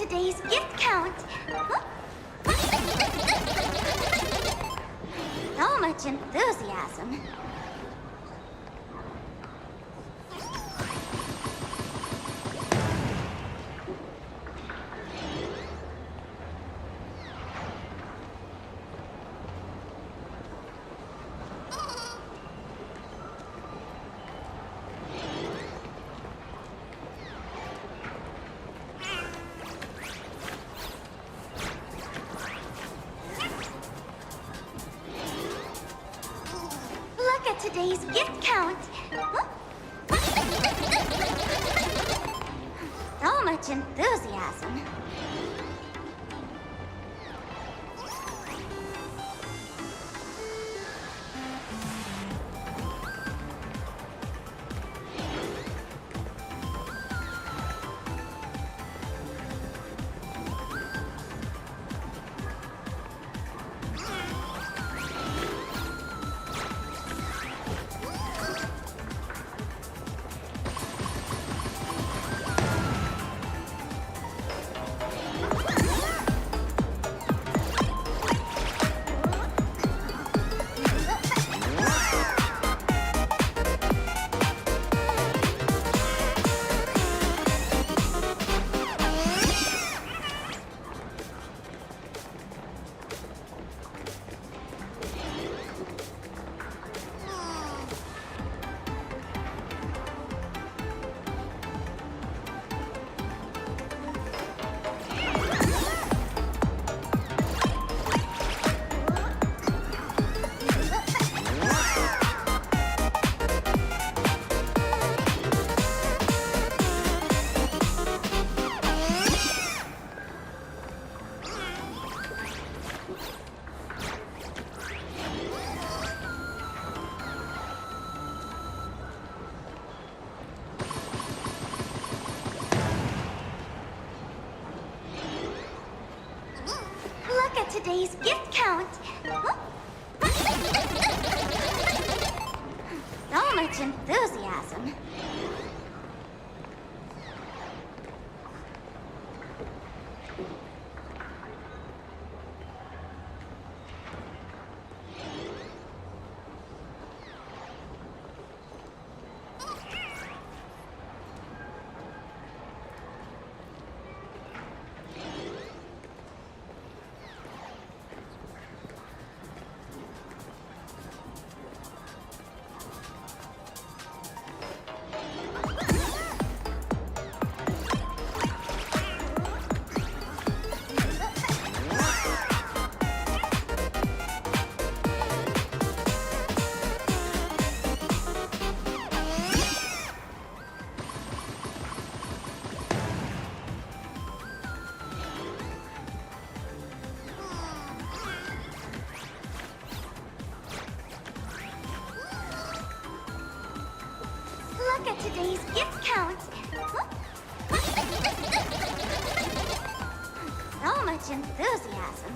today's gift count. Huh? So much enthusiasm. Today's gift count. Huh? So much enthusiasm. Today's gift count. Huh? So much enthusiasm. Look at today's gift count. Huh? So much enthusiasm.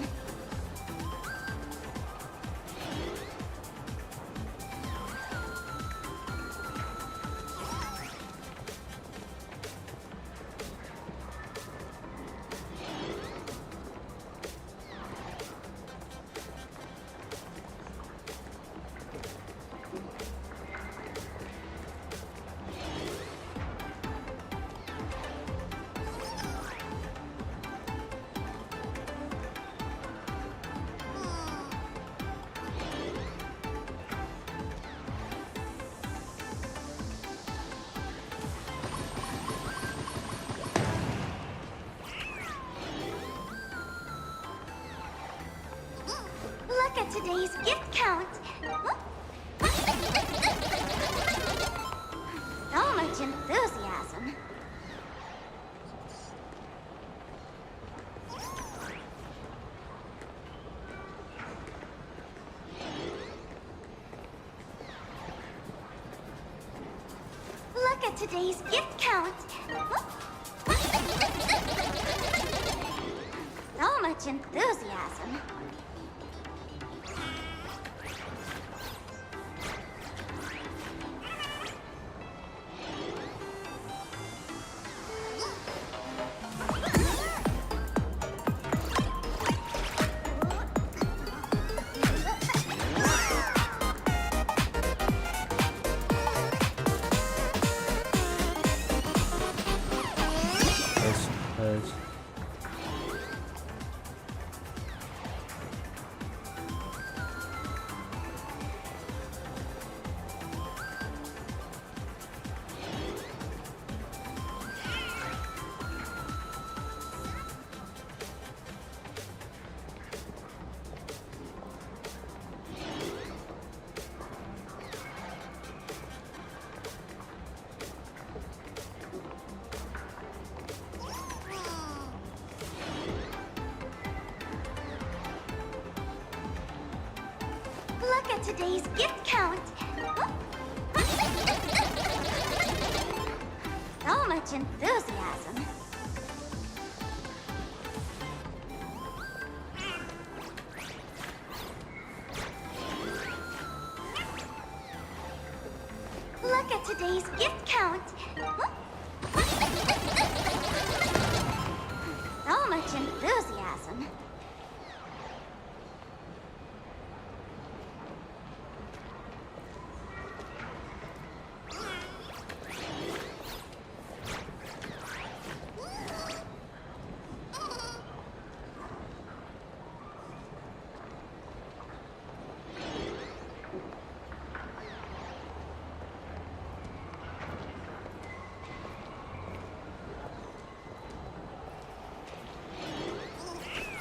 Look at today's gift count. Huh? So much enthusiasm. Look at today's gift count. Huh? So much enthusiasm. today's gift count. So much enthusiasm. Look at today's gift count. So much enthusiasm.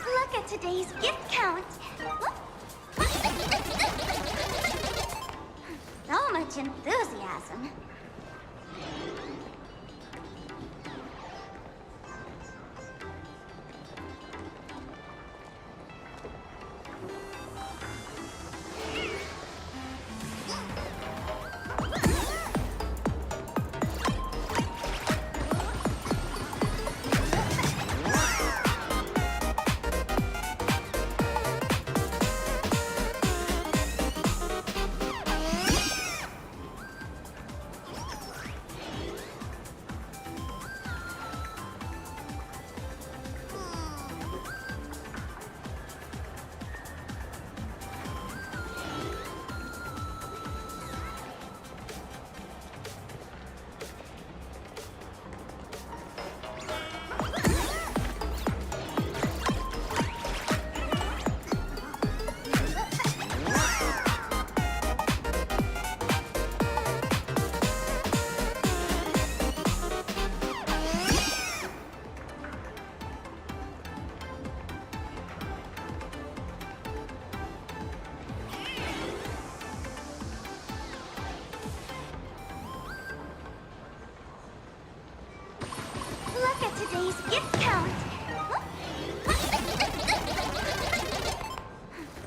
Look at today's gift count. So much enthusiasm. Look at today's gift count.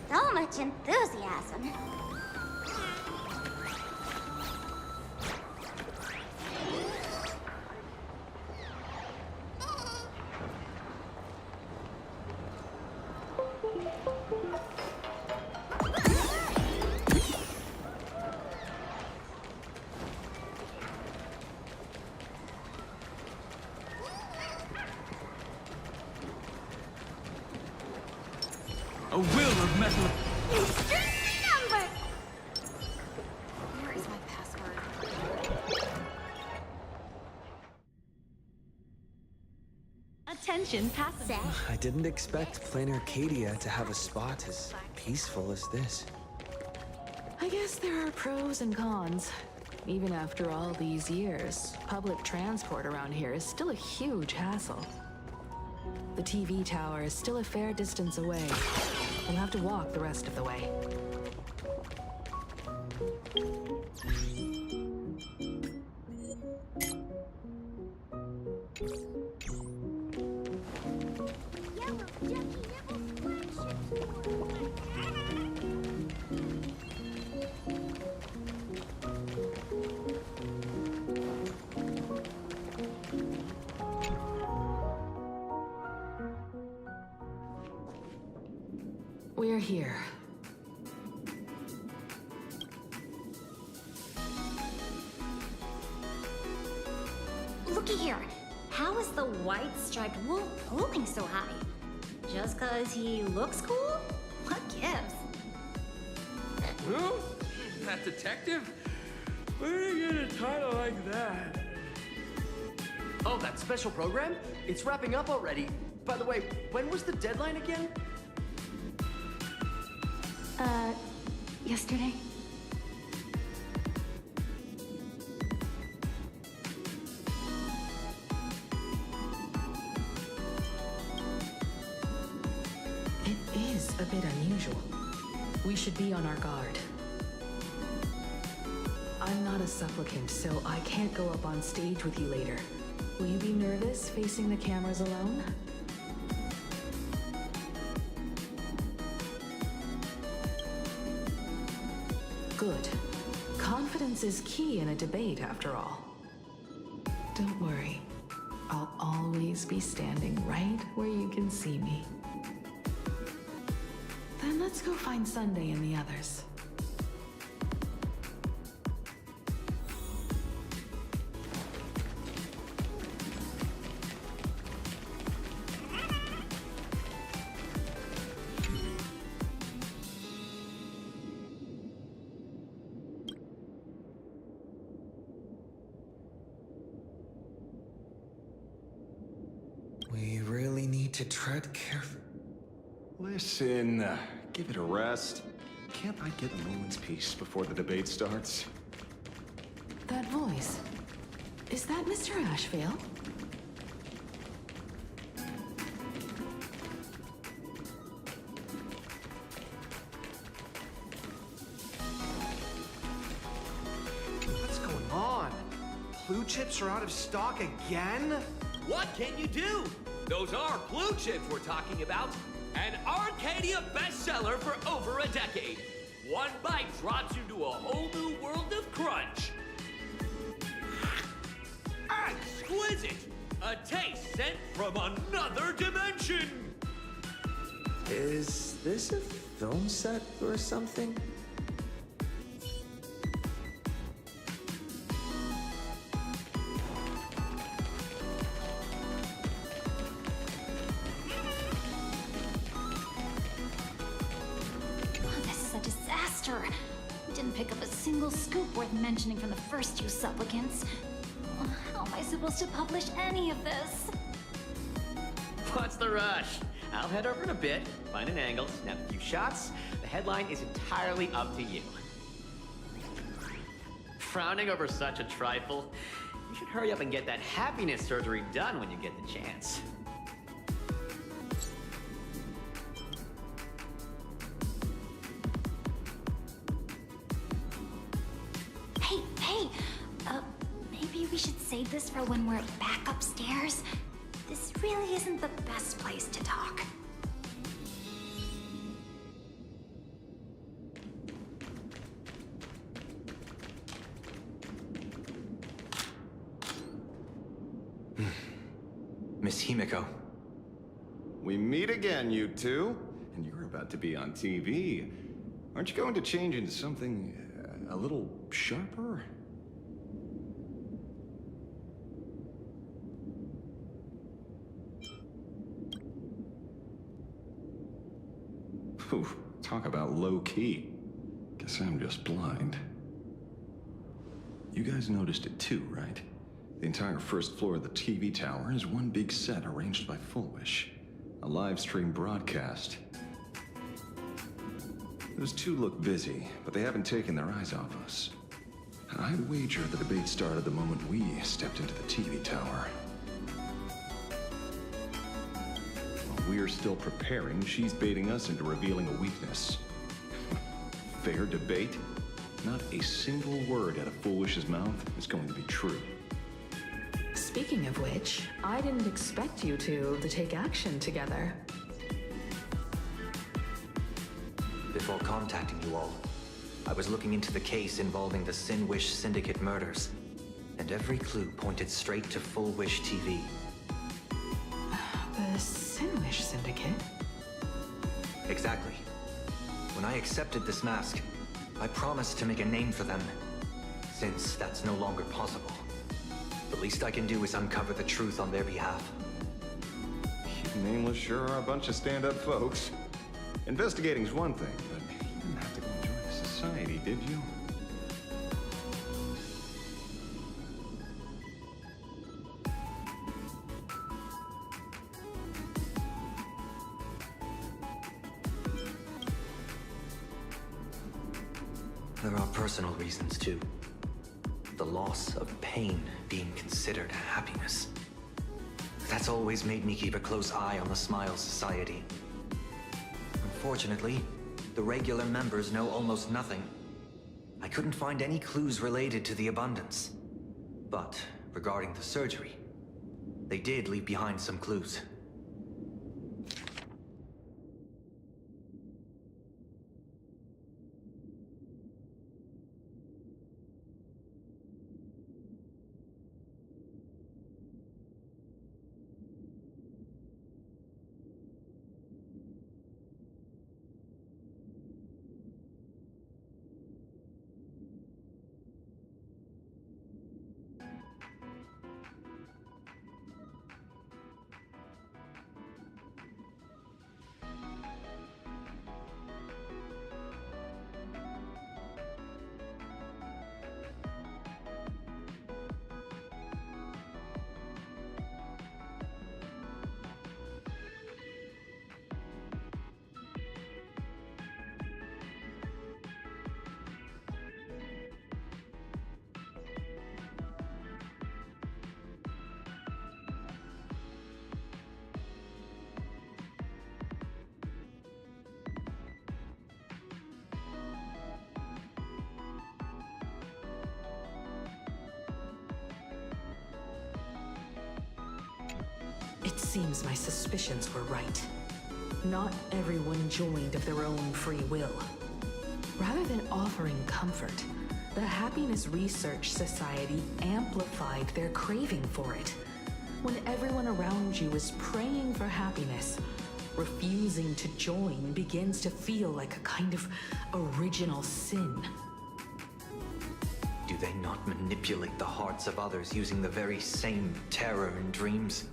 So much enthusiasm. A will of metal. Insert number. Where is my password? Attention, passengers. I didn't expect Plain Arcadia to have a spot as peaceful as this. I guess there are pros and cons. Even after all these years, public transport around here is still a huge hassle. The TV tower is still a fair distance away. We'll have to walk the rest of the way. Yellow Jackie Nibble's flagship. We're here. Looky here. How is the white striped wolf pulling so high? Just 'cause he looks cool? What gives? Who? That detective? Where did you get a title like that? Oh, that special program? It's wrapping up already. By the way, when was the deadline again? Yesterday? It is a bit unusual. We should be on our guard. I'm not a supplicant, so I can't go up on stage with you later. Will you be nervous facing the cameras alone? Good. Confidence is key in a debate, after all. Don't worry. I'll always be standing right where you can see me. Then let's go find Sunday and the others. We really need to tread carefully. Listen, give it a rest. Can't I get a moment's peace before the debate starts? That voice. Is that Mr. Ashvale? What's going on? Blue chips are out of stock again? What can you do? Those are blue chips we're talking about. An Arcadia bestseller for over a decade. One bite drops you to a whole new world of crunch. Exquisite! A taste sent from another dimension! Is this a film set or something? This is a disaster. We didn't pick up a single scoop worth mentioning from the first two supplicants. How am I supposed to publish any of this? What's the rush? I'll head over in a bit, find an angle, snap a few shots. The headline is entirely up to you. Frowning over such a trifle? You should hurry up and get that happiness surgery done when you get the chance. Hey, maybe we should save this for when we're back upstairs. This really isn't the best place to talk. Miss Himiko. We meet again, you two. And you're about to be on TV. Aren't you going to change into something a little sharper? Ooh, talk about low-key. Guess I'm just blind. You guys noticed it too, right? The entire first floor of the TV tower is one big set arranged by Full Wish. A live stream broadcast. Those two look busy, but they haven't taken their eyes off us. I'd wager the debate started the moment we stepped into the TV tower. While we're still preparing, she's baiting us into revealing a weakness. Fair debate? Not a single word out of Full Wish's mouth is going to be true. Speaking of which, I didn't expect you two to take action together. Before contacting you all, I was looking into the case involving the Sin Wish Syndicate murders, and every clue pointed straight to Full Wish TV. The Sin Wish Syndicate? Exactly. When I accepted this mask, I promised to make a name for them. Since that's no longer possible, the least I can do is uncover the truth on their behalf. You Nameless sure are a bunch of stand-up folks. Investigating's one thing, but you didn't have to go join a society, did you? There are personal reasons too. The loss of pain being considered happiness. That's always made me keep a close eye on the Smile Society. Unfortunately, the regular members know almost nothing. I couldn't find any clues related to the abundance. But regarding the surgery, they did leave behind some clues. Seems my suspicions were right. Not everyone joined of their own free will. Rather than offering comfort, the Happiness Research Society amplified their craving for it. When everyone around you is praying for happiness, refusing to join begins to feel like a kind of original sin. Do they not manipulate the hearts of others using the very same terror and dreams?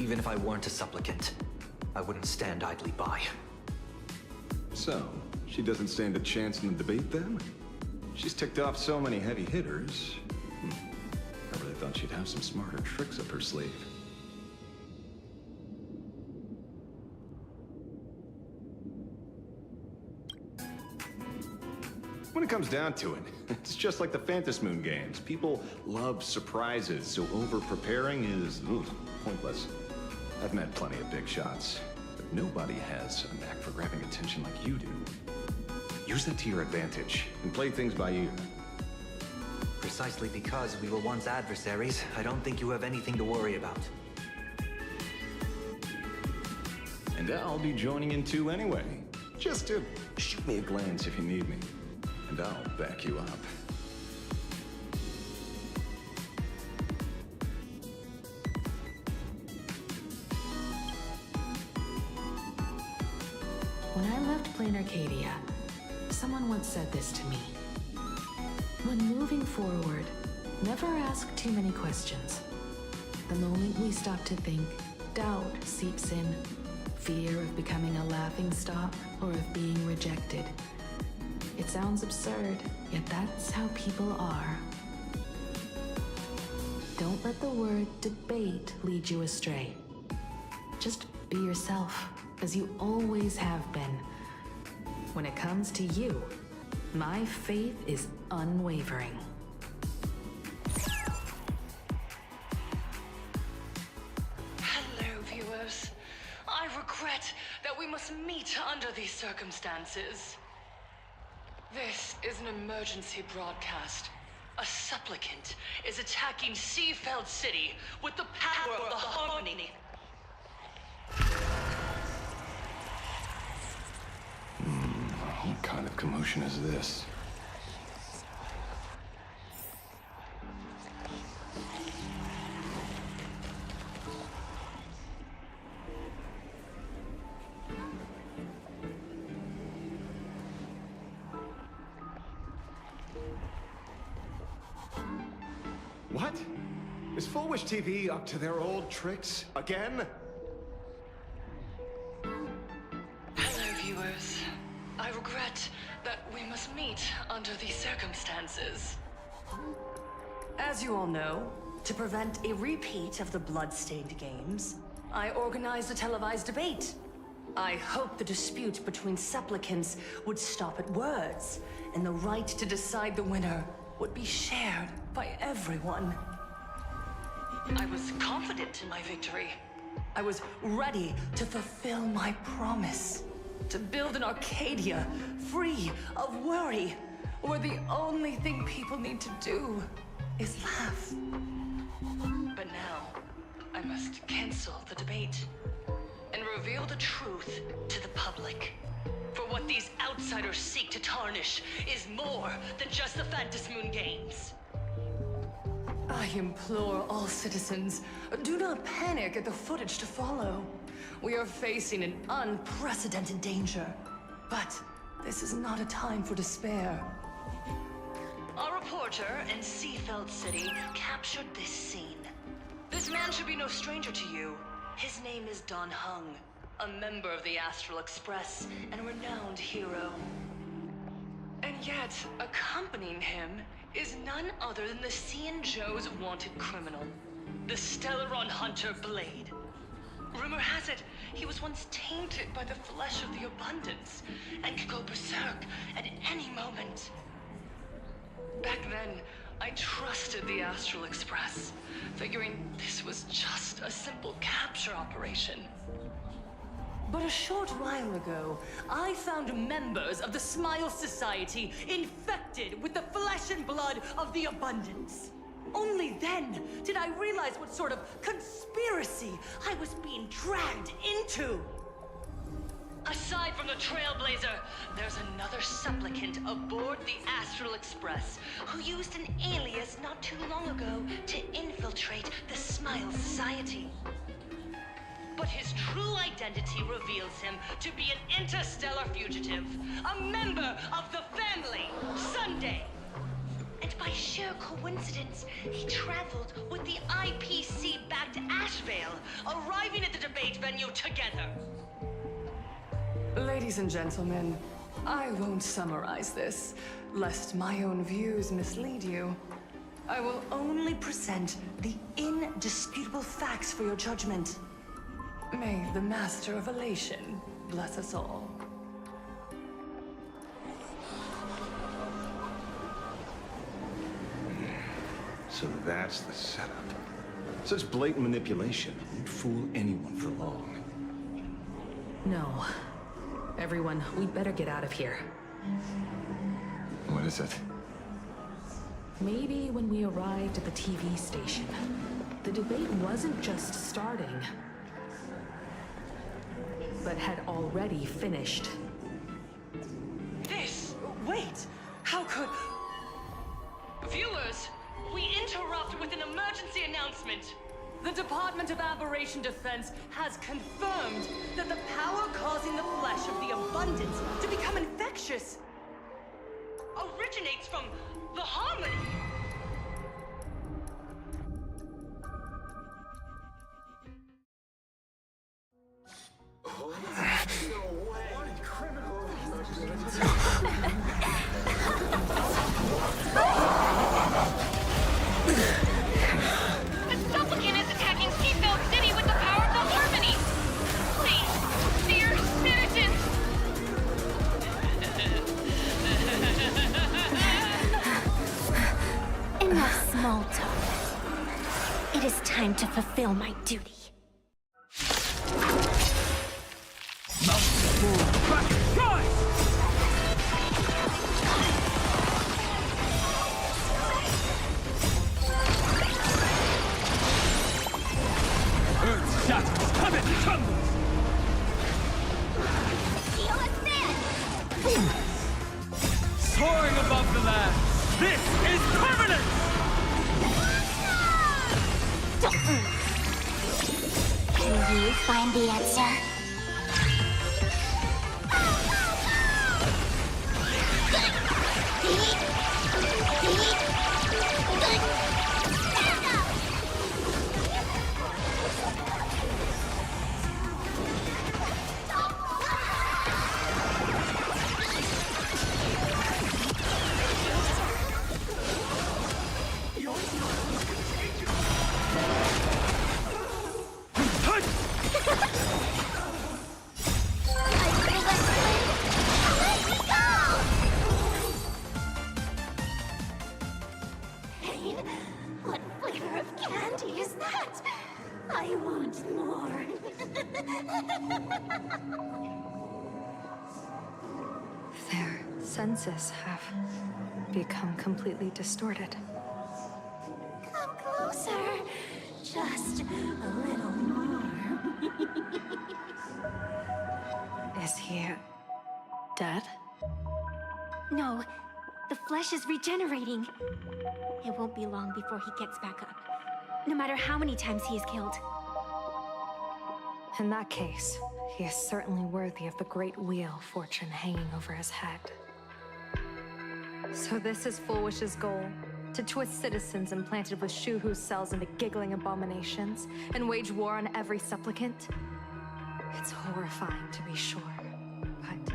Even if I weren't a supplicant, I wouldn't stand idly by. So, she doesn't stand a chance in the debate then? She's ticked off so many heavy hitters. I really thought she'd have some smarter tricks up her sleeve. When it comes down to it, it's just like the Phantasmoon games. People love surprises, so over-preparing is pointless. I've met plenty of big shots, but nobody has a knack for grabbing attention like you do. Use that to your advantage, and play things by ear. Precisely because we were once adversaries, I don't think you have anything to worry about. And I'll be joining in too anyway. Just to shoot me a glance if you need me. And I'll back you up. When I left Plain Arcadia, someone once said this to me. When moving forward, never ask too many questions. The moment we stop to think, doubt seeps in. Fear of becoming a laughingstock or of being rejected. It sounds absurd, yet that's how people are. Don't let the word debate lead you astray. Just be yourself, as you always have been. When it comes to you, my faith is unwavering. Hello, viewers. I regret that we must meet under these circumstances. This is an emergency broadcast. A supplicant is attacking Seafeld City with the power of the Harmony. What kind of commotion is this? What? Is Full Wish TV up to their old tricks again? Hello, viewers. I regret that we must meet under these circumstances. As you all know, to prevent a repeat of the blood-stained games, I organized a televised debate. I hoped the dispute between supplicants would stop at words, and the right to decide the winner would be shared by everyone. I was confident in my victory. I was ready to fulfill my promise. To build an Arcadia free of worry, where the only thing people need to do is laugh. But now, I must cancel the debate and reveal the truth to the public. For what these outsiders seek to tarnish is more than just the Phantasmoon games. I implore all citizens, do not panic at the footage to follow. We are facing an unprecedented danger. But this is not a time for despair. A reporter in Seafeld City captured this scene. This man should be no stranger to you. His name is Don Hung, a member of the Astral Express and a renowned hero. And yet, accompanying him is none other than the Cian Joe's wanted criminal, the Stellaron hunter Blade. Rumor has it, he was once tainted by the flesh of the Abundance and could go berserk at any moment. Back then, I trusted the Astral Express, figuring this was just a simple capture operation. But a short while ago, I found members of the Smile Society infected with the flesh and blood of the Abundance. Only then did I realize what sort of conspiracy I was being dragged into. Aside from the Trailblazer, there's another supplicant aboard the Astral Express who used an alias not too long ago to infiltrate the Smile Society. But his true identity reveals him to be an interstellar fugitive, a member of the family, Sunday. And by sheer coincidence, he traveled with the IPC back to Ashvale, arriving at the debate venue together. Ladies and gentlemen, I won't summarize this, lest my own views mislead you. I will only present the indisputable facts for your judgment. May the Master of Elation bless us all. So that's the setup. Such blatant manipulation won't fool anyone for long. No. Everyone, we'd better get out of here. What is it? Maybe when we arrived at the TV station, the debate wasn't just starting, but had already finished. Wait! How could... Viewers, we interrupt with an emergency announcement. The Department of Aberration Defense has confirmed that the power causing the flesh of the abundance to become infectious originates from the Harmony. Enough small talk. It is time to fulfill my duty. Earth shatters, heaven trembles! Feel it stand! Soaring above the land, this is permanent! Can you find the answer? What flavor of candy is that? I want more. Their senses have become completely distorted. Come closer. Just a little more. Is he dead? No, the flesh is regenerating. It won't be long before he gets back up, no matter how many times he is killed. In that case, he is certainly worthy of the great wheel of fortune hanging over his head. So this is Fullwish's goal? To twist citizens implanted with Shuhu cells into giggling abominations and wage war on every supplicant? It's horrifying to be sure, but...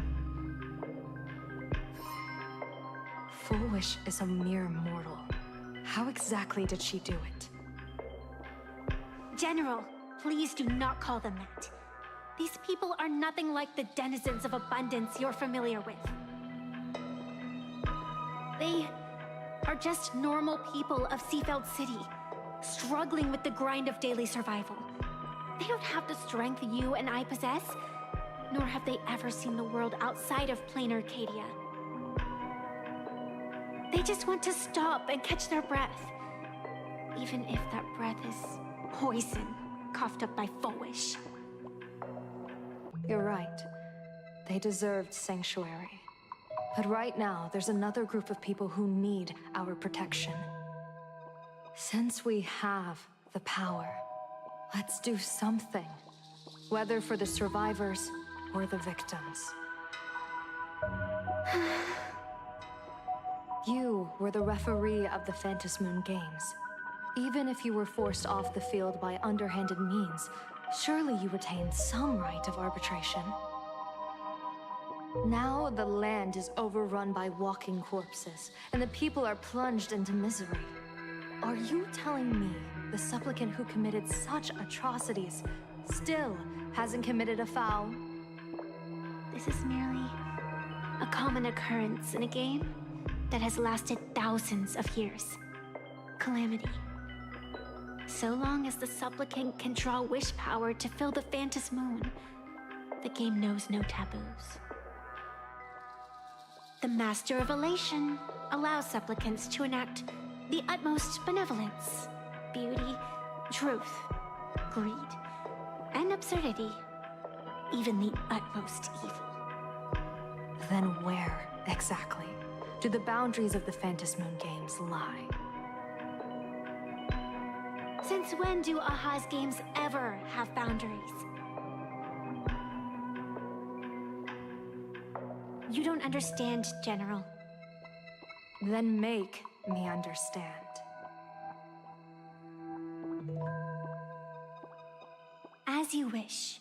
Fullwish is a mere mortal. How exactly did she do it? General, please do not call them that. These people are nothing like the denizens of abundance you're familiar with. They are just normal people of Seafeld City, struggling with the grind of daily survival. They don't have the strength you and I possess, nor have they ever seen the world outside of plain Arcadia. They just want to stop and catch their breath. even if that breath is poison coughed up by Foish. You're right. They deserved sanctuary. But right now, there's another group of people who need our protection. Since we have the power, let's do something. Whether for the survivors or the victims. You were the referee of the Phantom Moon Games. Even if you were forced off the field by underhanded means, surely you retained some right of arbitration. Now the land is overrun by walking corpses, and the people are plunged into misery. Are you telling me the supplicant who committed such atrocities still hasn't committed a foul? This is merely a common occurrence in a game that has lasted thousands of years. Calamity. So long as the supplicant can draw wish power to fill the Phantom Moon, the game knows no taboos. The Master of Elation allows supplicants to enact the utmost benevolence, beauty, truth, greed, and absurdity, even the utmost evil. Then where, exactly, do the boundaries of the Phantom Moon Games lie? Since when do Aha's games ever have boundaries? You don't understand, General. Then make me understand. As you wish.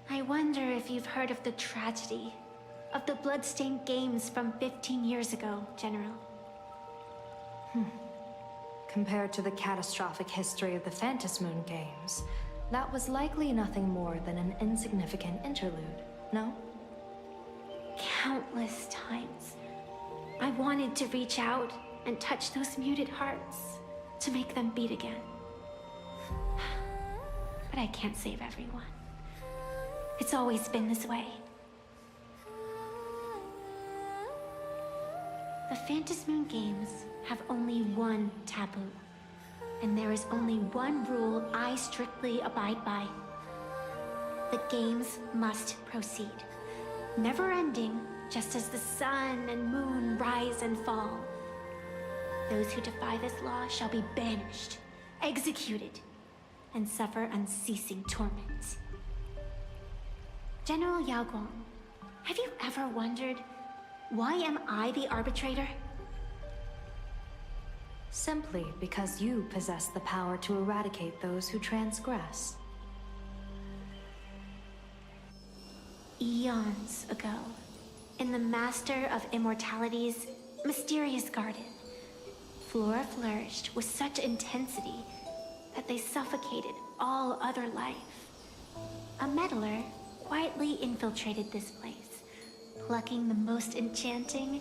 I wonder if you've heard of the tragedy of the bloodstained games from 15 years ago, General. Compared to the catastrophic history of the Phantom Moon Games, that was likely nothing more than an insignificant interlude, no? Countless times, I wanted to reach out and touch those muted hearts to make them beat again. But I can't save everyone. It's always been this way. The Phantom Moon Games have only one taboo, and there is only one rule I strictly abide by. The games must proceed, never ending, just as the sun and moon rise and fall. Those who defy this law shall be banished, executed, and suffer unceasing torment. General Yao Guang, have you ever wondered, why am I the arbitrator? Simply because you possess the power to eradicate those who transgress. Eons ago, in the Master of Immortality's mysterious garden, flora flourished with such intensity that they suffocated all other life. A meddler quietly infiltrated this place, plucking the most enchanting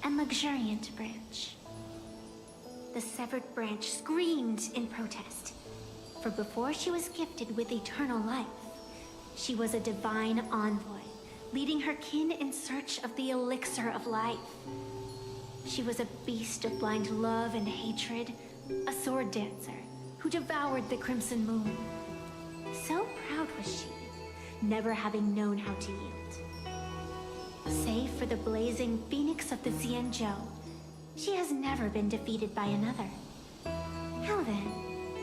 and luxuriant branch. The severed branch screamed in protest, for before she was gifted with eternal life, she was a divine envoy, leading her kin in search of the elixir of life. She was a beast of blind love and hatred, a sword dancer who devoured the crimson moon. So proud was she, never having known how to yield. Save for the blazing phoenix of the Xianzhou, she has never been defeated by another. How then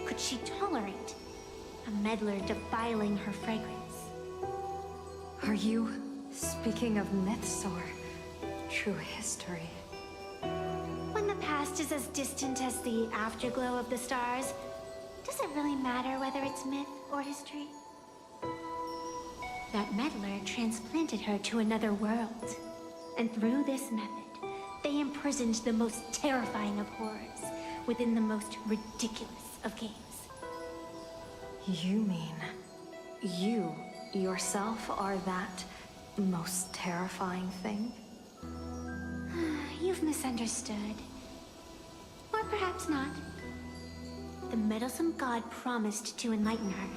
could she tolerate a meddler defiling her fragrance? Are you speaking of myths or true history? When the past is as distant as the afterglow of the stars, does it really matter whether it's myth or history? That meddler transplanted her to another world, and through this method, they imprisoned the most terrifying of horrors within the most ridiculous of games. You mean you yourself are that most terrifying thing? You've misunderstood. Or perhaps not. The meddlesome god promised to enlighten her,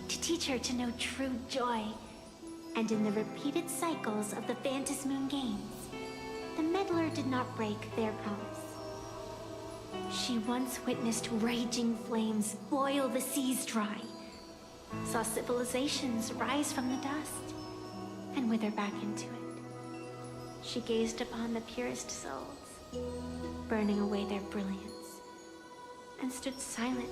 to teach her to know true joy. And in the repeated cycles of the Phantasmoon games, the meddler did not break their promise. She once witnessed raging flames boil the seas dry, saw civilizations rise from the dust, and wither back into it. She gazed upon the purest souls, burning away their brilliance, and stood silent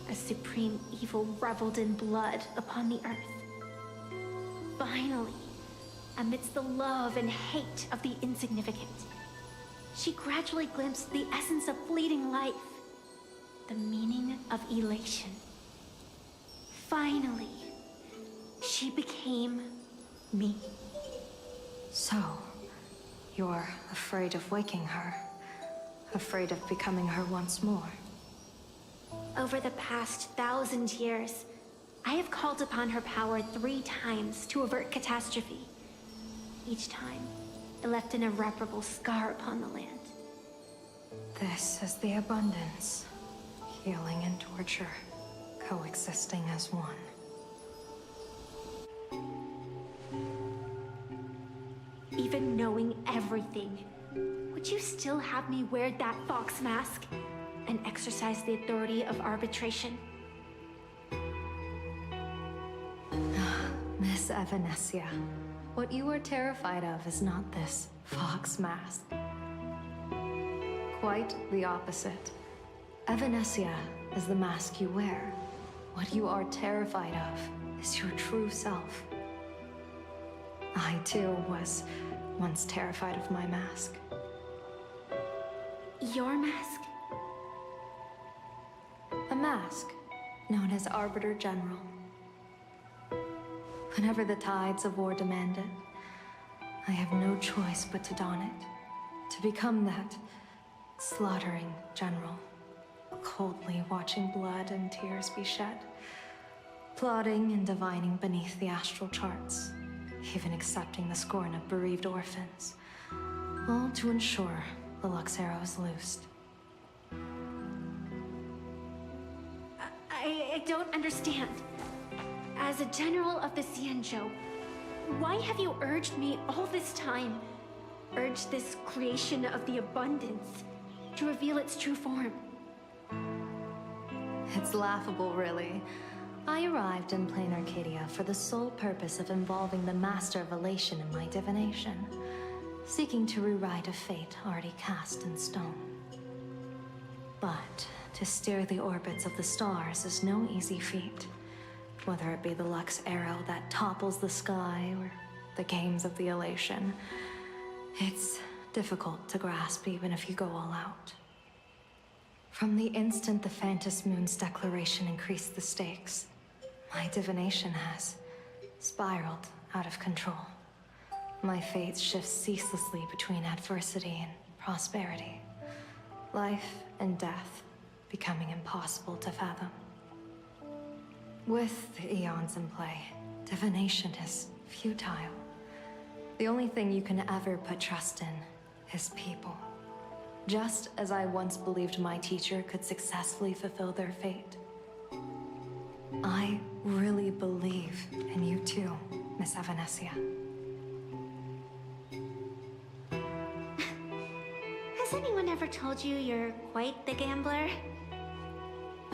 as supreme evil reveled in blood upon the earth. Finally, amidst the love and hate of the insignificant, she gradually glimpsed the essence of fleeting life, the meaning of elation. Finally, she became me. So, you're afraid of waking her, afraid of becoming her once more. Over the past 1,000 years, I have called upon her power 3 times to avert catastrophe. Each time, it left an irreparable scar upon the land. This is the abundance. Healing and torture, coexisting as one. Even knowing everything, would you still have me wear that fox mask and exercise the authority of arbitration? Miss Evanesia, what you are terrified of is not this fox mask. Quite the opposite. Evanesia is the mask you wear. What you are terrified of is your true self. I too was once terrified of my mask. Your mask? A mask known as Arbiter General. Whenever the tides of war demand it, I have no choice but to don it. To become that slaughtering general, coldly watching blood and tears be shed, plotting and divining beneath the astral charts, even accepting the scorn of bereaved orphans, all to ensure the Luxero is loosed. I don't understand. As a general of the Xianzhou, why have you urged me all this time? Urged this creation of the abundance to reveal its true form? It's laughable, really. I arrived in plain Arcadia for the sole purpose of involving the Master of Elation in my divination, seeking to rewrite a fate already cast in stone. But to steer the orbits of the stars is no easy feat. Whether it be the Lux arrow that topples the sky or the games of the Elation, it's difficult to grasp even if you go all out. From the instant the Phantasmoon's declaration increased the stakes, my divination has spiraled out of control. My fate shifts ceaselessly between adversity and prosperity, life and death becoming impossible to fathom. With the eons in play, divination is futile. The only thing you can ever put trust in is people. Just as I once believed my teacher could successfully fulfill their fate. I really believe in you too, Miss Evanesia. Has anyone ever told you you're quite the gambler?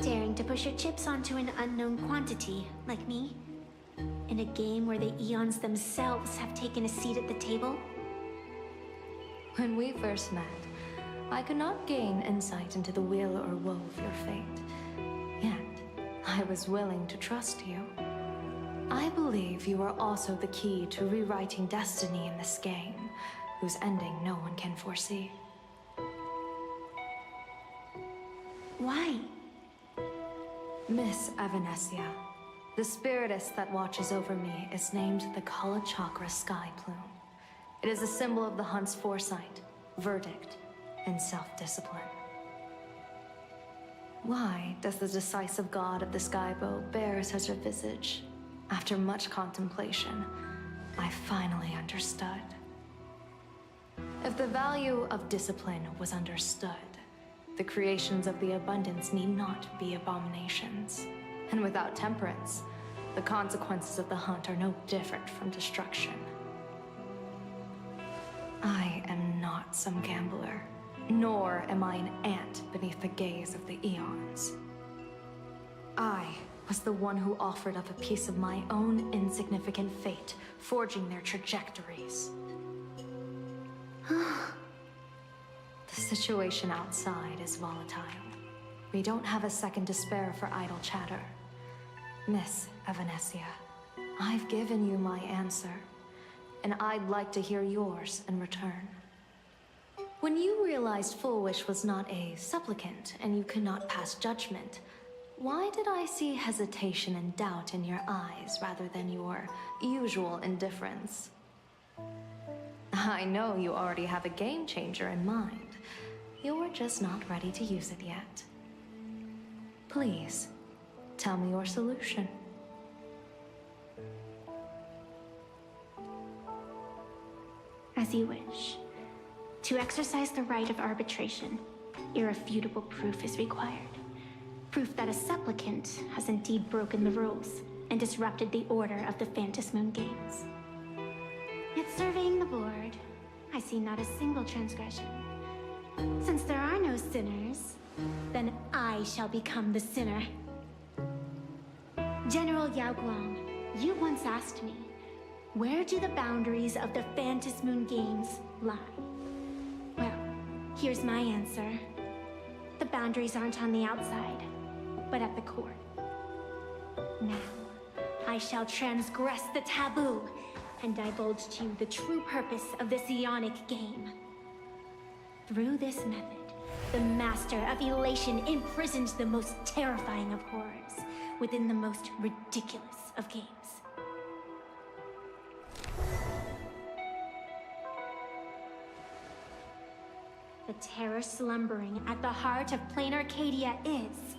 Daring to push your chips onto an unknown quantity, like me? In a game where the eons themselves have taken a seat at the table? When we first met, I could not gain insight into the will or woe of your fate. Yet, I was willing to trust you. I believe you are also the key to rewriting destiny in this game, whose ending no one can foresee. Why? Miss Evanesia, the spiritess that watches over me is named the Kala Chakra Sky Plume. It is a symbol of the hunt's foresight, verdict, and self-discipline. Why does the decisive god of the skybow bear such a visage? After much contemplation, I finally understood. If the value of discipline was understood, The creations of the abundance need not be abominations. And without temperance, the consequences of the hunt are no different from destruction. I am not some gambler, nor am I an ant beneath the gaze of the eons. I was the one who offered up a piece of my own insignificant fate, forging their trajectories. The situation outside is volatile. We don't have a second to spare for idle chatter. Miss Evanesia, I've given you my answer, and I'd like to hear yours in return. When you realized Full Wish was not a supplicant and you could not pass judgment, why did I see hesitation and doubt in your eyes rather than your usual indifference? I know you already have a game changer in mind. You're just not ready to use it yet. Please, tell me your solution. As you wish. To exercise the right of arbitration, irrefutable proof is required. Proof that a supplicant has indeed broken the rules and disrupted the order of the Phantom Moon Games. Yet surveying the board, I see not a single transgression. Since there are no sinners, then I shall become the sinner. General Yao Guang, you once asked me, where do the boundaries of the Phantom Moon Games lie? Well, here's my answer. The boundaries aren't on the outside, but at the core. Now, I shall transgress the taboo and divulge to you the true purpose of this Ionic game. Through this method, the Master of Elation imprisoned the most terrifying of horrors within the most ridiculous of games. The terror slumbering at the heart of plain Arcadia is...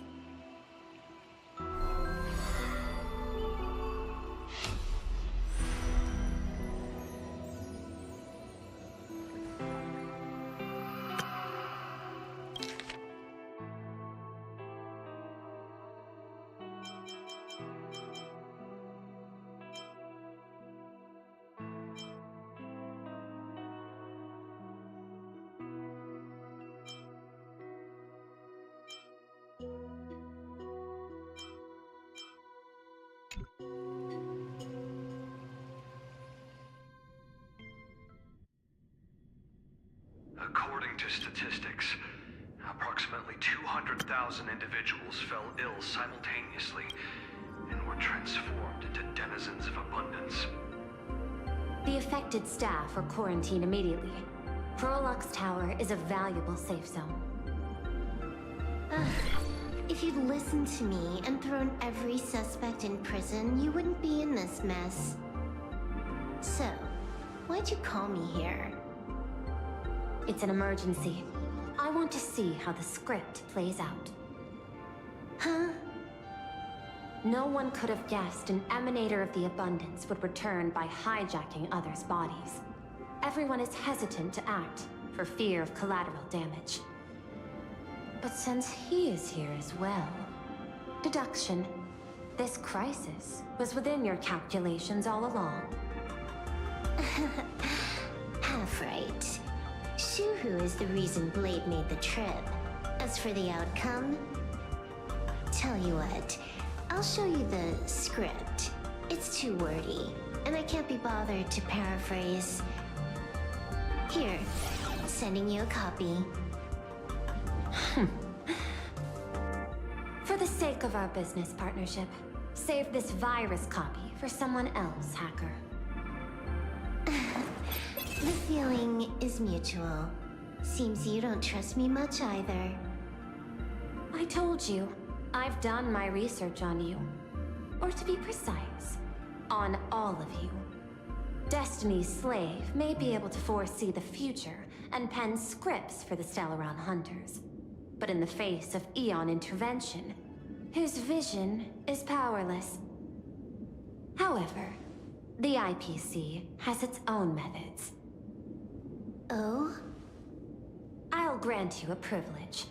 According to statistics, approximately 200,000 individuals fell ill simultaneously and were transformed into denizens of abundance. The affected staff are quarantined immediately. Prolux Tower is a valuable safe zone. If you'd listened to me and thrown every suspect in prison, you wouldn't be in this mess. So, why'd you call me here? It's an emergency. I want to see how the script plays out. Huh? No one could have guessed an emanator of the abundance would return by hijacking others' bodies. Everyone is hesitant to act, for fear of collateral damage. But since he is here as well... Deduction. This crisis was within your calculations all along. Half right. Shuhu is the reason Blade made the trip. As for the outcome... Tell you what, I'll show you the script. It's too wordy, and I can't be bothered to paraphrase. Here, sending you a copy. For the sake of our business partnership, save this virus copy for someone else, hacker. The feeling is mutual. Seems you don't trust me much either. I told you, I've done my research on you. Or to be precise, on all of you. Destiny's slave may be able to foresee the future and pen scripts for the Stellaron Hunters. But in the face of Eon intervention, his vision is powerless. However, the IPC has its own methods. Oh? I'll grant you a privilege.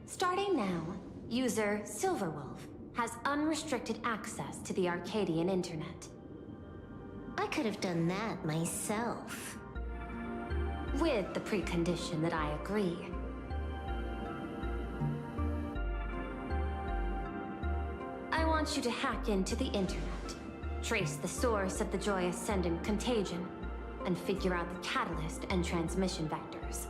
Starting now, user Silverwolf has unrestricted access to the Arcadian internet. I could have done that myself. With the precondition that I agree. I want you to hack into the internet, trace the source of the Joy Ascendant contagion, and figure out the catalyst and transmission vectors.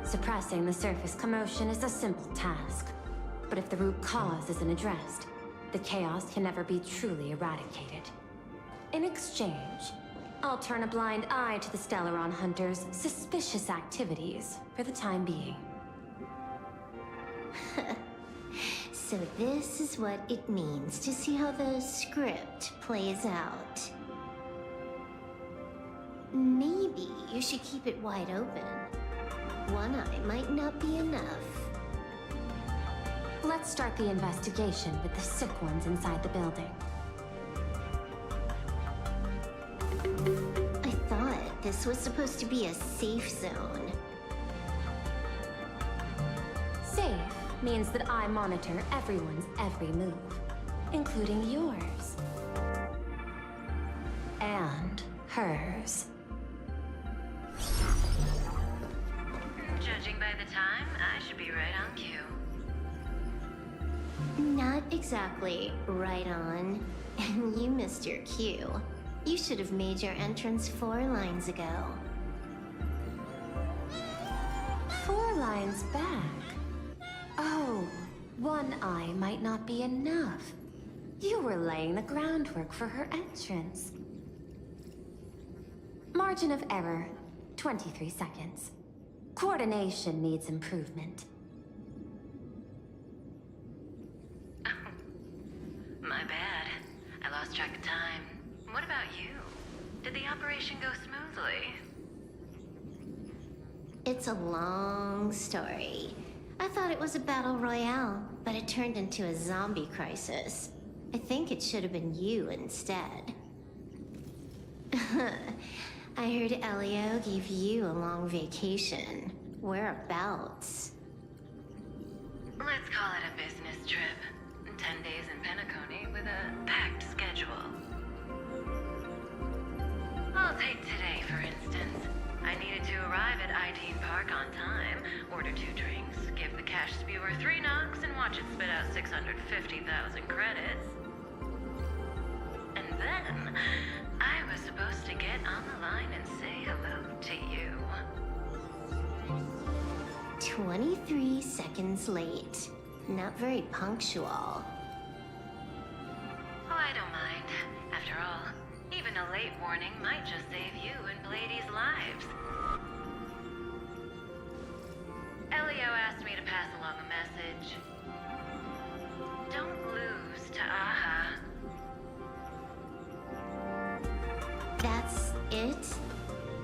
Suppressing the surface commotion is a simple task, but if the root cause isn't addressed, the chaos can never be truly eradicated. In exchange, I'll turn a blind eye to the Stellaron Hunters' suspicious activities for the time being. So this is what it means to see how the script plays out. Maybe you should keep it wide open. One eye might not be enough. Let's start the investigation with the sick ones inside the building. I thought this was supposed to be a safe zone. Safe means that I monitor everyone's every move, including yours. And hers. Judging by the time, I should be right on cue. Not exactly right on. You missed your cue. You should have made your entrance 4 lines ago. 4 lines back? Oh, one eye might not be enough. You were laying the groundwork for her entrance. Margin of error, 23 seconds. Coordination needs improvement. My bad. I lost track of time. What about you? Did the operation go smoothly? It's a long story. I thought it was a battle royale, but it turned into a zombie crisis. I think it should have been you instead. I heard Elio gave you a long vacation. Whereabouts? Let's call it a business trip. 10 days in Penacony with a packed schedule. I'll take today, for instance. I needed to arrive at Ideen Park on time, order 2 drinks, give the cash spewer 3 knocks, and watch it spit out 650,000 credits. And then, I was supposed to get on the line and say hello to you. 23 seconds late. Not very punctual. Oh, I don't mind. After all, even a late warning might just save you and Blady's lives. Elio asked me to pass along a message. Don't lose to Aha. That's it?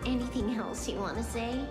Anything else you want to say?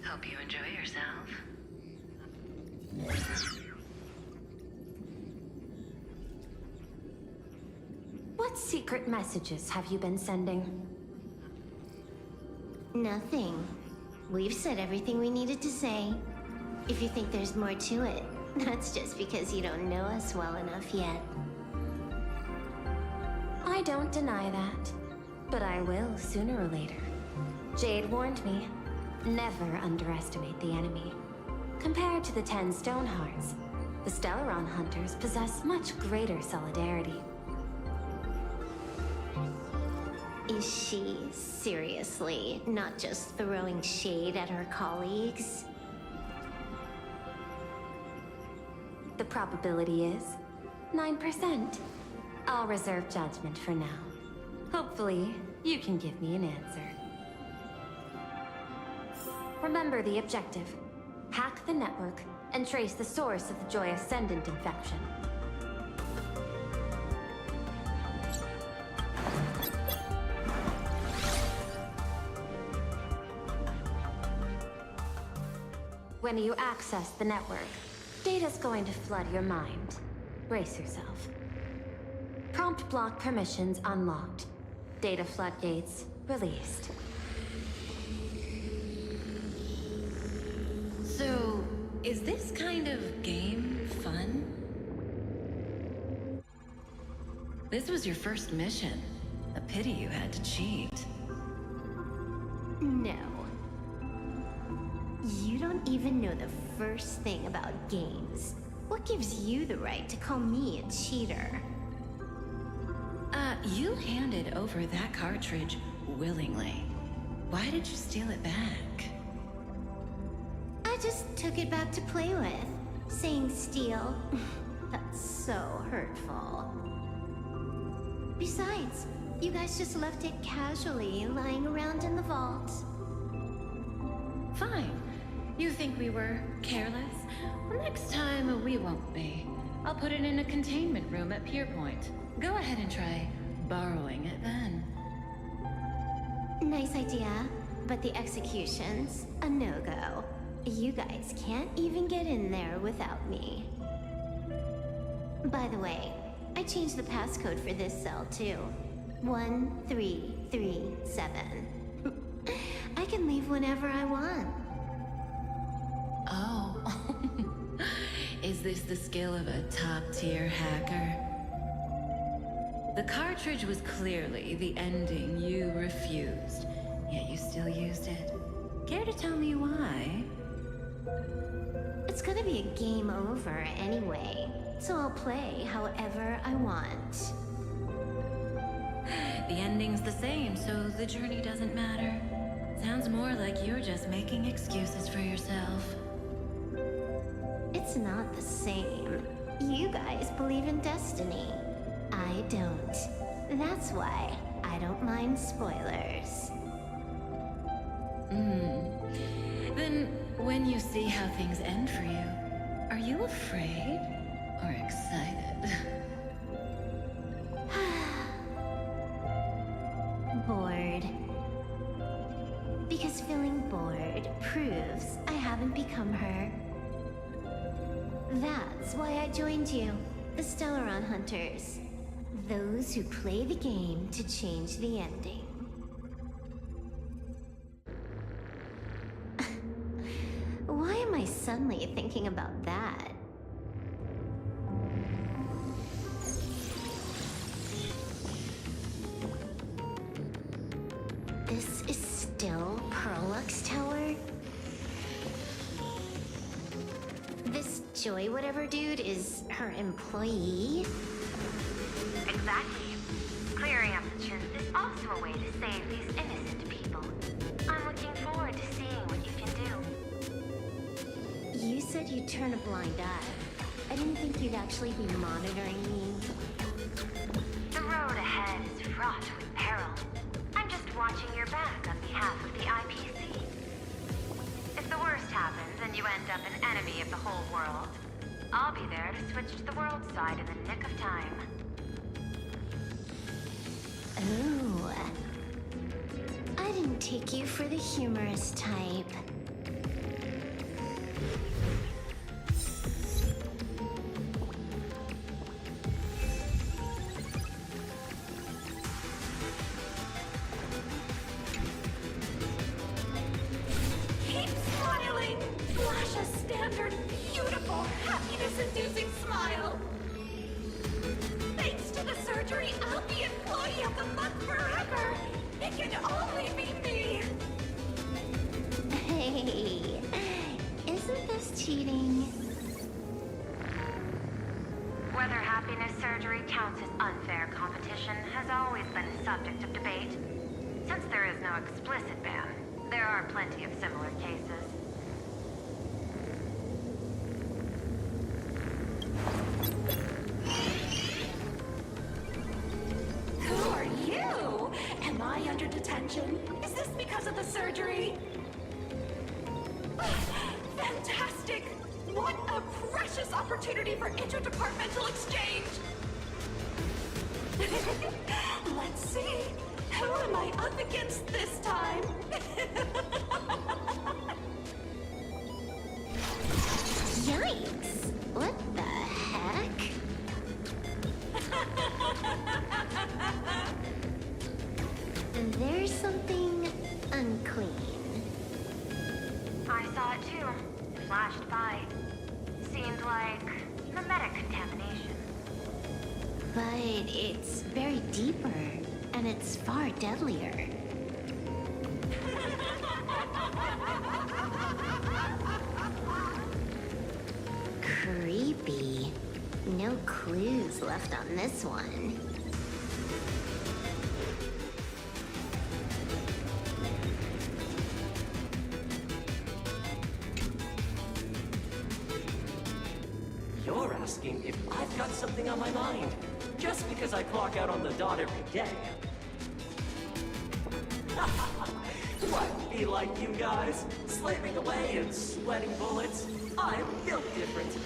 Hope you enjoy yourself. What secret messages have you been sending? Nothing. We've said everything we needed to say. If you think there's more to it, that's just because you don't know us well enough yet. I don't deny that. But I will sooner or later. Jade warned me. Never underestimate the enemy. Compared to the 10 Stonehearts, the Stellaron hunters possess much greater solidarity. Is she seriously not just throwing shade at her colleagues? The probability is 9%. I'll reserve judgment for now. Hopefully, you can give me an answer. Remember the objective. Hack the network and trace the source of the Joy Ascendant infection. When you access the network, data's going to flood your mind. Brace yourself. Prompt block permissions unlocked. Data floodgates released. So, is this kind of game fun? This was your first mission. A pity you had to cheat. No. You don't even know the first thing about games. What gives you the right to call me a cheater? You handed over that cartridge willingly. Why did you steal it back? I just took it back to play with. Saying steal, that's so hurtful. Besides, you guys just left it casually lying around in the vault. Fine. You think we were careless? Well, next time we won't be. I'll put it in a containment room at Pier Point. Go ahead and try borrowing it then. Nice idea, but the execution's a no-go. You guys can't even get in there without me. By the way, I changed the passcode for this cell too. 1337. I can leave whenever I want. Oh. Is this the skill of a top-tier hacker? The cartridge was clearly the ending you refused, yet you still used it. Care to tell me why? It's gonna be a game over anyway, so I'll play however I want. The ending's the same, so the journey doesn't matter. Sounds more like you're just making excuses for yourself. It's not the same. You guys believe in destiny. I don't. That's why I don't mind spoilers. Then, when you see how things end for you, are you afraid or excited? Bored. Because feeling bored proves I haven't become her. That's why I joined you, the Stellaron Hunters. Those who play the game to change the ending. Why am I suddenly thinking about that? This is still Perlux Tower? This Joy whatever dude is her employee? Exactly. Clearing up the truth is also a way to save these innocent people. I'm looking forward to seeing what you can do. You said you'd turn a blind eye. I didn't think you'd actually be monitoring me. The road ahead is fraught with peril. I'm just watching your back on behalf of the IPC. If the worst happens and you end up an enemy of the whole world, I'll be there to switch to the world side in the nick of time. Ooh. I didn't take you for the humorous type. Keep smiling! Flash a standard, beautiful, happiness-inducing smile! Thanks to the surgery, I'll be Employee of the Month forever! surgery counts as unfair competition has always been a subject of debate. Since there is no explicit ban, there are plenty of similar cases. Who are you? Am I under detention? Is this because of the surgery? Fantastic! What a precious opportunity for interdepartmental exchange! Let's see. Who am I up against this time? Yikes! What the heck? There's something unclean. I saw it too. It flashed by. Seemed like memetic contamination. But it's very deeper, and it's far deadlier. Creepy. No clues left on this one. You're asking if I've got something on my mind, just because I clock out on the dot every day. What, be like you guys? Slaving away and sweating bullets? I'm built different.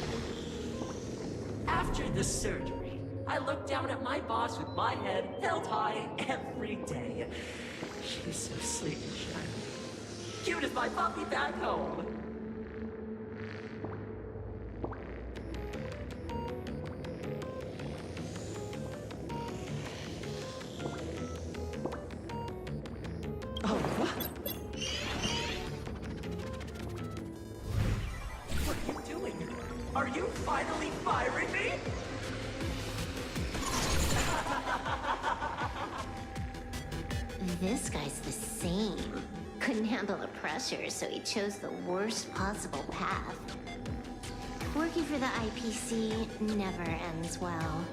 After the surgery, I look down at my boss with my head held high every day. She's so sleek and shiny. Cute as my puppy back home. Oh, what? What are you doing? Are you finally firing me? This guy's the same. Couldn't handle the pressure, so he chose the worst possible path. Working for the IPC never ends well.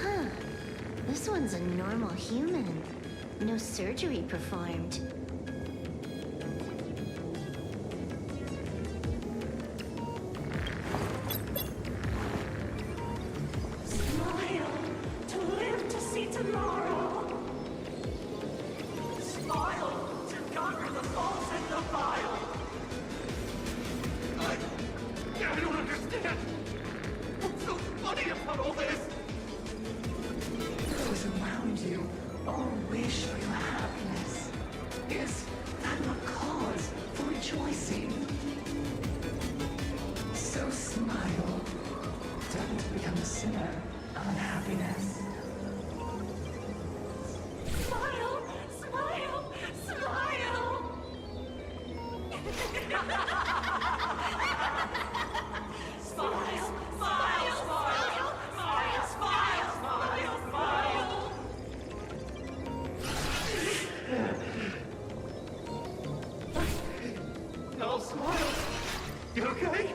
Huh. This one's a normal human. No surgery performed. Smile to live to see tomorrow. Smile to conquer the false and the vile. I don't understand. What's so funny about all this? Those around you all wish for your happiness. Is that not cause for rejoicing? So smile. Don't become a sinner of unhappiness. Smile, smile, smile. Smile, smile, smile, smile, smile, smile, smile. No, smile. You okay?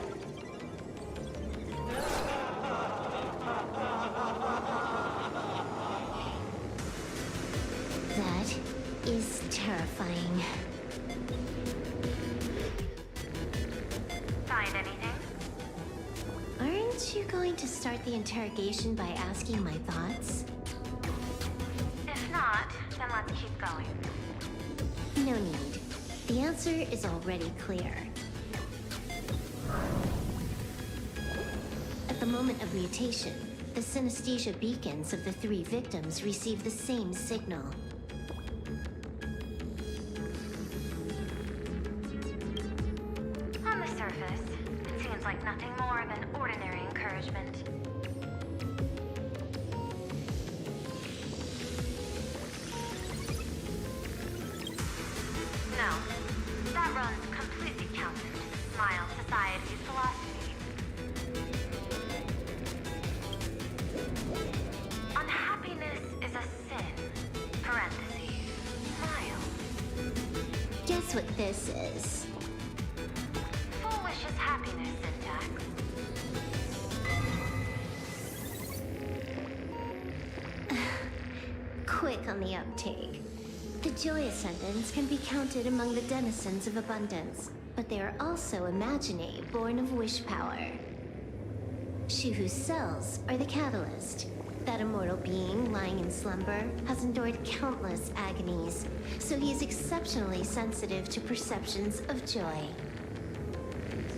That is terrifying. Find anything? Aren't you going to start the interrogation by asking my thoughts? If not, then let's keep going. No need. The answer is already clear. At the moment of mutation, the synesthesia beacons of the 3 victims receive the same signal. On the surface, it seems like nothing more than ordinary encouragement. No, that runs completely counter to the Smile Society's philosophy. Unhappiness is a sin. Parentheses. Smile. what this is. Full wishes happiness syntax. Quick on the uptake. The Joy Ascendants can be counted among the denizens of abundance, but they are also imaginae born of wish power. Shuhu's cells are the catalyst. That immortal being lying in slumber has endured countless agonies, so he is exceptionally sensitive to perceptions of joy.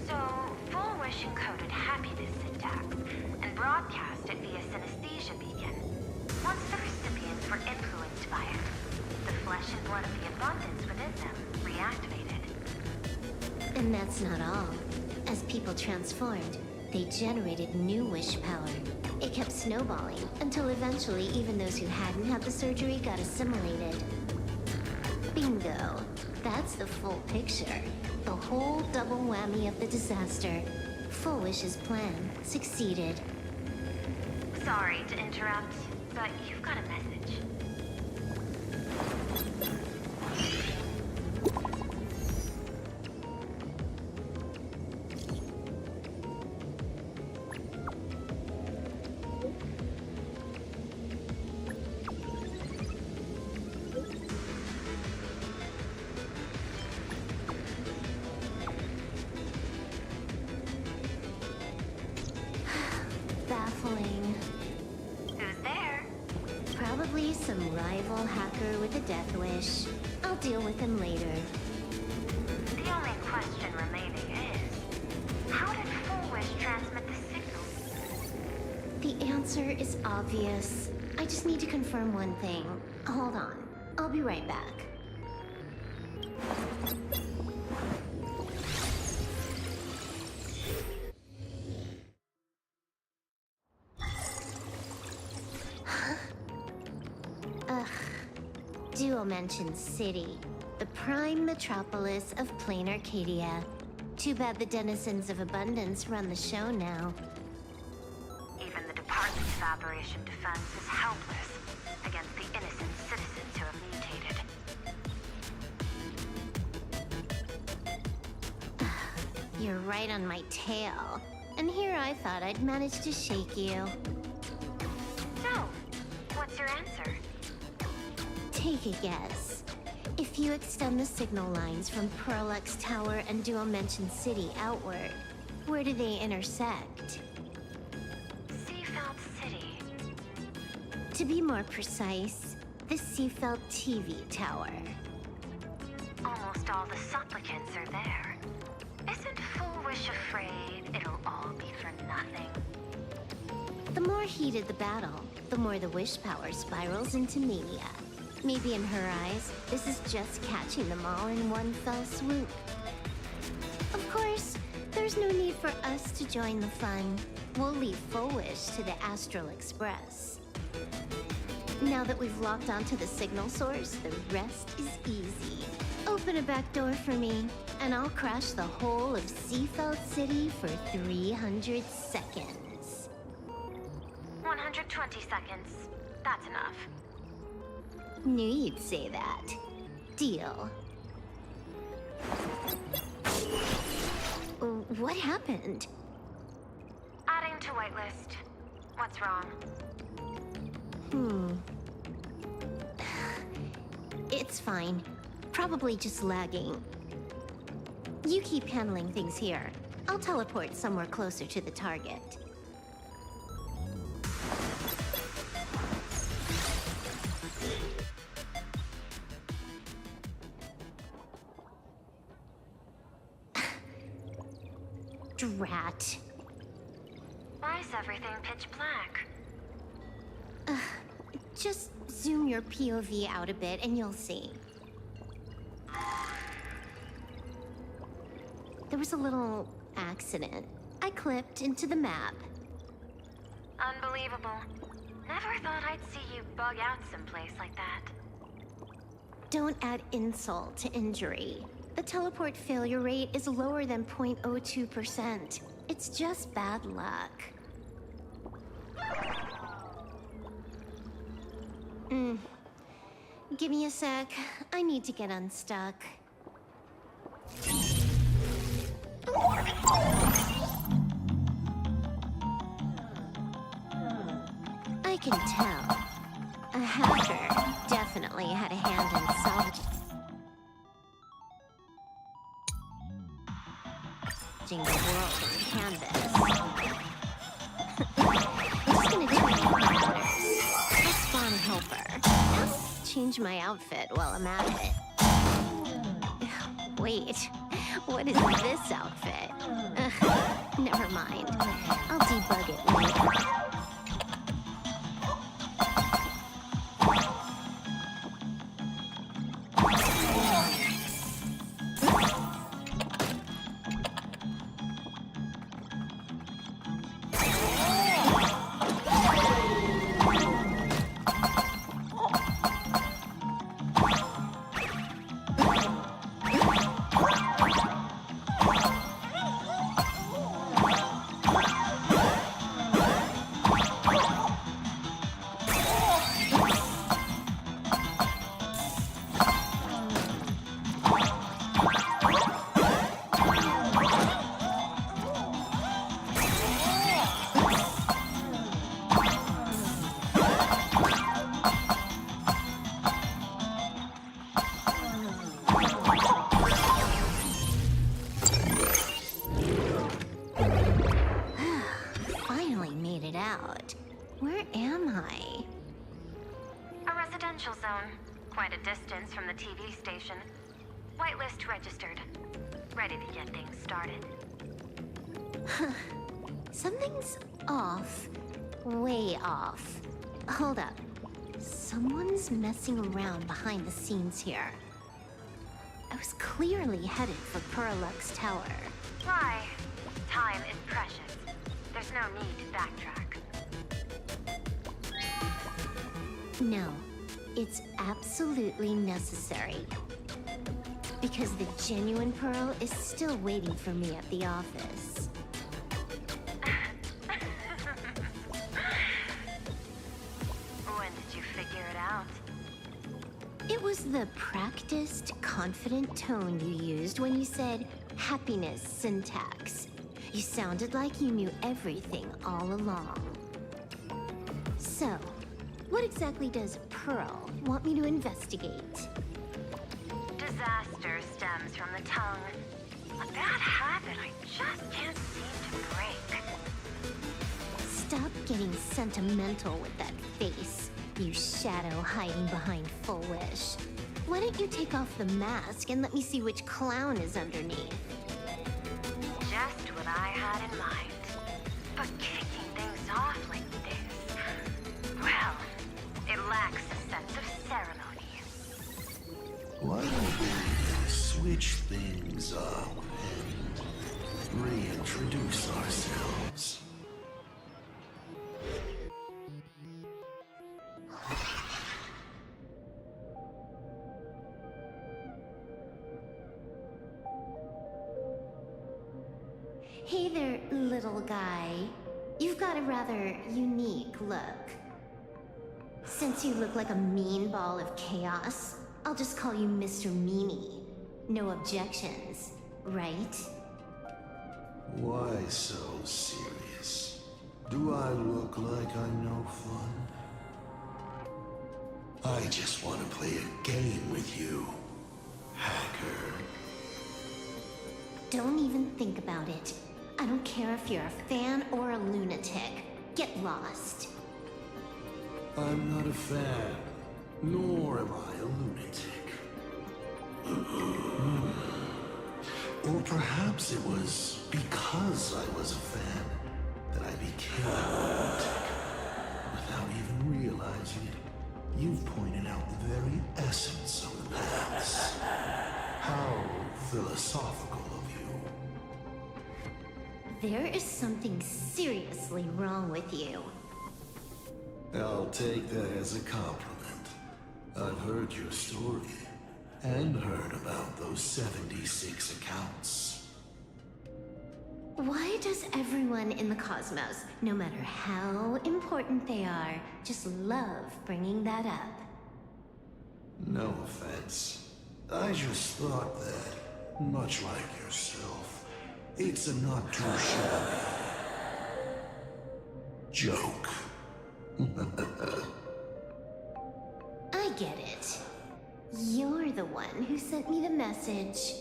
So, full wish encoded happiness syntax and broadcast it via synesthesia beacon. Once the recipients were influenced by it, the flesh and blood of the abundance within them reactivated. And that's not all. As people transformed, they generated new wish power. It kept snowballing until eventually even those who hadn't had the surgery got assimilated. Bingo. That's the full picture. The whole double whammy of the disaster. Full Wish's plan succeeded. Sorry to interrupt, but you've got a message. Baffling. Who's there? Probably some rival hacker with a death wish. I'll deal with him later. The only question remaining is, how did Full Wish transmit the signal? The answer is obvious. I just need to confirm one thing. Hold on. I'll be right back. Dual-Mention City, the prime metropolis of plain Arcadia. Too bad the denizens of abundance run the show now. Even the Department of Operation Defense is helpless against the innocent citizens who have mutated. You're right on my tail. And here I thought I'd manage to shake you. So, what's your answer? Take a guess. If you extend the signal lines from Pearl-X Tower and Dual-Mention City outward, where do they intersect? Seafeld City. To be more precise, the Seafeld TV Tower. Almost all the supplicants are there. Isn't Full Wish afraid it'll all be for nothing? The more heated the battle, the more the wish power spirals into mania. Maybe in her eyes, this is just catching them all in one fell swoop. Of course, there's no need for us to join the fun. We'll leave Full Wish to the Astral Express. Now that we've locked onto the signal source, the rest is easy. Open a back door for me, and I'll crash the whole of Seafeld City for 300 seconds. 120 seconds. That's enough. Knew you'd say that. Deal. What happened? Adding to whitelist. What's wrong? It's fine. Probably just lagging. You keep handling things here. I'll teleport somewhere closer to the target. Drat. Why is everything pitch black? Just zoom your POV out a bit and you'll see. There was a little accident. I clipped into the map. Unbelievable. Never thought I'd see you bug out someplace like that. Don't add insult to injury. The teleport failure rate is lower than 0.02%. It's just bad luck. Give me a sec. I need to get unstuck. can tell. A hacker definitely had a hand in salvaging the world on canvas. I'm just gonna tweak my orders. I'll spawn a helper. I'll change my outfit while I'm at it. Wait, what is this outfit? Never mind. I'll debug it later. Where am I? A residential zone. Quite a distance from the TV station. Whitelist registered. Ready to get things started. Something's off. Way off. Hold up. Someone's messing around behind the scenes here. I was clearly headed for Perlux Tower. Why? Time is precious. There's no need to backtrack. No, it's absolutely necessary. Because the genuine Pearl is still waiting for me at the office. When did you figure it out? It was the practiced, confident tone you used when you said happiness syntax. You sounded like you knew everything all along. So, what exactly does Pearl want me to investigate? Disaster stems from the tongue. A bad habit I just can't seem to break. Stop getting sentimental with that face, you shadow hiding behind Full Wish. Why don't you take off the mask and let me see which clown is underneath? Just what I had in mind. But kicking things off like this, well, it lacks a sense of ceremony. Why don't we switch things up and reintroduce ourselves? Hey there, little guy. You've got a rather unique look. Since you look like a mean ball of chaos, I'll just call you Mr. Meanie. No objections, right? Why so serious? Do I look like I'm no fun? I just want to play a game with you, hacker. Don't even think about it. I don't care if you're a fan or a lunatic. Get lost. I'm not a fan, nor am I a lunatic. Or perhaps it was because I was a fan that I became a lunatic. Without even realizing it, you've pointed out the very essence of the paths. How philosophical of you. There is something seriously wrong with you. I'll take that as a compliment. I've heard your story, and heard about those 76 accounts. Why does everyone in the cosmos, no matter how important they are, just love bringing that up? No offense. I just thought that, much like yourself, it's a not too shabby joke. I get it. You're the one who sent me the message.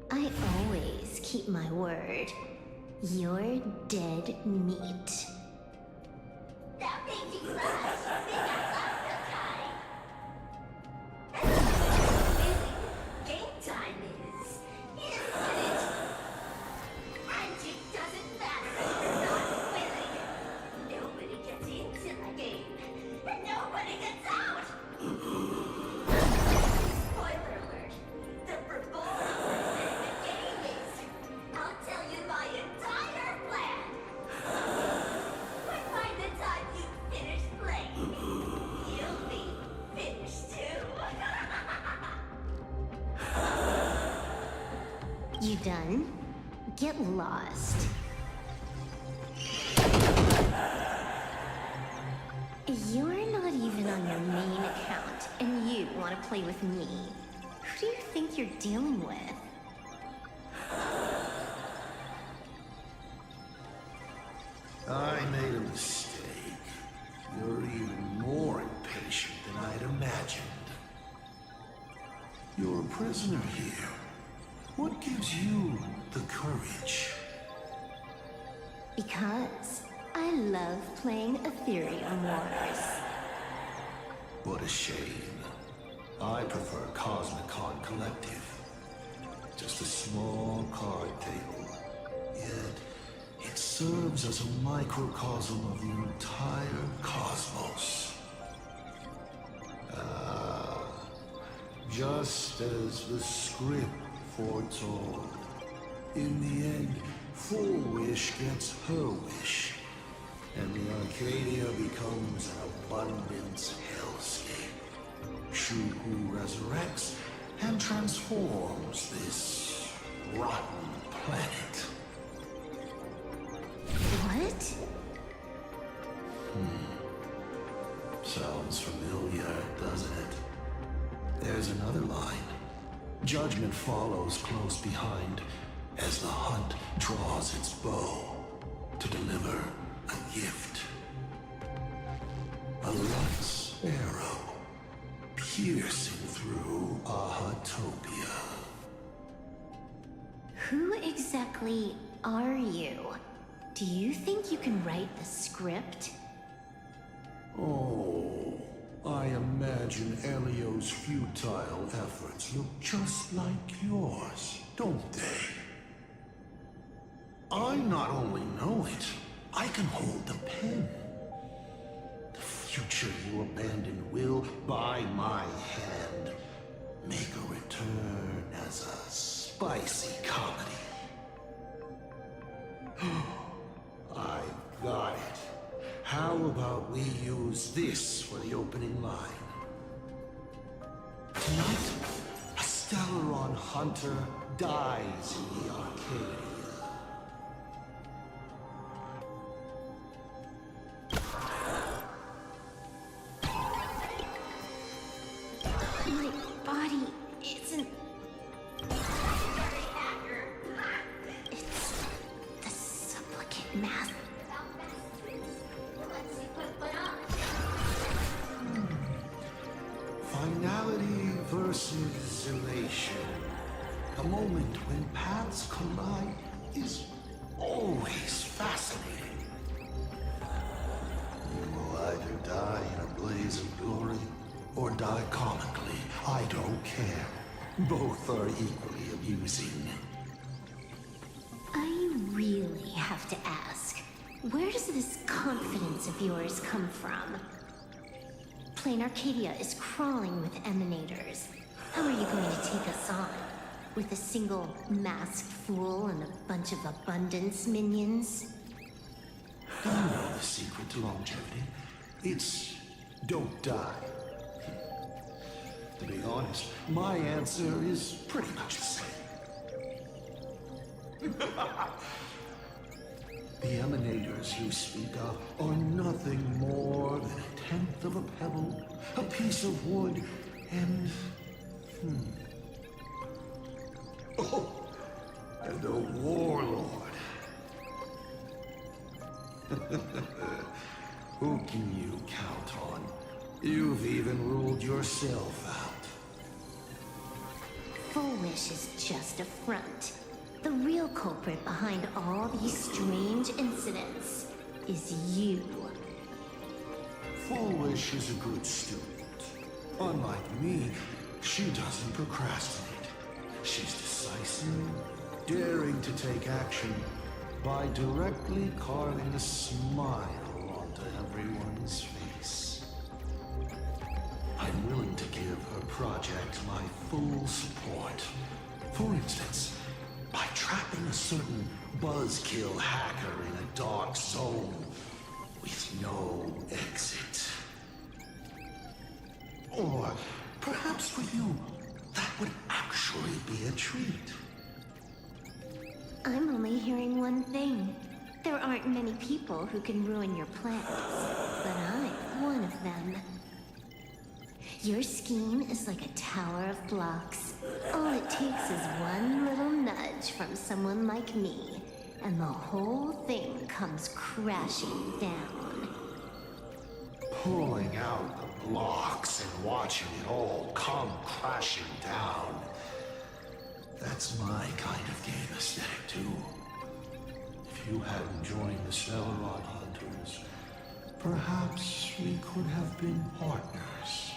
I always keep my word. You're dead meat. That painting's nice. Game time is, isn't it? And it doesn't matter if you're not winning. Nobody gets into the game, and nobody gets out. Spoiler alert. The reward for winning the game is, I'll tell you my entire plan. But by the time you finish playing, you'll be finished too. You done? Get lost. You're not even on your main account, and you want to play with me. Who do you think you're dealing with? I made a mistake. You're even more impatient than I'd imagined. You're a prisoner here. What gives you the courage? Because I love playing Ethereum Wars. What a shame. I prefer Cosmicon Collective. Just a small card table. Yet, it serves as a microcosm of the entire cosmos. Just as the script foretold. In the end, Full Wish gets her wish. And the Arcadia becomes an abundance hellscape. Shuhu resurrects and transforms this rotten planet. What? Sounds familiar, doesn't it? There's another line. Judgment follows close behind as the hunt draws its bow to deliver a gift. A Lux arrow piercing through Ahatopia. Who exactly are you? Do you think you can write the script? Oh, I imagine Elio's futile efforts look just like yours, don't they? I not only know it, I can hold the pen. The future you abandoned will, by my hand, make a return as a spicy comedy. I've got it. How about we use this for the opening line? Tonight, a Stellaron hunter dies in the Arcadia. My body isn't... It's the supplicant mask. Finality versus elation. A moment when paths collide is always fascinating. You will either die in a blaze of glory or die comically. I don't care. Both are equally amusing. I really have to ask, where does this confidence of yours come from? Plain Arcadia is crawling with emanators. How are you going to take us on? With a single masked fool and a bunch of abundance minions? Do you know the secret to longevity? It's don't die. To be honest, my answer is pretty much the same. The emanators you speak of are nothing more than a tenth of a pebble, a piece of wood, and... Oh, and a warlord. Who can you count on? You've even ruled yourself out. Foolish is just a front. The real culprit behind all these strange incidents is you. Foolish is a good student. Unlike me, she doesn't procrastinate. She's decisive, daring to take action by directly carving a smile onto everyone's face. I'm willing to give her project my full support. For instance, by trapping a certain buzzkill hacker in a dark zone with no exit. Or perhaps for you, that would actually be a treat. I'm only hearing one thing. There aren't many people who can ruin your plans, but I'm one of them. Your scheme is like a tower of blocks. All it takes is one little nudge from someone like me, and the whole thing comes crashing down. Pulling out the blocks and watching it all come crashing down. That's my kind of game aesthetic, too. If you hadn't joined the Stellarod Hunters, perhaps we could have been partners.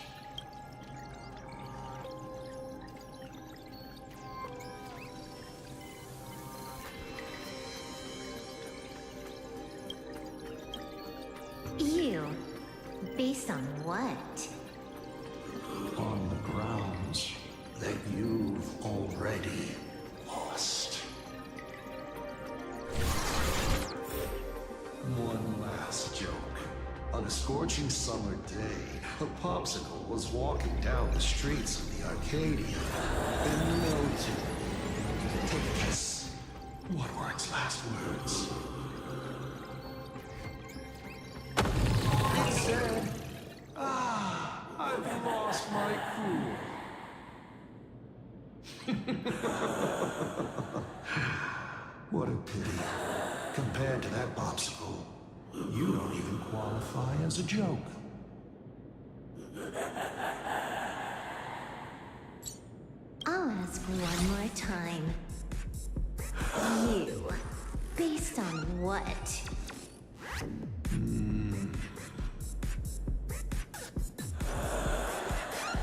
You? Based on what? On the grounds that you've already lost. One last joke. On a scorching summer day, a popsicle was walking down the streets of the Arcadia and melted. Take a guess. What were its last words? He said, I've lost my cool. What a pity. Compared to that popsicle, you don't even qualify as a joke. I'll ask one more time. You? Based on what?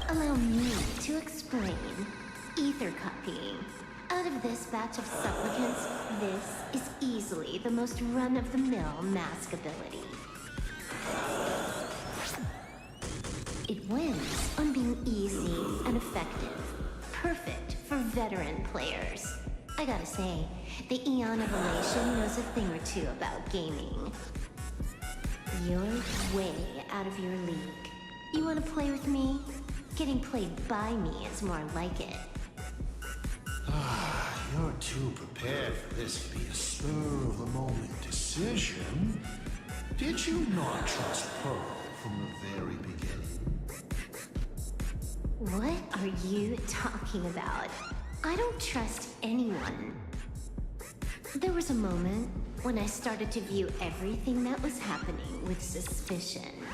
Allow me to explain. Ether copying. Out of this batch of supplicants, this is easily the most run-of-the-mill mask ability. It wins on being easy and effective. Perfect for veteran players. I gotta say, the Eon of Elation knows a thing or two about gaming. You're way out of your league. You wanna play with me? Getting played by me is more like it. You're too prepared for this to be a spur-of-the-moment decision. Did you not trust Pearl from the very beginning? What are you talking about? I don't trust anyone. There was a moment when I started to view everything that was happening with suspicion.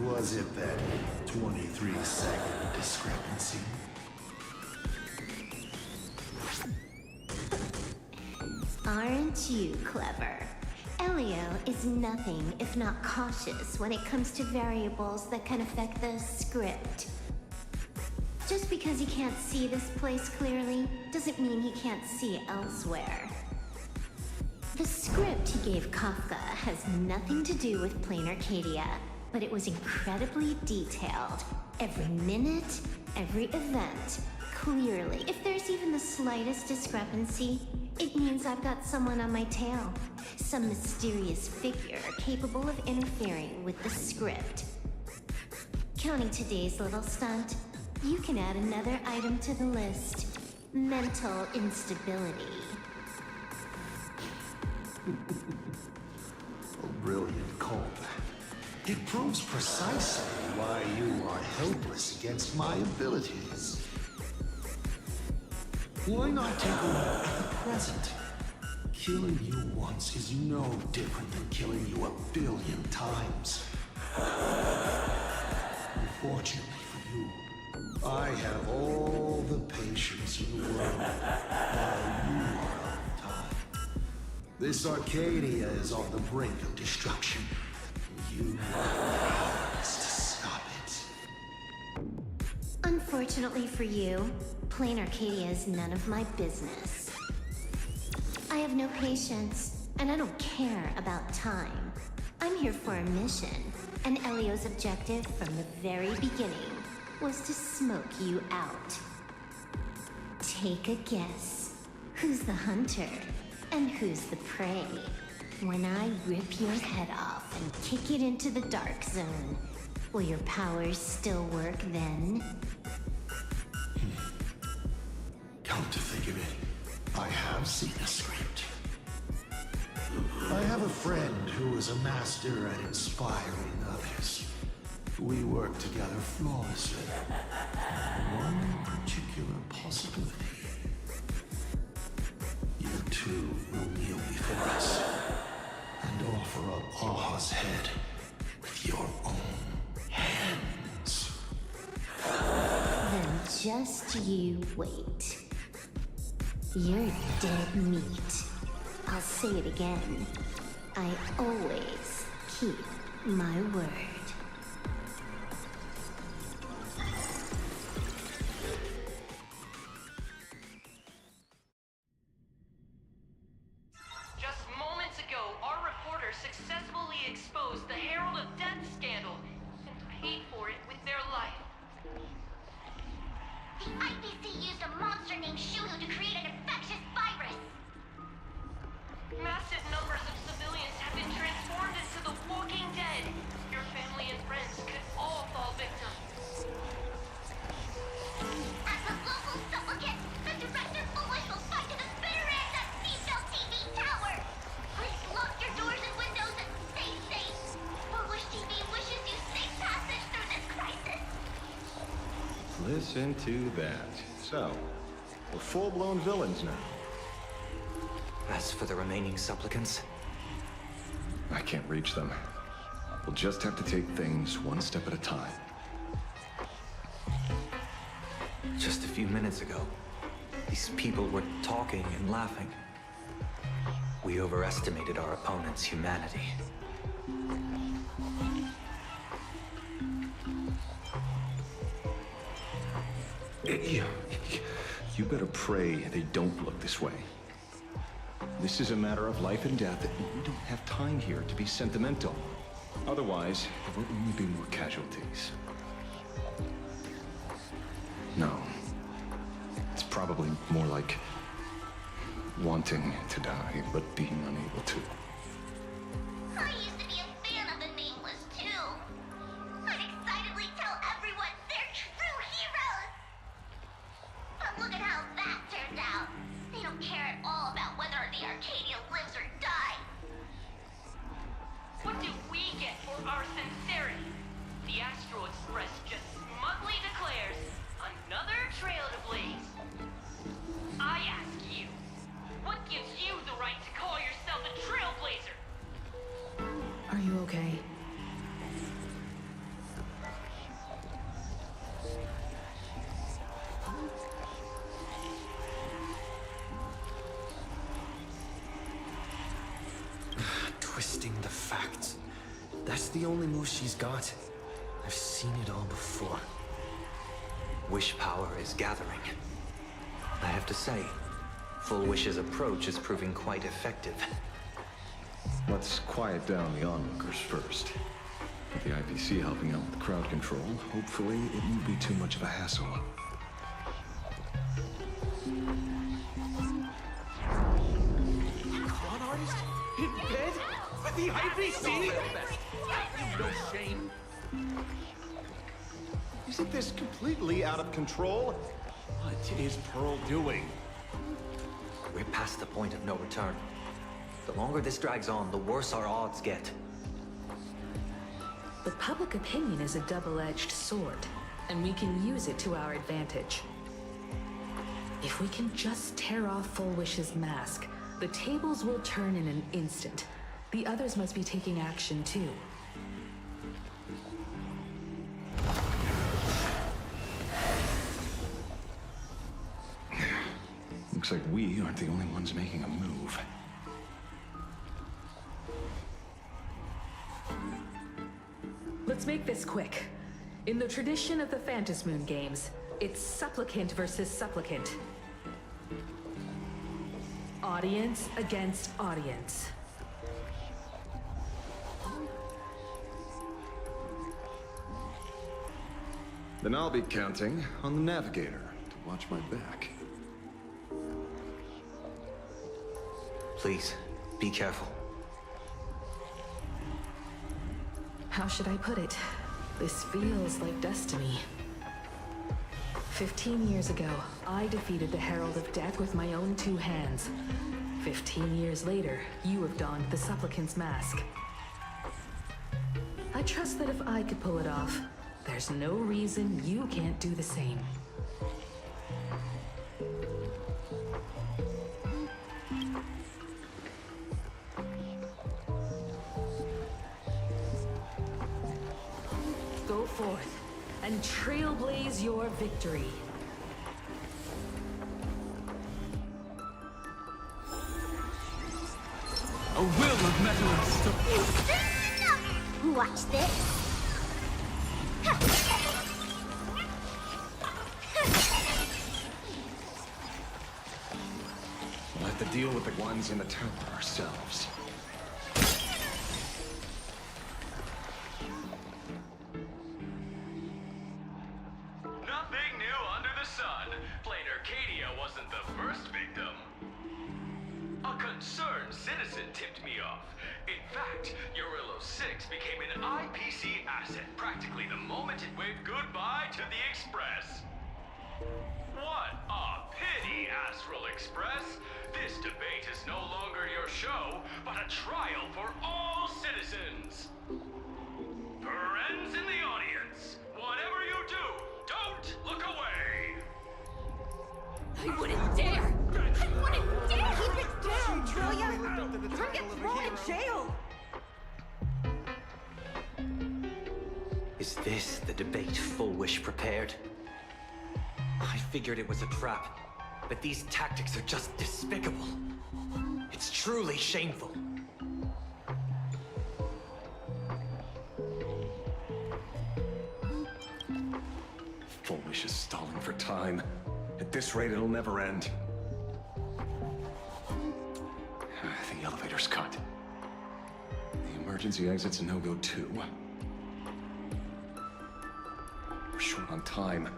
Was it that 23-second discrepancy? Aren't you clever? Elio is nothing if not cautious when it comes to variables that can affect the script. Just because he can't see this place clearly, doesn't mean he can't see elsewhere. The script he gave Kafka has nothing to do with Plain Arcadia, but it was incredibly detailed. Every minute, every event, clearly. If there's even the slightest discrepancy, it means I've got someone on my tail. Some mysterious figure capable of interfering with the script. Counting today's little stunt, you can add another item to the list. Mental instability. A brilliant callback. It proves precisely why you are helpless against my abilities. Why not take a look at the present? Killing you once is no different than killing you 1,000,000,000 times. Unfortunately for you, I have all the patience in the world, while you are out of time. This Arcadia is on the brink of destruction. You must stop it. Unfortunately for you, plain Arcadia is none of my business. I have no patience, and I don't care about time. I'm here for a mission, and Elio's objective from the very beginning was to smoke you out. Take a guess. Who's the hunter, and who's the prey? When I rip your head off and kick it into the dark zone, will your powers still work then? Come to think of it, I have seen a script. I have a friend who is a master at inspiring others. We work together flawlessly. One particular possibility. You two will kneel before us and offer up Aha's head with your own hands. Then just you wait. You're dead meat. I'll say it again. I always keep my word. Just moments ago, our reporter successfully exposed the Herald of Death scandal and paid for it with their life. The IPC used a monster named Shuhu to create an infectious virus. Massive numbers of civilians have been transformed into the Walking Dead. Your family and friends could all fall victim. As a local supplicant, the director Foolish will fight to the bitter end at Seashell TV Tower. Please lock your doors and windows and stay safe. Foolish TV wishes you safe passage through this crisis. Listen to that. So, we're full-blown villains now. As for the remaining supplicants, I can't reach them. We'll just have to take things one step at a time. just a few minutes ago, these people were talking and laughing. We overestimated our opponent's humanity. You better pray they don't look this way. This is a matter of life and death. We don't have time here to be sentimental. Otherwise, there will only be more casualties. No. It's probably more like wanting to die, but being unable to. I used to be a fan of the Nameless, too. I'd excitedly tell everyone they're true heroes. But look at how that turned out. They don't care at all about whether the Arcadia lives or dies. What do we get for our sincerity? The Astral Express just smugly declares another trail to blaze. I ask you, what gives you the right to call yourself a trailblazer? Are you okay? Twisting the facts. That's the only move she's got. I've seen it all before. Wish power is gathering. I have to say, Full Wish's approach is proving quite effective. Let's quiet down the onlookers first. With the IPC helping out with crowd control, hopefully it won't be too much of a hassle. Con artist? In bed? With the IPC? No shame. Isn't this completely out of control? What is Pearl doing? We're past the point of no return. The longer this drags on, the worse our odds get. But public opinion is a double-edged sword, and we can use it to our advantage. If we can just tear off Full Wish's mask, The tables will turn in an instant. The others must be taking action too. Looks like we aren't the only ones making a move. Let's make this quick. In the tradition of the Phantasmoon games, it's supplicant versus supplicant. Audience against audience. Then I'll be counting on the navigator to watch my back. Please, be careful. How should I put it? This feels like destiny. 15 years ago, I defeated the Herald of Death with my own 2 hands. 15 years later, you have donned the Supplicant's mask. I trust that if I could pull it off, there's no reason you can't do the same. Go forth and trailblaze your victory. A will of metal and stone. Watch this. We'll have to deal with the ones in the tower ourselves. Nothing new under the sun. Plain Arcadia wasn't the first victim. A concerned citizen tipped me off. In fact, Urillo 6 became an IPC asset practically the moment it waved goodbye to the Express. What a pity, Astral Express. This debate is no longer your show, but a trial for all citizens. Friends in the audience, whatever you do, don't look away. I wouldn't dare! I wouldn't dare! Keep it down, will ya? You're gonna get thrown in jail! Is this the debate Fullwish prepared? I figured it was a trap, but these tactics are just despicable. It's truly shameful. Fullwish is stalling for time. At this rate, it'll never end. The elevator's cut. The emergency exit's a no-go too. We're short on time.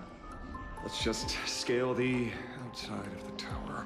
Let's just scale the outside of the tower.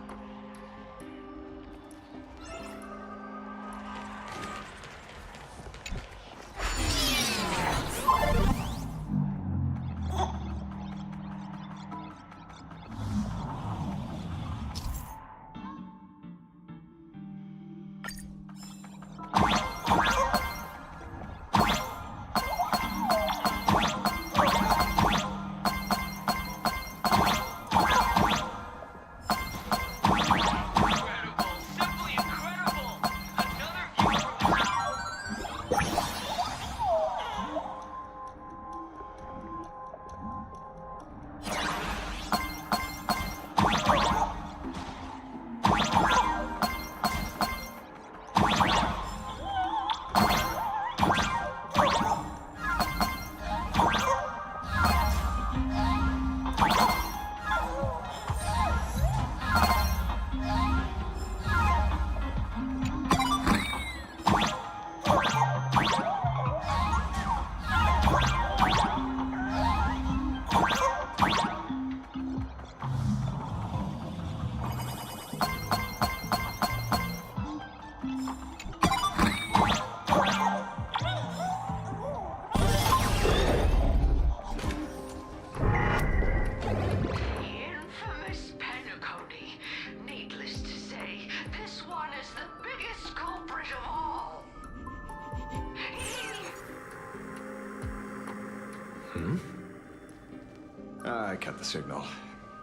I cut the signal.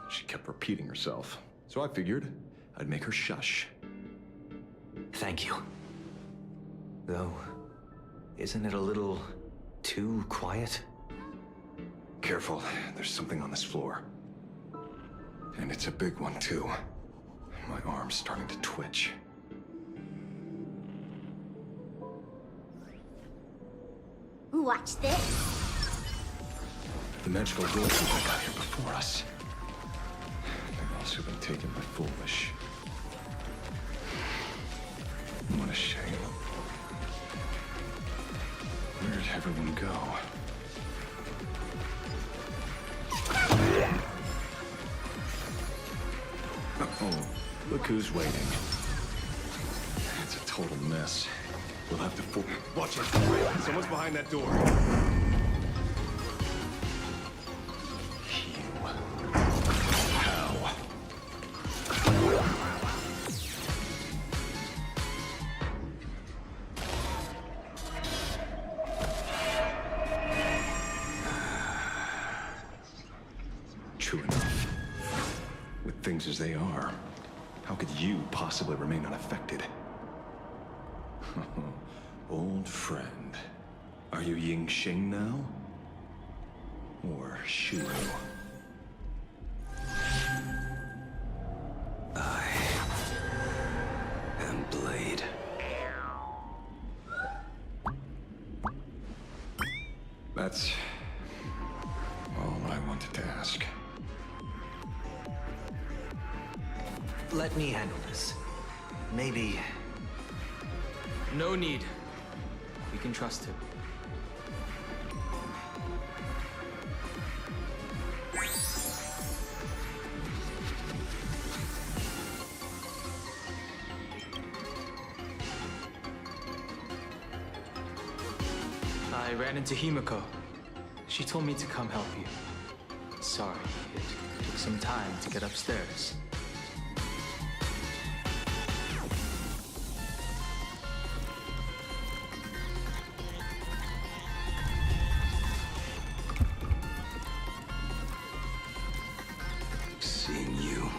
She kept repeating herself, so I figured I'd make her shush. Thank you. Though, isn't it a little too quiet? Careful, there's something on this floor. And it's a big one, too. My arm's starting to twitch. Watch this. The magical royalties that got here before us. They've also been taken by Foolish. What a shame. Where'd everyone go? Uh-oh, look who's waiting. It's a total mess. We'll have to watch it. Someone's behind that door. How? True enough. With things as they are, how could you possibly remain unaffected? Old friend. Are you Ying Xing now? Or Shu? I am Blade. That's all I wanted to ask. Let me handle this. Maybe... No need. We can trust him. I ran into Himiko. She told me to come help you. Sorry, it took some time to get upstairs. Seeing you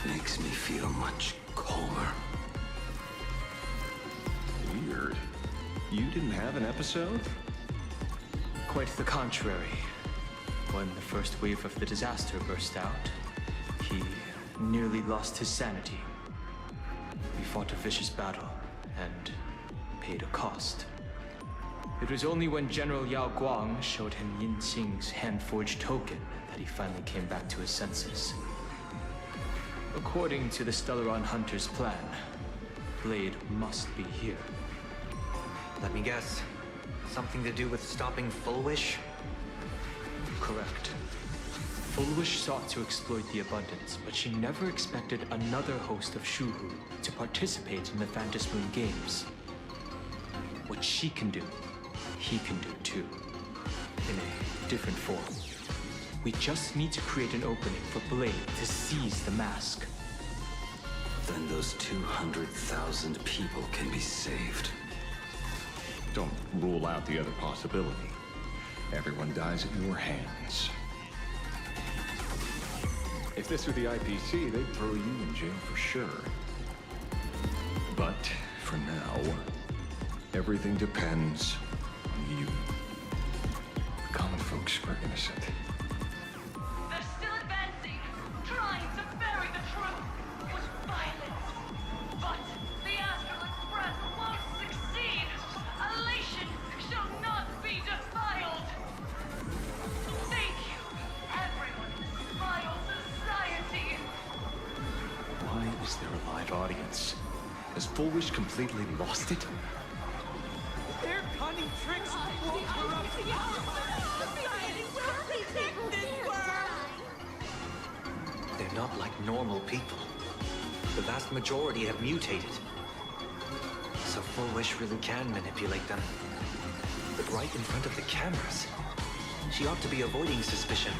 makes me feel much calmer. Weird. You didn't have an episode? Quite the contrary. When the first wave of the disaster burst out, he nearly lost his sanity. We fought a vicious battle and paid a cost. It was only when General Yao Guang showed him Yin Xing's hand-forged token that he finally came back to his senses. According to the Stellaron Hunter's plan, Blade must be here. Let me guess. Something to do with stopping Full Wish? Correct. Full Wish sought to exploit the abundance, but she never expected another host of Shuhu to participate in the Phantom Moon Games. What she can do, he can do too. In a different form. We just need to create an opening for Blade to seize the mask. Then those 200,000 people can be saved. Don't rule out the other possibility. Everyone dies at your hands. If this were the IPC, they'd throw you in jail for sure. But for now, everything depends on you. The common folks are innocent. They're still advancing, trying to bury the truth with violence. But the Astral Express won't succeed. Elation shall not be defiled. Thank you, everyone in the Smile Society. Why is there a live audience? Has Full Wish completely lost it? Their cunning tricks won't corrupt They're not like normal people. The vast majority have mutated. So Full Wish really can manipulate them. But right in front of the cameras. She ought to be avoiding suspicion.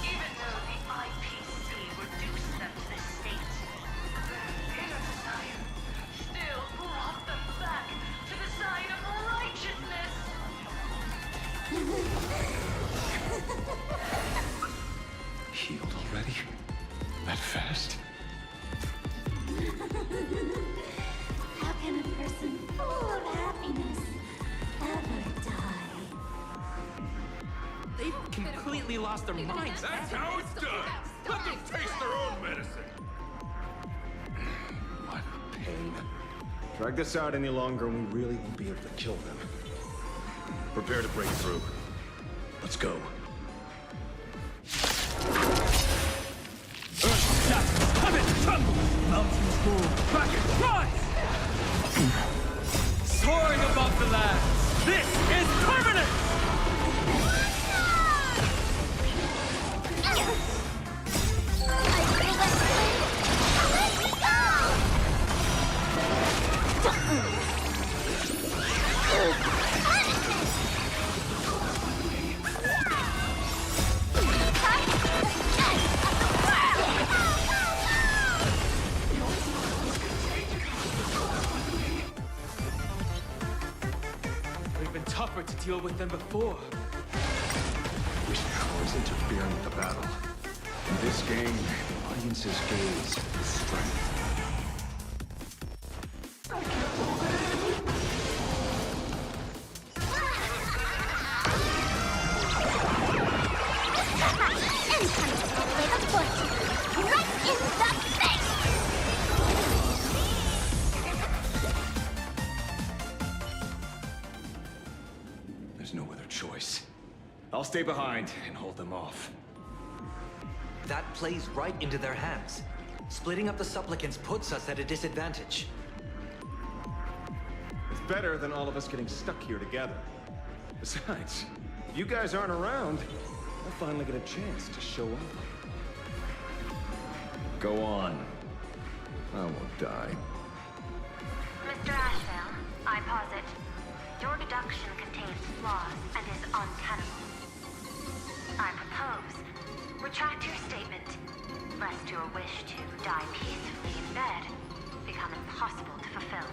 Even though the IPC reduced them to this state, their inner desire still brought them back to the side of righteousness. Healed already? That fast? How can a person full of happiness ever die? They've completely lost their minds. That's how it's done. Let them taste their own medicine. What a pain. Drag this out any longer and we really won't be able to kill them. Prepare to break through. Let's go. Come in, tremble! Mountains fall, kraken rise! Soaring above the lands, this is permanent! We've been tougher to deal with than before. Wish power is interfering with the battle. In this game, the audience's gaze is strength. There's no other choice. I'll stay behind and hold them off. That plays right into their hands. Splitting up the supplicants puts us at a disadvantage. It's better than all of us getting stuck here together. Besides, if you guys aren't around, I'll finally get a chance to show up. Go on. I won't die. Mr. Ashvale, I posit, your deduction contains flaws and is untenable. I propose, retract your statement, lest your wish to die peacefully in bed become impossible to fulfill.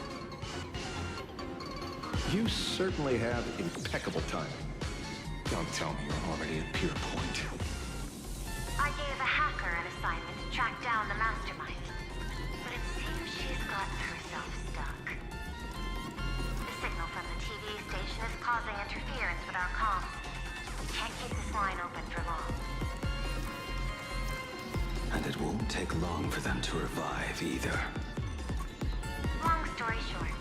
You certainly have impeccable timing. Don't tell me you're already at Pier Point. I gave a hacker an assignment to track down the mastermind, but it seems she's gotten herself stuck. The signal from the TV station is causing interference with our comms. Can't keep this line open for long. And it won't take long for them to revive either. Long story short,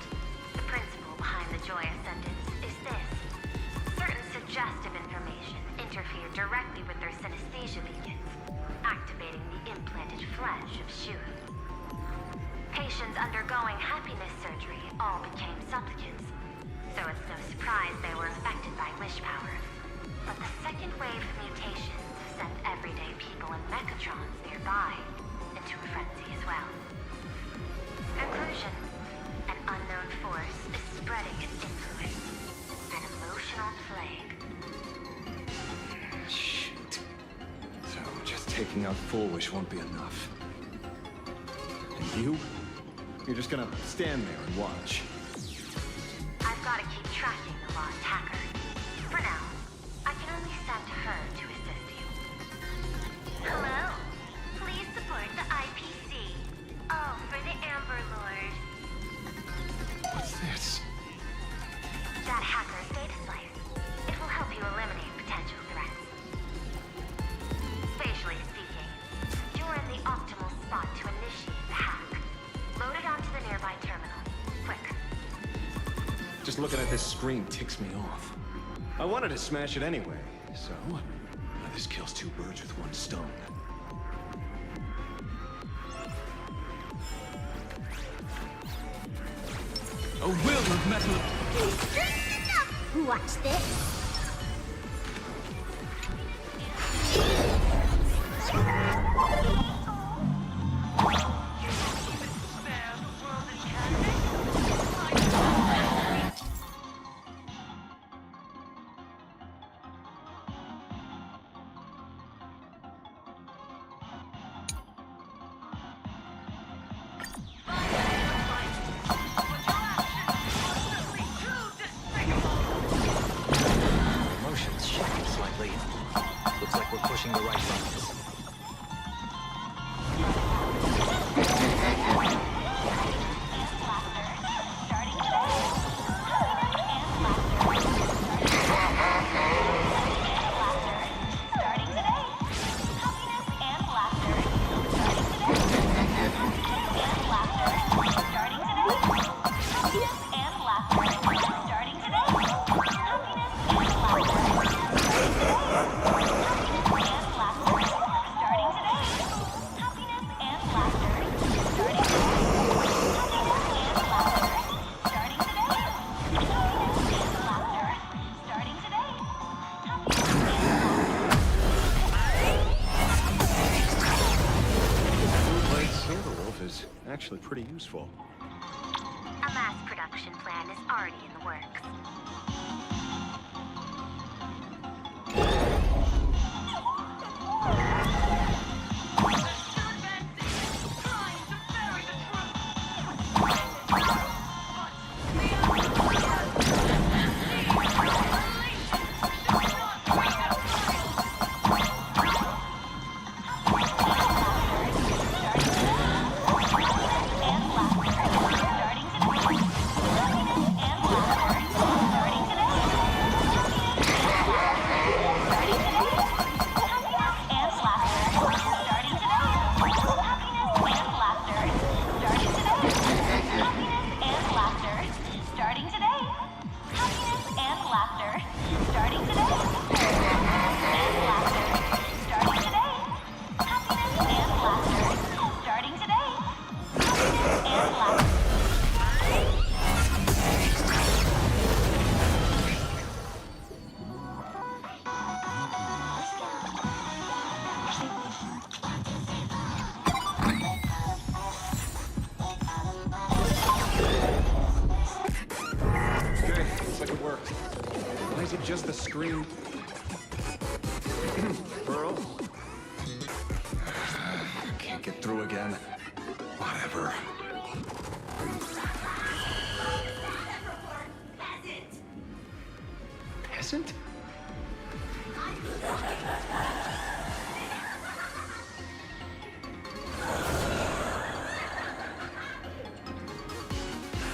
the principle behind the Joyous sentence is this. Certain suggestive information interfered directly with their synesthesia beacons, activating the implanted flesh of Shuhu. Patients undergoing happiness surgery all became supplicants, so it's no surprise they were affected by wish power. But the second wave of mutations sent everyday people in mechatrons nearby into a frenzy as well. Conclusion. An unknown force is spreading its influence. An emotional plague. Shit. So just taking out Full Wish won't be enough. And you? You're just gonna stand there and watch. I've got to keep tracking the lost hacker. For now, I can only send her to assist you. Hello? Please support the IPC. Oh, for the Amber Lord. What's this? That hacker's data slice. It will help you eliminate potential threats. Spatially speaking, you're in the optimal spot to initiate the hack. Load it onto the nearby terminal. Quick. Just looking at this screen ticks me off. I wanted to smash it anyway, so this kills two birds with one stone. A will of metal. Watch this. Emotions shaking slightly. Looks like we're pushing the right buttons. is actually pretty useful. A mass production plan is already in the works. Just the screen. Pearl? Can't get through again. Whatever. Peasant?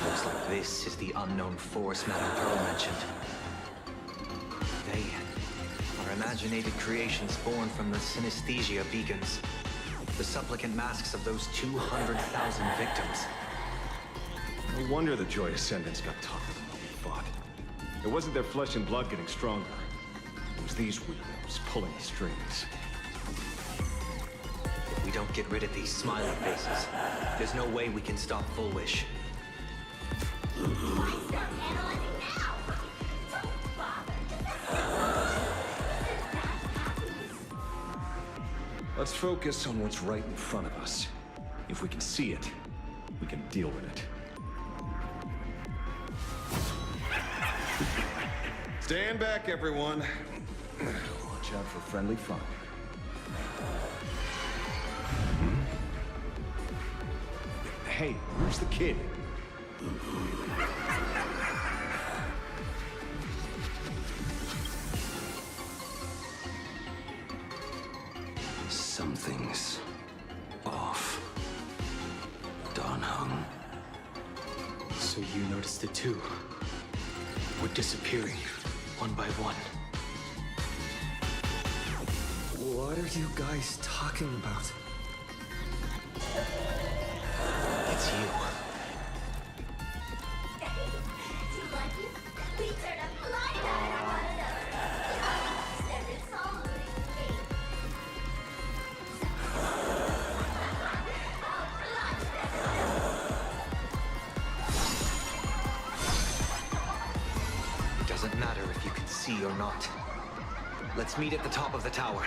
Looks like this is the unknown force Madame Pearl mentioned. They are imaginated creations born from the synesthesia beacons. The supplicant masks of those 200,000 victims. No wonder the Joy Ascendants got tougher than what we thought. It wasn't their flesh and blood getting stronger. It was these weirdos pulling the strings. If we don't get rid of these smiling faces, there's no way we can stop Full Wish. Let's focus on what's right in front of us. If we can see it, we can deal with it. Stand back, everyone. Watch out for friendly fire. Hey, where's the kid? Something's off. Don Hung. So you noticed it too? We're disappearing, one by one. What are you guys talking about? It's you. Doesn't matter if you can see or not. Let's meet at the top of the tower.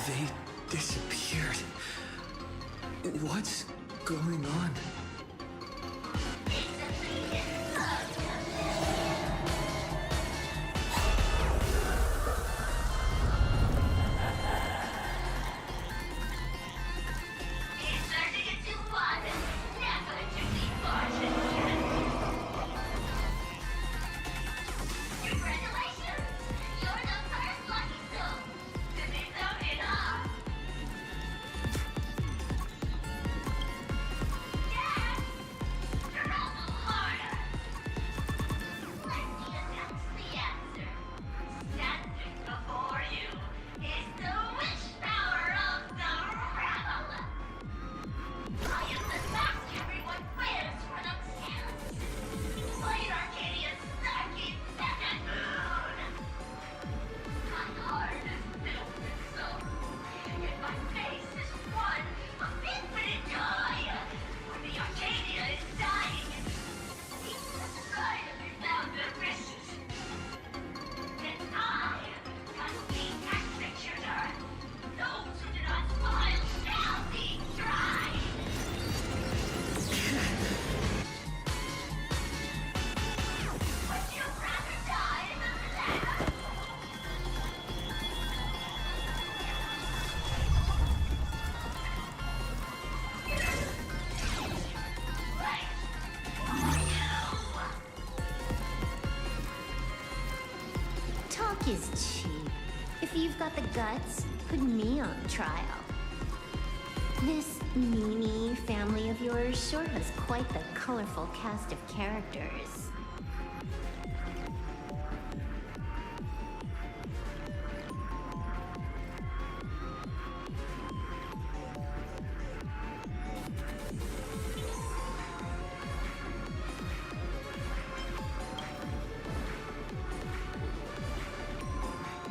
They disappeared. What's going on? Yeah! is cheap. If you've got the guts, put me on trial. This Nini family of yours sure has quite the colorful cast of characters.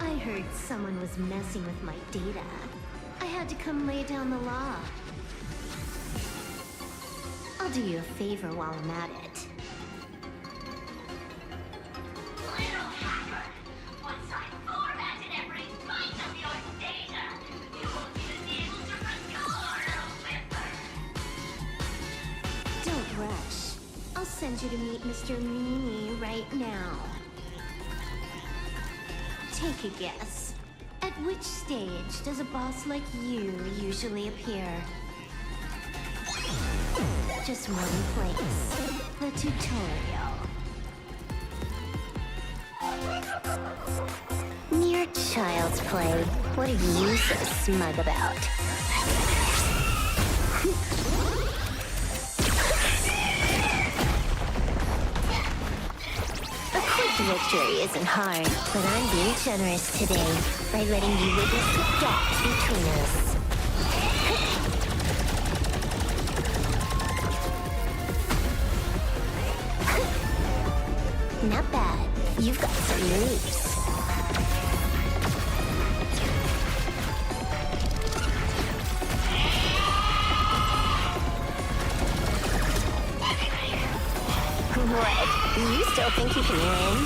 I heard someone was messing with my data. I had to come lay down the law. I'll do you a favor while I'm at it. Little hacker, once I formatted every byte of your data, you won't even be able to record a whisper. Don't rush. I'll send you to meet Mr. Meanie right now. Take a guess. At which stage does a boss like you usually appear? Just one place. The tutorial. Mere child's play. What are you so smug about? A quick victory isn't hard, but I'm being generous today by letting you witness the gap between us. Not bad. You've got some moves. What? You still think you can win?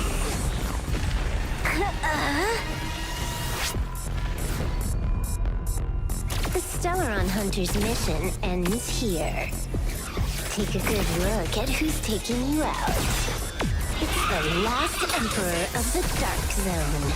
The Stellaron Hunter's mission ends here. Take a good look at who's taking you out. It's the last Emperor of the Dark Zone.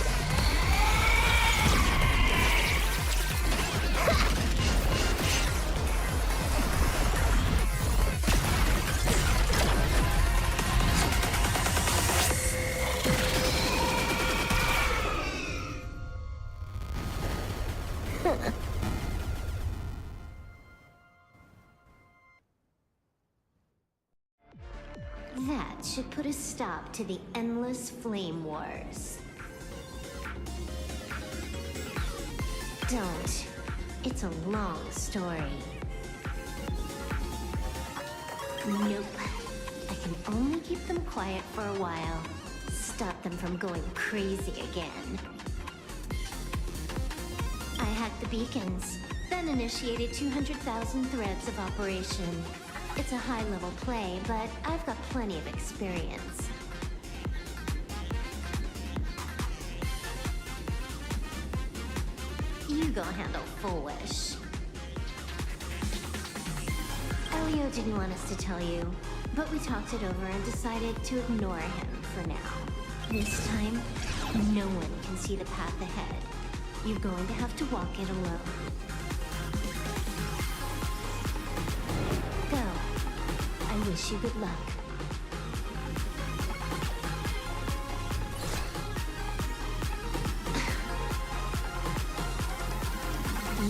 That should put a stop to the endless flame wars. Don't. It's a long story. Nope. I can only keep them quiet for a while. Stop them from going crazy again. I hacked the beacons, then initiated 200,000 threads of operation. It's a high-level play, but I've got plenty of experience. You go handle Full Wish. Elio didn't want us to tell you, but we talked it over and decided to ignore him for now. This time, no one can see the path ahead. You're going to have to walk it alone. Go. I wish you good luck.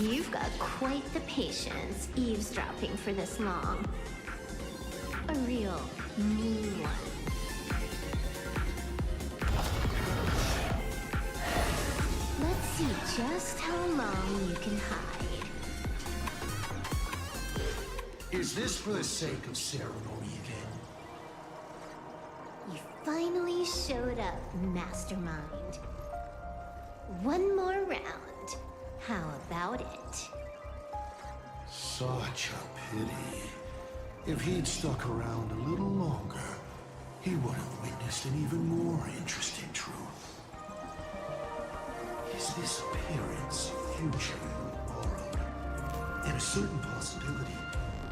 You've got quite the patience eavesdropping for this long. A real mean one. Let's see just how long you can hide. Is this for the sake of ceremony again? You finally showed up, Mastermind. One more round. How about it? Such a pity. If he'd stuck around a little longer, he would have witnessed an even more interesting truth. Is this appearance future you borrowed? In a certain possibility,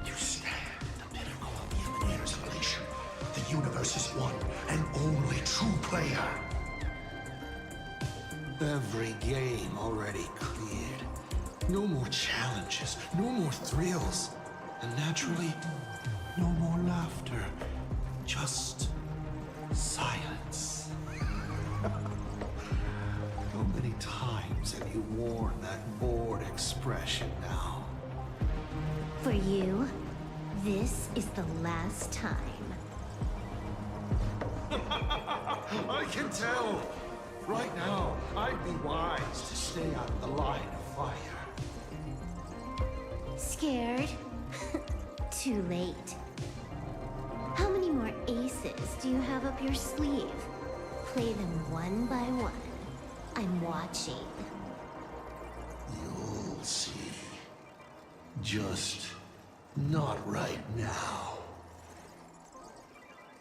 you stand at the pinnacle of the Eminators of Elation, the universe's one and only true player. Every game already cleared. No more challenges, no more thrills, and naturally, no more laughter. Just silence. expression now. For you, this is the last time. I can tell. Right now, I'd be wise to stay out of the line of fire. Scared? Too late. How many more aces do you have up your sleeve? Play them one by one. I'm watching. You'll see. Just not right now.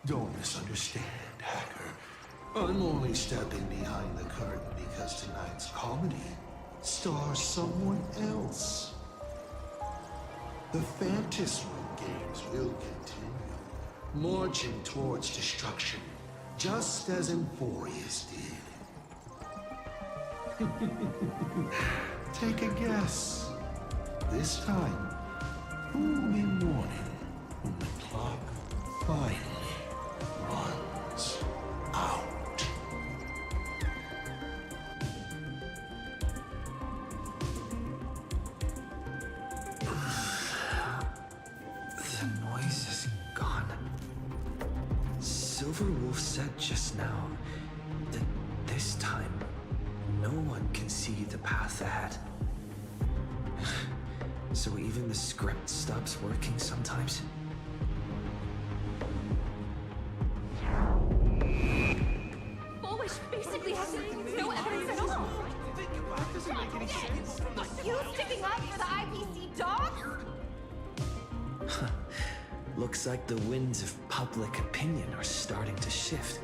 Don't misunderstand, Hacker. I'm only stepping behind the curtain because tonight's comedy stars someone else. The Fantasy games will continue, marching towards destruction, just as Euphorius did. Take a guess. This time, who will be mourning when the clock finally runs out? The noise is gone. Silver Wolf said just now that this time, no one can see the path ahead. So even the script stops working sometimes? Foolish basically has no evidence at all. That doesn't make any sense. You sticking up for the IPC dog? Looks like the winds of public opinion are starting to shift.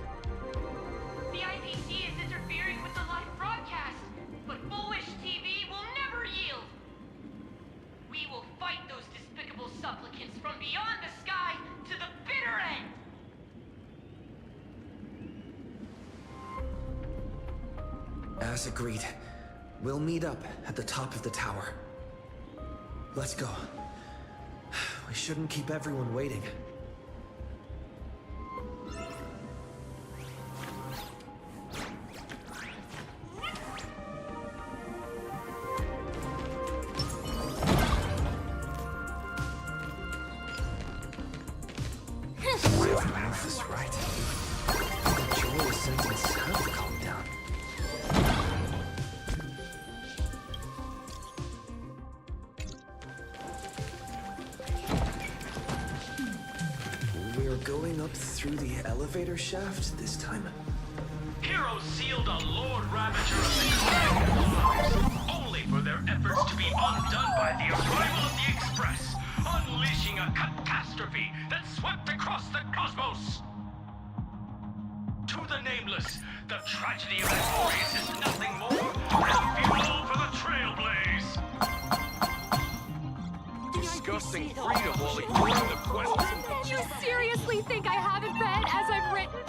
The IPC is interfering with the live broadcast, but Foolish TV will never yield. We will fight those despicable supplicants from beyond the sky to the bitter end. As agreed, we'll meet up at the top of the tower. Let's go. We shouldn't keep everyone waiting. Wolf is right. The joy sentence have calmed down. We're going up through the elevator shaft this time. Heroes sealed a Lord Ravager of the Cosmos, only for their efforts to be undone by the arrival of the Express, unleashing a catastrophe that swept across the cosmos. To the nameless, the tragedy of Euphorius is nothing more than fuel for the Trailblaze. Disgusting freedom while ignoring the question. You seriously think I haven't read as I've written?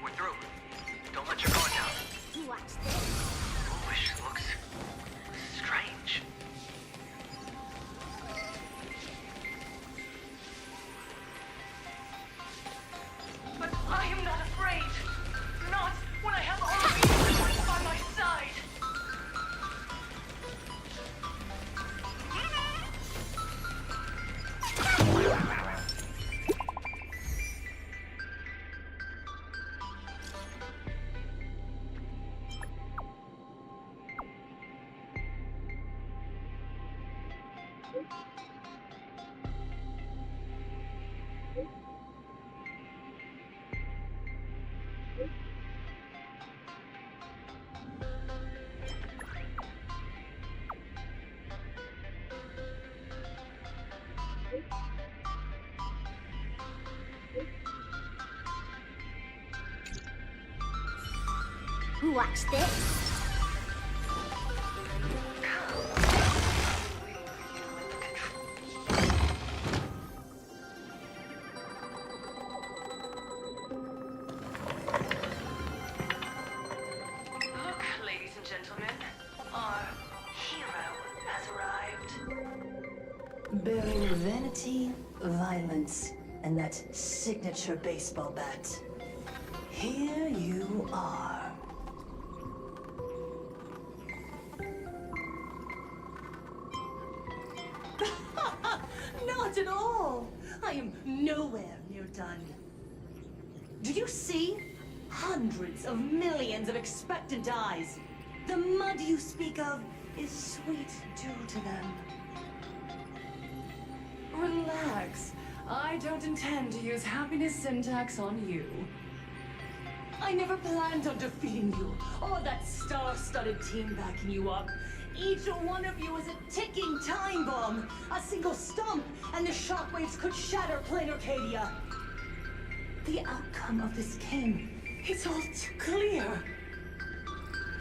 We're through. Don't let your guard down. Watch this. Bluish looks strange. But I am not afraid. Not when I have all of you by my side. Watch this. Look, ladies and gentlemen, our hero has arrived. Bearing vanity, violence, and that signature baseball bat. Here you are. Not at all. I am nowhere near done. Do you see? Hundreds of millions of expectant eyes. The mud you speak of is sweet due to them. Relax. I don't intend to use happiness syntax on you. I never planned on defeating you, or that star-studded team backing you up. Each one of you is a ticking time bomb. A single stomp, and the shockwaves could shatter plain Arcadia. The outcome of this game is all too clear.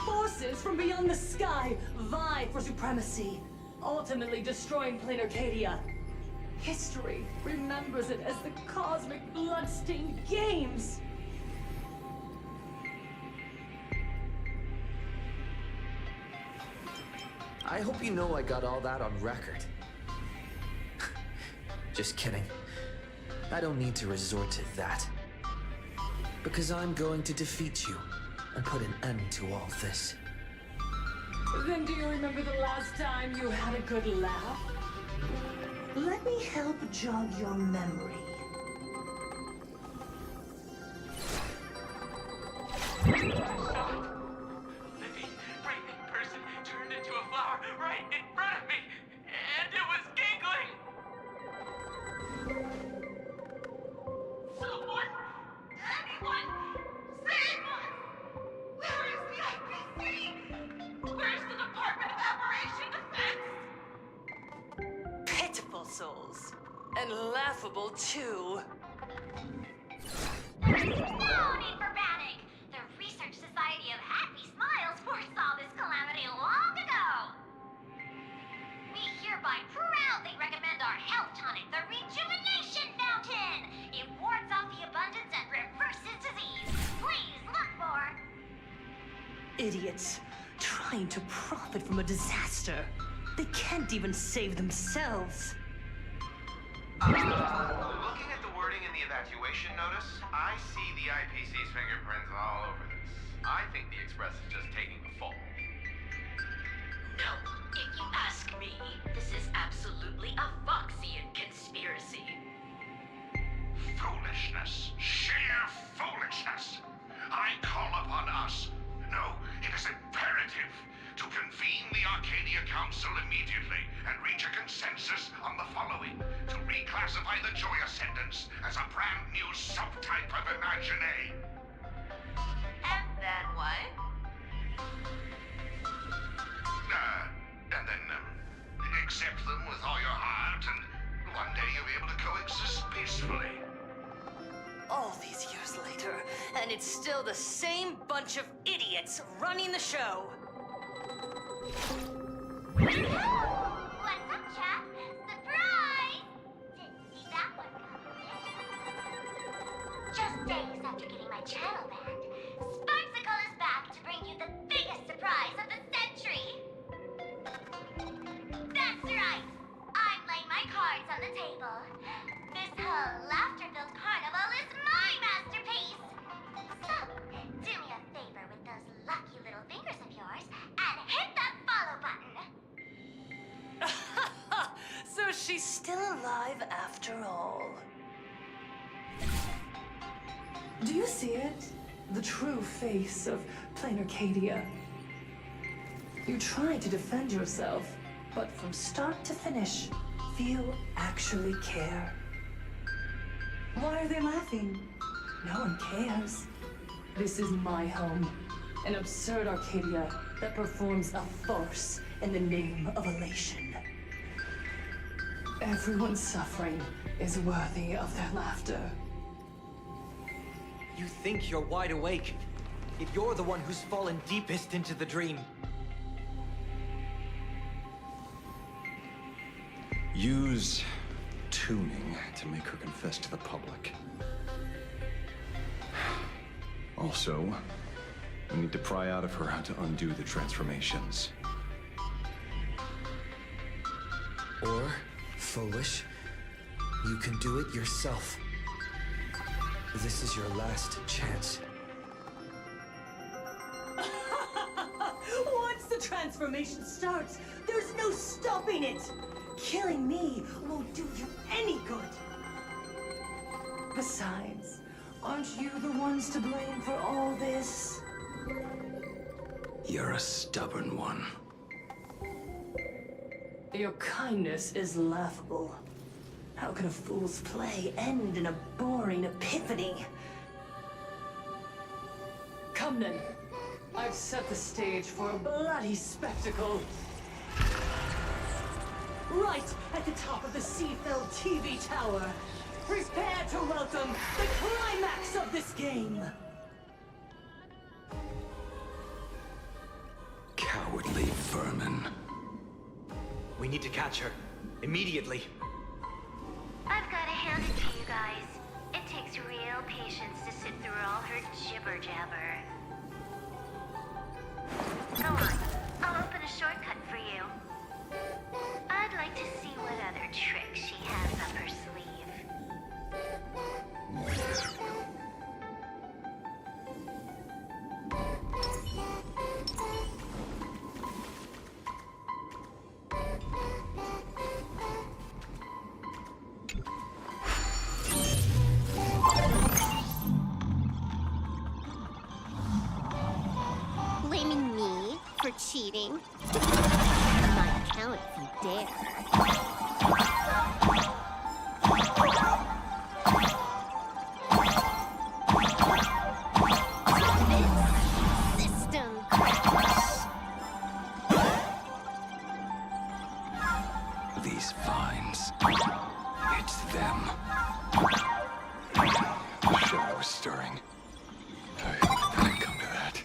Forces from beyond the sky vie for supremacy, ultimately destroying plain Arcadia. History remembers it as the cosmic bloodstained games. I hope you know I got all that on record. Just kidding. I don't need to resort to that. Because I'm going to defeat you and put an end to all this. Then do you remember the last time you had a good laugh? Let me help jog your memory. Living, breathing person turned into a flower right in front of me, and it was giggling! Someone! Anyone! Save us! Where is the IPC? Where's the Department of Operation Defense? Pitiful souls. And laughable, too. No need for panic! The Research Society of Happy Smiles foresaw this calamity long ago! We hereby proudly recommend our health tonic, the Rejuvenation Fountain! It wards off the abundance and reverses disease. Please look for... Idiots. Trying to profit from a disaster. They can't even save themselves. Looking at the wording in the evacuation notice, I see the IPC's fingerprints all over this. I think the Express is just taking the fall. No, if you ask me, this is absolutely a Foxian conspiracy. Foolishness. Sheer foolishness. I call upon us. No, it is imperative to convene the Arcadia Council immediately and reach a consensus on the following. To reclassify the Joy Ascendants as a brand new subtype of Imagine. And then what? And then, accept them with all your heart, and one day you'll be able to coexist peacefully. All these years later, and it's still the same bunch of idiots running the show. What's up, chap? Surprise! Didn't see that one coming. Just days after getting my channel banned, Sparksicle is back to bring you the biggest surprise of the century. That's right! I'm laying my cards on the table. This whole laughter-filled carnival is my masterpiece! So, do me a favor with those lucky little fingers of yours and hit that follow button! So she's still alive after all. Do you see it? The true face of plain Arcadia. You try to defend yourself, but from start to finish, few actually care. Why are they laughing? No one cares. This is my home. An absurd Arcadia that performs a farce in the name of elation. Everyone's suffering is worthy of their laughter. You think you're wide awake, yet you're the one who's fallen deepest into the dream. Use tuning to make her confess to the public. Also, we need to pry out of her how to undo the transformations. Or, foolish, you can do it yourself. This is your last chance. Once the transformation starts, there's no stopping it! Killing me won't do you any good. Besides, aren't you the ones to blame for all this? You're a stubborn one. Your kindness is laughable. How can a fool's play end in a boring epiphany? Come then. I've set the stage for a bloody spectacle. Right at the top of the Seafell TV tower. Prepare to welcome the climax of this game. Cowardly vermin. We need to catch her. Immediately. I've gotta hand it to you guys. It takes real patience to sit through all her jibber-jabber. Go on, I'll open a shortcut for you. I'd like to see what other tricks she has up her sleeve. Blaming me for cheating? My account if you dare. This system crash. These vines. It's them. Shadow is stirring. I didn't come to that.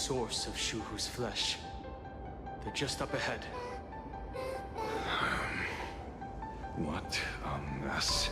source of Shuhu's flesh. They're just up ahead. What a mess.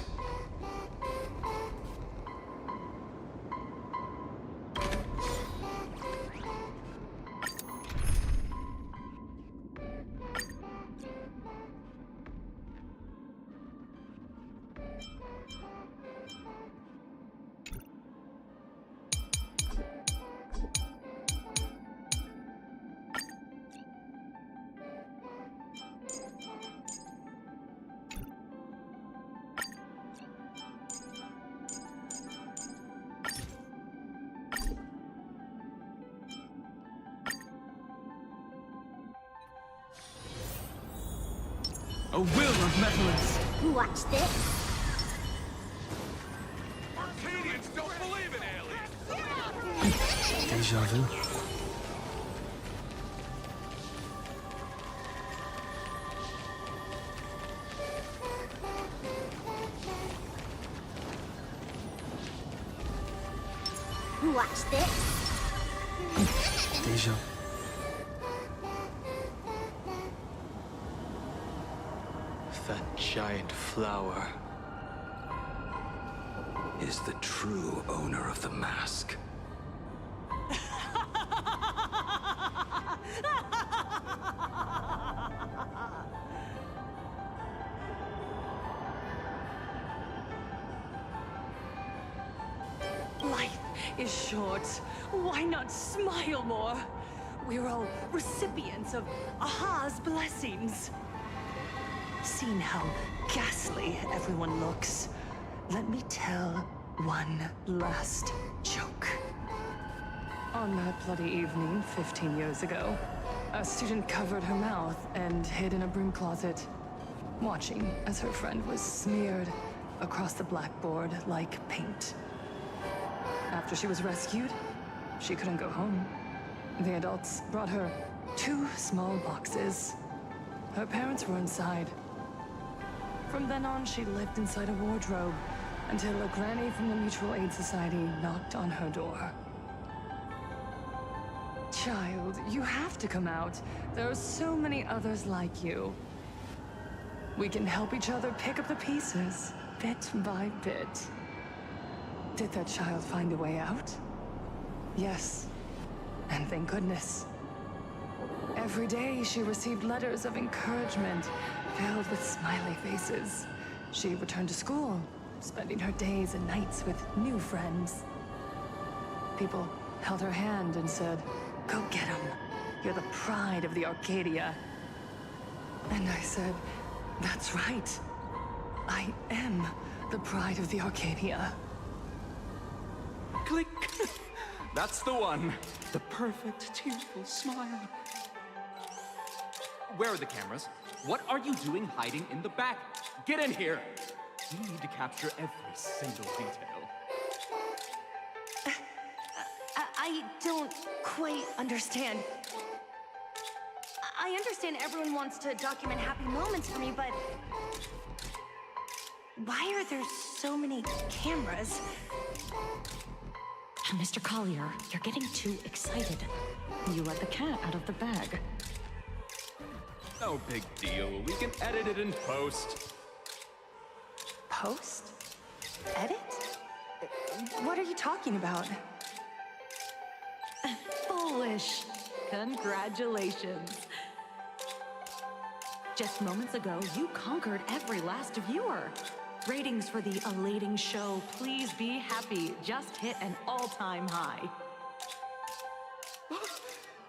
A will of metalence. Watch this. Arcadians don't believe in aliens. Deja vu. Watch this. Deja. That giant flower is the true owner of the mask. Life is short. Why not smile more? We're all recipients of Aha's blessings. Seen how ghastly everyone looks, let me tell one last joke. On that bloody evening 15 years ago, a student covered her mouth and hid in a broom closet, watching as her friend was smeared across the blackboard like paint. After she was rescued, she couldn't go home. The adults brought her 2 small boxes. Her parents were inside. From then on, she lived inside a wardrobe until a granny from the Mutual Aid Society knocked on her door. Child, you have to come out. There are so many others like you. We can help each other pick up the pieces, bit by bit. Did that child find a way out? Yes, and thank goodness. Every day she received letters of encouragement filled with smiley faces. She returned to school, spending her days and nights with new friends. People held her hand and said, "Go get him. You're the pride of the Arcadia." And I said, "That's right. I am the pride of the Arcadia." Click. That's the one. The perfect, tearful smile. Where are the cameras? What are you doing hiding in the back? Get in here! We need to capture every single detail. I don't quite understand. I understand everyone wants to document happy moments for me, but why are there so many cameras? Mr. Collier, you're getting too excited. You let the cat out of the bag. No big deal. We can edit it in post. Post? Edit? What are you talking about? Foolish. Congratulations. Just moments ago, you conquered every last viewer. Ratings for the elating show, Please Be Happy, just hit an all-time high.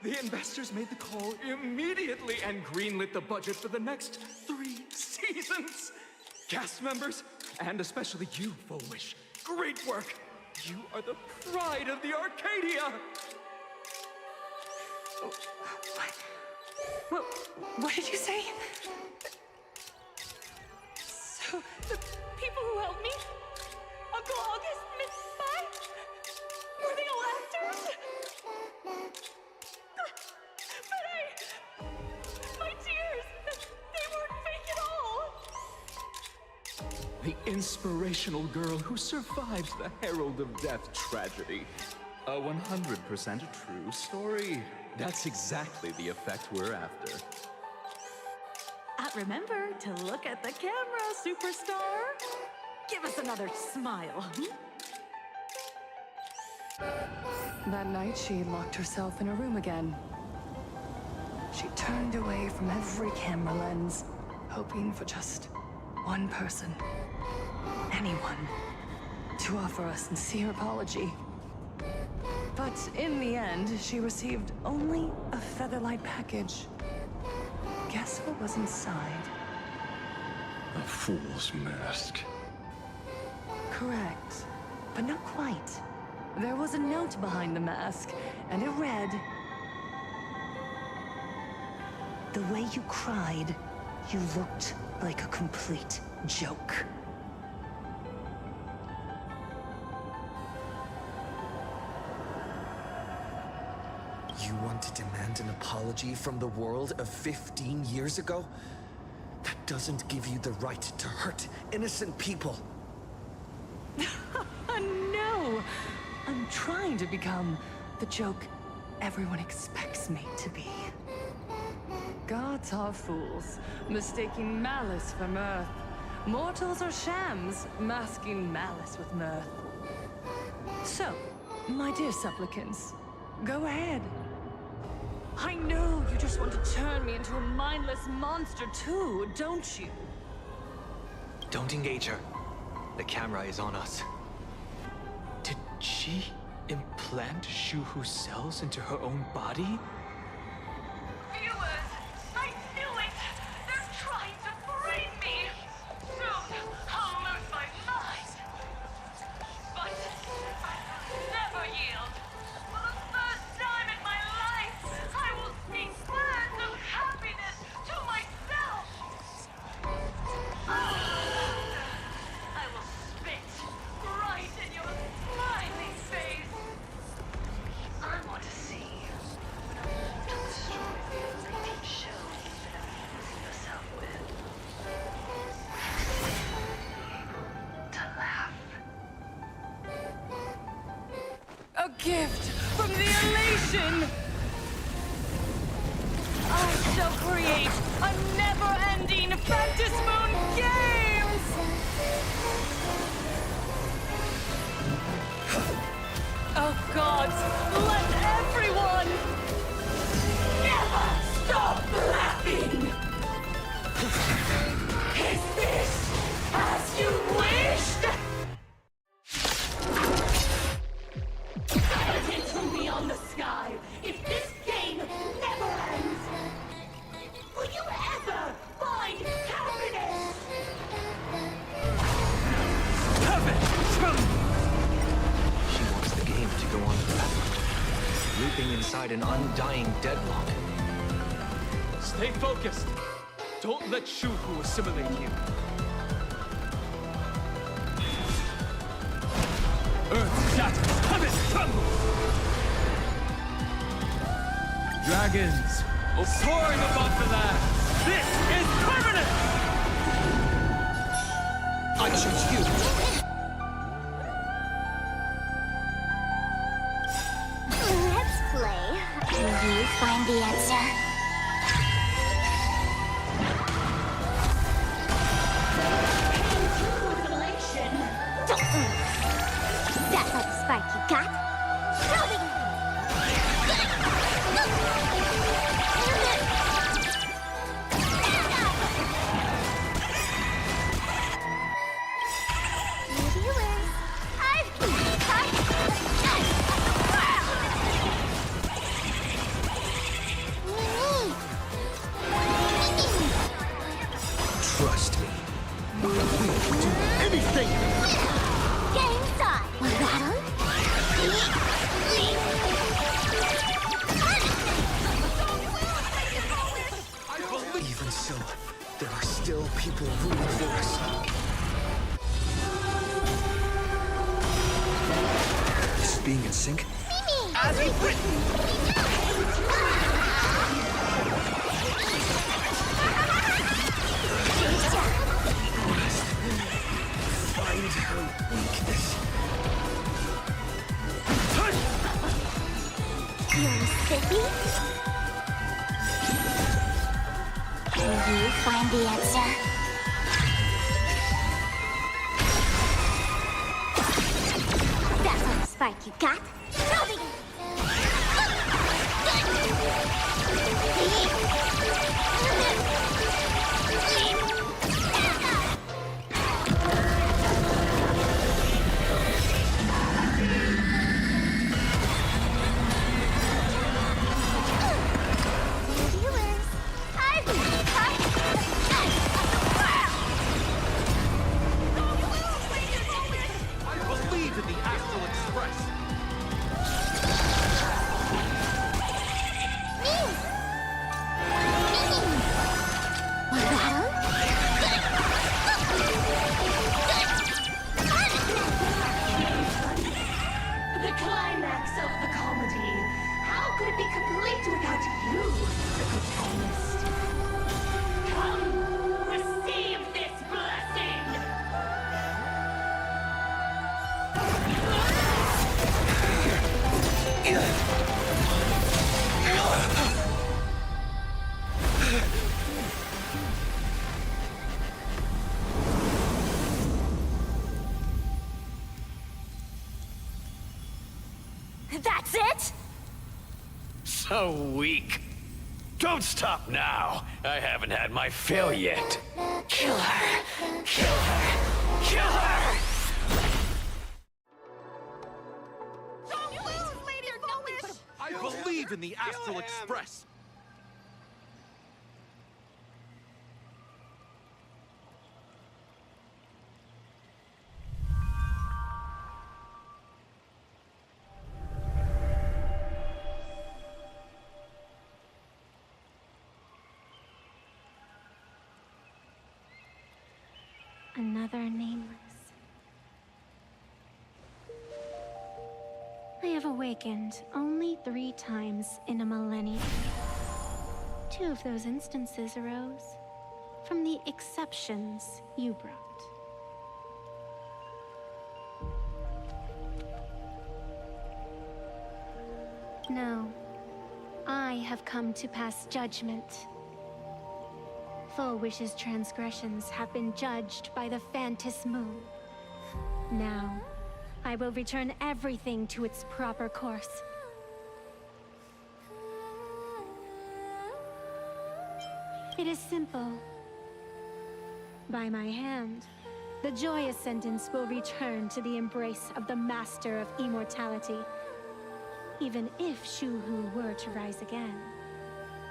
The investors made the call immediately and greenlit the budget for the next 3 seasons. Cast members, and especially you, Foolish. Great work. You are the pride of the Arcadia. What did you say? So, the people who helped me? Uncle August, Miss Spy? Were they all actors? But my tears, they weren't fake at all. The inspirational girl who survived the Herald of Death tragedy. A 100% true story. That's exactly the effect we're after. Remember to look at the camera, superstar. Give us another smile. That night, she locked herself in a room again. She turned away from every camera lens, hoping for just one person, anyone, to offer a sincere apology. But in the end, she received only a Featherlight package. Guess what was inside? A fool's mask. Correct, but not quite. There was a note behind the mask, and it read, "The way you cried, you looked like a complete joke." You want to demand an apology from the world of 15 years ago? That doesn't give you the right to hurt innocent people. No! I'm trying to become the joke everyone expects me to be. Gods are fools, mistaking malice for mirth. Mortals are shams, masking malice with mirth. So, my dear supplicants, go ahead. I know you just want to turn me into a mindless monster too, don't you? Don't engage her. The camera is on us. Did she implant Shuhu's cells into her own body? Viewers, I knew it! They're trying to brain me! Soon, I'll lose my mind! But I will never yield! For the first time in my life, I will speak words of happiness to myself! I will spit right in your smiling face! I want to see to destroy the elating show you've been amusing yourself with. To laugh. A gift from the elation! I shall create a never-ending Fantasmoon Games! Oh gods, let everyone never stop laughing! Is this as you wished? Into beyond the sky, if this game never ends, will you ever find happiness? She wants the game to go on forever, looping inside an undying deadlock. Stay focused. Don't let Shuhu assimilate you. Earth shatters, heaven trembles! Dragons, soaring above the land! This is permanent! I choose you. Let's play, and you find the answer. That little spark you got? Show me! Viewers, I've Trust me. We'll do anything. Game's on! Rattle? Even so, there are still people rooting for us. This is being in sync? As we've Find her weakness. Can you find the answer? That's all the spark you got? Building! Viewers, I've been part of the world! I believe in the Astral Express. The climax of the comedy. How could it be complete without you, the protagonist? Come, receive this blessing! That's it? So weak. Don't stop now. I haven't had my fill yet. Kill her. Kill her. Kill her! I believe in the Astral Express. Another nameless. I have awakened only 3 times in a millennium. 2 of those instances arose from the exceptions you brought. No, I have come to pass judgment. Full Wish's transgressions have been judged by the Phantis Moon. Now, I will return everything to its proper course. It is simple. By my hand, the Joy Ascendants will return to the embrace of the Master of Immortality. Even if Shuhu were to rise again,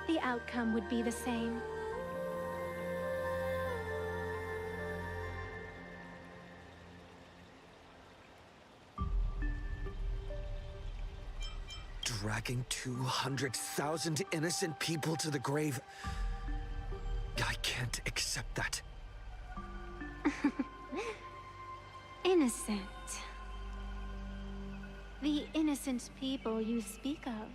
the outcome would be the same. Dragging 200,000 innocent people to the grave. I can't accept that. Innocent. The innocent people you speak of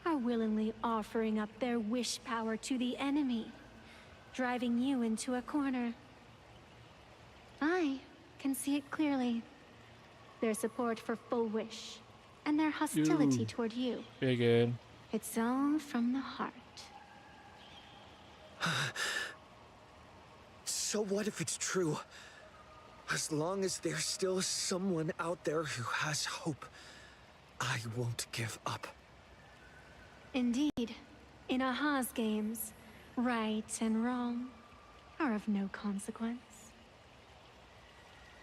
are willingly offering up their wish power to the enemy, driving you into a corner. I can see it clearly. Their support for Full Wish and their hostility toward you. Very good. It's all from the heart. So what if it's true? As long as there's still someone out there who has hope, I won't give up. Indeed, in Aha's games, right and wrong are of no consequence.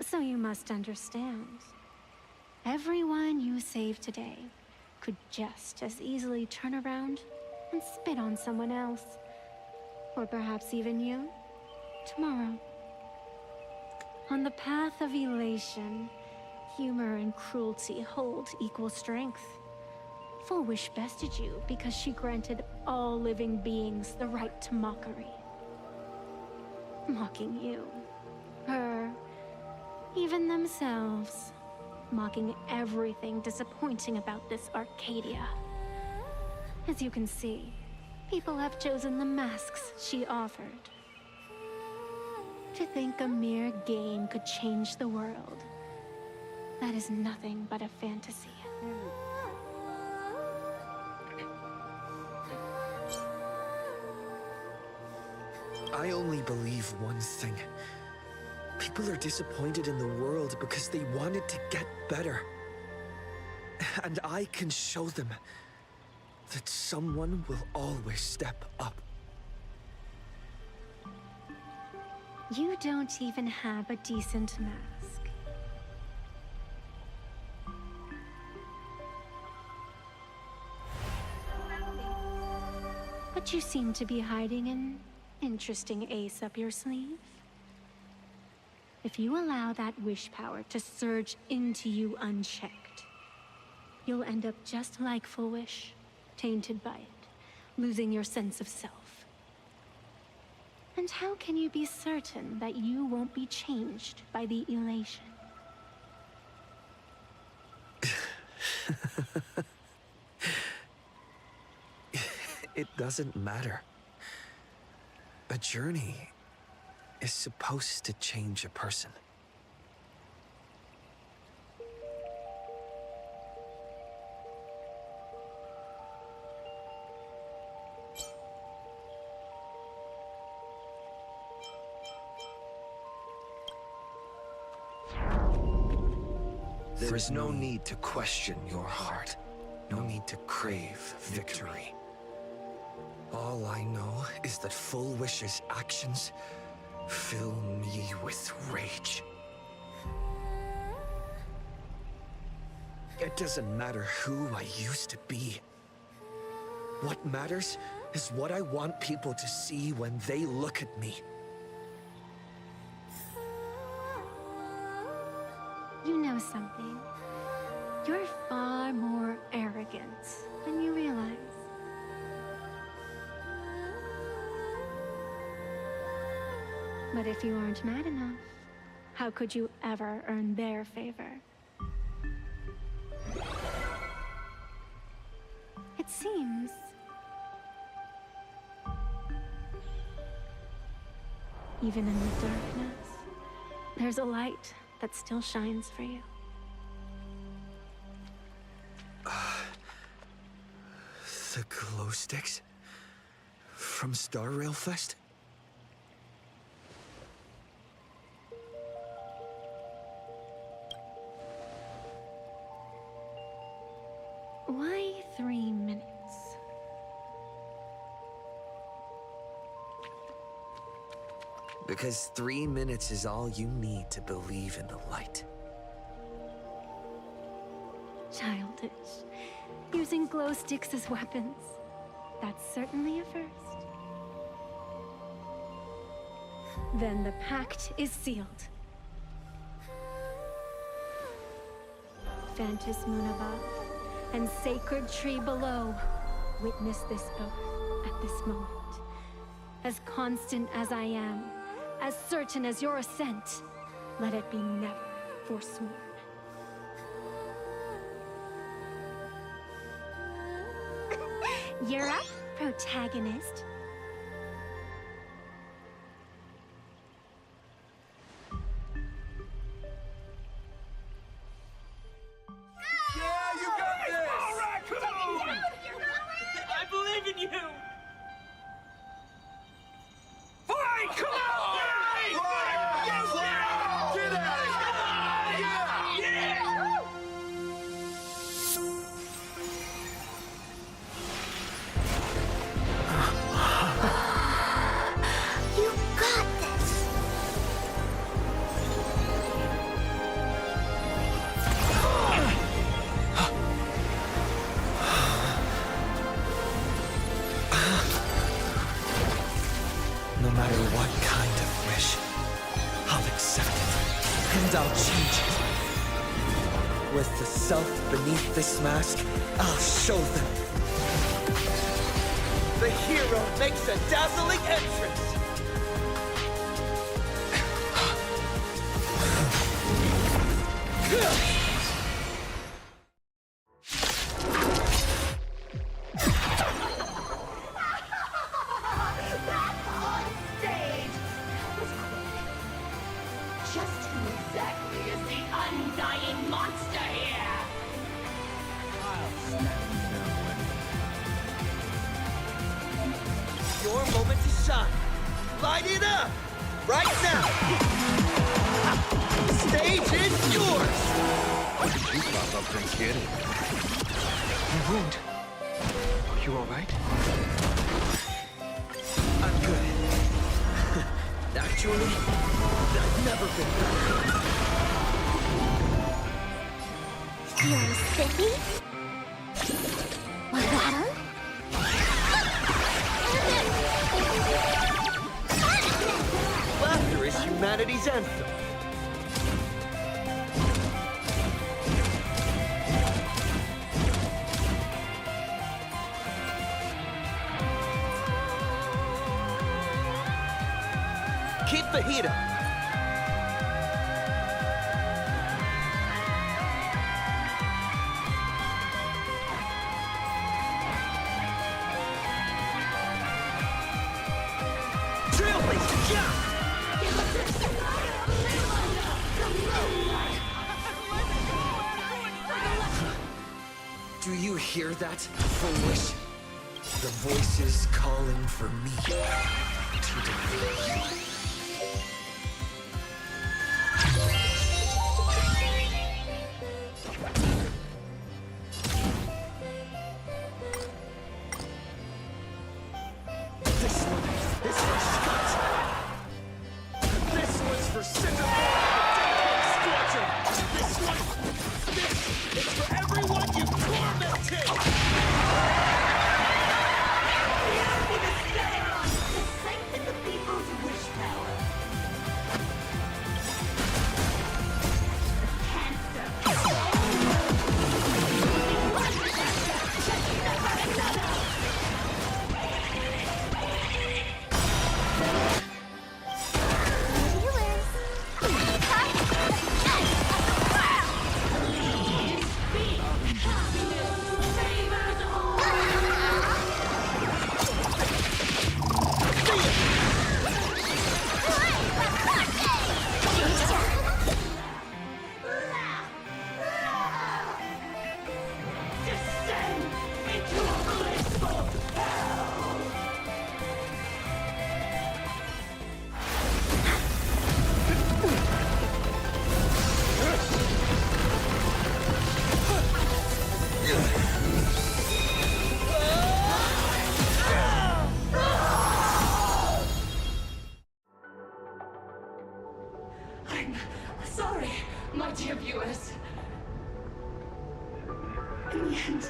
So you must understand, everyone you save today could just as easily turn around and spit on someone else. Or perhaps even you, tomorrow. On the path of elation, humor and cruelty hold equal strength. Full Wish bested you because she granted all living beings the right to mockery. Mocking you, her, even themselves. Mocking everything disappointing about this Arcadia. As you can see, people have chosen the masks she offered. To think a mere game could change the world, that is nothing but a fantasy. I only believe one thing. People are disappointed in the world because they want it to get better. And I can show them that someone will always step up. You don't even have a decent mask. But you seem to be hiding an interesting ace up your sleeve. If you allow that wish power to surge into you unchecked, you'll end up just like Full Wish, tainted by it, losing your sense of self. And how can you be certain that you won't be changed by the elation? It doesn't matter. A journey is supposed to change a person. There is no need to question your heart. No need to crave victory. All I know is that Full Wish's actions fill me with rage. It doesn't matter who I used to be. What matters is what I want people to see when they look at me. You know something? You're far more arrogant than you realize. But if you aren't mad enough, how could you ever earn their favor? It seems even in the darkness, there's a light that still shines for you. The glow sticks? From Star Rail Fest? Why 3 minutes? Because 3 minutes is all you need to believe in the light. Childish. Using glow sticks as weapons. That's certainly a first. Then the pact is sealed. Fantas Moon above and sacred tree below, witness this oath at this moment. As constant as I am, as certain as your ascent, let it be never forsworn. You're up, protagonist. I believe in you! Fine, come on! Yes! Get out of here! Yeah! You got this! No matter what kind of wish, I'll accept it, and I'll change it. With the self beneath this mask, I'll show them. The hero makes a dazzling entrance! Stage! Just who exactly is the undying monster here? Your moment to shine. Light it up! Right now! Stage is yours! How did you pop up, Prince Kid? Your wound. Are you alright? I'm good. Actually, I've never been better. You're spiffy? Want that one? Laughter is humanity's anthem. Keep the heat up. Trailblazer, jump! Do you hear that, foolish? The voices calling for me to defeat you. I'm sorry, my dear viewers. In the end,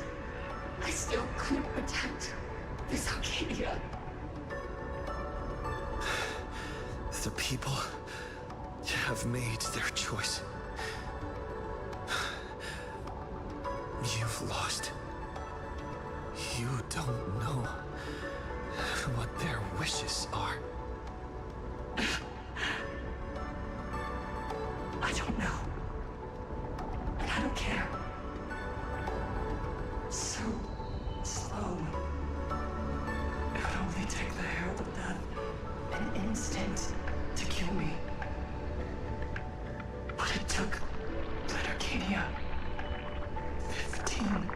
I still couldn't protect this Arcadia. The people have made their choice. You've lost. You don't know what their wishes are. I don't know. And I don't care. So slow. It would only take the herald of death an instant to kill me. But it took Red Arcadia 15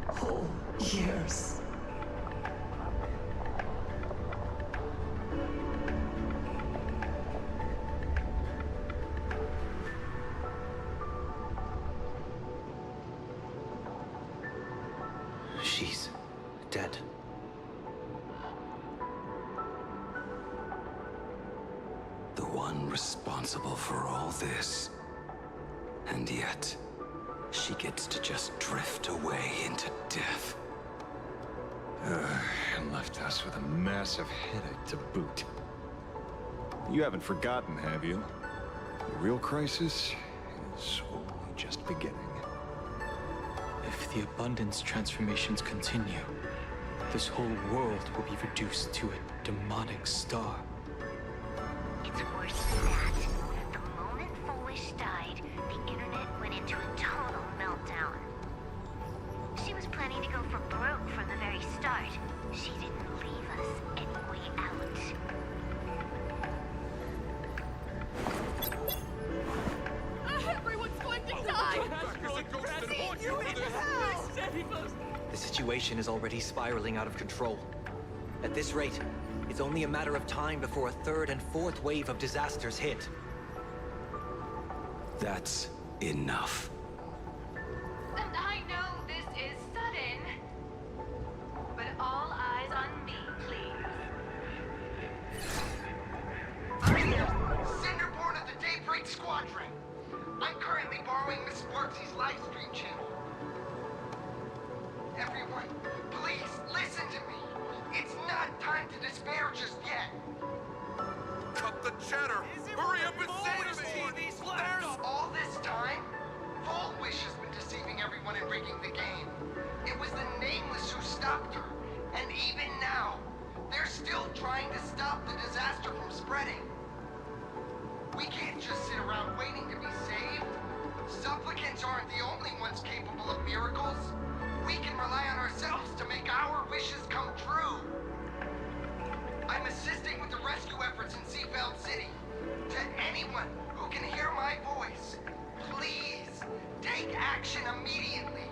whole years. She's dead. The one responsible for all this. And yet, she gets to just drift away into death. And left us with a massive headache to boot. You haven't forgotten, have you? The real crisis is only just beginning. If the abundance transformations continue, this whole world will be reduced to a demonic star. It's worse than that. The moment Foolish died, the internet went into a total meltdown. She was planning to go for broke from the very start. She didn't leave us any way out. Everyone's going to die! The situation is already spiraling out of control. At this rate, It's only a matter of time before a third and fourth wave of disasters hit. That's enough. And I know this is sudden, but all eyes on me, please. I'm here, Cinderborn of the Daybreak Squadron. I'm currently borrowing Miss Sparksy's livestream channel. Everyone, please listen to me. It's not time to despair just yet. Cut the cheddar! Hurry up and save me! There's all this time, Full Wish has been deceiving everyone and rigging the game. It was the Nameless who stopped her. And even now, they're still trying to stop the disaster from spreading. We can't just sit around waiting to be saved. Supplicants aren't the only ones capable of miracles. We can rely on ourselves to make our wishes come true. I'm assisting with the rescue efforts in Seafeld City. To anyone who can hear my voice, please take action immediately.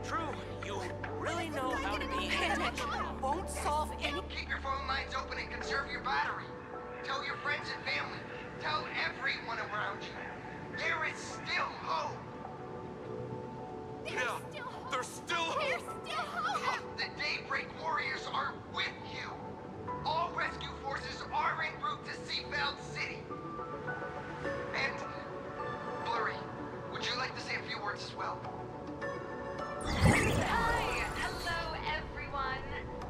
True, you really know how to be... Panic won't solve any... Keep your phone lines open and conserve your battery. Tell your friends and family. Tell everyone around you. There is still hope. There's still hope! There's still hope! The Daybreak Warriors are with you. All rescue forces are en route to Seafeld City. And, Blurry, would you like to say a few words as well? Hi! Hello, everyone.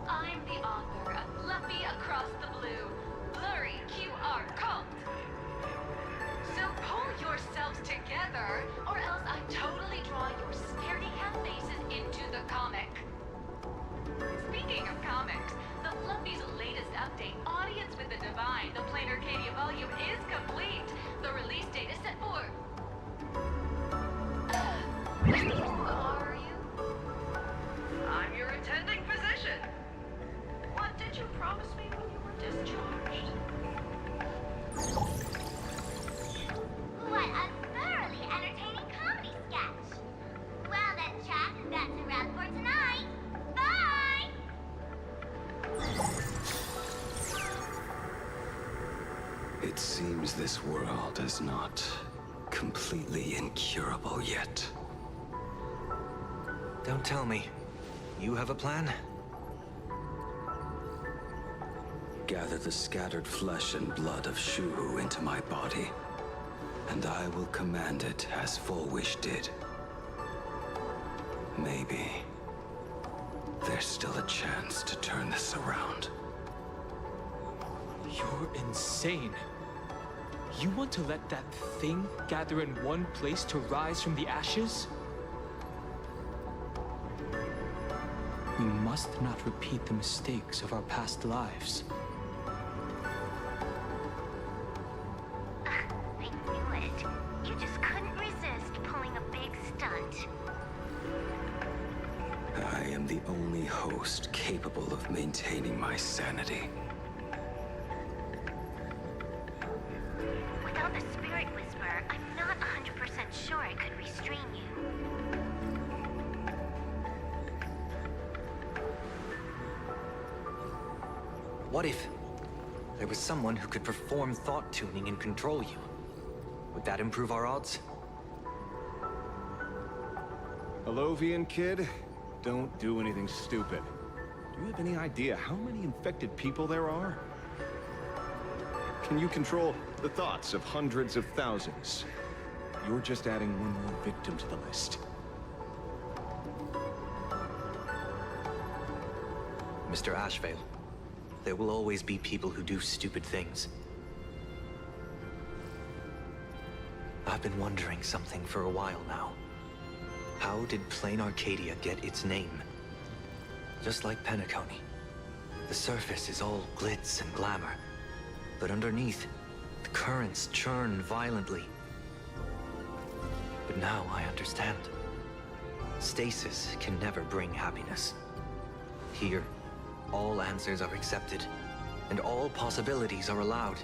I'm the author of Fluffy Across the Blue, Blurry QR Cult. So pull yourselves together, or else I totally draw your scaredy cat faces into the comic. Speaking of comics, the Fluffy's latest update, Audience with the Divine, the Plain Arcadia volume, is complete. The release date is set for... Who are you? I'm your attending physician. What did you promise me when you were discharged? What a thoroughly entertaining comedy sketch. Well then, chat, that's a wrap for tonight. Bye! It seems this world is not completely incurable yet. Don't tell me. You have a plan? Gather the scattered flesh and blood of Shuhu into my body, and I will command it as Full Wish did. Maybe there's still a chance to turn this around. You're insane. You want to let that thing gather in one place to rise from the ashes? We must not repeat the mistakes of our past lives. I knew it. You just couldn't resist pulling a big stunt. I am the only host capable of maintaining my sanity. Without the Spirit Whisperer, I'm not 100% sure I could restrain you. What if there was someone who could perform thought tuning and control you? Would that improve our odds? Alovian kid, don't do anything stupid. Do you have any idea how many infected people there are? Can you control the thoughts of hundreds of thousands? You're just adding one more victim to the list. Mr. Ashvale, there will always be people who do stupid things. I've been wondering something for a while now. How did Plain Arcadia get its name? Just like Penacony, the surface is all glitz and glamour, but underneath, the currents churn violently. But now I understand. Stasis can never bring happiness. Here, all answers are accepted, and all possibilities are allowed.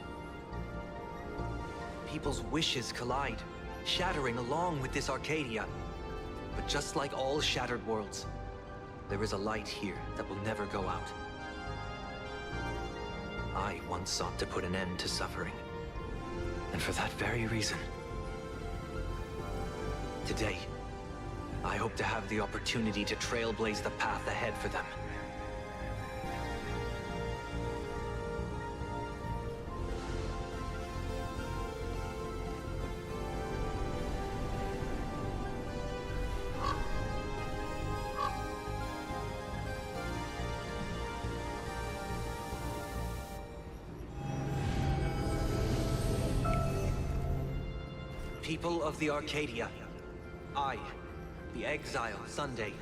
People's wishes collide, shattering along with this Arcadia. But just like all shattered worlds, there is a light here that will never go out. I once sought to put an end to suffering. And for that very reason, today, I hope to have the opportunity to trailblaze the path ahead for them. People of the Arcadia, I, the Exile Sunday,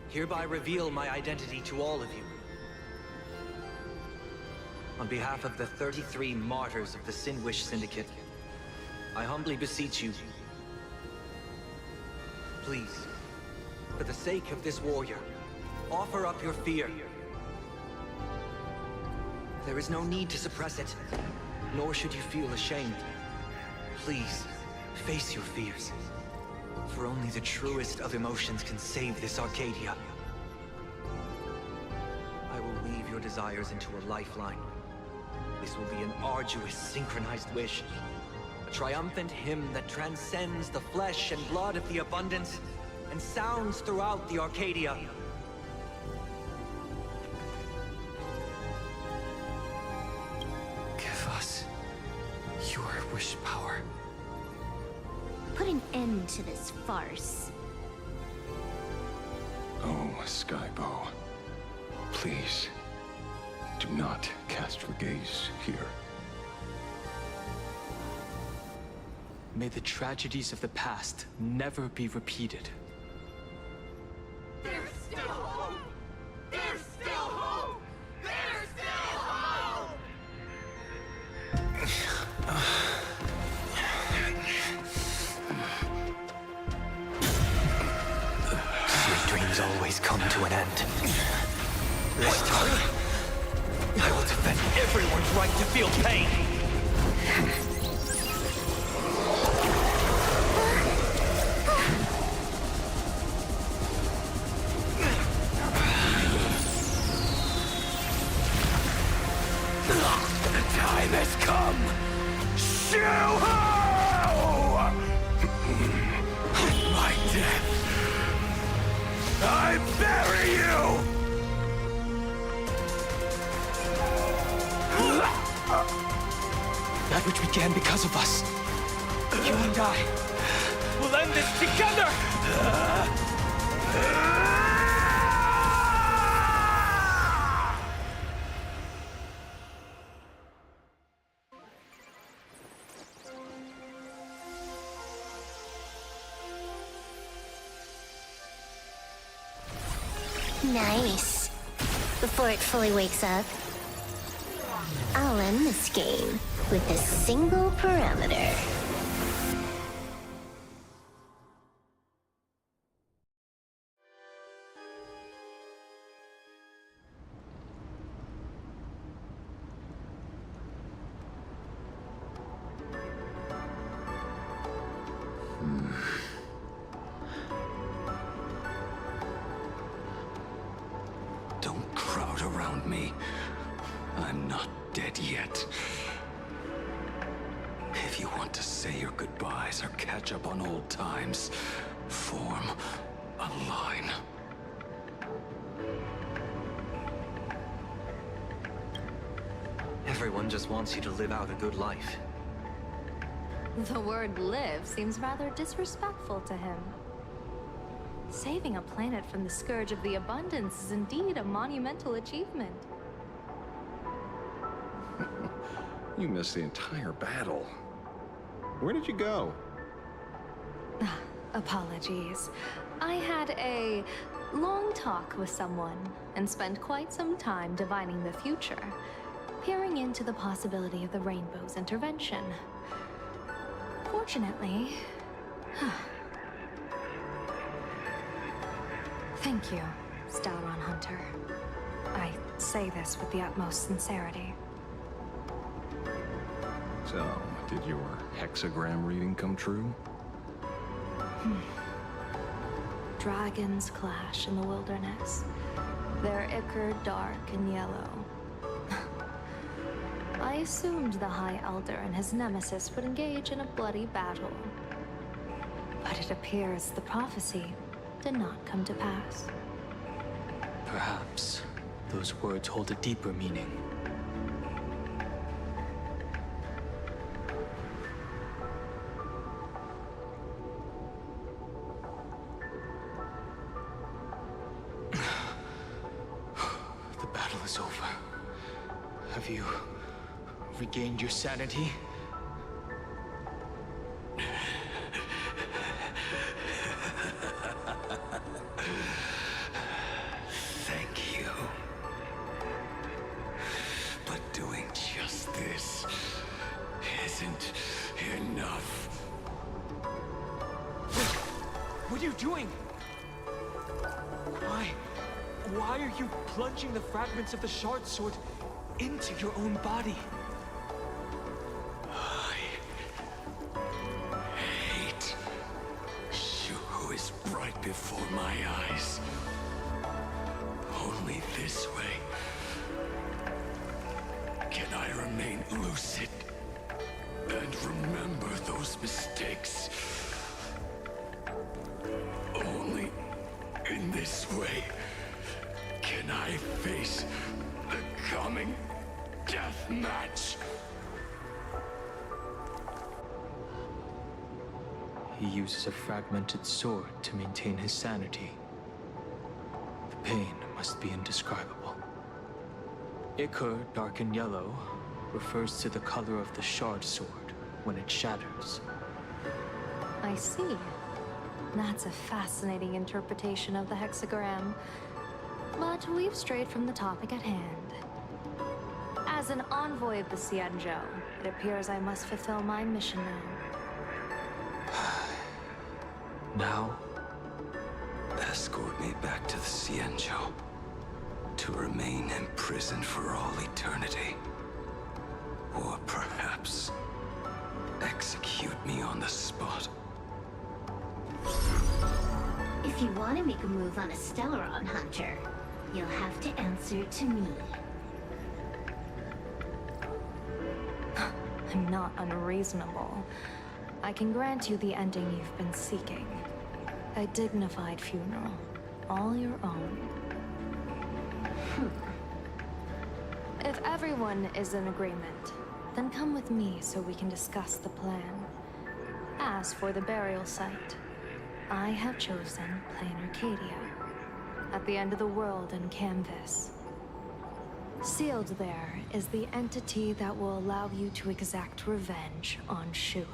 hereby reveal my identity to all of you. On behalf of the 33 martyrs of the Sinwish Syndicate, I humbly beseech you, please, for the sake of this warrior, offer up your fear. There is no need to suppress it, nor should you feel ashamed. Please, face your fears. For only the truest of emotions can save this Arcadia. I will weave your desires into a lifeline. This will be an arduous, synchronized wish. A triumphant hymn that transcends the flesh and blood of the abundance and sounds throughout the Arcadia. Give us your wish power. Put an end to this farce. Oh, Skybow. Please, do not cast your gaze here. May the tragedies of the past never be repeated. There's still hope! There's still hope! There's still hope! Sweet dreams always come to an end. This time, I will defend everyone's right to feel pain. The time has come! Shoo-ho! My death! I bury you! That which began because of us. You and I will end this together! Nice. Before it fully wakes up, I'll end this game with a single parameter. Don't crowd around me. I'm not dead yet. If you want to say your goodbyes or catch up on old times, form a line. Everyone just wants you to live out a good life. The word live seems rather disrespectful to him. Saving a planet from the scourge of the abundance is indeed a monumental achievement. You missed the entire battle. Where did you go? Apologies. I had a long talk with someone and spent quite some time divining the future, peering into the possibility of the Rainbow's intervention. Fortunately... Thank you, Stouron Hunter. I say this with the utmost sincerity. So, did your hexagram reading come true? Dragons clash in the wilderness. Their ichor dark and yellow. I assumed the High Elder and his nemesis would engage in a bloody battle. But it appears the prophecy did not come to pass. Perhaps those words hold a deeper meaning. The battle is over. Have you regained your sanity? Thank you. But doing just this isn't enough. What are you doing? Why are you plunging the fragments of the shard sword into your own body? I hate Shuhu is right before my eyes. Only this way can I remain lucid and remember those mistakes. Only in this way can I face the coming death match. He uses a fragmented sword to maintain his sanity. The pain must be indescribable. Ichor, dark and yellow, refers to the color of the shard sword when it shatters. I see. That's a fascinating interpretation of the hexagram. But we've strayed from the topic at hand. As an envoy of the Xianzhou, it appears I must fulfill my mission now. Now? Escort me back to the Xianzhou. To remain imprisoned for all eternity. Or perhaps execute me on the spot. If you want to make a move on a Stellaron Hunter, you'll have to answer to me. I'm not unreasonable. I can grant you the ending you've been seeking. A dignified funeral, all your own. If everyone is in agreement, then come with me so we can discuss the plan. As for the burial site, I have chosen Plain Arcadia, at the end of the world in Canvas. Sealed there is the entity that will allow you to exact revenge on Shuhu.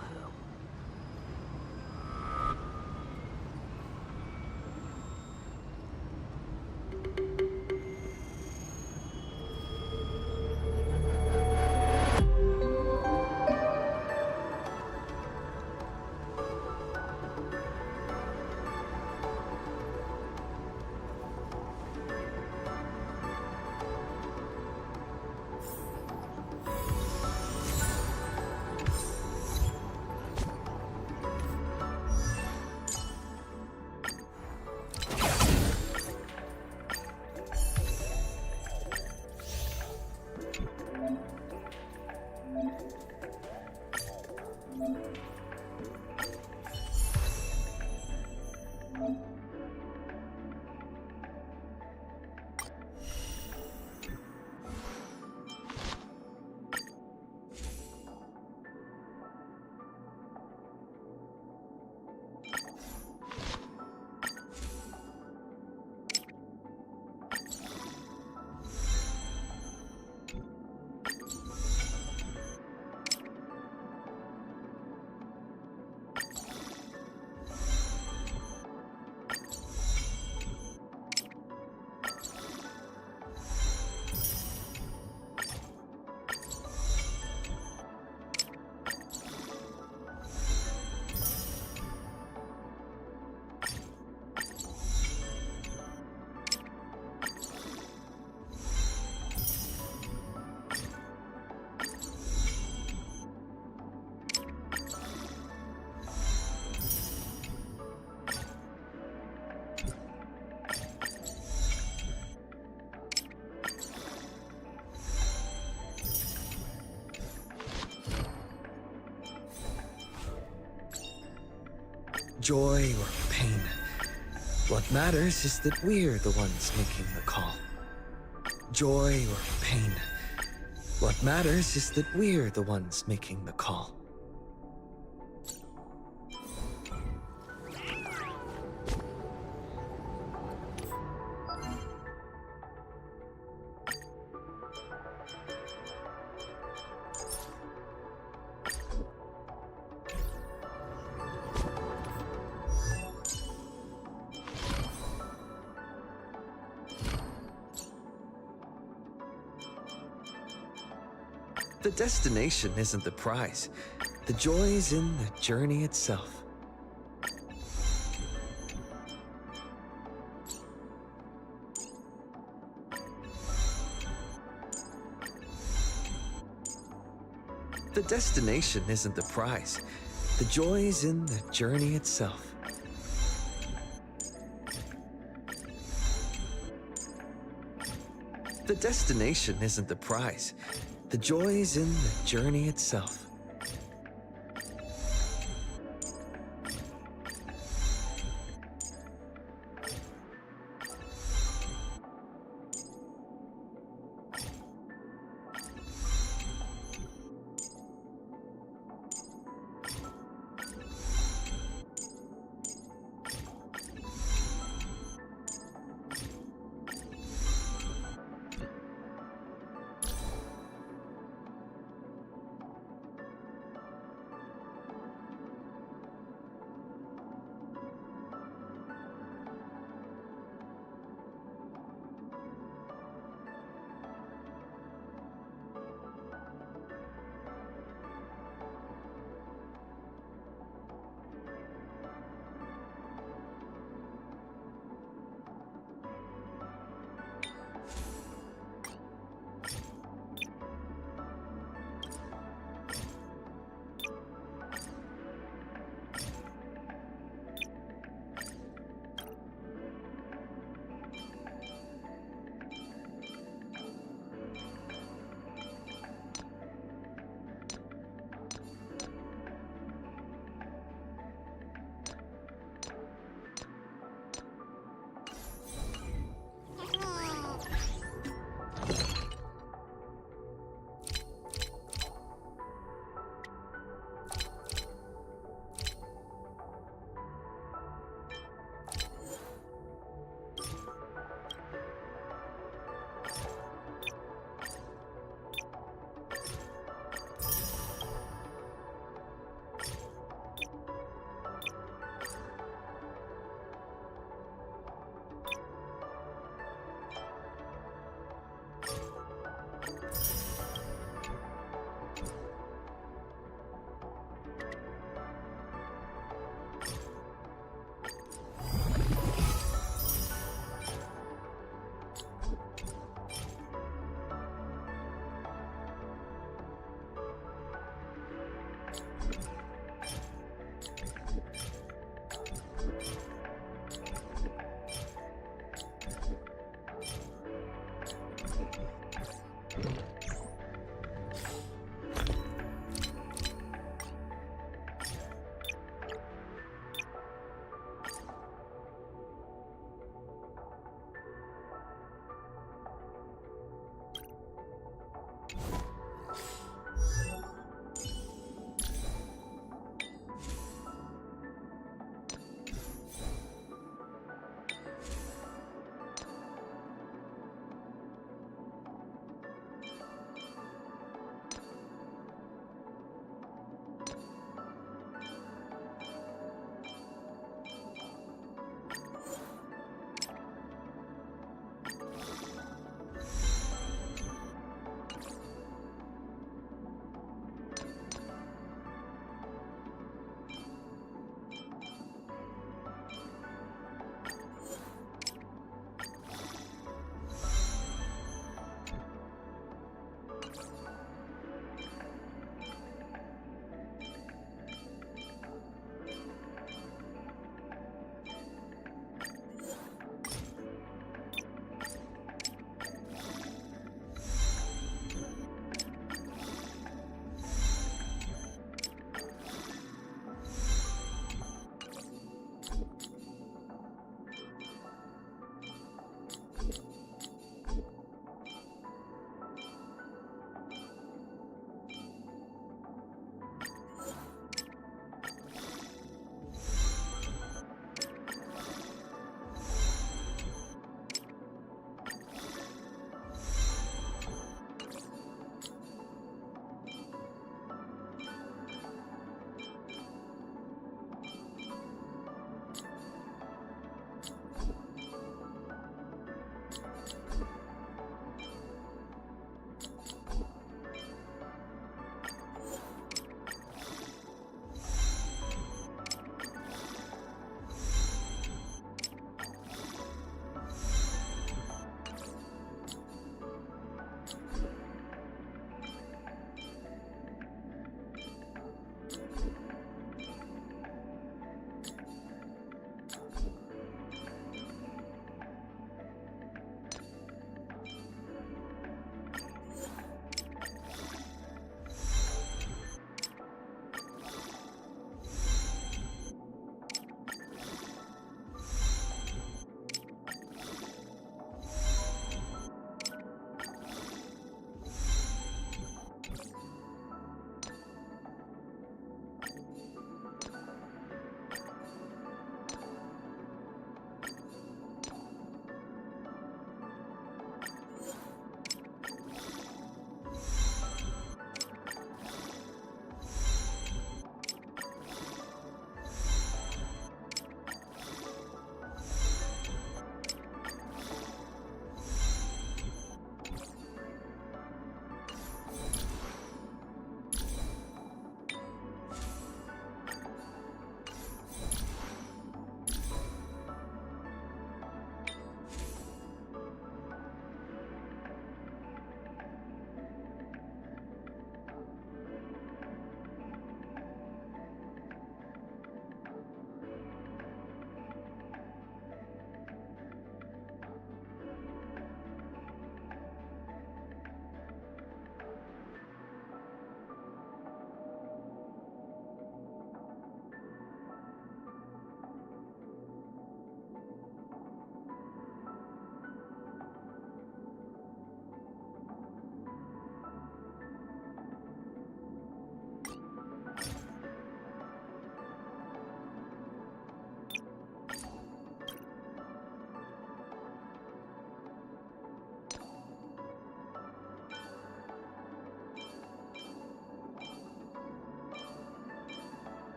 Joy or pain. What matters is that we're the ones making the call. Joy or pain. What matters is that we're the ones making the call. The destination isn't the prize. The joy's in the journey itself. The destination isn't the prize. The joy's in the journey itself. The destination isn't the prize. The joy's in the journey itself.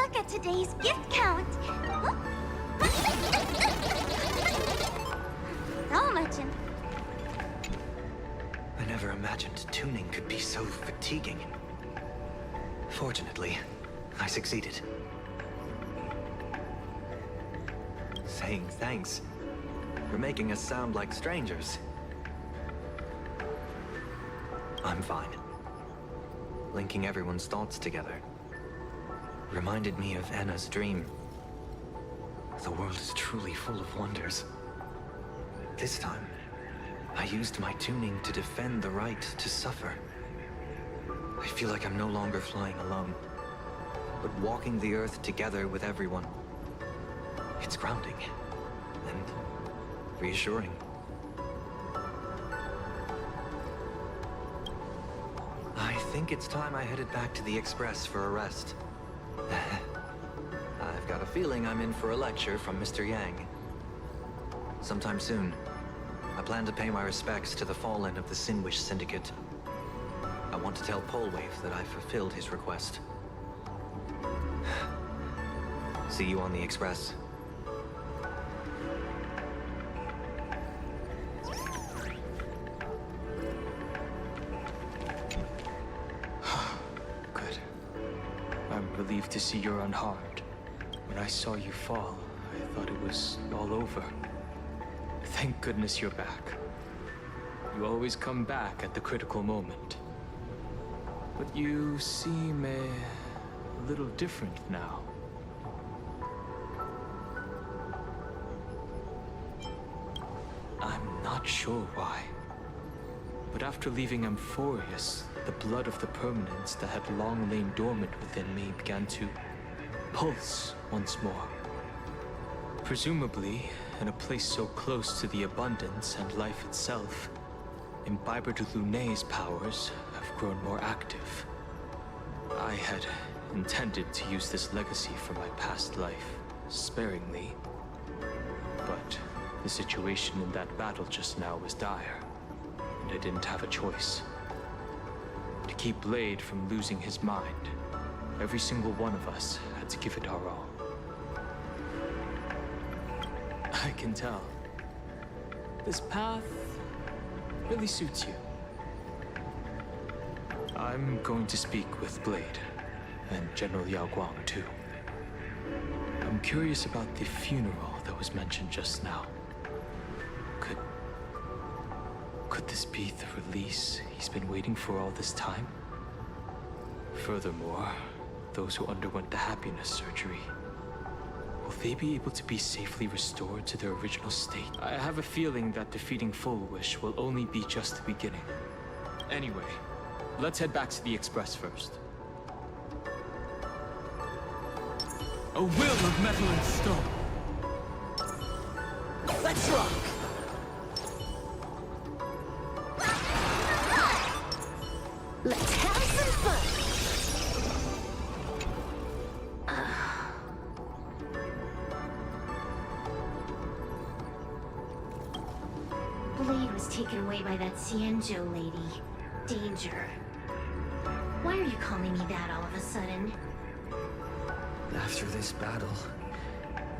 look at today's gift count. So much in... I never imagined tuning could be so fatiguing. Fortunately, I succeeded. Saying thanks for making us sound like strangers. I'm fine. Linking everyone's thoughts together reminded me of Anna's dream. The world is truly full of wonders. This time, I used my tuning to defend the right to suffer. I feel like I'm no longer flying alone, but walking the earth together with everyone. It's grounding and reassuring. I think it's time I headed back to the Express for a rest. I've got a feeling I'm in for a lecture from Mr. Yang. Sometime soon, I plan to pay my respects to the fallen of the Sinwish Syndicate. I want to tell Polwave that I fulfilled his request. See you on the Express. Good. I'm relieved to see you're unharmed. When I saw you fall, I thought it was all over. Thank goodness you're back. You always come back at the critical moment. But you seem a little different now. I'm not sure why. But after leaving Amphorius, the blood of the permanence that had long lain dormant within me began to pulse once more. Presumably, in a place so close to the abundance and life itself, Imbiber de Lunay's powers have grown more active. I had intended to use this legacy from my past life sparingly, but the situation in that battle just now was dire, and I didn't have a choice. To keep Blade from losing his mind, every single one of us had to give it our all. I can tell. This path really suits you. I'm going to speak with Blade, and General Yao Guang too. I'm curious about the funeral that was mentioned just now. Could this be the release he's been waiting for all this time? Furthermore, those who underwent the happiness surgery, will they be able to be safely restored to their original state? I have a feeling that defeating Full Wish will only be just the beginning. Anyway, let's head back to the Express first. A will of metal and stone. Let's rock! Let's have some fun! Blade was taken away by that Xianzhou lady. Danger. Why are you calling me that all of a sudden? After this battle,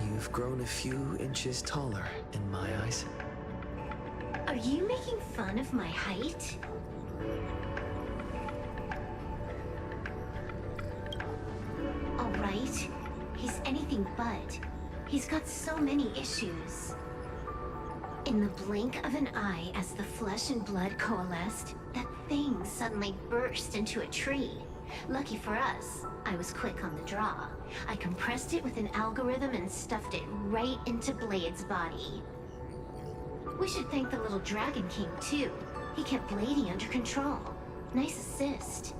you've grown a few inches taller in my eyes. Are you making fun of my height? All right. He's anything but. He's got so many issues. In the blink of an eye, as the flesh and blood coalesced, that thing suddenly burst into a tree. Lucky for us, I was quick on the draw. I compressed it with an algorithm and stuffed it right into Blade's body. We should thank the little Dragon King, too. He kept Bladey under control. Nice assist.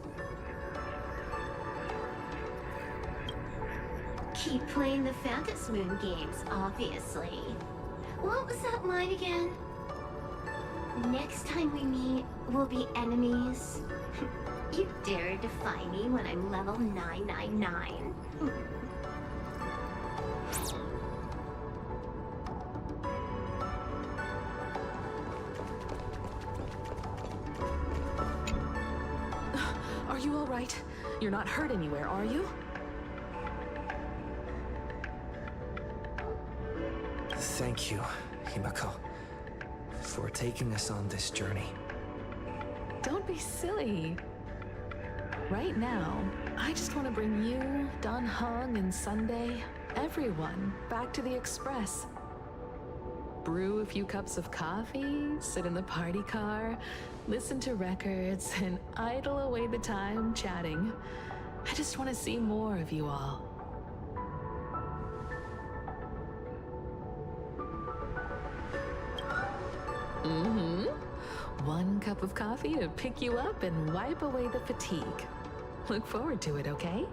Keep playing the Phantasm Moon games, obviously. What was that line again? Next time we meet, we'll be enemies. You dare defy me when I'm level 999. Are you all right? You're not hurt anywhere, are you? Thank you, Himiko, for taking us on this journey. Don't be silly. Right now, I just want to bring you, Don Hung, and Sunday, everyone, back to the Express. Brew a few cups of coffee, sit in the party car, listen to records, and idle away the time chatting. I just want to see more of you all. Mm-hmm. One cup of coffee to pick you up and wipe away the fatigue. Look forward to it, okay?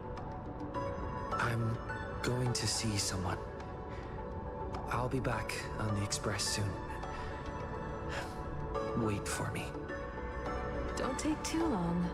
I'm going to see someone. I'll be back on the Express soon. Wait for me. Don't take too long.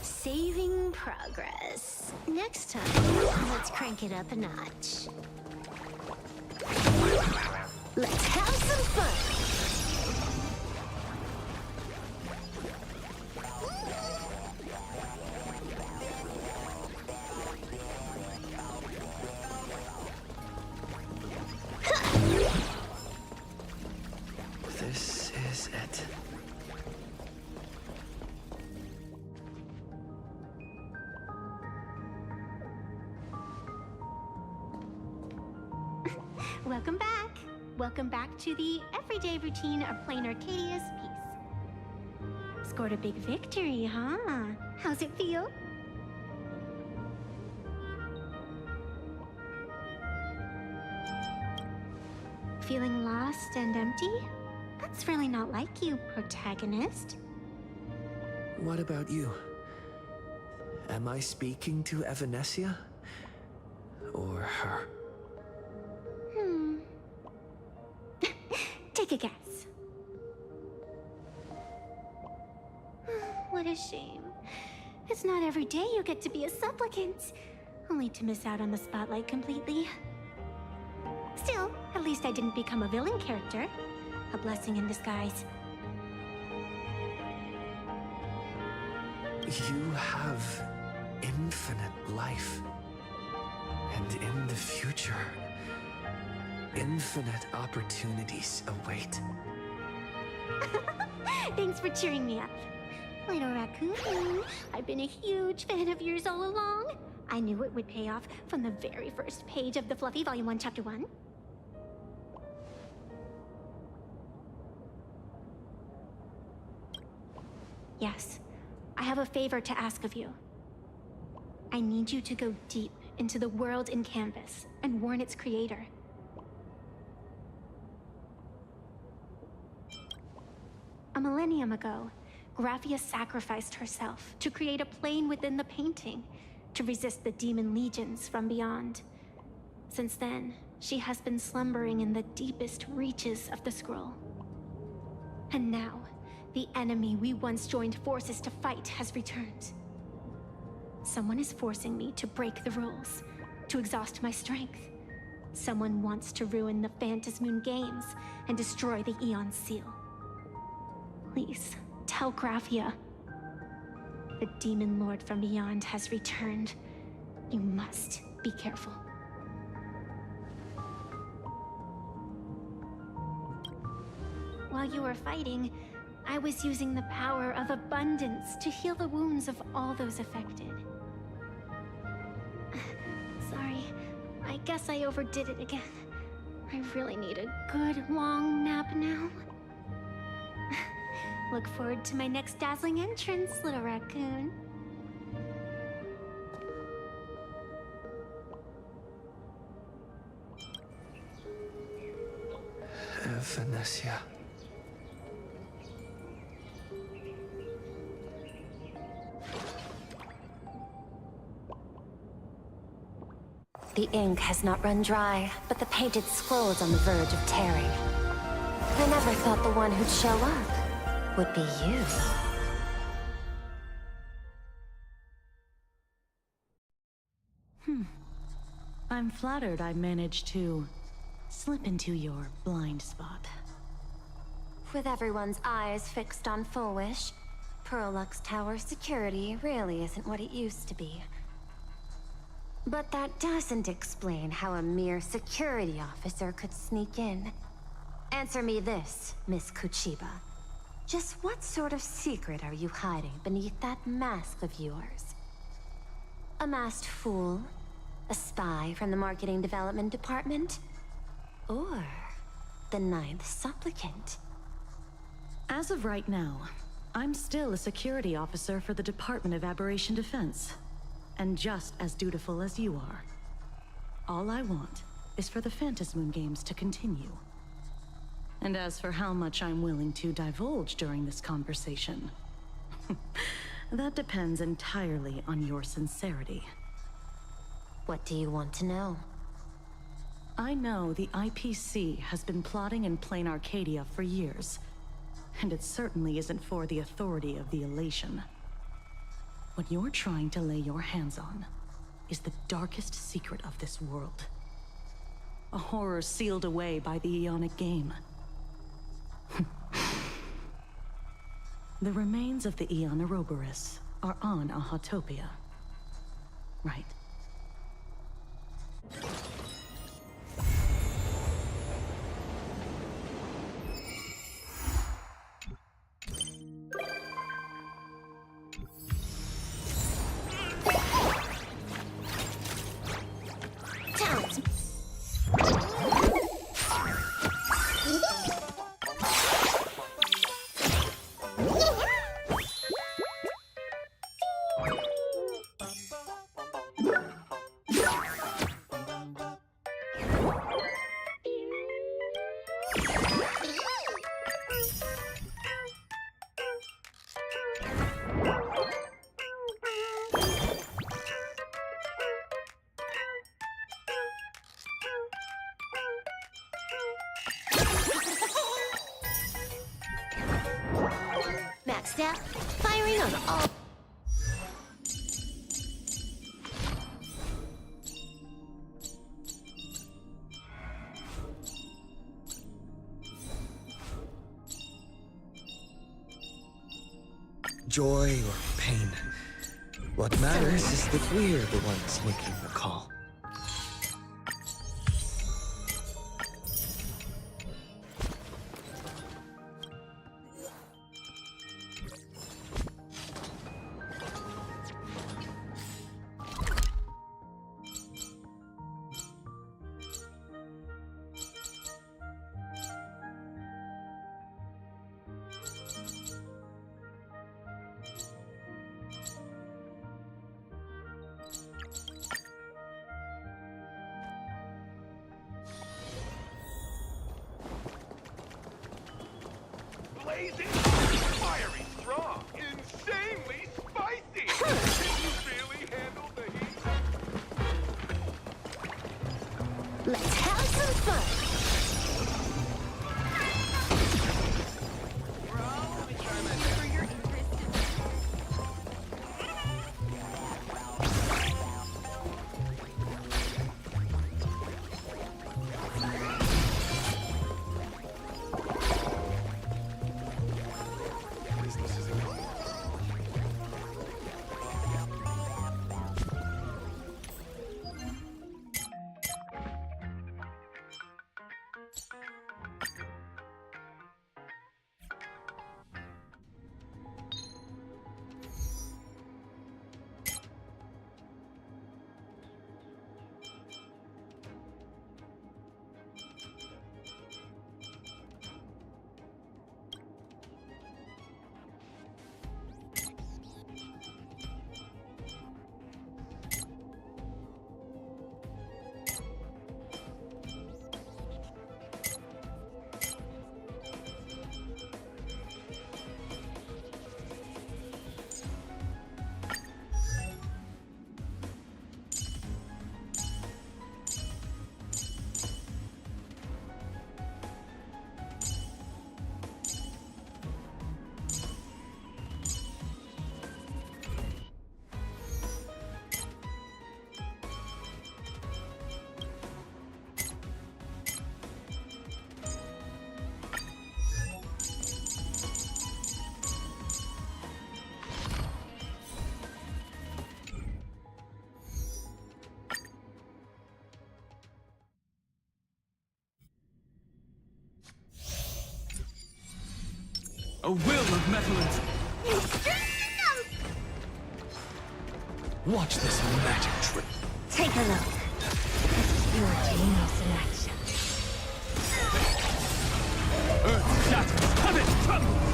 Saving progress. Next time, let's crank it up a notch. Let's have some fun! This is it. Welcome back. Welcome back to the everyday routine of playing Arcadia's piece. Scored a big victory, huh? How's it feel? Feeling lost and empty? That's really not like you, protagonist. What about you? Am I speaking to Evanesia? Or her? Take a guess. What a shame. It's not every day you get to be a supplicant, only to miss out on the spotlight completely. Still, at least I didn't become a villain character. A blessing in disguise. You have infinite life. And in the future, infinite opportunities await. Thanks for cheering me up. Little raccoon, I've been a huge fan of yours all along. I knew it would pay off from the very first page of the Fluffy Volume 1, Chapter 1. Yes, I have a favor to ask of you. I need you to go deep into the world in Canvas and warn its creator. A millennium ago, Graphia sacrificed herself to create a plane within the painting to resist the demon legions from beyond. Since then, she has been slumbering in the deepest reaches of the scroll. And now, the enemy we once joined forces to fight has returned. Someone is forcing me to break the rules, to exhaust my strength. Someone wants to ruin the Phantasmoon Games and destroy the Eon Seal. Please, tell Graphia. The Demon Lord from beyond has returned. You must be careful. While you were fighting, I was using the power of abundance to heal the wounds of all those affected. Sorry, I guess I overdid it again. I really need a good long nap now. Look forward to my next dazzling entrance, little raccoon. Evanesia. The ink has not run dry, but the painted scroll is on the verge of tearing. I never thought the one who'd show up would be you. I'm flattered I managed to slip into your blind spot. With everyone's eyes fixed on Full Wish, Pearlux Tower security really isn't what it used to be. But that doesn't explain how a mere security officer could sneak in. Answer me this, Miss Kuchiba. Just what sort of secret are you hiding beneath that mask of yours? A masked fool? A spy from the Marketing Development Department? Or the Ninth Supplicant? As of right now, I'm still a security officer for the Department of Aberration Defense, and just as dutiful as you are. All I want is for the Phantasmoon games to continue. And as for how much I'm willing to divulge during this conversation, that depends entirely on your sincerity. What do you want to know? I know the IPC has been plotting in plain Arcadia for years, and it certainly isn't for the authority of the Elation. What you're trying to lay your hands on is the darkest secret of this world. A horror sealed away by the Aeonic game. The remains of the Aeon Ouroboros are on Ahatopia. Right. Maxed out, firing on all. Joy or pain. What matters is that we're the ones making the call. Blazing hot, fiery strong, insanely spicy! Can you really handle the heat? Let's have some fun. A will of metal and... Watch this magic trick. Take a look. This is your genius in action. Earth shatters, heaven trembles!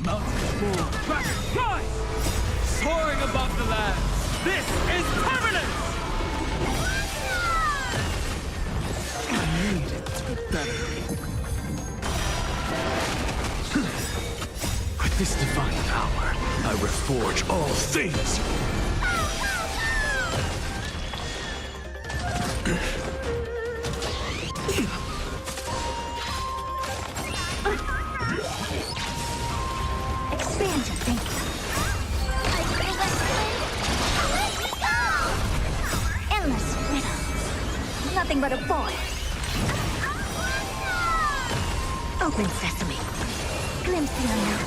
Mountains fall, dragons rise! Soaring above the land, this is permanence! I need it to be better. With this divine power, I reforge all things! Expand your thinking. Endless riddles. Nothing but a void. Open sesame. Glimpse the unknown.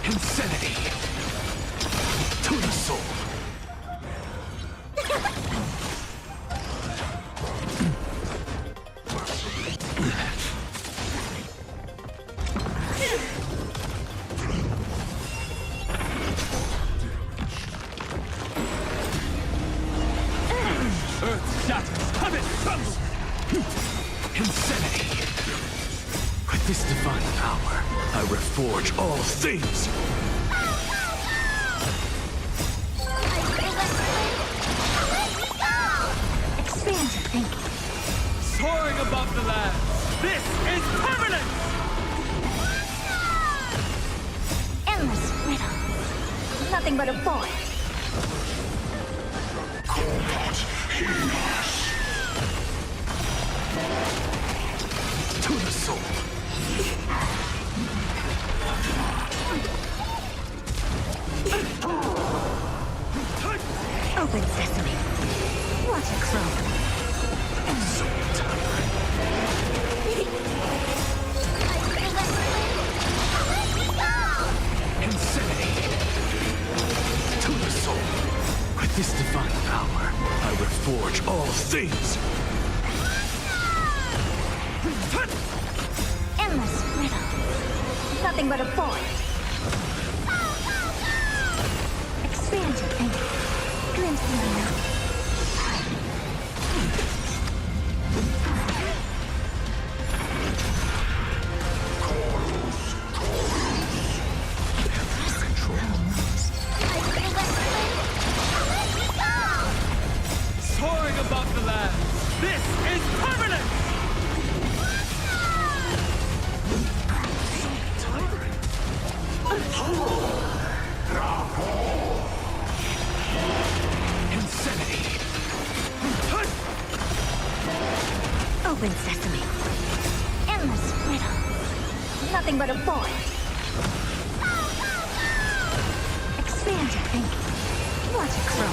Insanity! To the soul! Earth shatters, heaven trembles! Insanity! With this divine power, I reforge all things! Expand your thinking. Soaring above the land, this is permanence! Endless riddles. Nothing but a void. To the soul! Open sesame. Watch it grow. Insanity! To the soul! With this divine power, I reforge all things! Endless riddles. Nothing but a void. Expand your thinking. Glimpse the unknown. Soaring above the land, this is permanence! Insanity! Open sesame. Endless riddles. Nothing but a void. Expand your thinking. Watch it grow.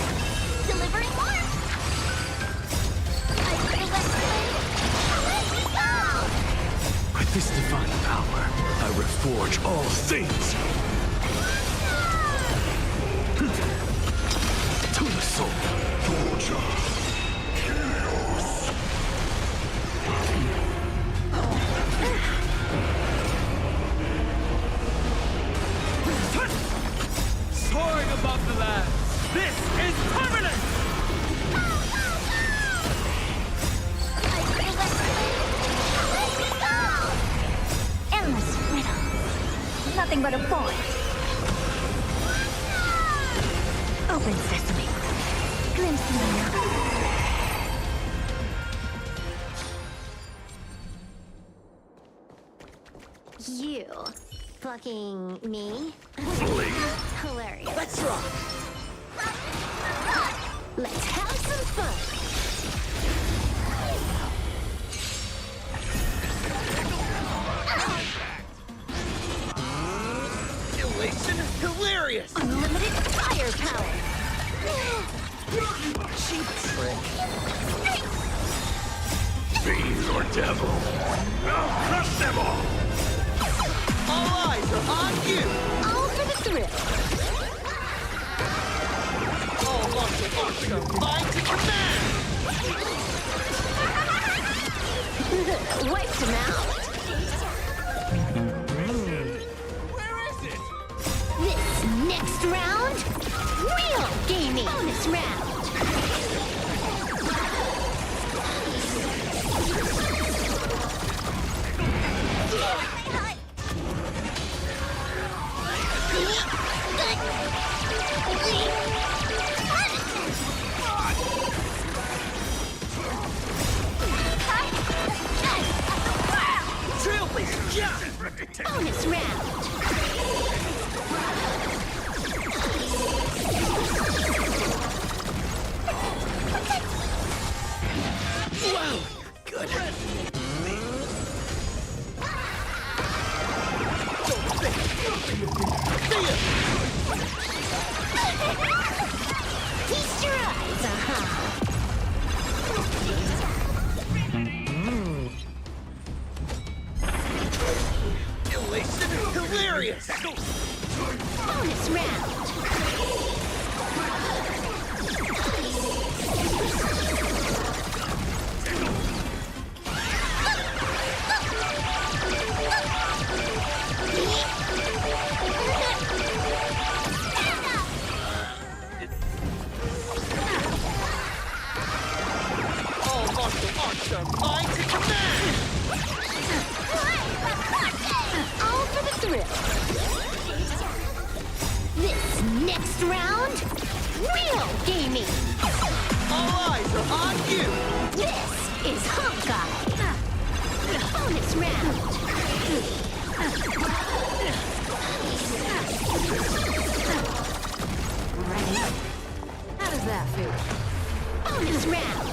Delivering more. With this divine power, I reforge all things! To the soul! Soaring above the land, this is permanence! Endless riddles. Nothing but a void. Open sesame. Glimpse the unknown. You fucking me? Hilarious. Let's rock. Let's have some fun. Elation hilarious. Unlimited firepower. Cheap trick. Fiend or devil, I'll crush them all! All eyes are on you. All for the thrill. All martial archer, mine to command! Wiped him out. Where is it? This next round, real gaming. Bonus round. Trailblazer, yeah! Bonus round. Wow, good. Feast your eyes, Elation, hilarious! Bonus round. All martial arts are mine to command! All for the thrill. This next round, real gaming. All eyes are on you! This is Hawkeye. Bonus round. Ready? How does that feel? Bonus round.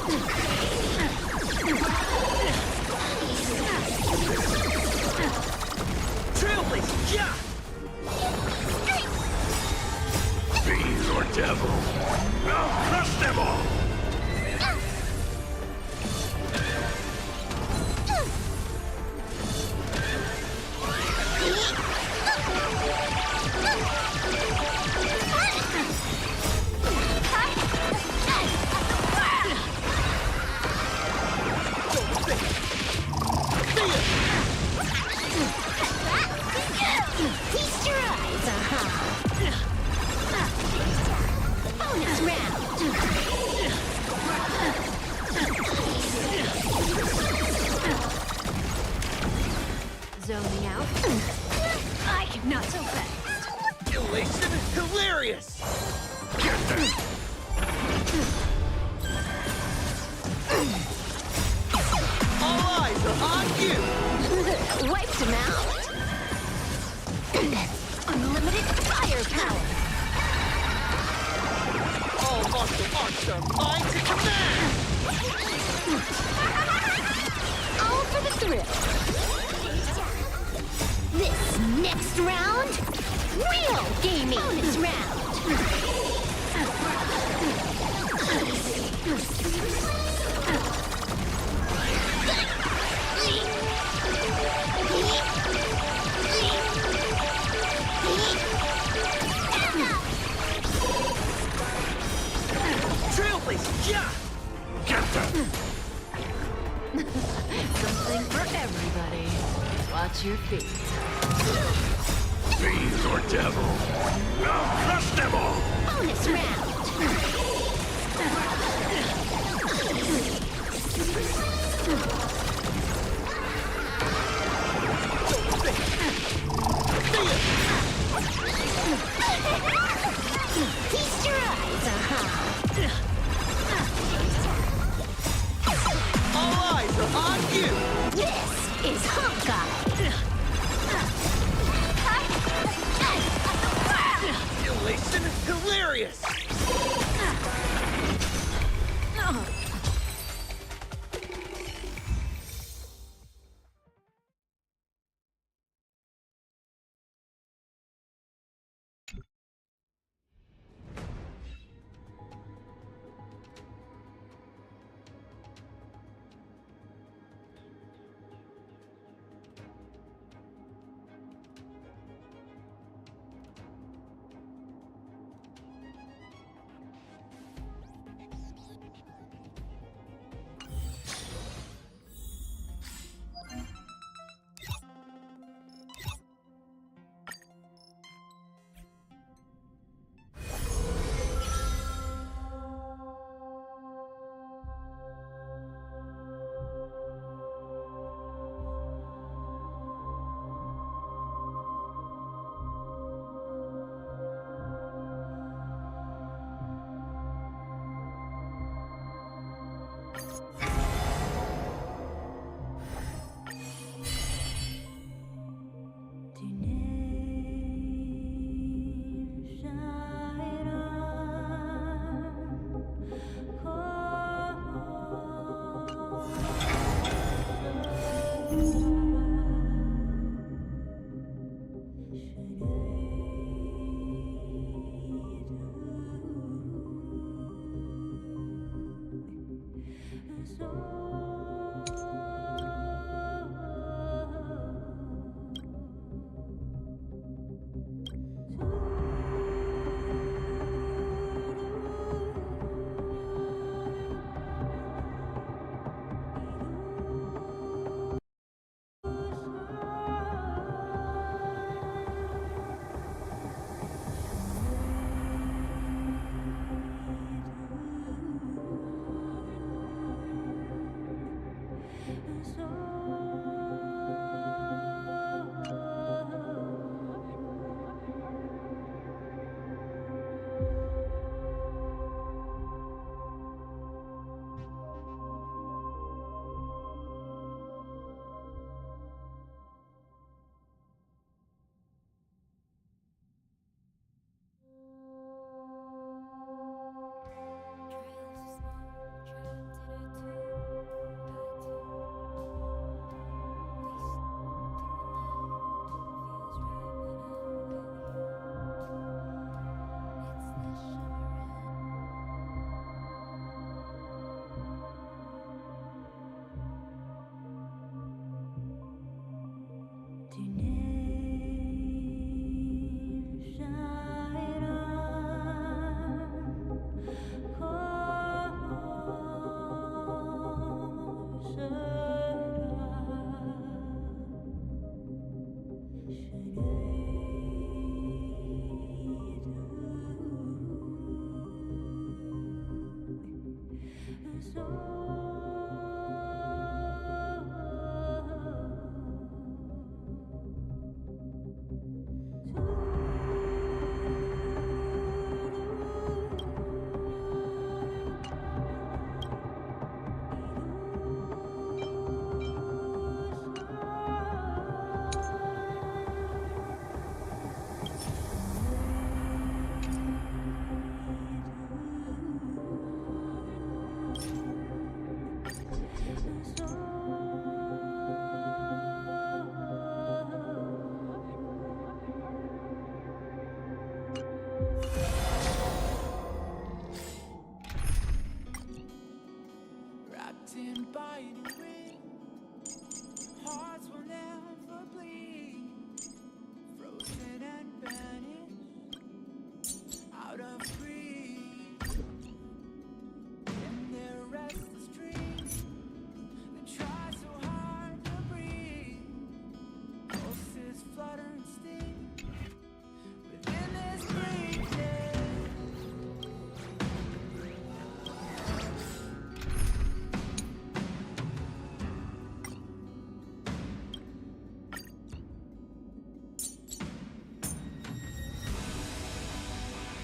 Trailblazer, yeah! Fiend or devil, I'll crush them all! Feast your eyes, Bonus round. Zoning out? Not so fast. Elation, hilarious! All eyes are on you! Wiped him out. Unlimited firepower. All martial arts are mine to command! All for the thrill. This next round, real gaming. Bonus round. Trailblazer, yeah! Something for everybody. Watch your feet. Fiend or devil, I'll crush them all! Bonus round. Feast your eyes, All eyes are on you! This is Hawkeye. Elation, hilarious! Wrapped in binding ring, hearts will never bleed, frozen and banished out of greed. In their restless dreams, they try so hard to breathe. Pulses flutter and sting within this breathing.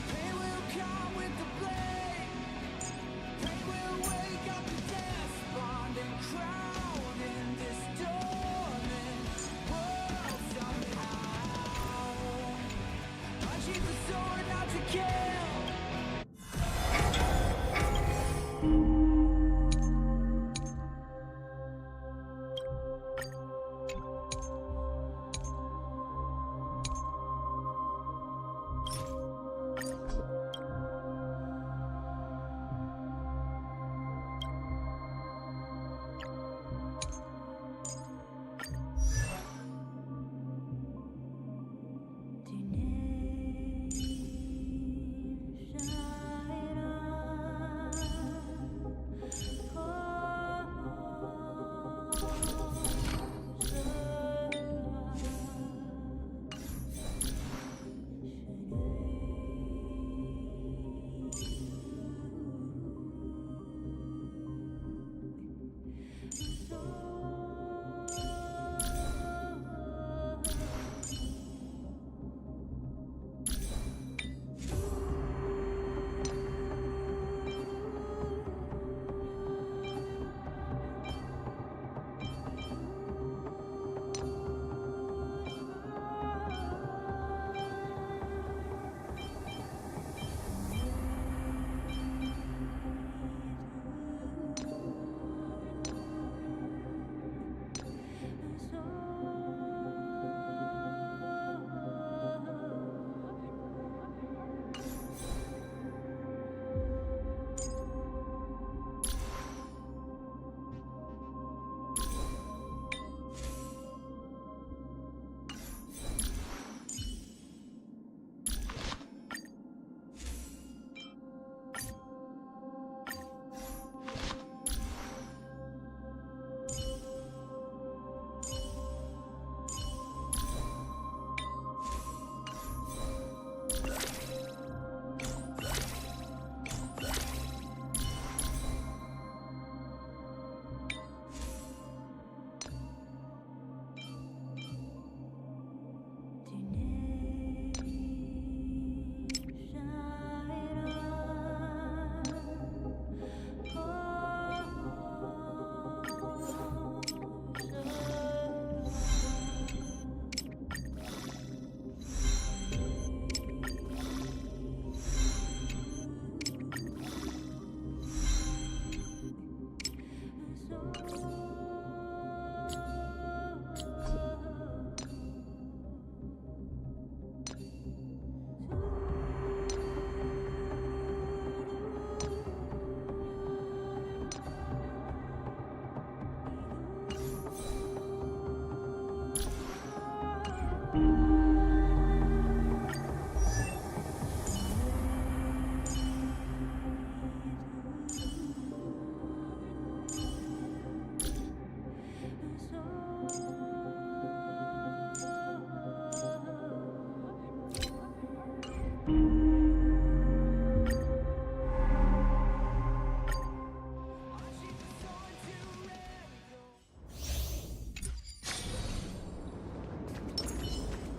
Pain will come with the blame. Pain will wake up the despond and crown in this dormant world somehow. Unsheath the sword not to kill.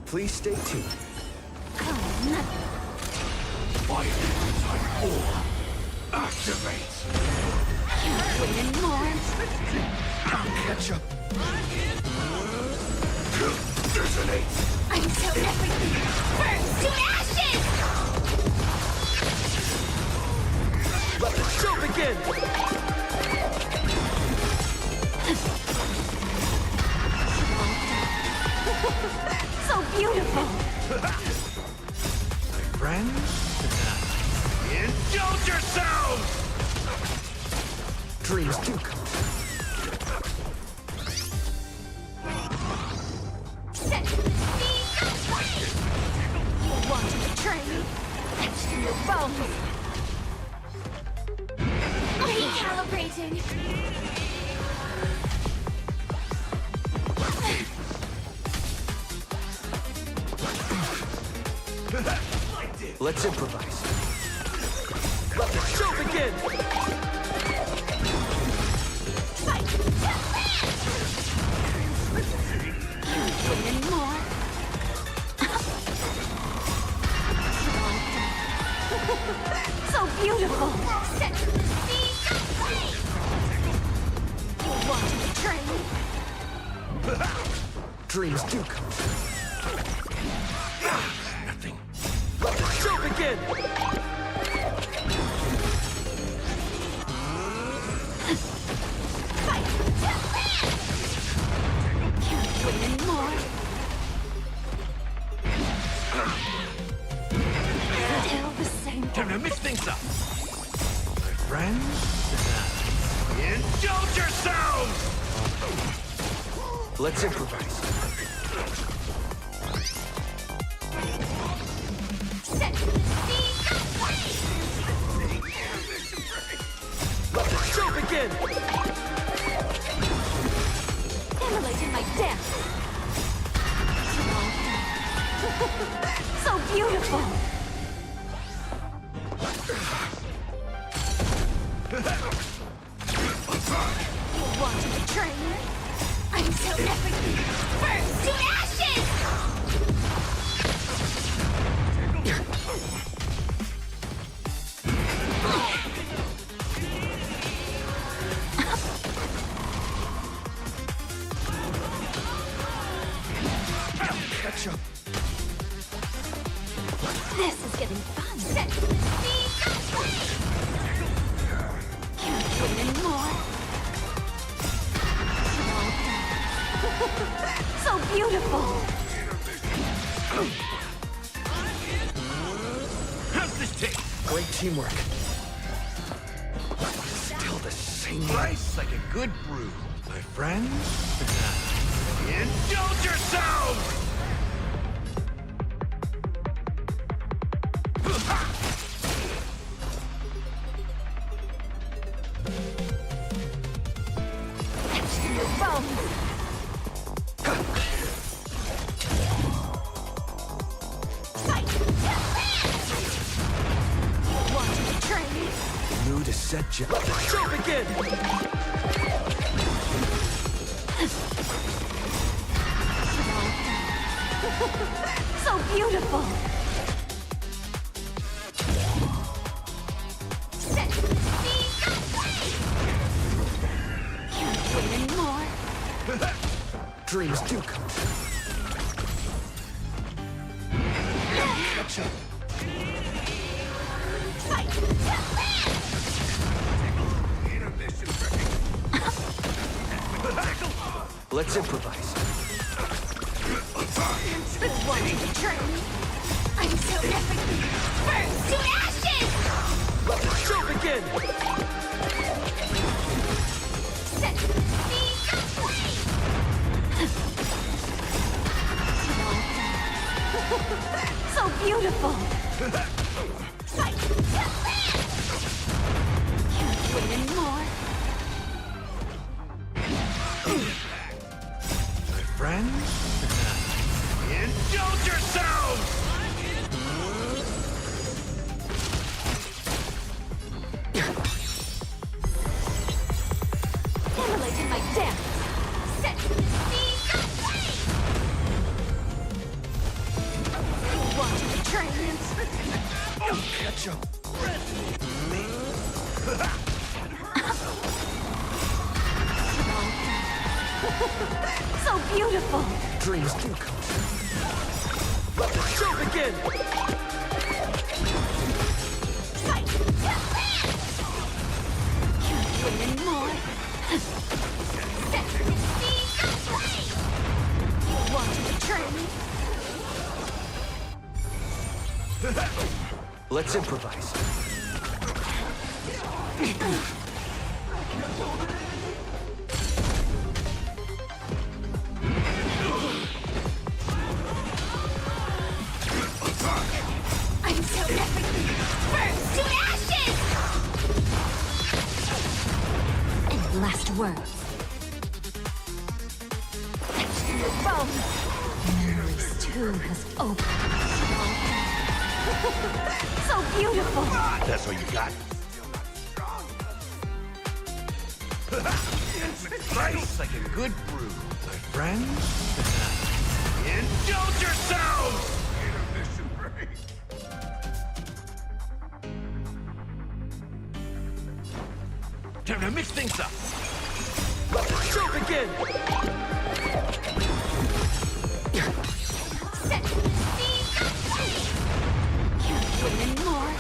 Please stay tuned. Fire type 4. Activate. Waiting more. I'll catch up. Detonate. Until everything burns to ashes! Let the show begin! So beautiful! friends? Indulge yourselves! Dreams do come. Set me free! You want to betray me? Extra your bones! Recalibrating! Let's improvise. Let the show begin! Wait anymore. So beautiful! Set me free! You want to betray me? Dreams do come. Nothing. Let the show begin! Can't wait anymore. Still the same. Time to mix things up. My friends? Indulge yourselves! Let's improvise. Set me free! Let the show begin! Emulating my death. So beautiful. You want to betray me? Until everything burns to ashes! Catch up. This is getting fun. Set me free! Can't wait anymore. So beautiful. How's this taste? Great teamwork. Still the same Nice like a good brew. my friends? Indulge yourselves! Extra your bones. Fight to live! You want to betray me? Mood is set, Jeff. Let the show begin! So beautiful. Set me free! Can't wait anymore. Dreams do come. Catch up. Fight to live! Let's improvise. You want to betray me? Until everything burns to ashes! Let the show begin! Set me free! So beautiful! Fight to live! Can't wait anymore. My friends? Indulge yourselves! Emulating my death. Set me free! You want to betray me? Catch up. So beautiful! Dreams do come. Let the show begin! Fight to live! Can't wait anymore. Set me free! You want to betray me? Let's improvise. Until everything burns to ashes! And last words. To your bones! Memories too has opened. So beautiful! That's all you got? Nice like a good brew, my friends. Indulge yourselves! Intermission break. Time to mix things up. Show begin! Set the free! Can't wait anymore.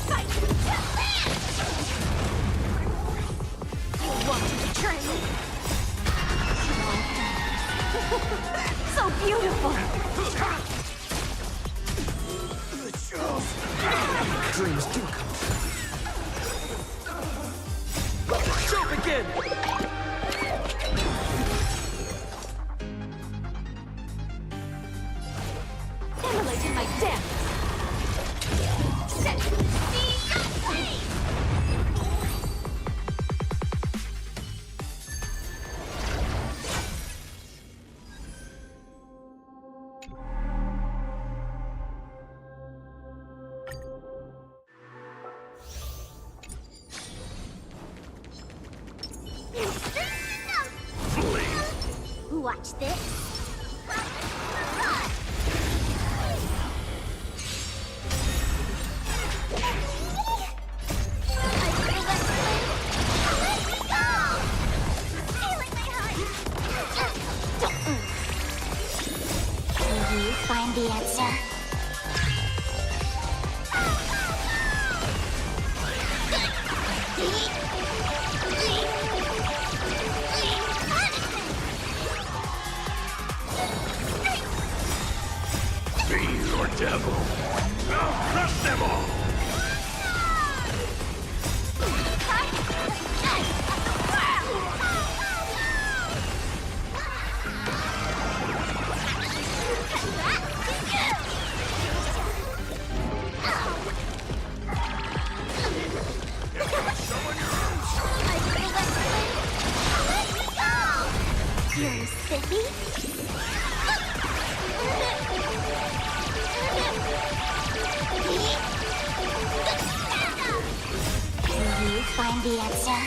Fight to land! You want to betray me? So beautiful! Dreams do come true. Show begin! Emulating my dance! Set the free! Watch this. Will you find the answer? Fiend or devil, I'll crush them all! You're spiffy? Will you find the answer?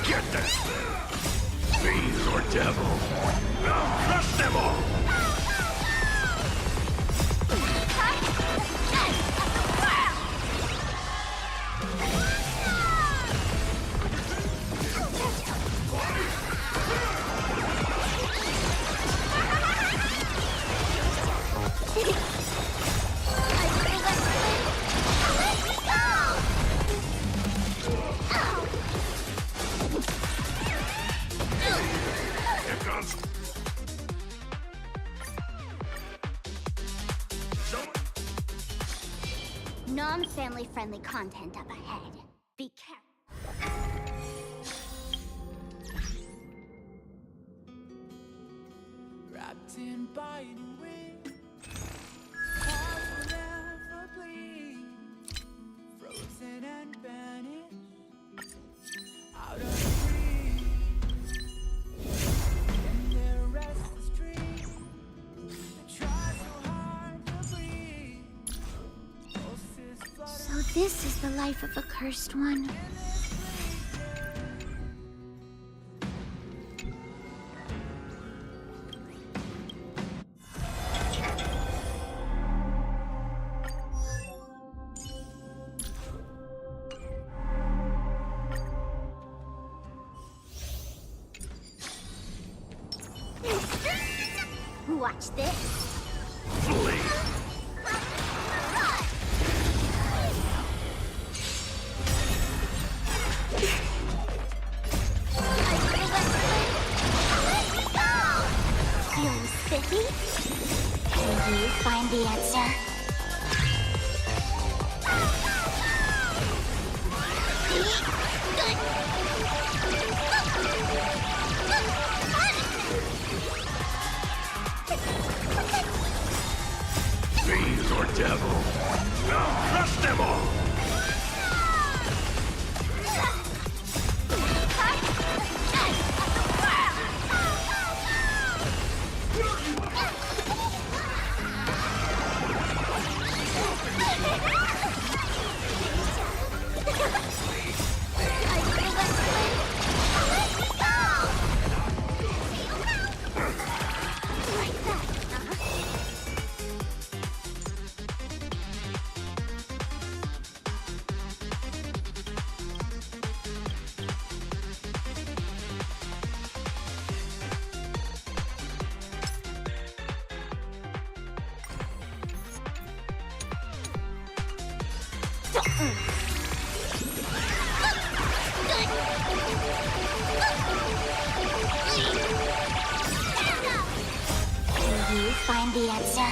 Get them! Fiend or devil, I'll crush them all! Here comes. Non-family friendly content up ahead. Be careful. Wrapped in biting wind, hearts will never bleed, frozen and banished, out of reach. In their restless dream, they try so hard to breathe. Pulses flutter. So this is the life of a cursed one. Watch this. Flee! Feeling spiffy? Can you find the answer? Fiends or devil, I'll crush them all! Can you find the answer?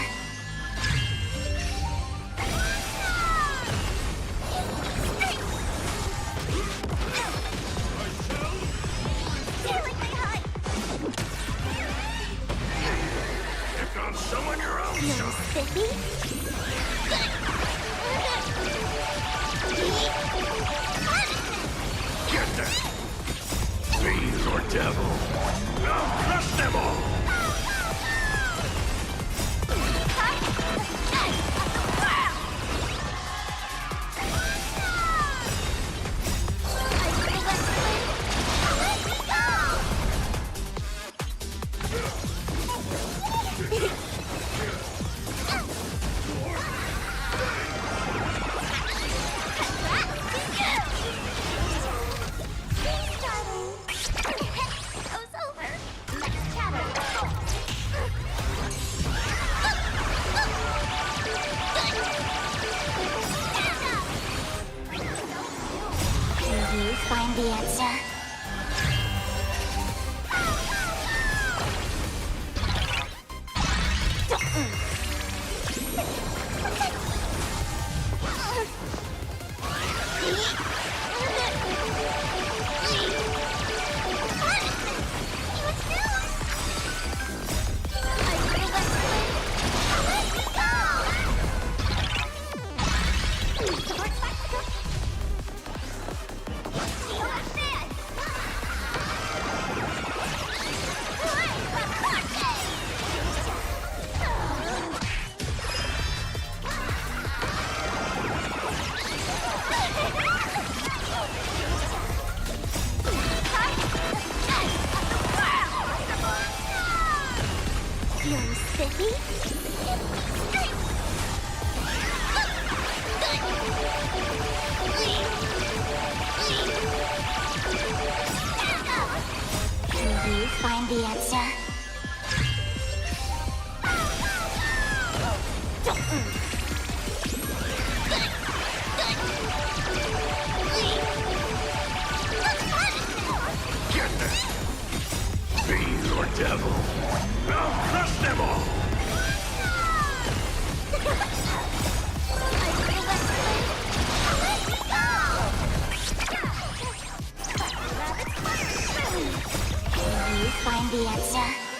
Pick on someone your own Feeling size. spiffy? Get them! Fiends or devil, I'll crush them all! Can you find the answer? Feeling spiffy? Can you find the answer? Get them! Fiends or devil, I'll crush them all! Can you find the answer?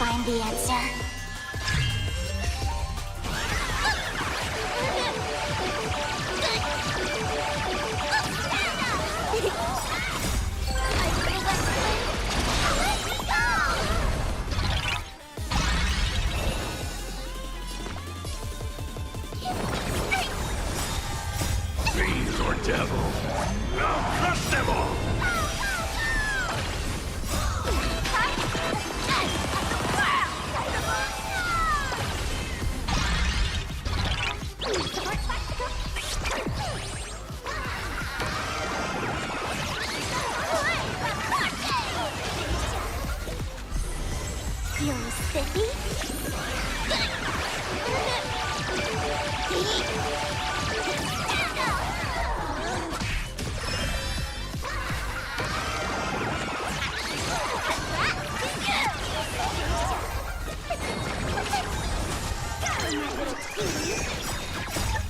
find the answer? Fiend or devil, I'll crush them all! Feeling spiffy?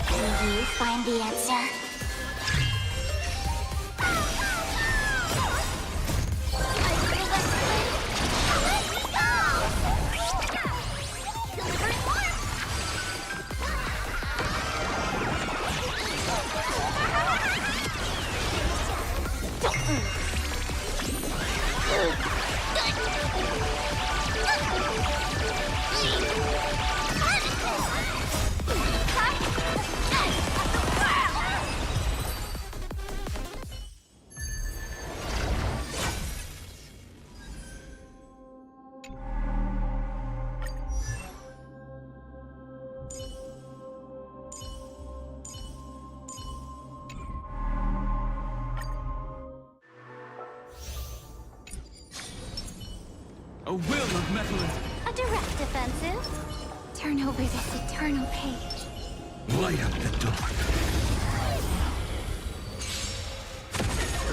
Can you find the answer? A will of metal. A direct offensive? Turn over this eternal page. Light up the dark.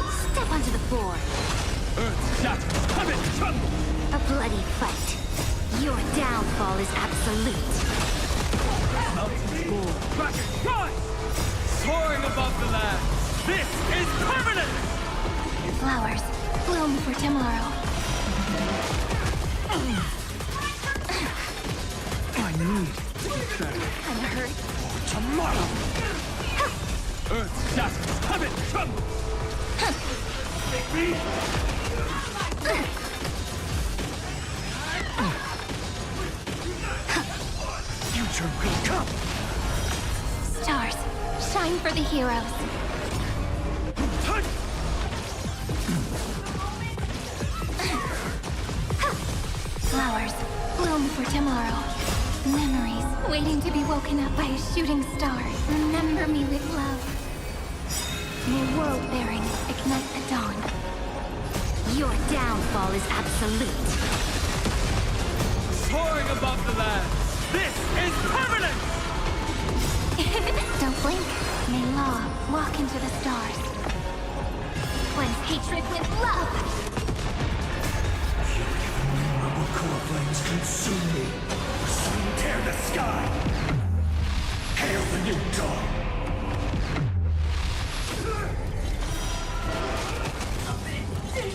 Step onto the board. Earth shatters, heaven trembles! A bloody fight. Your downfall is absolute. Mountain gold, bracket rise! Soaring above the land, this is permanent! Flowers bloom for tomorrow. I need to be better. I'm hurt. For tomorrow! Earth shatters, heaven trembles! Take me! Future will come! Stars, shine for the heroes. Flowers bloom for tomorrow. Memories waiting to be woken up by a shooting star. Remember me with love. May world bearing ignite the dawn. Your downfall is absolute. Soaring above the land, this is permanent! Don't blink. May law walk into the stars. Cleanse hatred with love. Innumerable core flames consume me. Sun tear the sky. Hail the new dawn.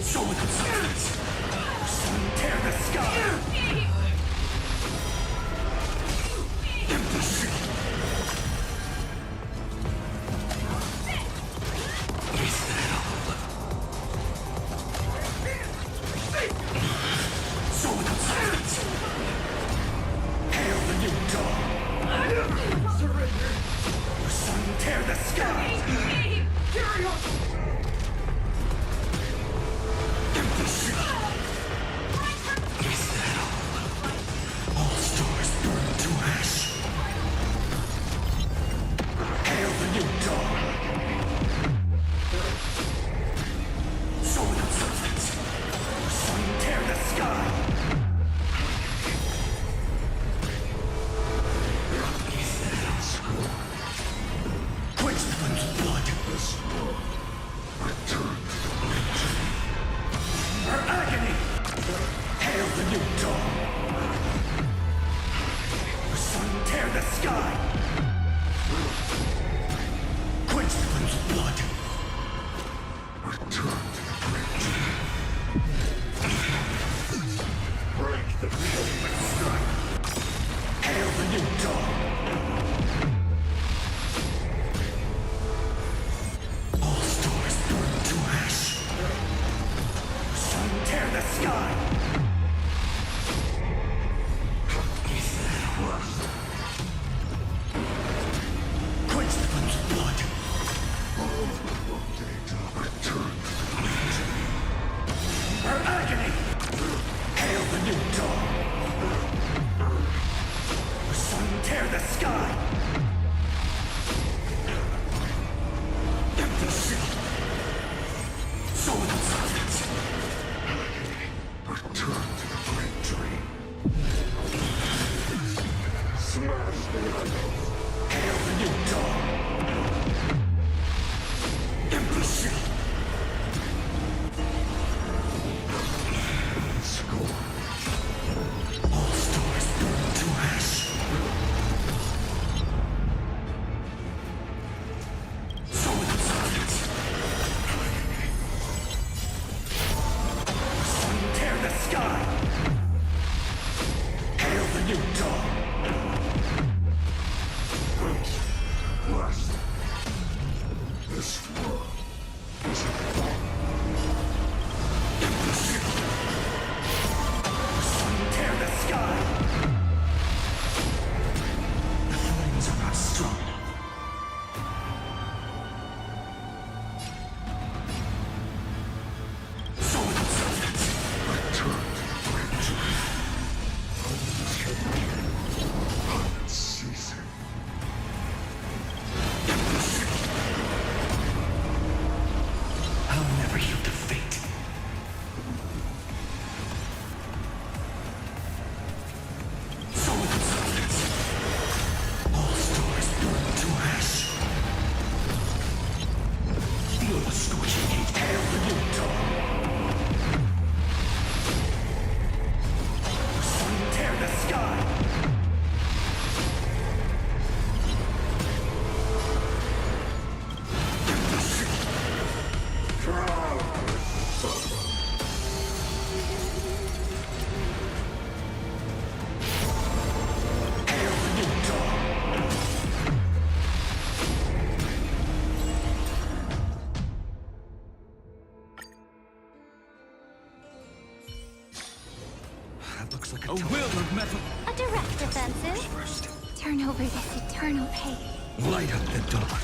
Show me the substance. Sun tear the sky. Empty ship. Is that all? Show me the substance. Hail the new dawn. Surrender. Sun tear the sky. Carry on. Empty ship. Is that all? All stars burn to ash. Hail the new dawn. Show me the substance. Sun tear the sky. Is that all? Quench the flames of blood. Return. Her agony! Hail the new dawn! Sun tear the sky! Quench the flames of blood! Return to the bridge. Break the chain! sky! Hail the new dawn! Bless this world is a fall. Tear the sky! The flames are not strong enough. A will of metal. A direct offensive. Turn over this eternal pain. Light up the dark.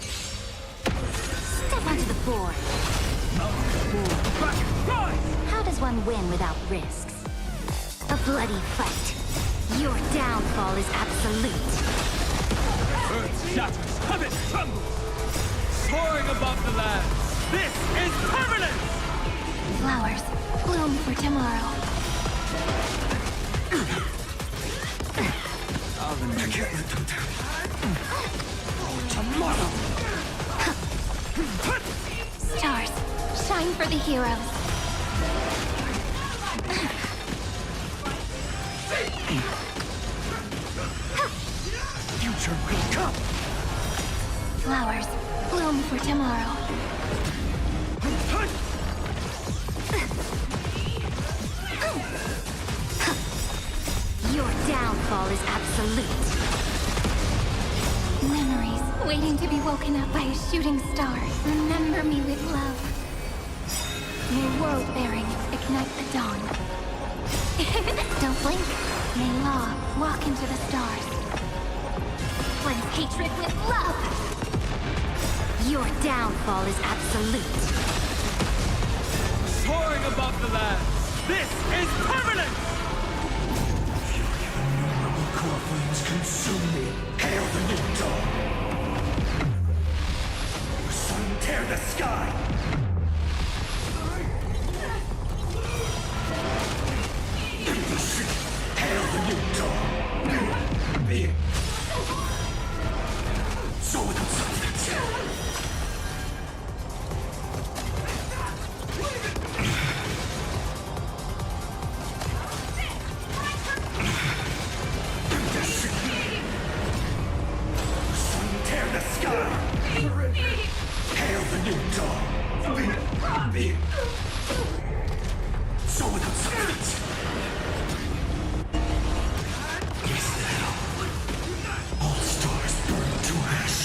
Step onto the board. How does one win without risks? A bloody fight. Your downfall is absolute. Earth shatters, heaven trembles. Soaring above the land. This is permanence! Flowers bloom for tomorrow. Tomorrow! Stars, shine for the heroes. Future will come! Flowers bloom for tomorrow. Your downfall is absolute. Memories waiting to be woken up by a shooting star. Remember me with love. May world bearing ignite the dawn. Don't blink. May law walk into the stars. Cleanse hatred with love. Your downfall is absolute. Soaring above the land. This is permanent! Core flames consume me. Hail the new dawn. Sun tear the sky. Hail the new dawn. So without substance. Hail the new dawn! So without substance! Is that all? All stars burn to ash!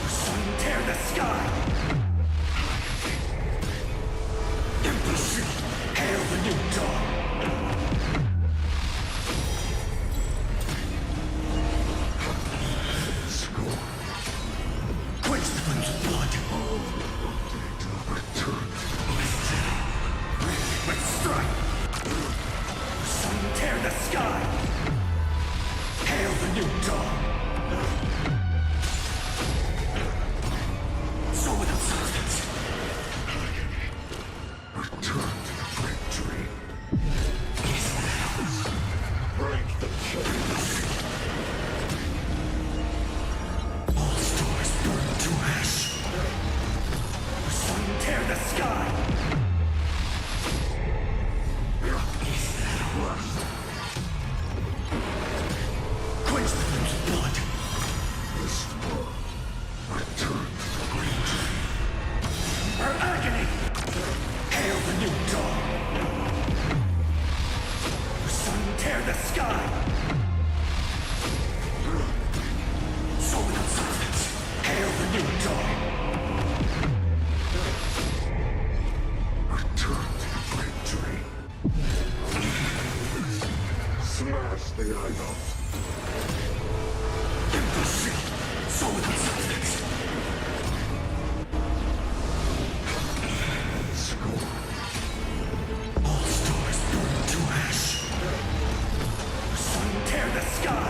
Sun tear the sky! Hail the new dawn! Quench the flames of blood. Let's strike. Sun tear the sky. Hail the new dawn. So without substance. Return to victory. Break the chains. All stars burn to ash. Sun tear the sky. Quench the flames of blood. This world return to the breach. sky! Soul and substance, hail the new dawn! Return to victory. Smash the idol. Emperor's shield, soul and substance. Score. All stars burn to ash. Sun tear the sky.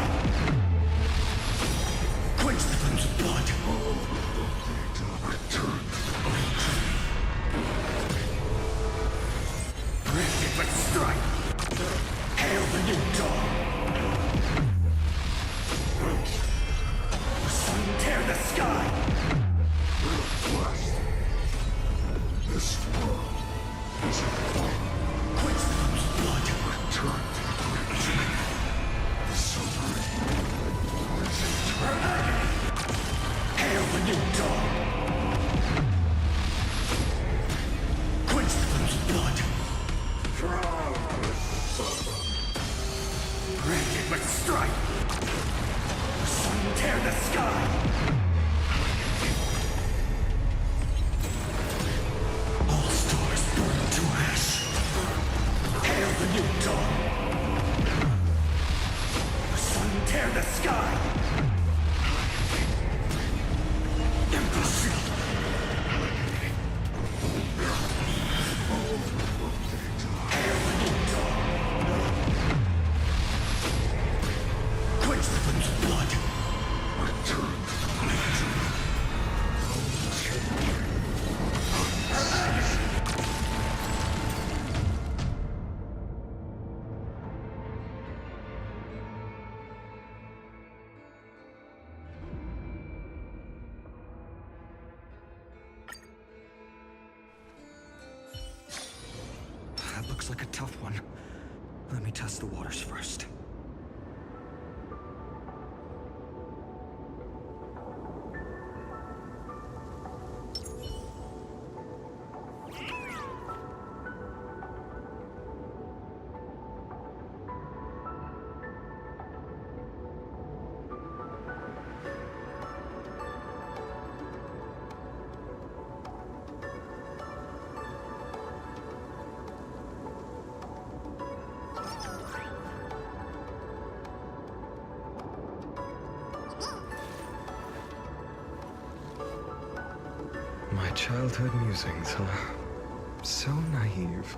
Quench the flames of blood. Return to victory. Break it with strife. Hail the new dawn. Sun tear the sky. Blast. This world is a fight. Quench the flames of blood. Return to victory. The suffering is eternal. Hail the new dawn. Quench the flames of blood. Break it with strife. Sun tear the sky. All stars burn to ash. Hail the new dawn. Sun tear the sky. Emperor's shield. Hail the new dawn. Quench the flames of blood. Return to victory. That looks like a tough one. Let me test the waters first. My childhood musings, huh? So naive.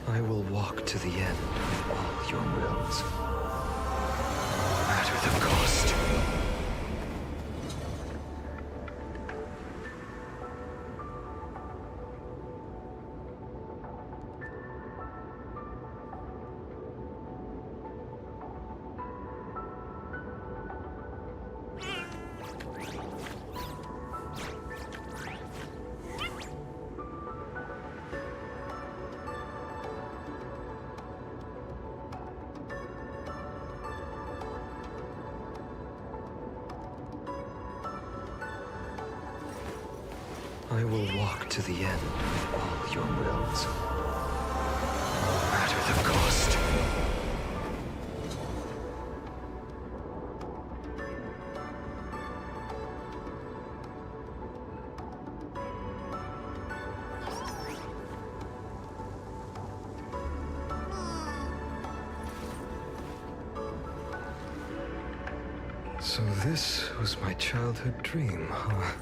I will walk to the end of all your wills. No matter the cost. I will walk to the end of all your wills. No matter the cost. So this was my childhood dream, huh?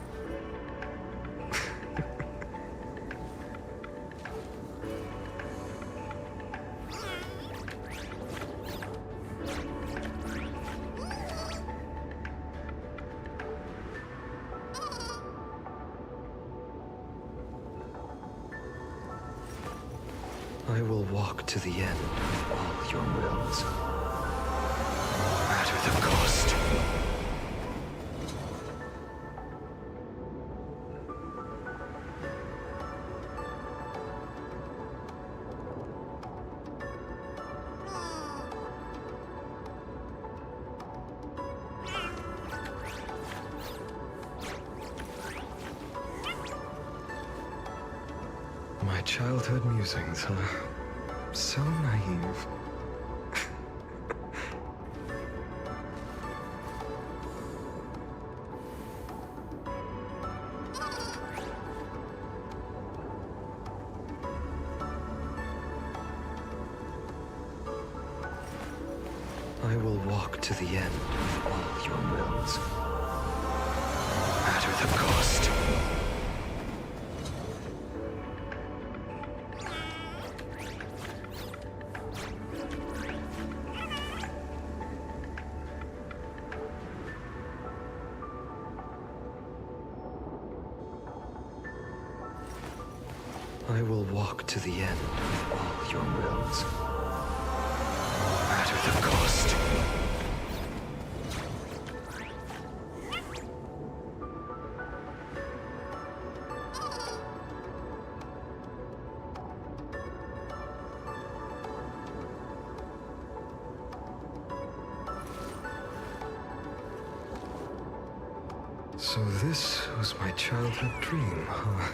I will walk to the end of all your wills. No matter the cost. My childhood musings, huh? So naive. I will walk to the end of all your wills, no matter the cost. I will walk to the end of all your wills, no matter the cost. So this was my childhood dream, huh?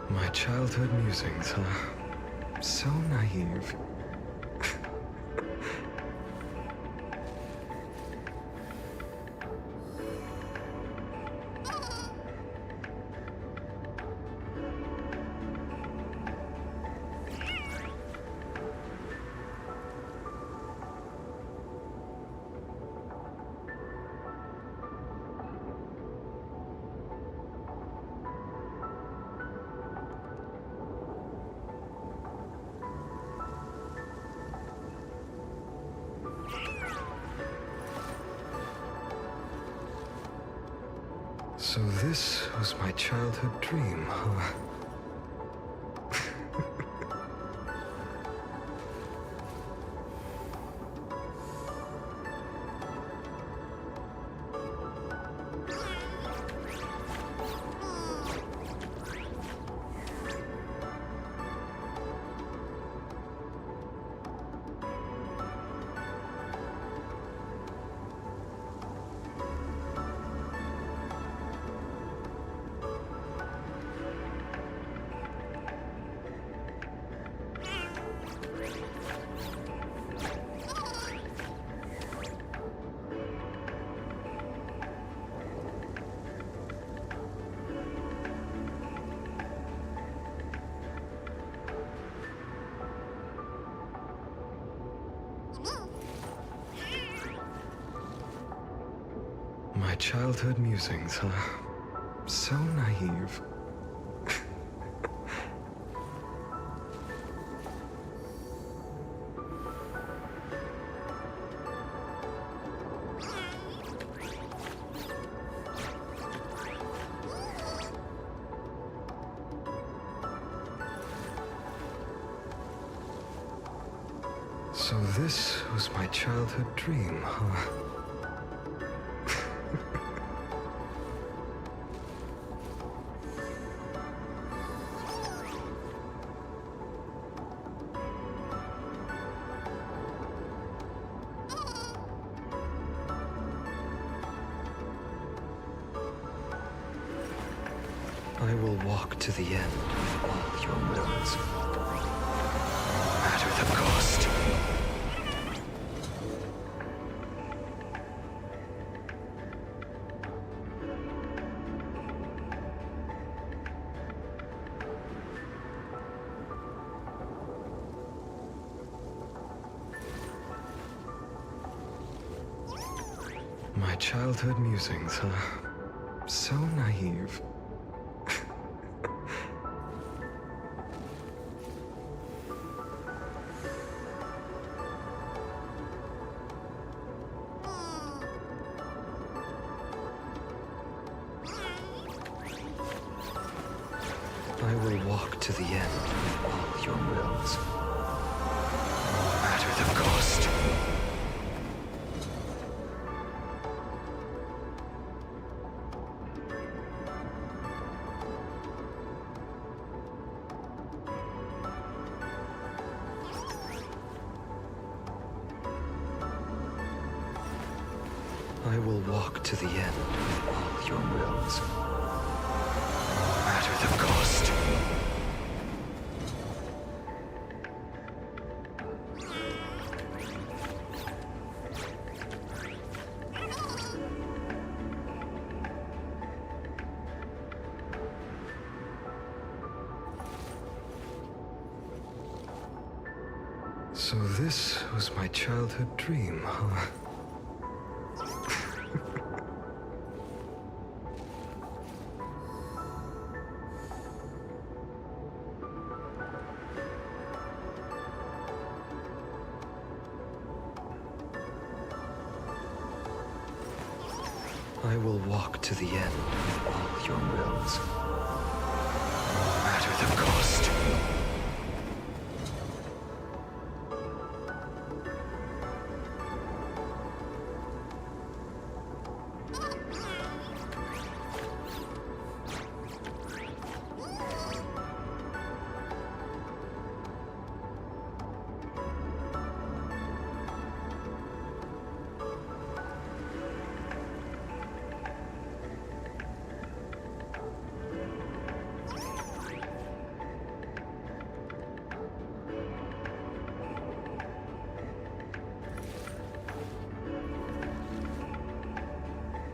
My childhood musings, huh? So naive. So this was my childhood dream, huh? My childhood musings, huh? So naive. So this was my childhood dream, huh? I will walk to the end of all your wills, no matter the cost. My childhood musings, huh? So naive. I will walk to the end of all your wills, no matter the cost. I will walk to the end of all your wills, no matter the cost. So this was my childhood dream, huh? I will walk to the end of all your wills, no matter the cost.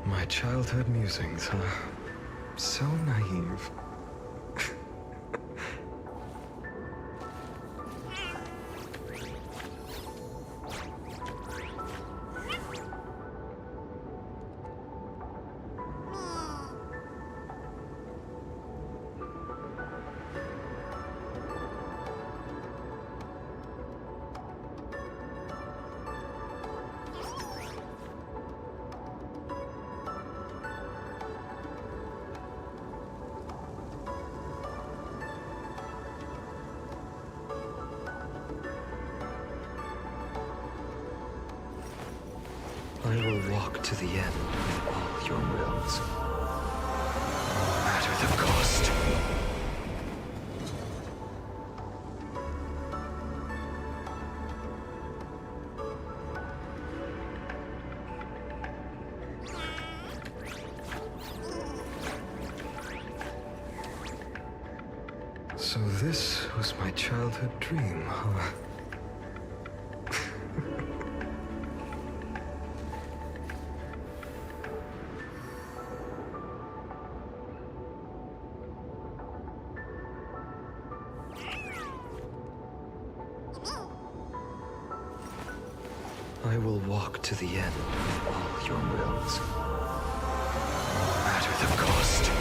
My childhood musings, huh? So naive. I will walk to the end of all your wills, no matter the cost. So this was my childhood dream, huh? I will walk to the end of all your wills, no matter the cost.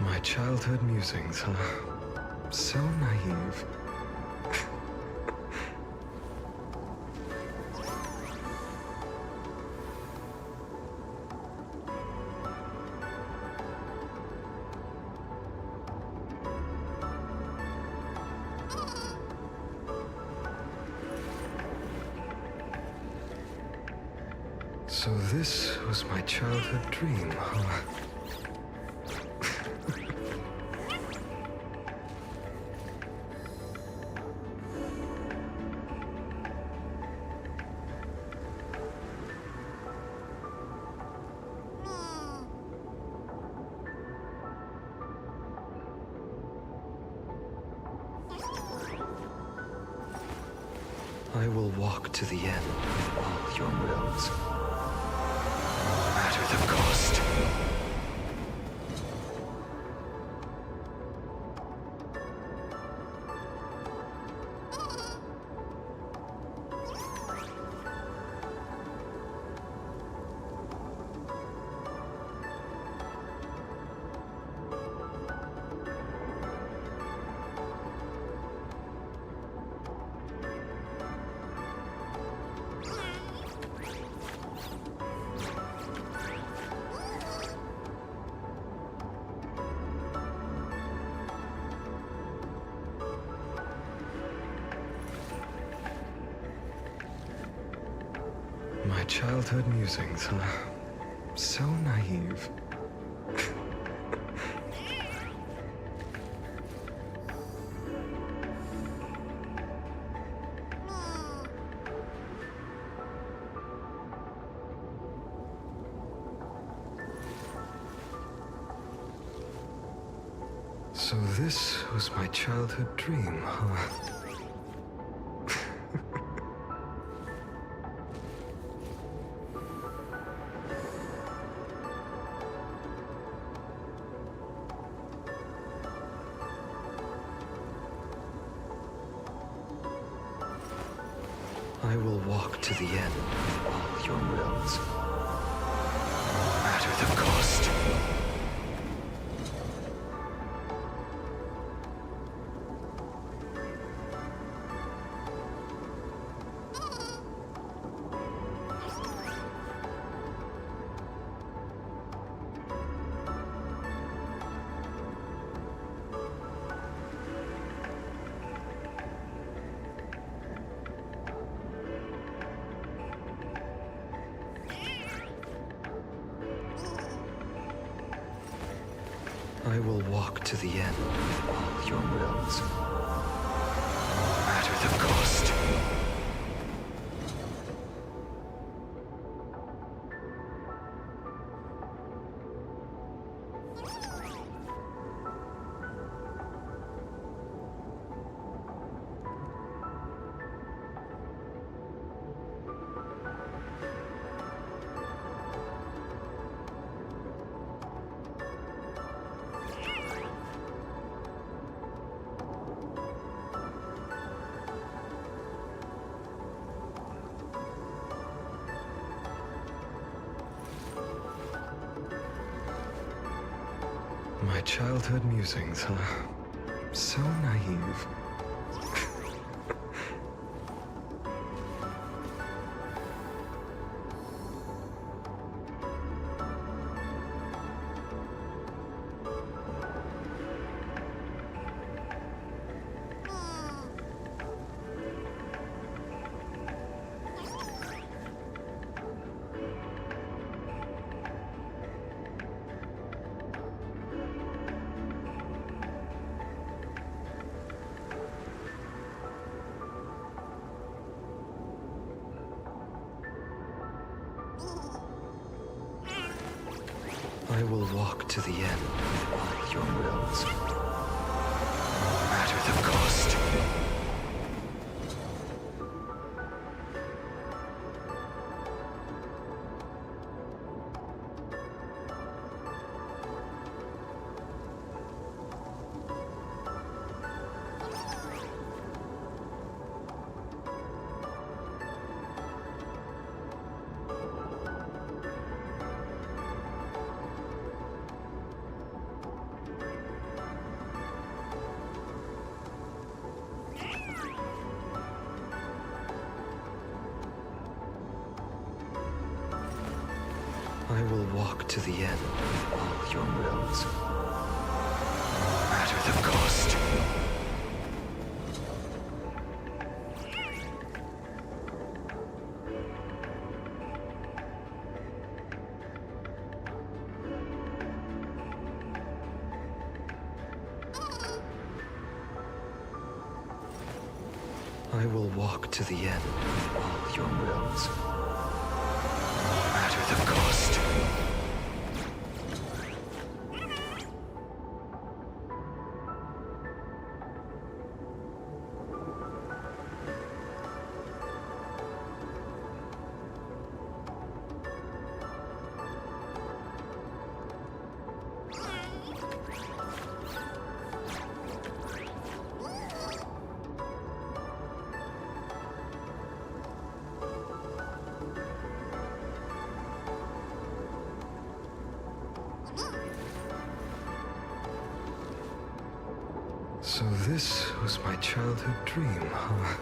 My childhood musings, huh? So naive. So this was my childhood dream, huh? I will walk to the end of all your wills, no matter the cost. My childhood musings, huh? So naive. So this was my childhood dream, huh? I will walk to the end of all your wills, no matter the cost. I will walk to the end of all your wills, no matter the cost. My childhood musings, huh? So naive. I will walk to the end of all your wills, no matter the cost. I will walk to the end of all your wills, no matter the cost. I will walk to the end of all your wills, no matter the cost. So this was my childhood dream, huh?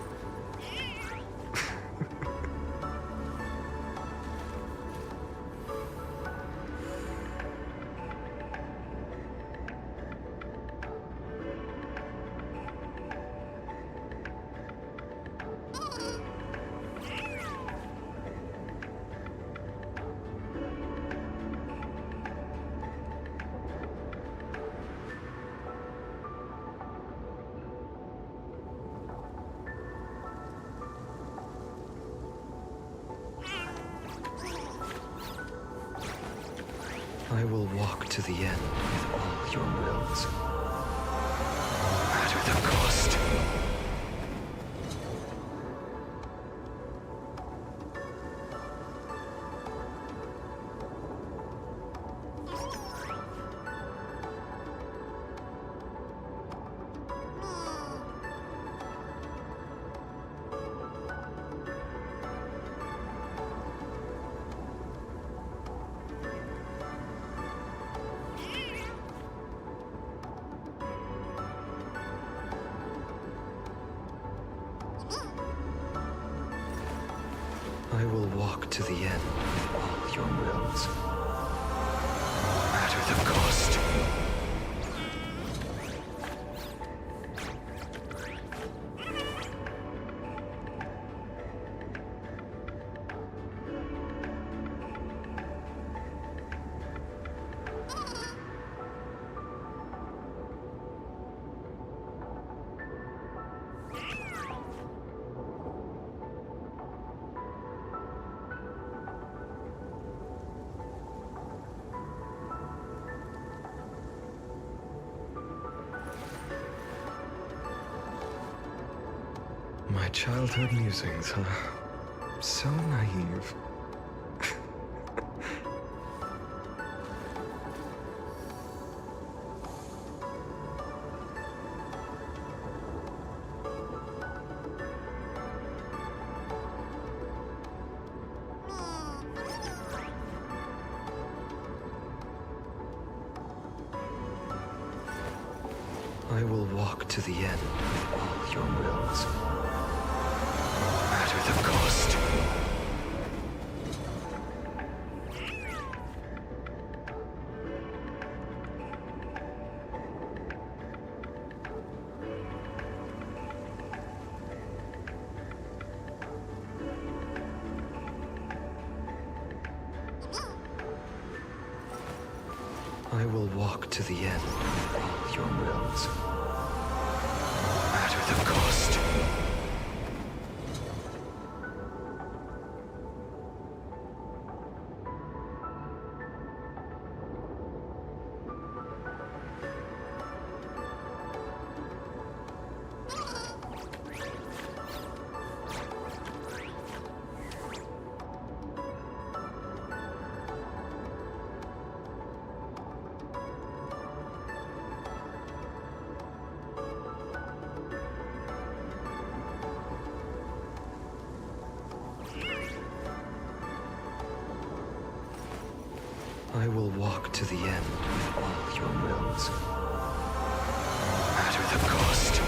I will walk to the end with all your wills, no matter the cost. I will walk to the end with all your wills, no matter the cost. My childhood musings, huh? So naive. I will walk to the end with all your wills, no matter the cost. I will walk to the end with all your wills, no matter the cost. I will walk to the end with all your wills, no matter the cost.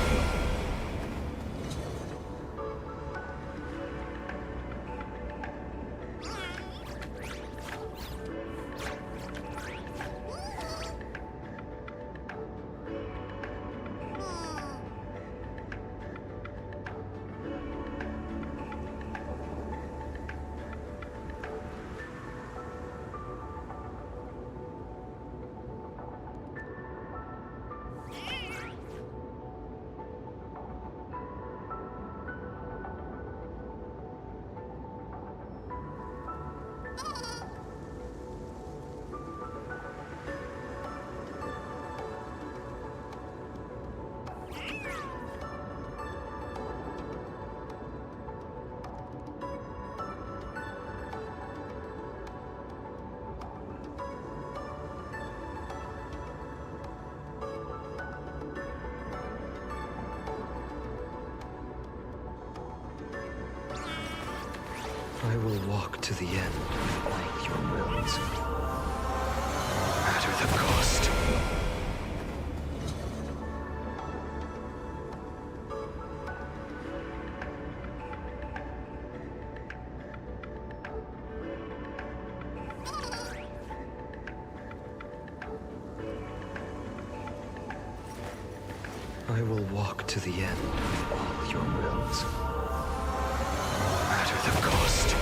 I will walk to the end with all your wills, no matter the cost. I will walk to the end with all your wills, no matter the cost.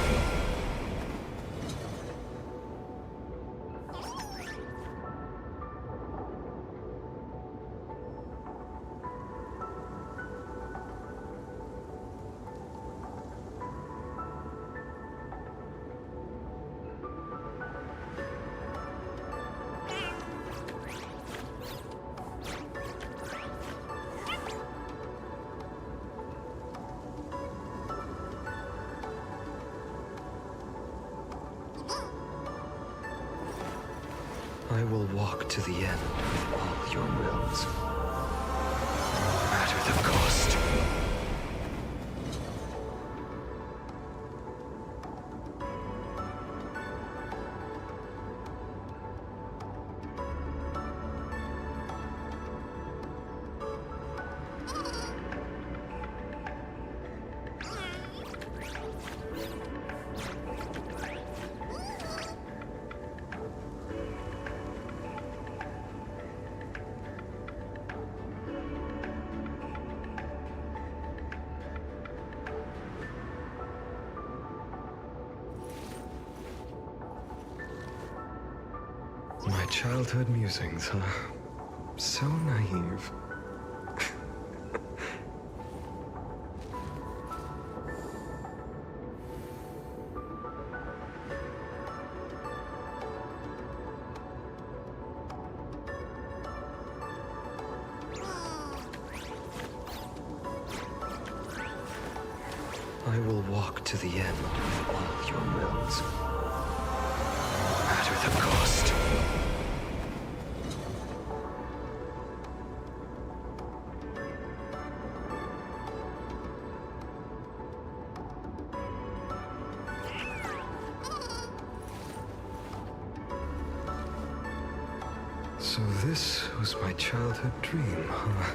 I will walk to the end of all your wills, no matter the cost. My childhood musings, huh? So naive. I will walk to the end of all your wills, no matter the cost. So this was my childhood dream, huh?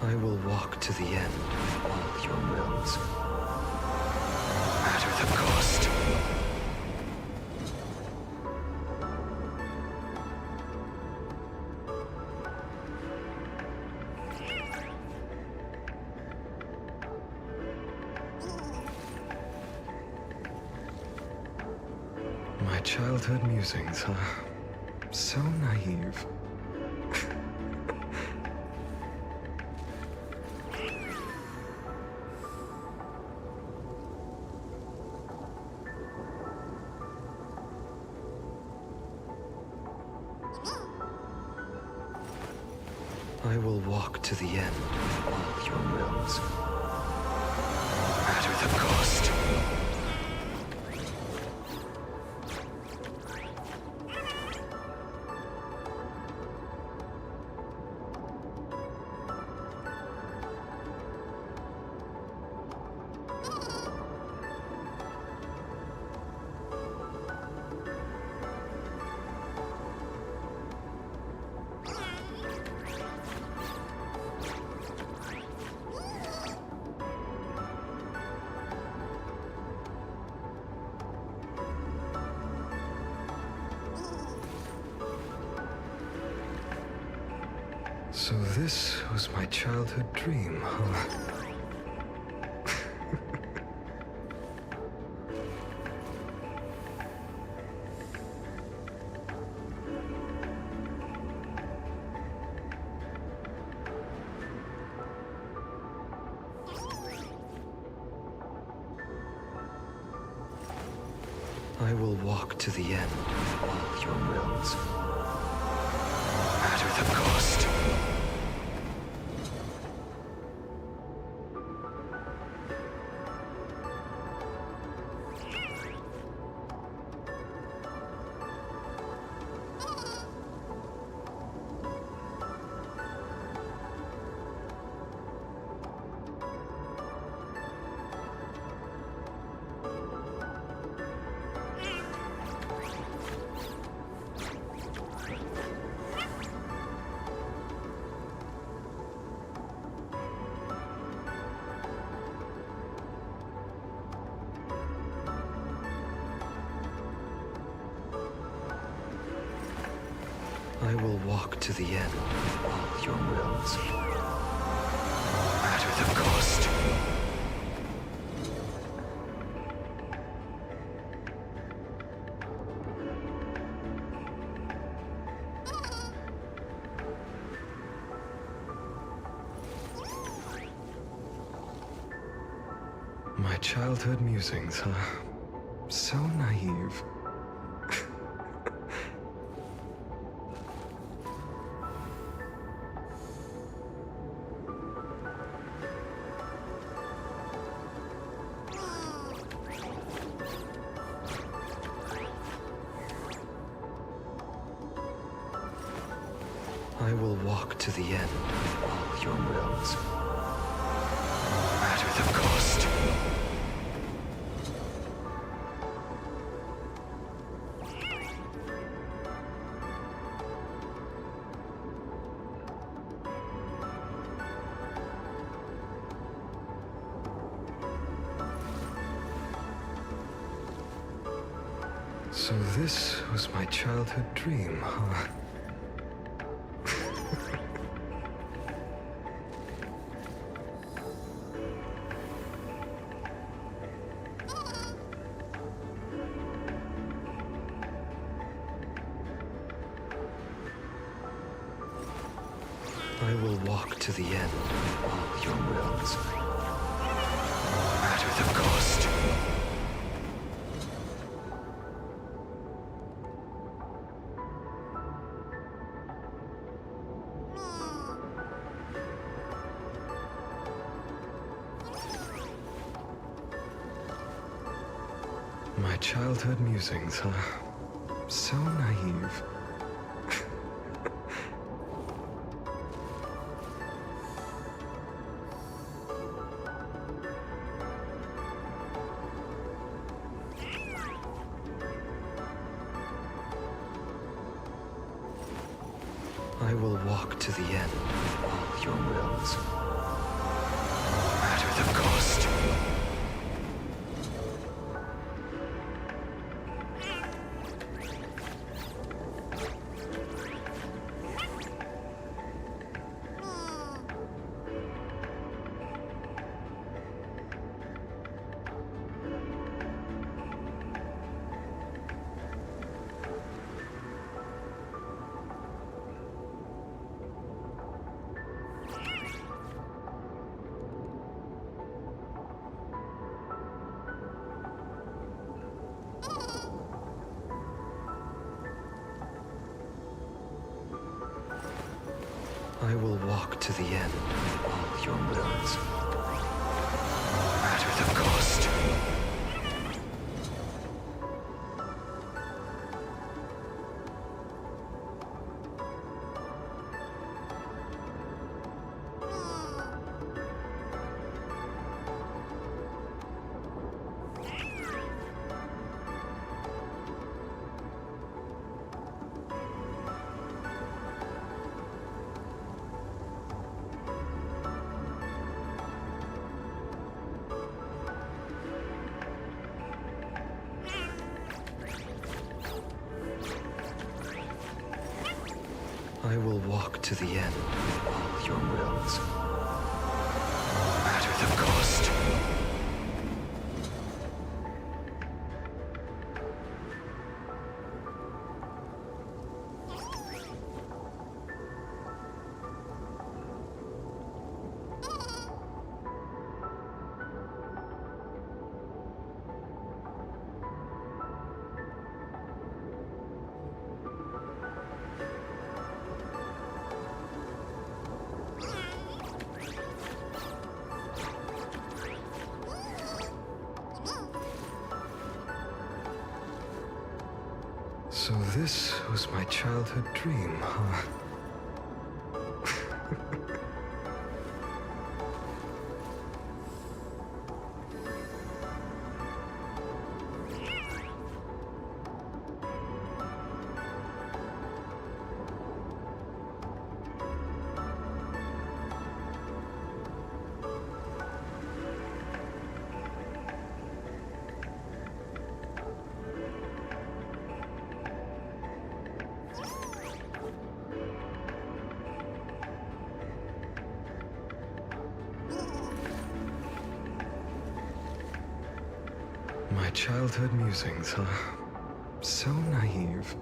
I will walk to the end of all your wills, no matter the cost. My childhood musings, huh? So naive. I will walk to the end of all your wills, no matter the cost. So this was my childhood dream, huh? I will walk to the end of all your wills, no matter the cost. I will walk to the end of all your wills, no matter the cost. My childhood musings, huh? So naive. I will walk to the end of all your wills, no matter the cost. So this was my childhood dream, huh? I will walk to the end of all your wills, no matter the cost. My childhood musings, huh? So naive. I will walk to the end of all your wills, no matter the cost. I will walk to the end of all your wills, no matter the cost. I will walk to the end of all your wills, no matter the cost. So this was my childhood dream, huh? childhood musings, huh? So naive.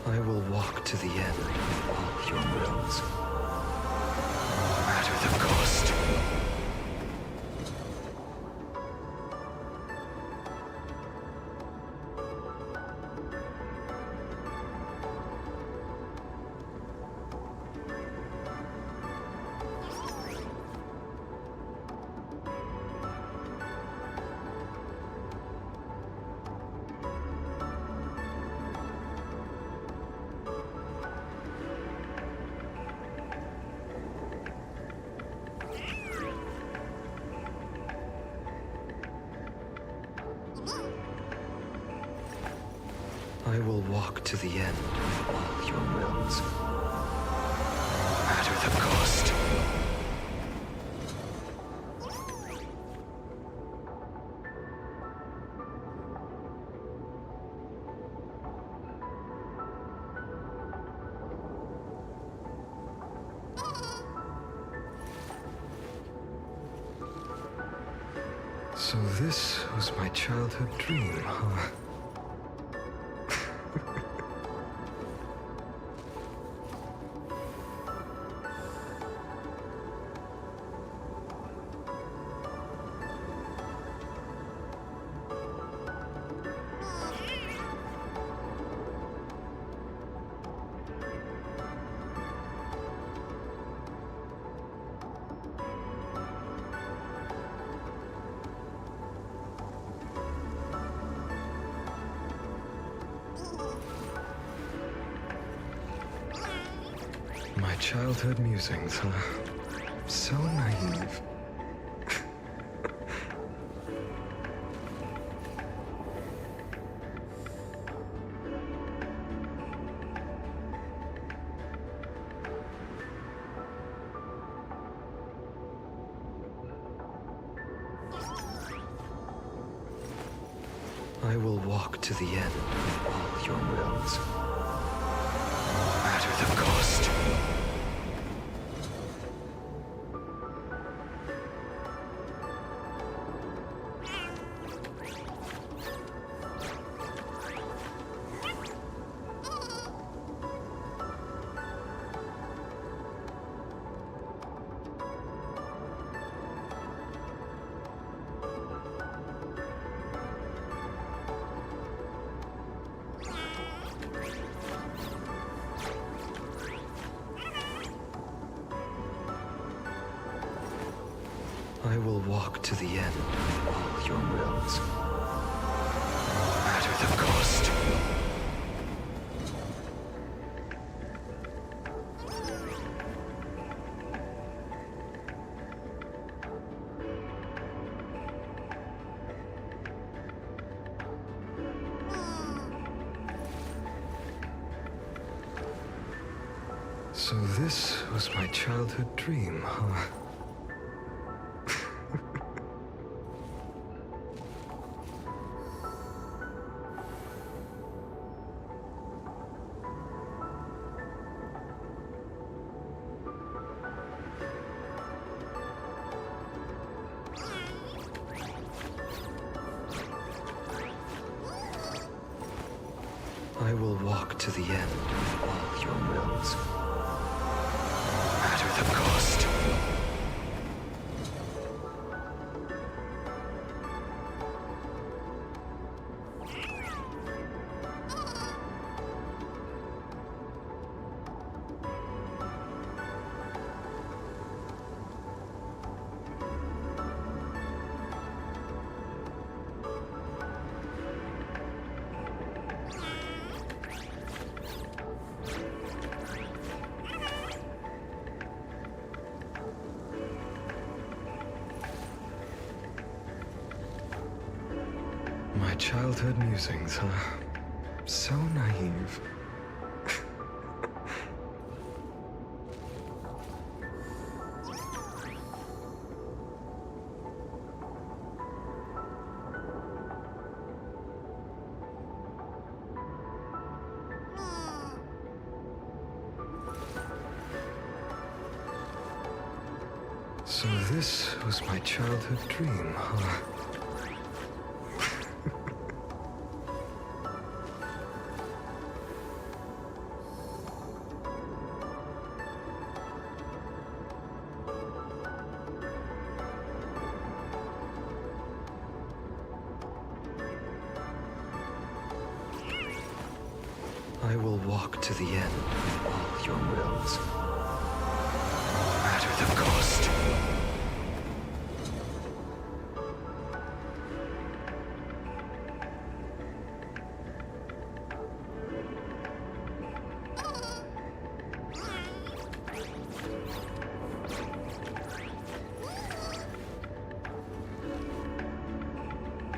I will walk to the end of all your wills, no matter the cost. I will walk to the end of all your wills, no matter the cost. So this was my childhood dream, huh? My childhood musings, huh? So naive. I will walk to the end of all your wills, no matter the cost. I will walk to the end of all your wills, no matter the cost. So this was my childhood dream, huh? I will walk to the end of all your wills, no matter the cost. My childhood musings, huh? So naive. So this was my childhood dream, huh? I will walk to the end of all your wills, no matter the cost.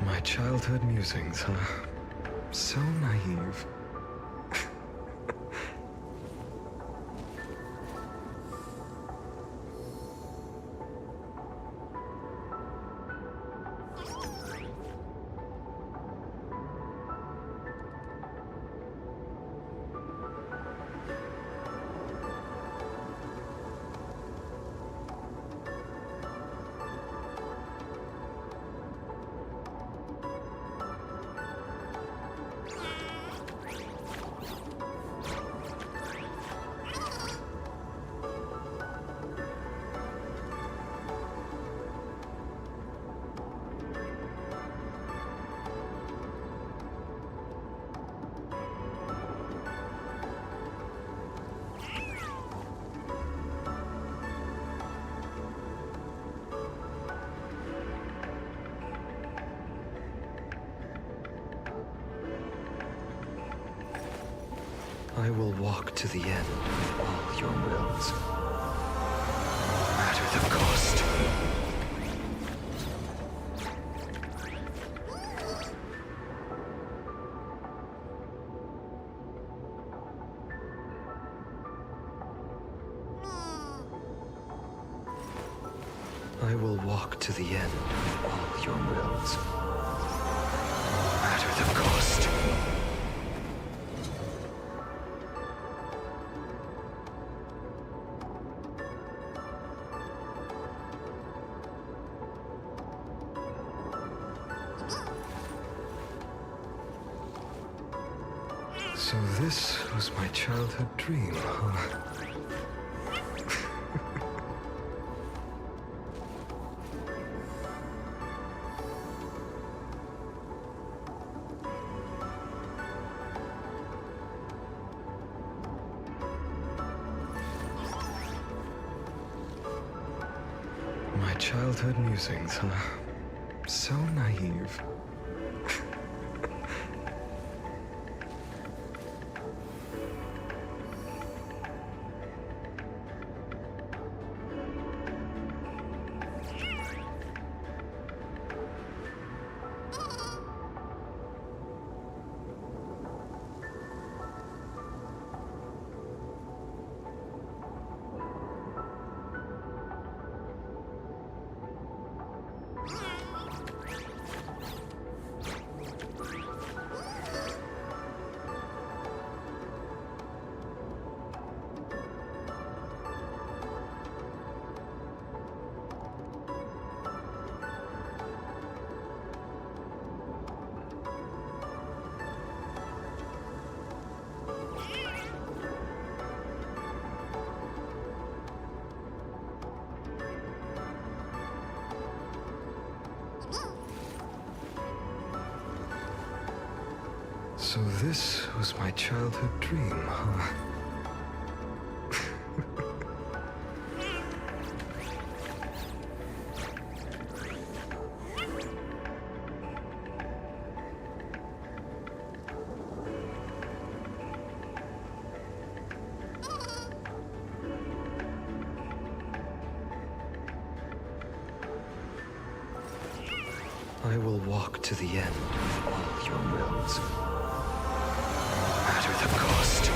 My childhood musings, huh? So naive. I will walk to the end of all your wills, no matter the cost. I will walk to the end of all your wills, no matter the cost. So this was my childhood dream, huh? My childhood musings, huh? So naive. So this was my childhood dream, huh? I will walk to the end of all your wills, no matter the cost.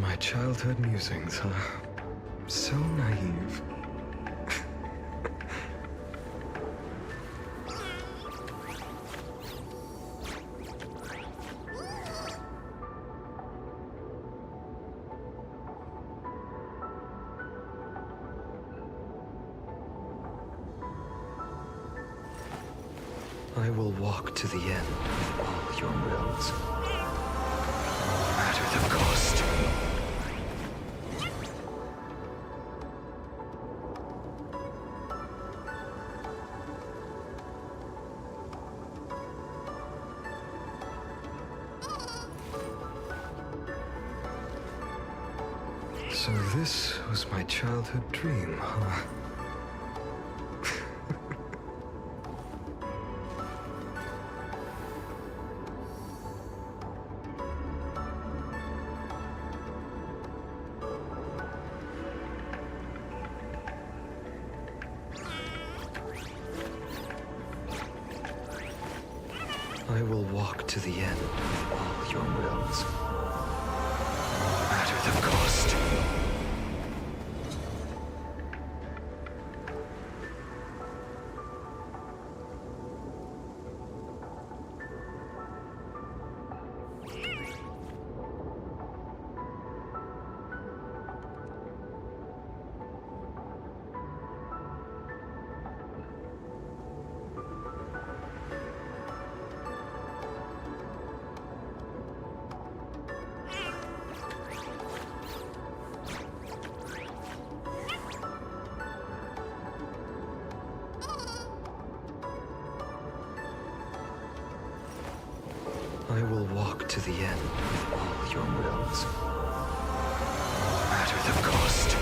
My childhood musings, huh? So naive. I will walk to the end of all your wills, no matter the cost. So this was my childhood dream, huh? I will walk to the end of all your wills, no matter the cost. I will walk to the end of all your wills, no matter the cost.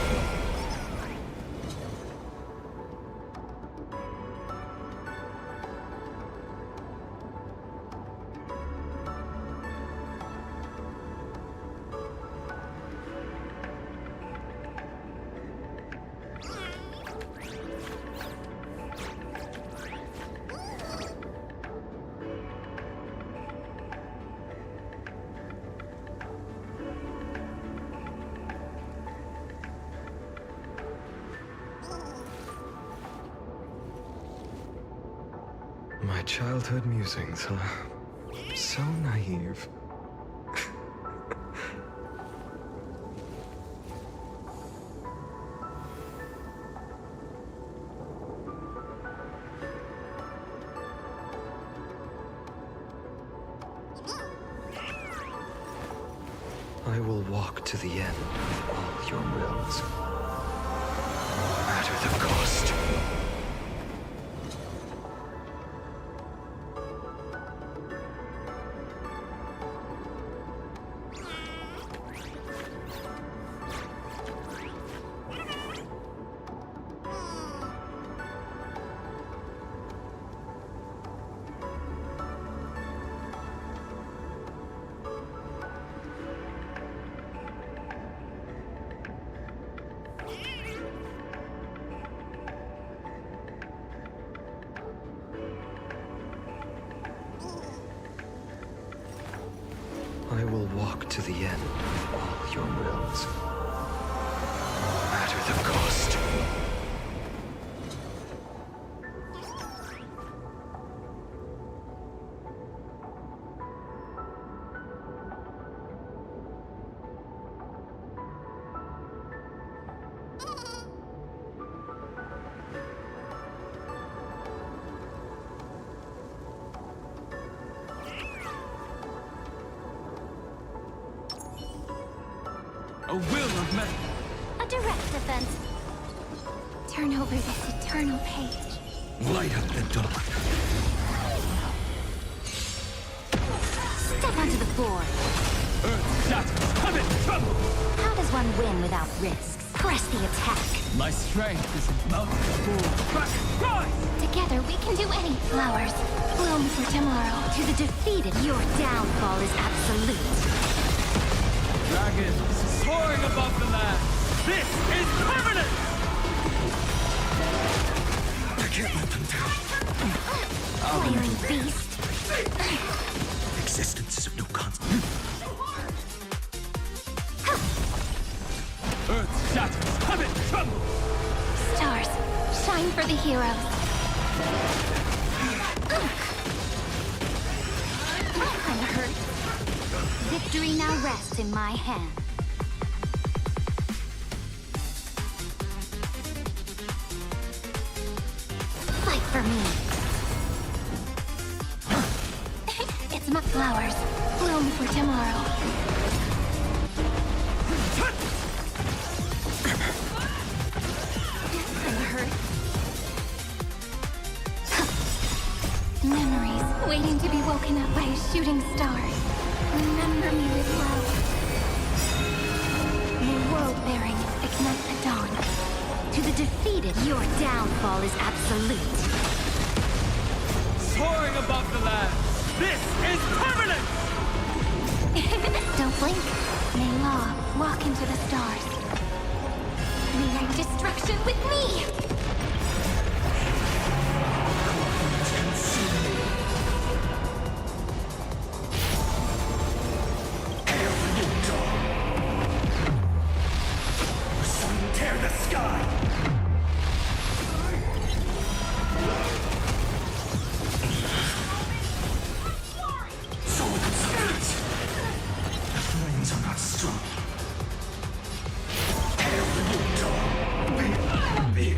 My childhood musings, huh? So naive. I will walk to the end of all your wills, no matter the cost. I will walk to the end of all your wills, no matter the cost. A will of men. A direct defense. Turn over this eternal page. Light up the dark. Step onto the board. Earth shatters. Come in, trouble. How does one win without risks? Press the attack. My strength is melting back. Rise! Together we can do any flowers. Bloom for tomorrow. To the defeated, your downfall is absolute. Dragons soaring above the land. This is permanent! I can't let them down. Fiery beast. Existence is of no consequence. the heroes. That kinda hurt. Victory now rests in my hand. Fight for me. It's my flowers. Bloom for tomorrow. Kinda hurt. Memories waiting to be woken up by a shooting star. Remember me with love. May world bearings ignite the dawn. To the defeated, your downfall is absolute. Soaring above the land, this is permanent! Don't blink. May Law walk into the stars. Rewrite destruction with me! Tear the sky! So with the spirits, the flames are not strong. Be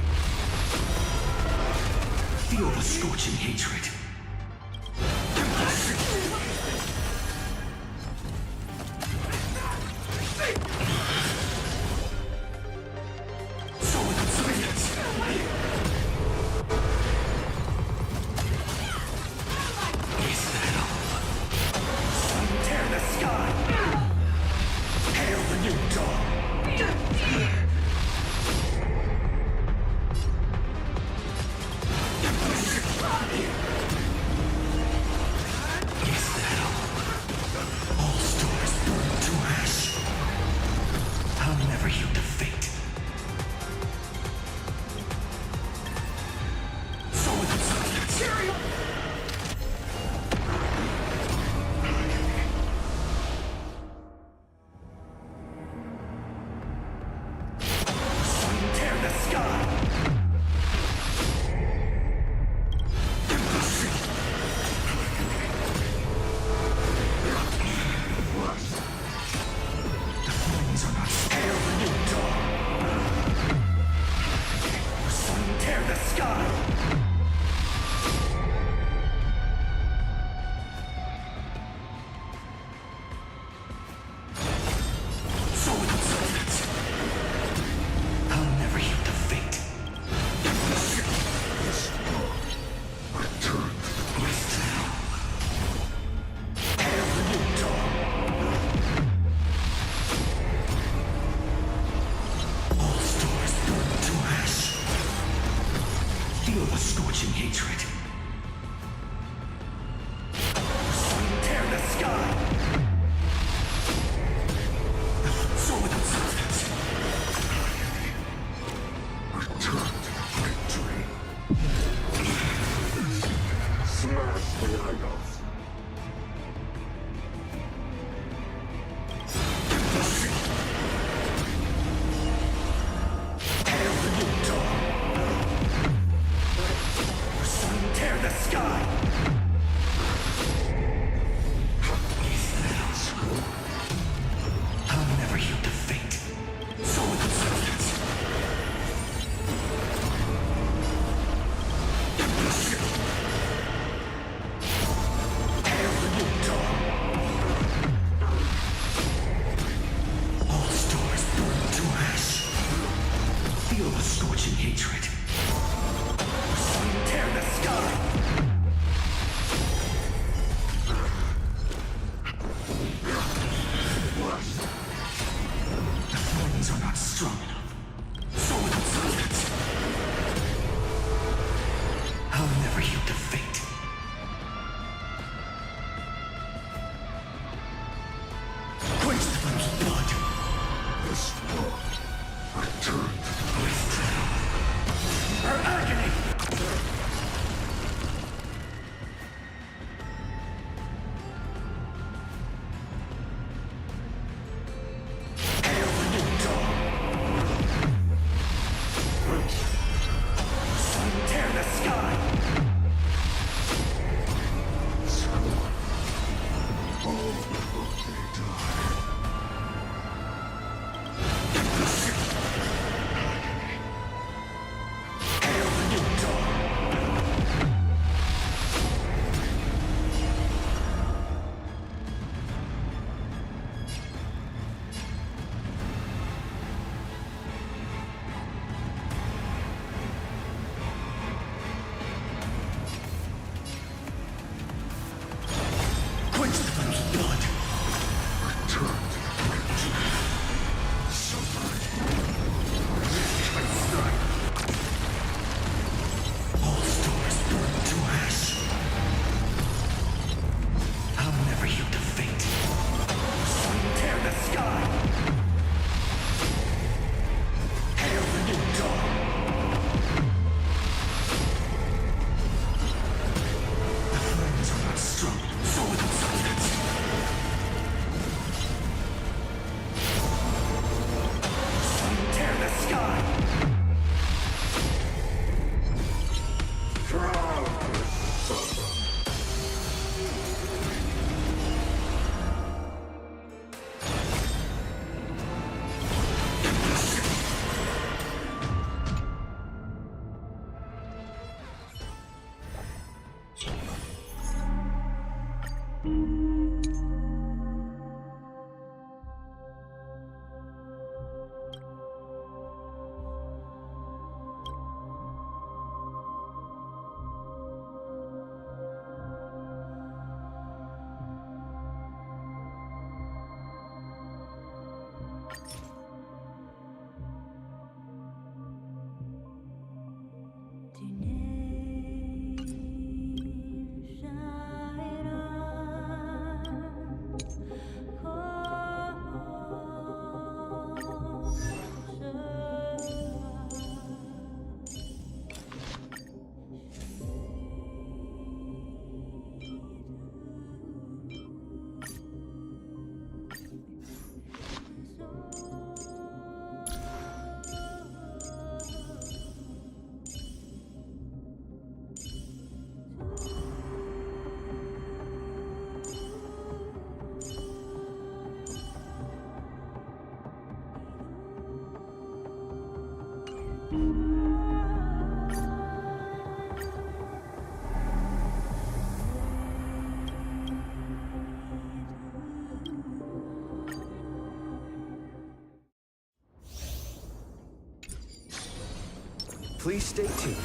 Please stay tuned.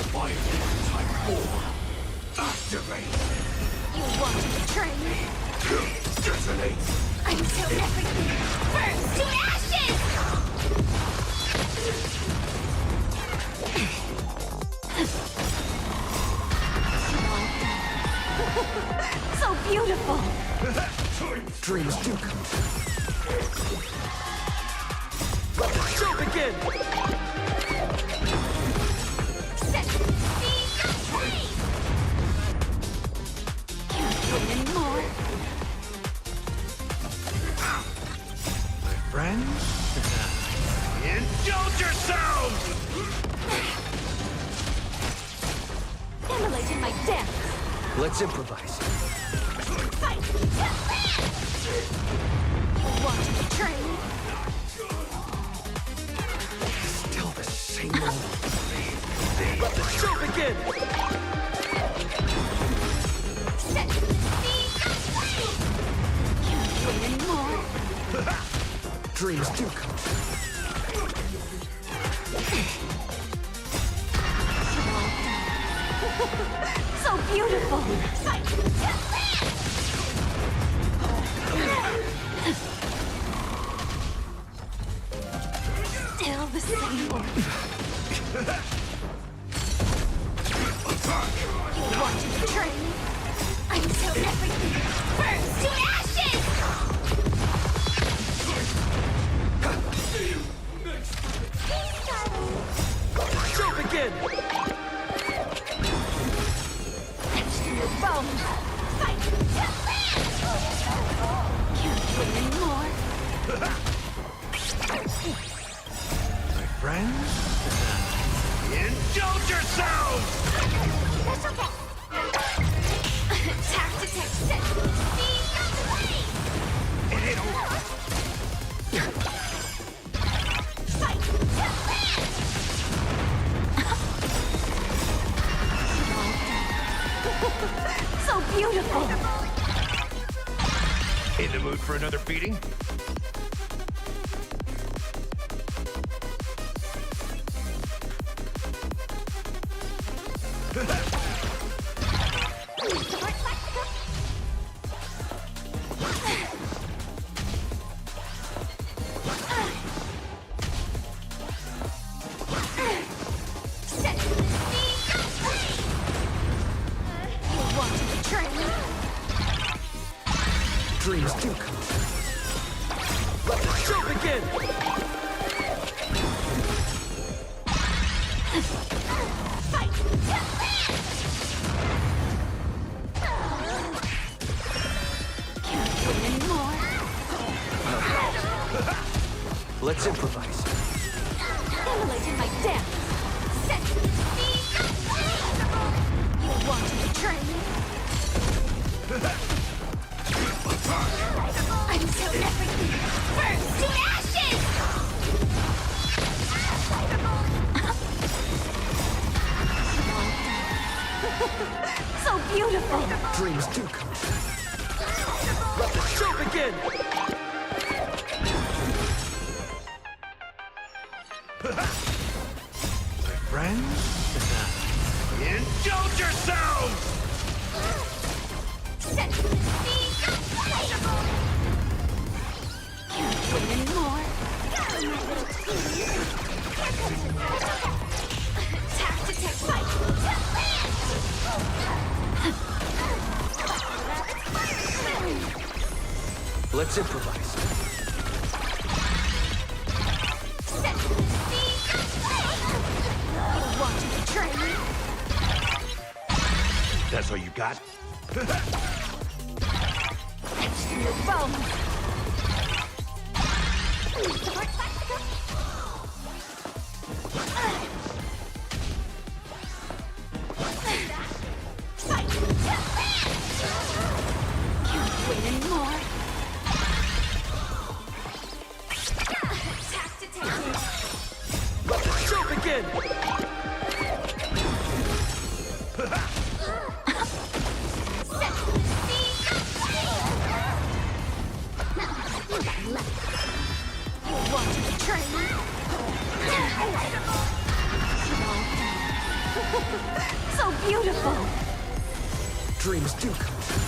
Fire type 4. Activate. You want to train? Detonate. Until everything burns to ashes! So beautiful! Dreams do come true. Let the show begin! Set me free! Can't wait anymore. My friends, indulge yourselves! Immolating my death! Let's improvise. Fight to live! You want to train? Still the same old. Let the show begin! Set me free! Can't wait anymore. Dreams do come true. So beautiful! Fight to live! Still the same old. You want to train? Until everything burns to ashes! Show begin! Etched in your bones! Fight to live! Can't wait anymore. My friends, indulge yourselves! That's okay. Tactic set. Speed not away. And it'll... Fight to live. So beautiful. In the mood for another beating? Set. Speed not away. You want to train? Dreams do come true. Let the show begin! Fight to live. Can't wait anymore. Let's improvise. Immolating my death. Set me free. You want to train? Until everything burns to ashes! So beautiful! Dreams do come true. Let the show begin! Friends? Indulge yourselves! Can't wait anymore. Attack to take fight. Let's improvise. Want to betray me? That's all you got? Your bones. Can't wait anymore. Attack to take it. Let the show begin! You want to betray me? So beautiful! Dreams do come true.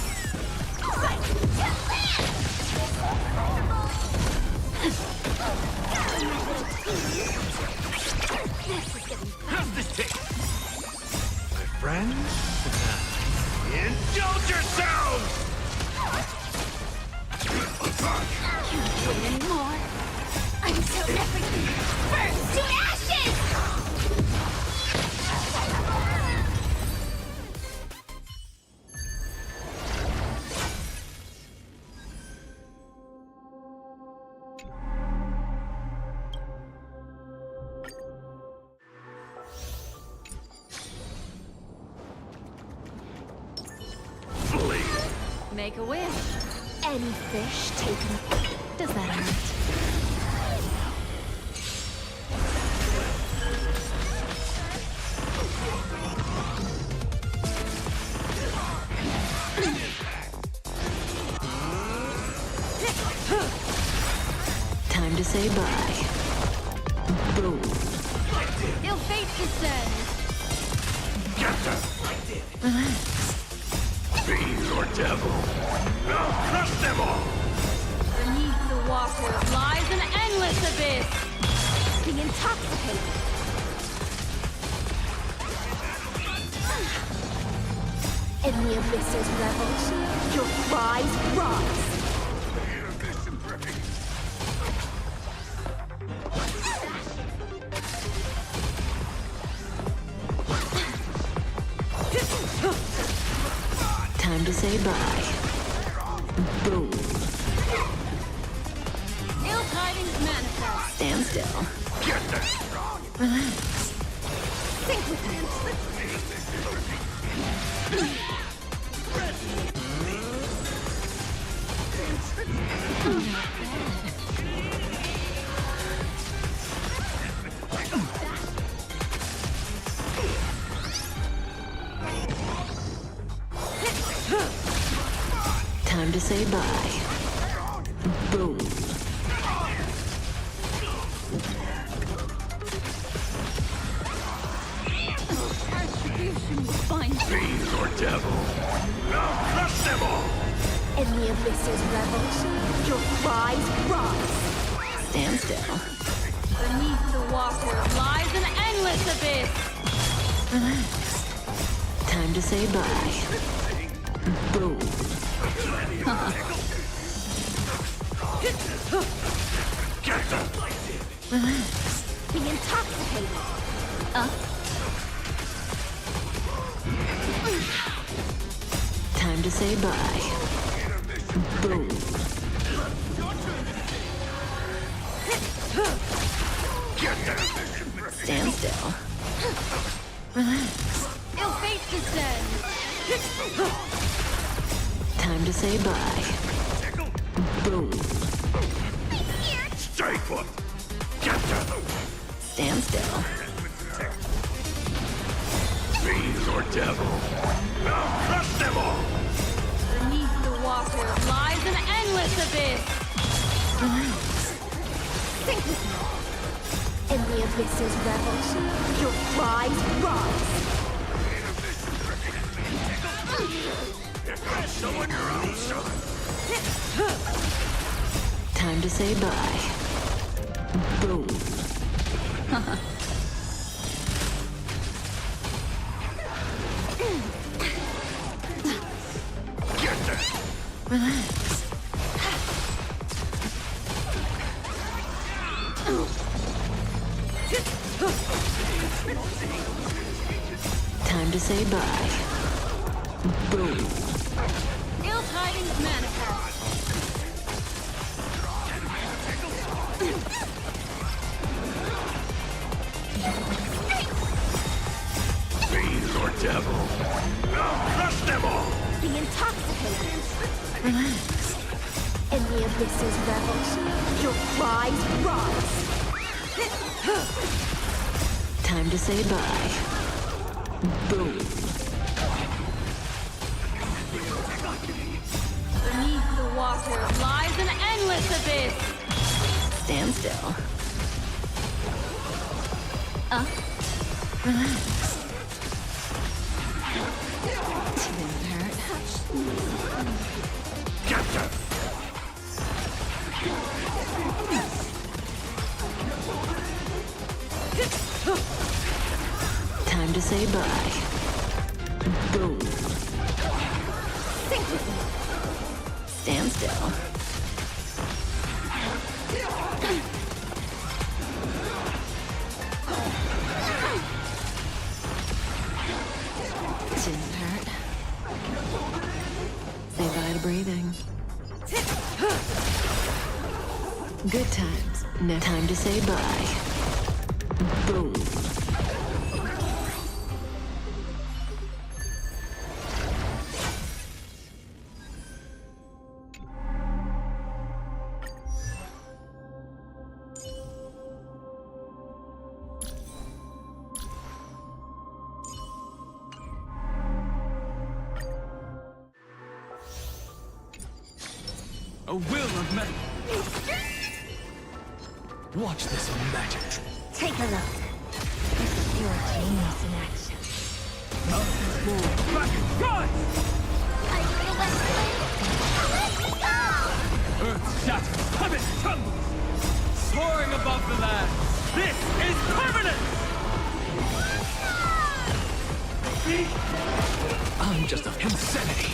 How's this taste? My friends? Indulge yourselves! Can't wait anymore. Until everything burns to ashes! Make a wish. Any fish taken. Does that hurt? Time to say bye. Boom. Ill fate descends. Fiend or devil? I'll crush them all! Beneath the waters lies an endless abyss. Be intoxicated. In the abyss's revel, your cries rise. Time to say bye. Boom. Ill tidings manifest. Stand still. Relax. Think with me. Time to say bye. Boom. Attribution will find Fiend or devil? I'll crush them all! In the abyss's revel, your cries rise. Stand still. beneath the waters lies an endless abyss. Relax. Time to say bye. Boom. Relax. Be intoxicated. Time to say bye. Boom. Stand still. Relax. Ill fate descends. Time to say bye. Boom. Stay put! Stand still. Fiends or devil, I'll crush them all! Beneath the water lies an endless abyss! Think with me. In the abyss's revel, your cries rise. Showing your own son. Time to say bye. Boom. Get that! Relax. Time to say bye. Boom. Ill tidings manifest. Fiends or devil, I'll crush them all! Be intoxicated. Relax. In the abyss's revel, your cries rise. Time to say bye. Boom. Beneath the water lies an endless abyss! Stand still. Relax. Didn't hurt. Get them! Time to say bye. Boom. Think with me. Stand still. Didn't hurt. Say bye to breathing. Good times. No time to say bye. Boom. A will of metal. Watch this magic. Take a look. This is pure genius in action. Back and run! I feel that flame. Earth shatters, heaven trembles. Soaring above the land. This is permanent! I'm just a insanity.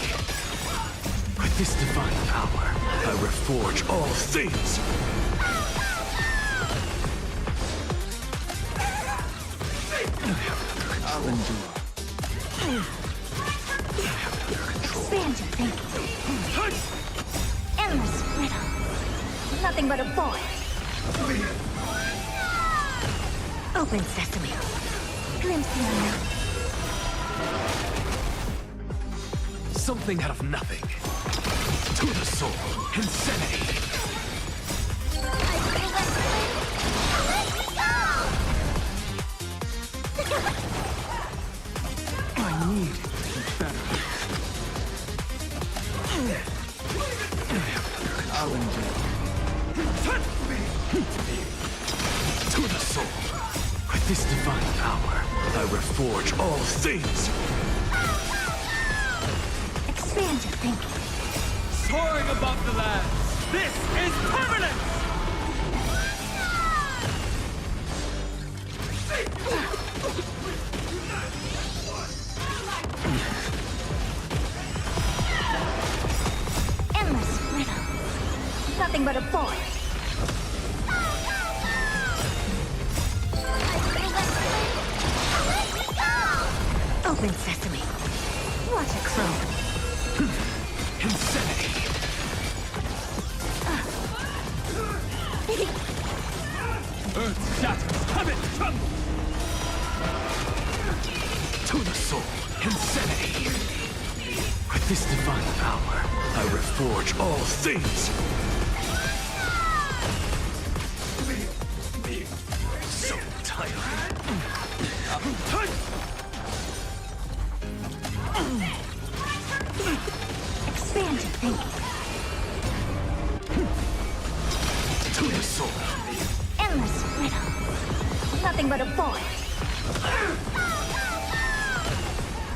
With this divine power, I reforge all things. I'll endure. Expand your thinking. Endless riddle. Nothing but a void. Open sesame. Glimpse the unknown. Something out of nothing. To the soul. Insanity. I feel that flame. I need to be better. I'll endure. To the soul. With this divine power, I reforge all things. Expand your thinking. Soaring above the land. This is permanent! Endless riddle. Nothing but a void. Open sesame. Watch it grow. Insanity. Earth shatters, heaven trembles. To the soul, insanity. With this divine power, I reforge all things. So tiring. thinking. To the soul. Endless riddle. Nothing but a void.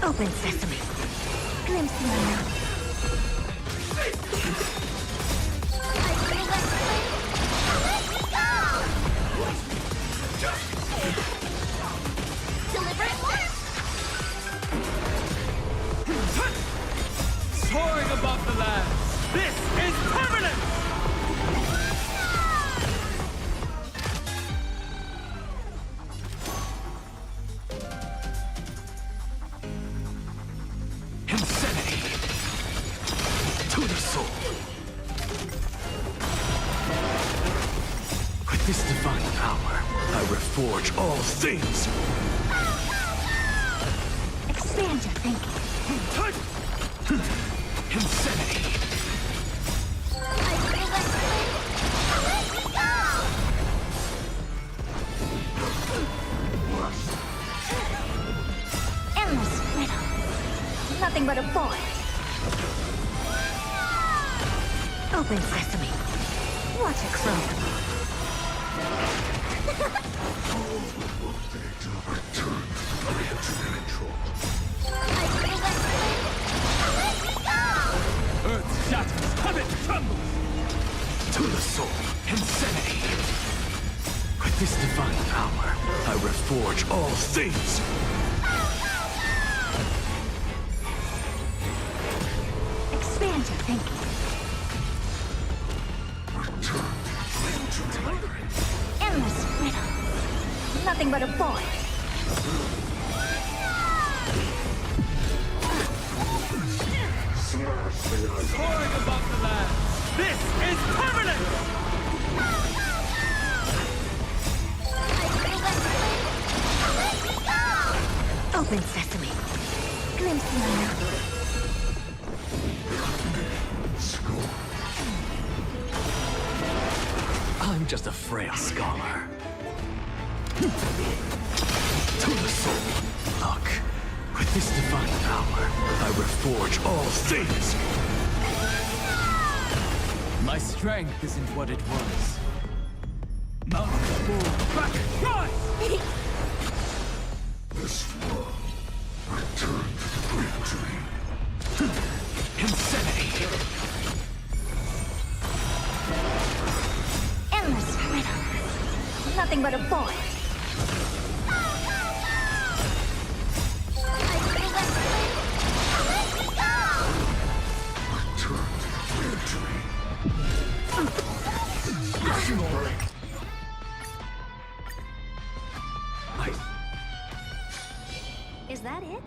Open sesame. Glimpse the unknown. Deliberate work! Soaring above the land. This is permanent! Insanity. To the soul. With this divine power, I reforge all things. Expand your thinking. Insanity. Endless riddle. Nothing but a void. Open sesame. Watch it close. Earth shatters, heaven trembles! To the soul. Insanity. With this divine power, I reforge all things. Expand your thinking. Endless riddle. Nothing but a void. Soaring above the land. This is permanent! Open sesame. Glimpse the unknown. I'm just a frail scholar. To the soul. Look, with this divine power, I reforge all things. My strength isn't what it was. Mountains move back, rise! This one returned victory. Insanity. Endless riddle. Nothing but a void. Is that it?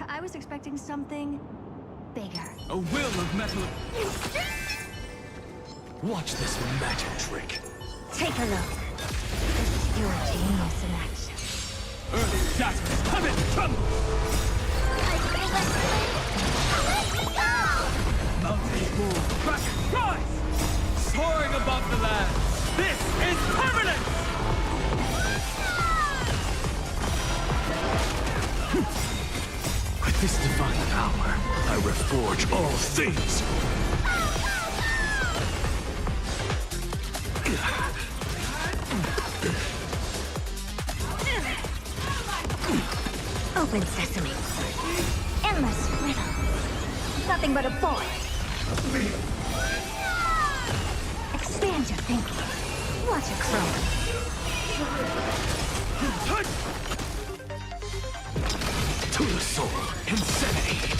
I was expecting something bigger. A will of metal. Watch this magic trick. Take a look. This is your genius in action. Earth shatters, heaven trembles! Mountains move back, rise! Soaring above the land. This is permanent! With this divine power, I reforge all things. Open sesame. Endless riddle. Nothing but a void. Expand your thinking. Watch it grow. To the soul. Insanity.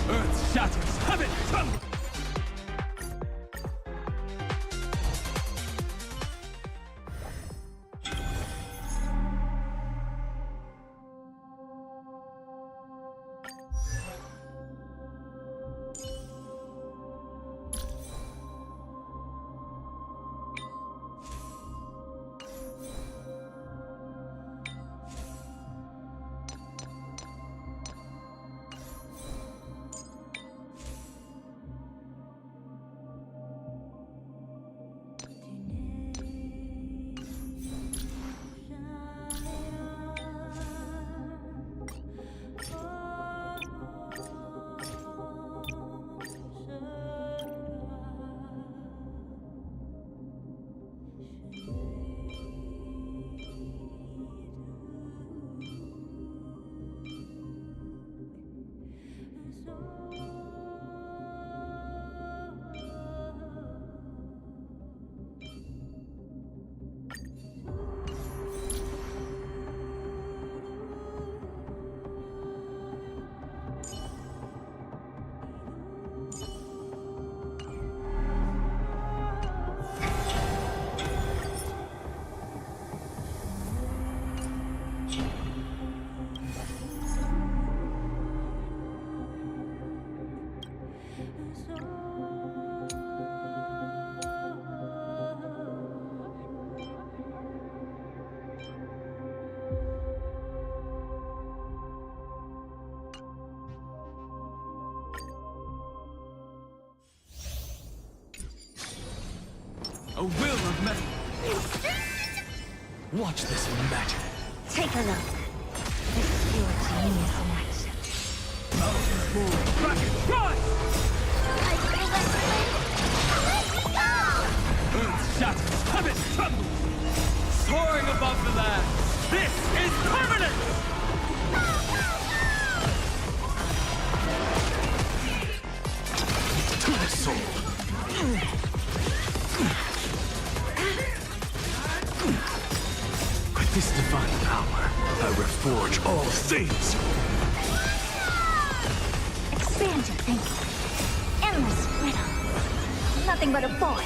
Earth shatters, heaven trembles! A will of metal. Watch this magic. Take a look. This is your genius in action. Earth shatters, heaven trembles. Soaring above the land. This is permanent! To the soul. With this divine power, I reforge all things. Expand your thinking. Endless riddle. Nothing but a void.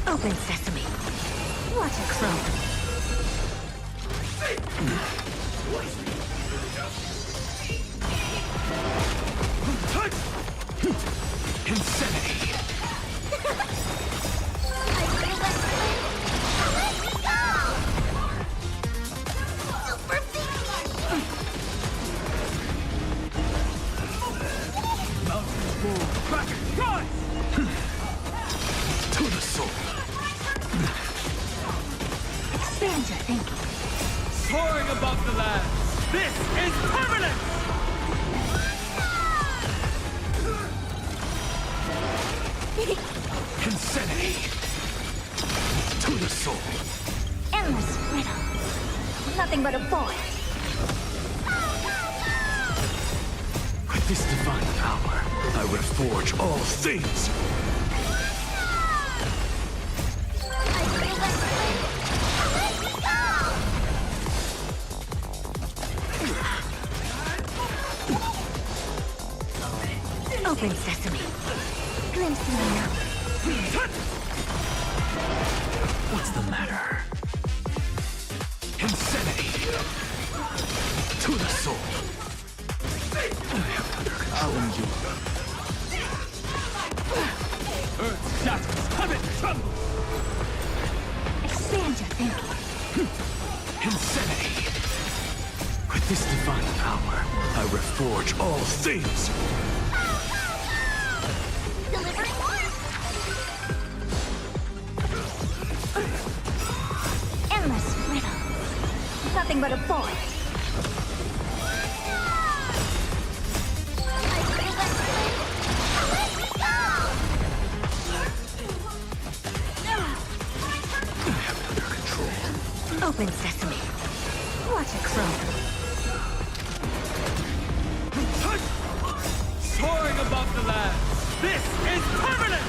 Open sesame. Watch it grow. Insanity. To the soul. Expand your thinking. Soaring above the land. This is permanent! Insanity. To the soul. Endless riddle. Nothing but a void. With this divine power, I reforge all things. Open sesame. Glimpse in the night. What's the matter? Insanity. To the soul. I have under control you. Earth shatters, heaven trembles. Expand your thinking. Insanity. With this divine power, I reforge all things. Delivering one. Endless riddle. Nothing but a void. Open sesame. Watch it grow. Soaring above the land. This is permanent!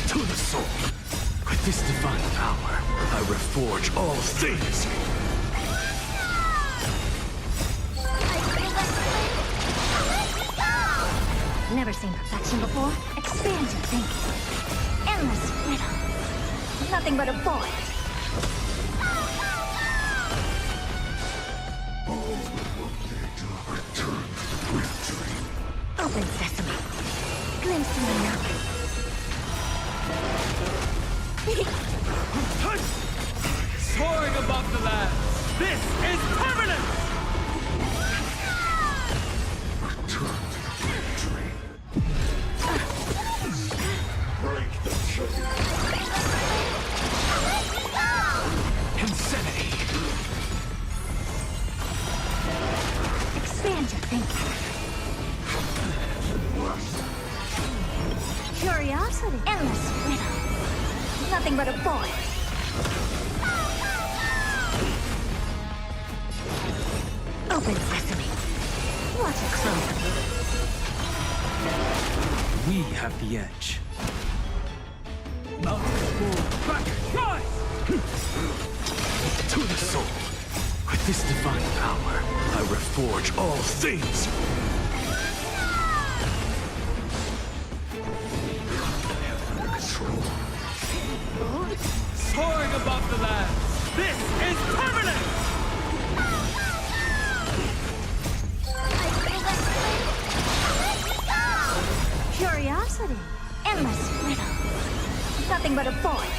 To the soul. With this divine power, I reforge all things. Never seen perfection before? Expand your thinking. Endless riddle. Nothing but a void. Open sesame. Glimpse in the night. Soaring above the land. This is permanent! Break the chain. Insanity. Expand your thinking. Curiosity. Endless riddle. Nothing but a void. Open sesame. Watch it close. We have the edge. To the soul. With this divine power, I reforge all things. I have under control. Soaring above the land. This is permanent! Curiosity. Endless riddle. Nothing but a void.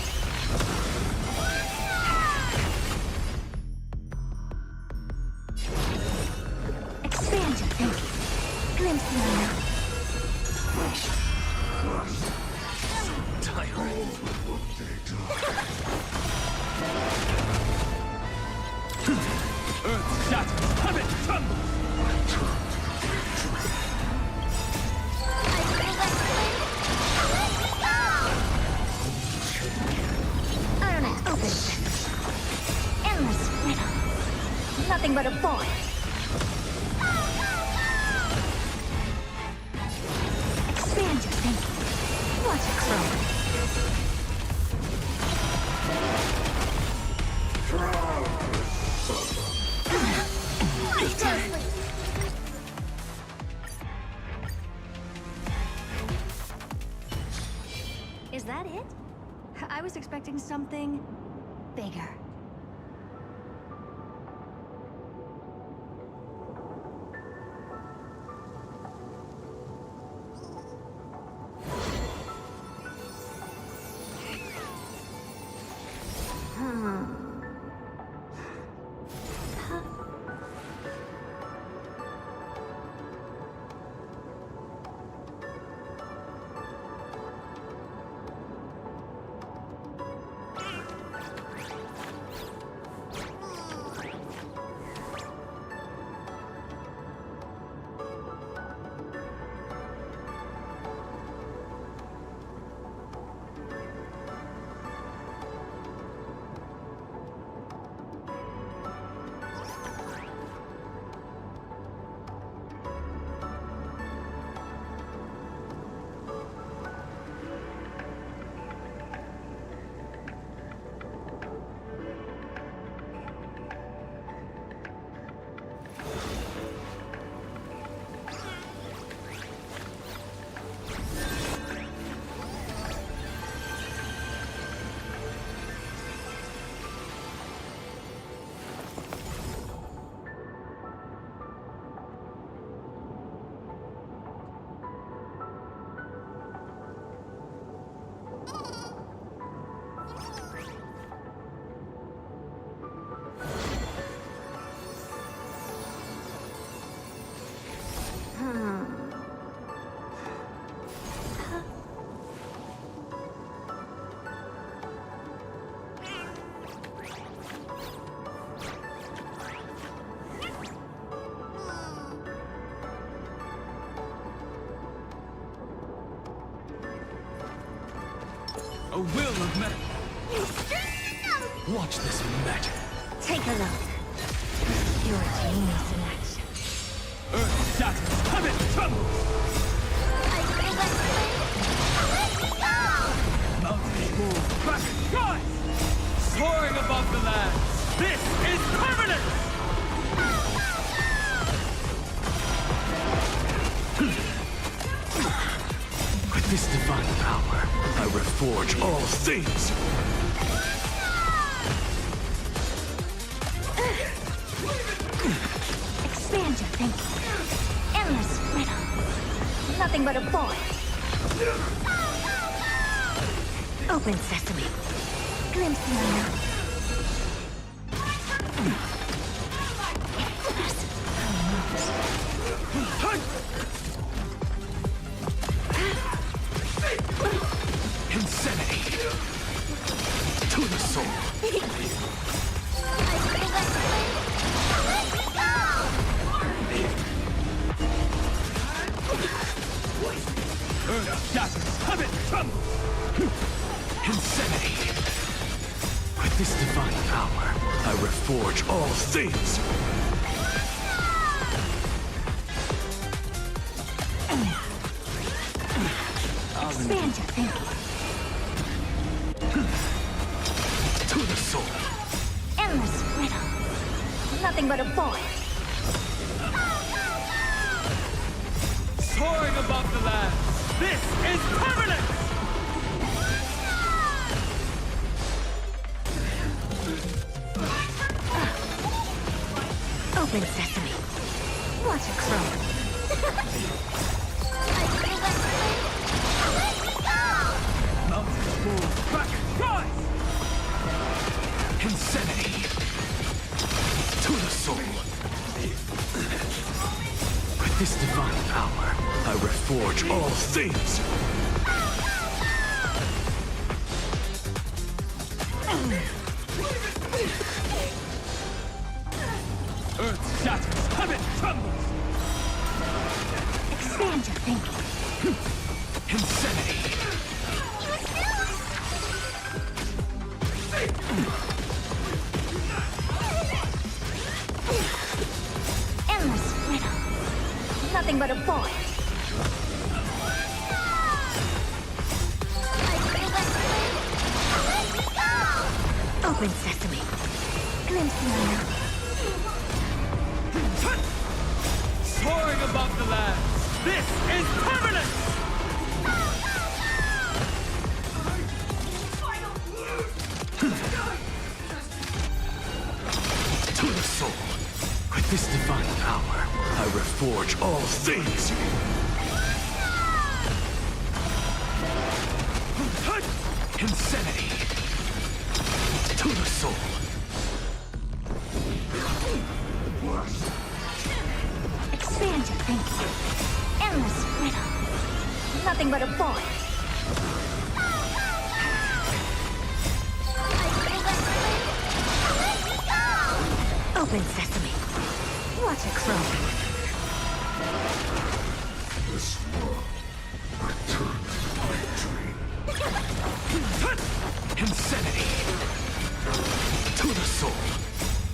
Expand your thinking. Glimpse the unknown. Tyrant. Earth shatters, heaven trembles! Earn it. Open sesame. Endless riddle. Nothing but a void. Expand your thinking. Watch it grow. Is that it? I was expecting something bigger. A will of metal. Watch this magic. Take a look. Your genius in action. Earth shatters, heaven trembles! Mountains move, back skies! Soaring above the land. This is permanent! With this divine power, I reforge all things. Expand your thinking. Endless riddle. Nothing but a void. Open sesame. Glimpse the unknown. Insanity. To the soul. Earth shatters, heaven trembles! Insanity! With this divine power, I reforge all things! Expand your thinking. To the soul! Endless riddle. Nothing but a void. Soaring above the land, this is permanent! Open sesame. Watch it grow. Mountains move back and rise! Insanity! To the soul! With this divine power, I reforge all things! Earth shatters, heaven trembles! Expand your thinking. Insanity! Endless riddle. Nothing but a void. Open sesame. Glimpse the unknown. Soaring above the land, this is permanent! To the soul! With this divine power, I reforge all things! Insanity! To the soul! Expand your thinking. Endless riddle. Nothing but a void. Open sesame. Watch it grow. This world returns victory. Insanity! To the soul!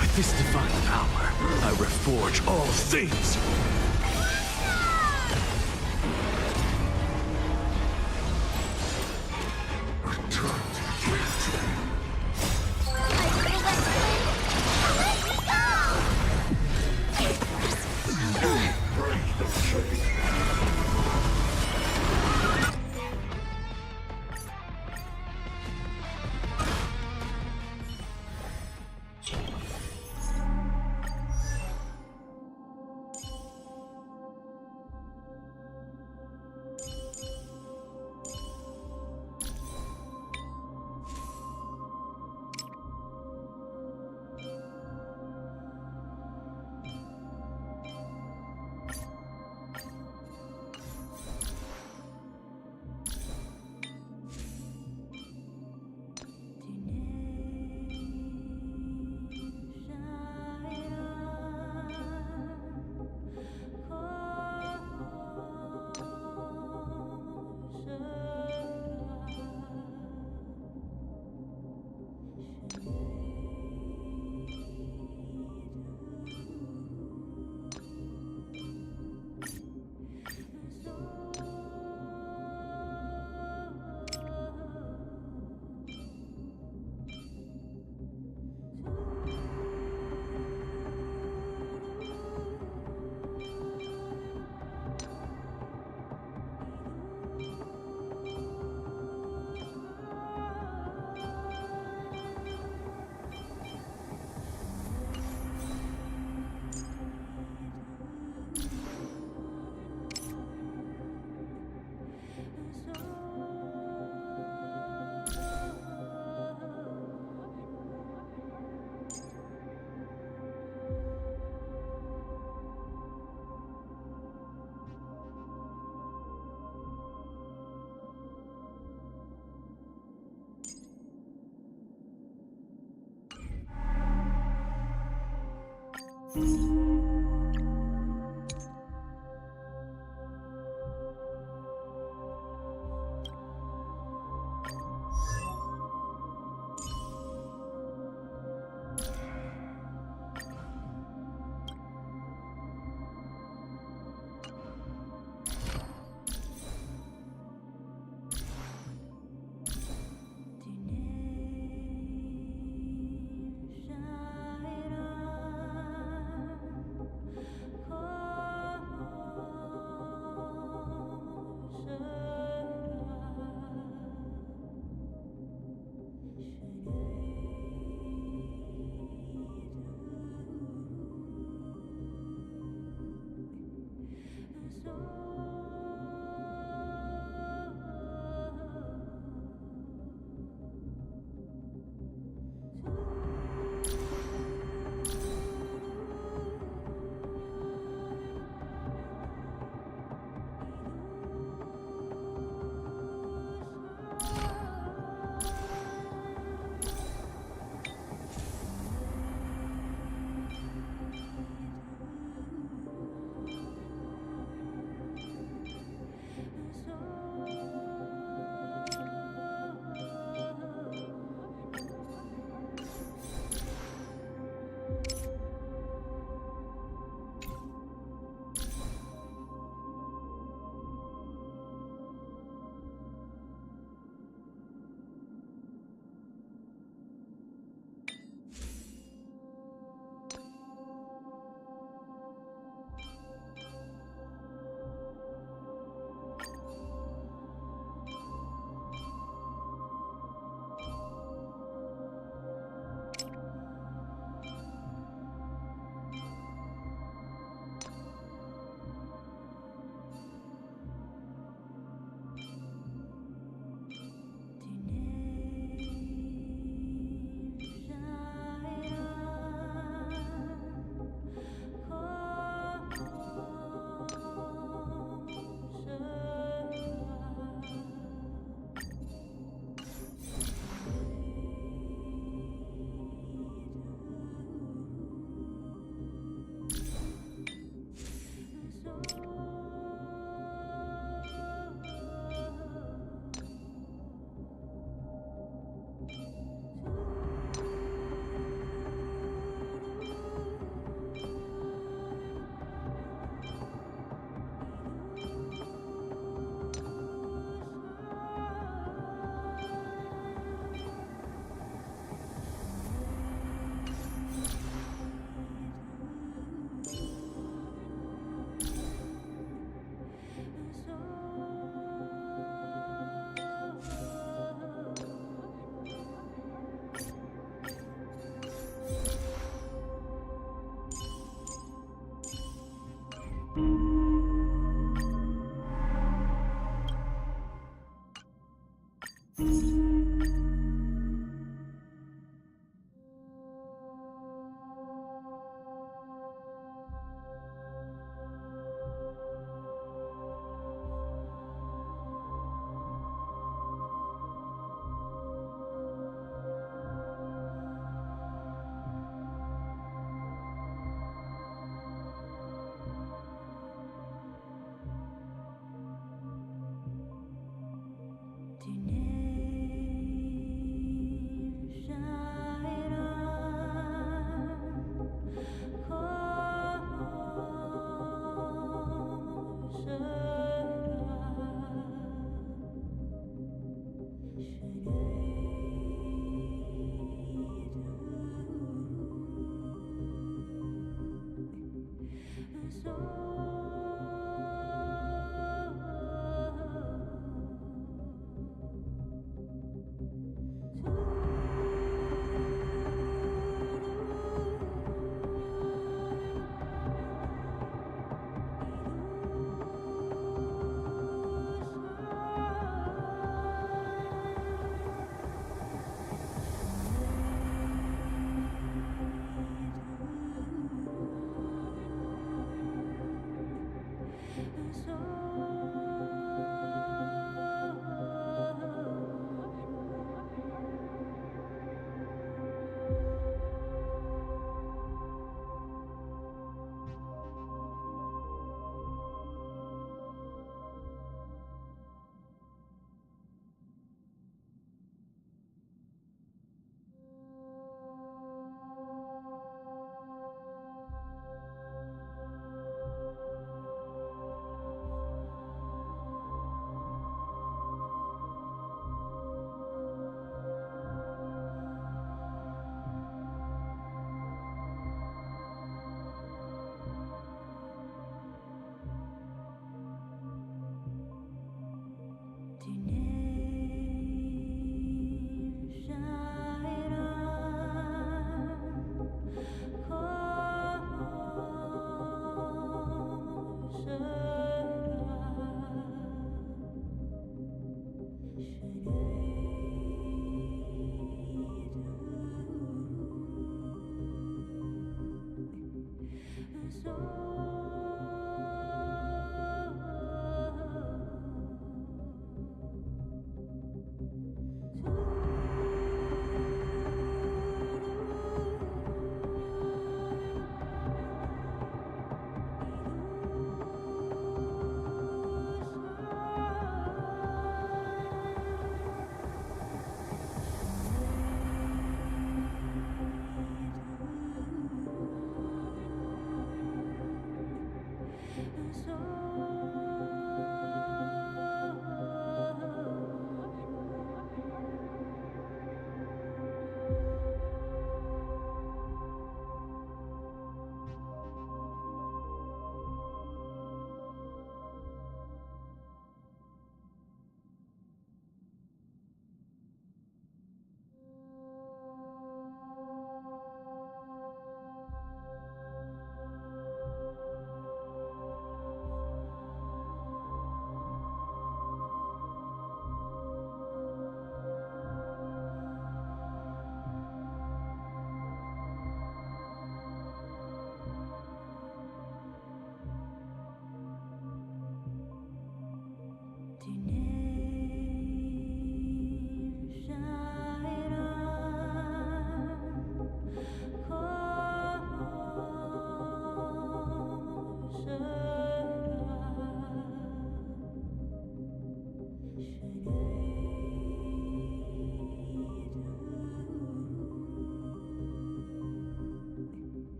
With this divine power, I reforge all things! Return to victory. Break the chain.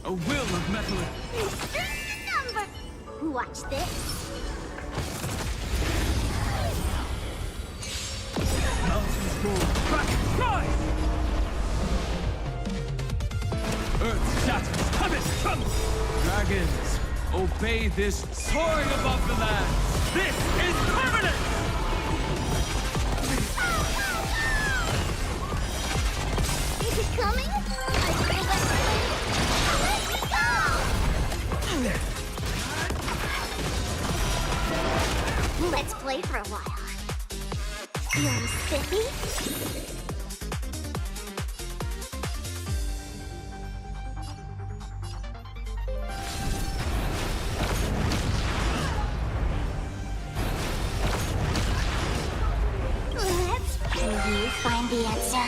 A will of metal. Number. Watch this. Mountains roar, dragons rise! Earth shatters, heavens tremble! Dragons, obey this soaring above the land! This is permanent! Feeling spiffy? Can you find the answer?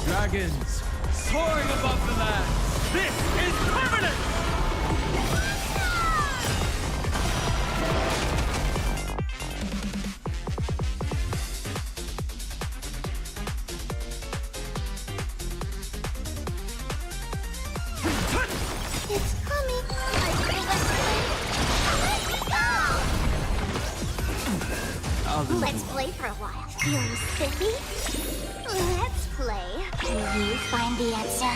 Dragons, soaring above the land. This is permanent! It's coming. I feel that way. Let's play for a while. Feeling spiffy? Let's play. Can you find the answer?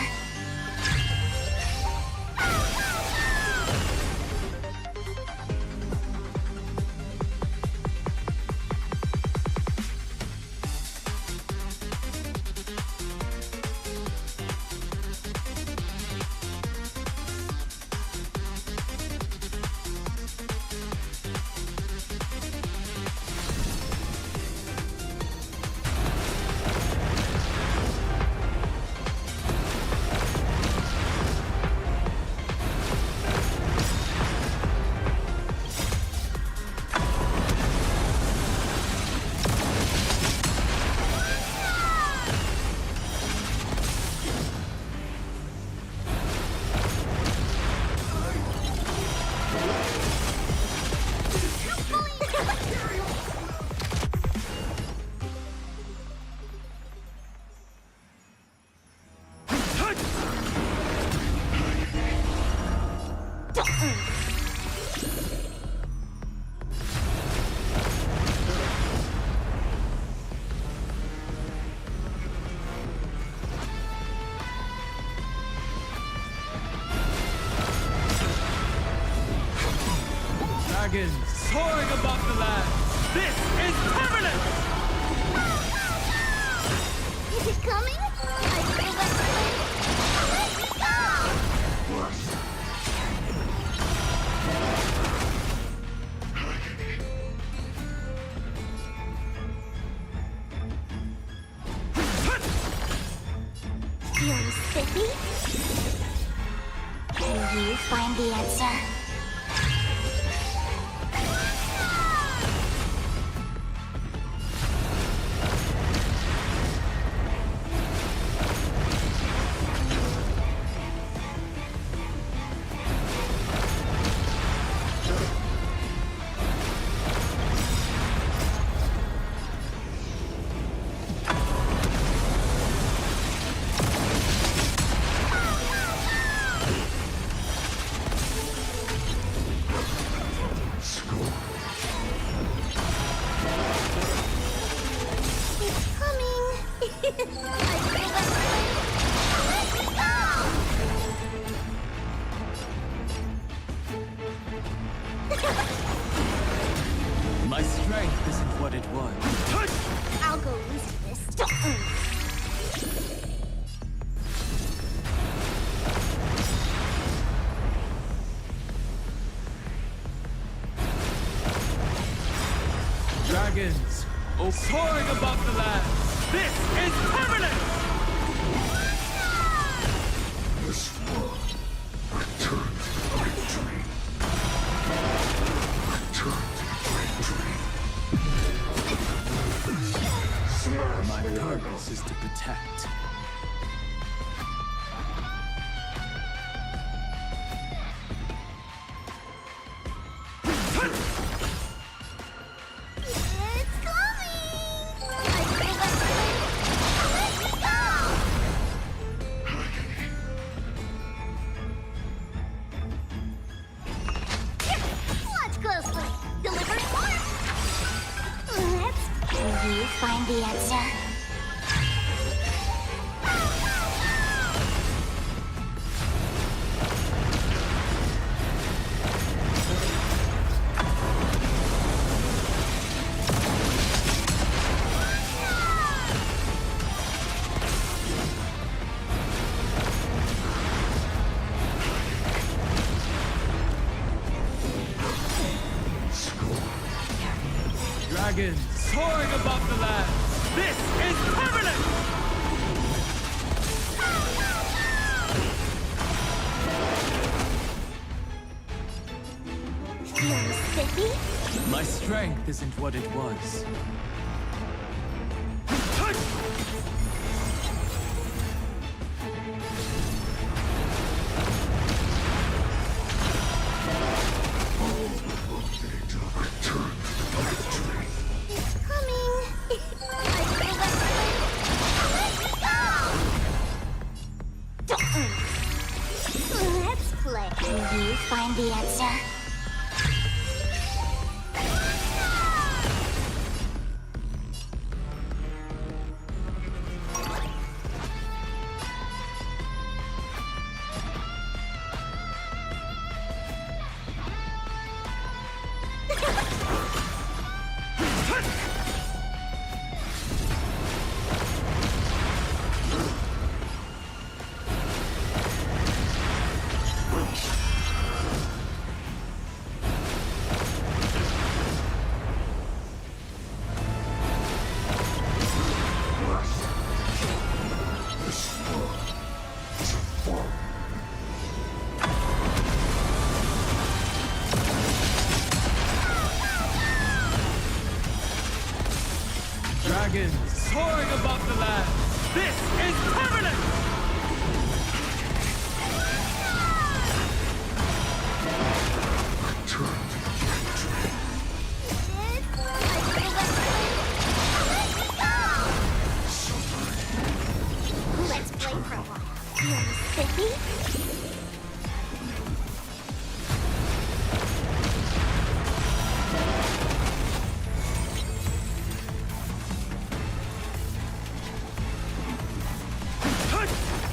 Dragons, soaring above the land. This is permanent! Is it coming? I feel that way. Let's go! Feeling spiffy? Can you find the answer? My strength isn't what it was. I'll go lose this. Dragons, soaring above the land. This is permanent! This one returned victory. Returned victory. My purpose is to protect. It's coming! Watch closely. Deliver more. Will you find the answer? Dragons soaring above the land. This is permanent! You're spiffy? My strength isn't what it was. It's coming. Let's play. Will you find the answer? Dragons soaring above the land. This is permanent! Let's play for a while. You're spiffy?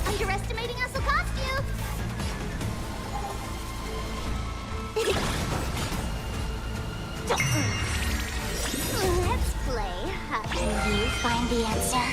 Underestimating us will cost you! Let's play. Will you find the answer?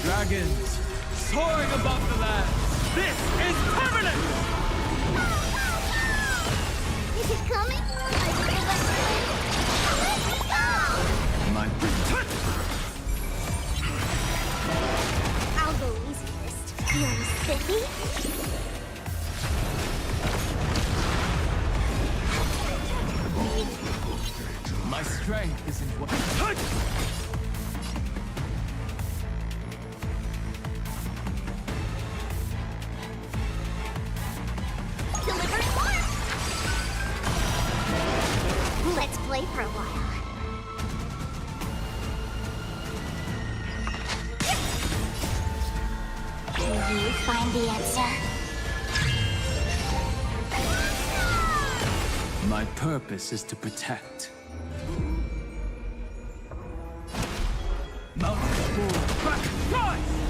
Dragons soaring above the land. This is permanent! Is it coming? My I'll go easy first. You're spiffy? My strength isn't what... Deliver more! Let's play for a while. Will you find the answer. My purpose is to protect. Mountain Bull, back, rise!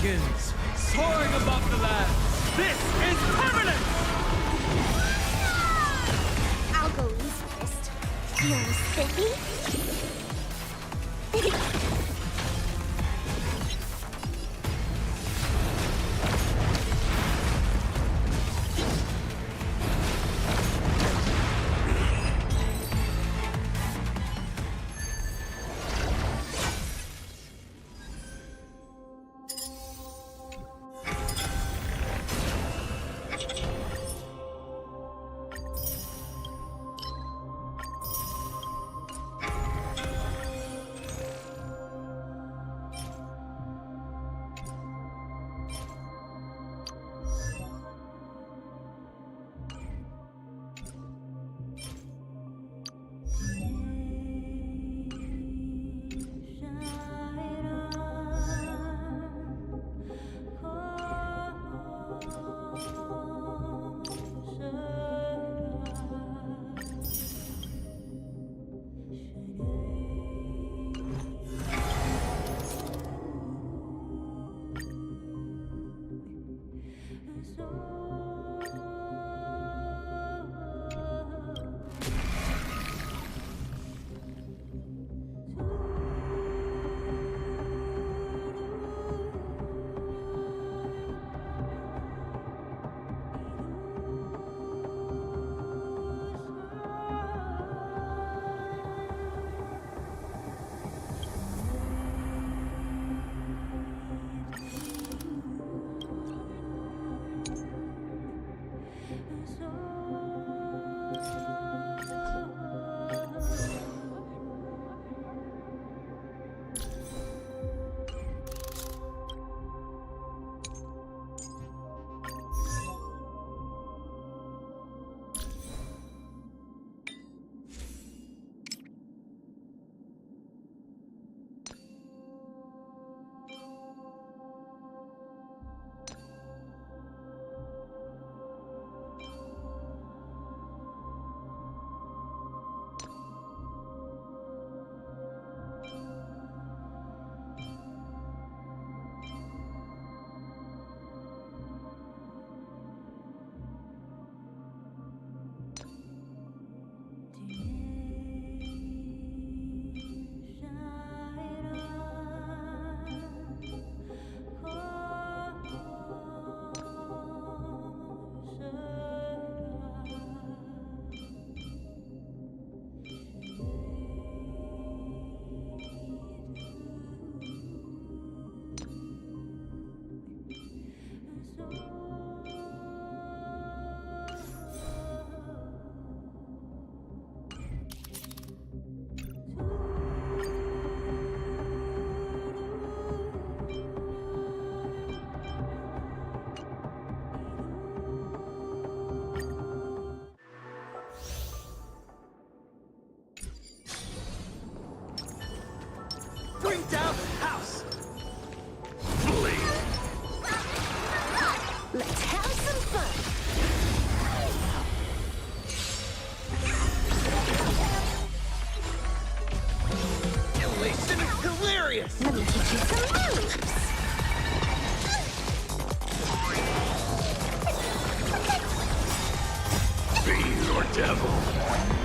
Dragons, soaring above the land. This is permanent! I'll go easy first. You're spiffy?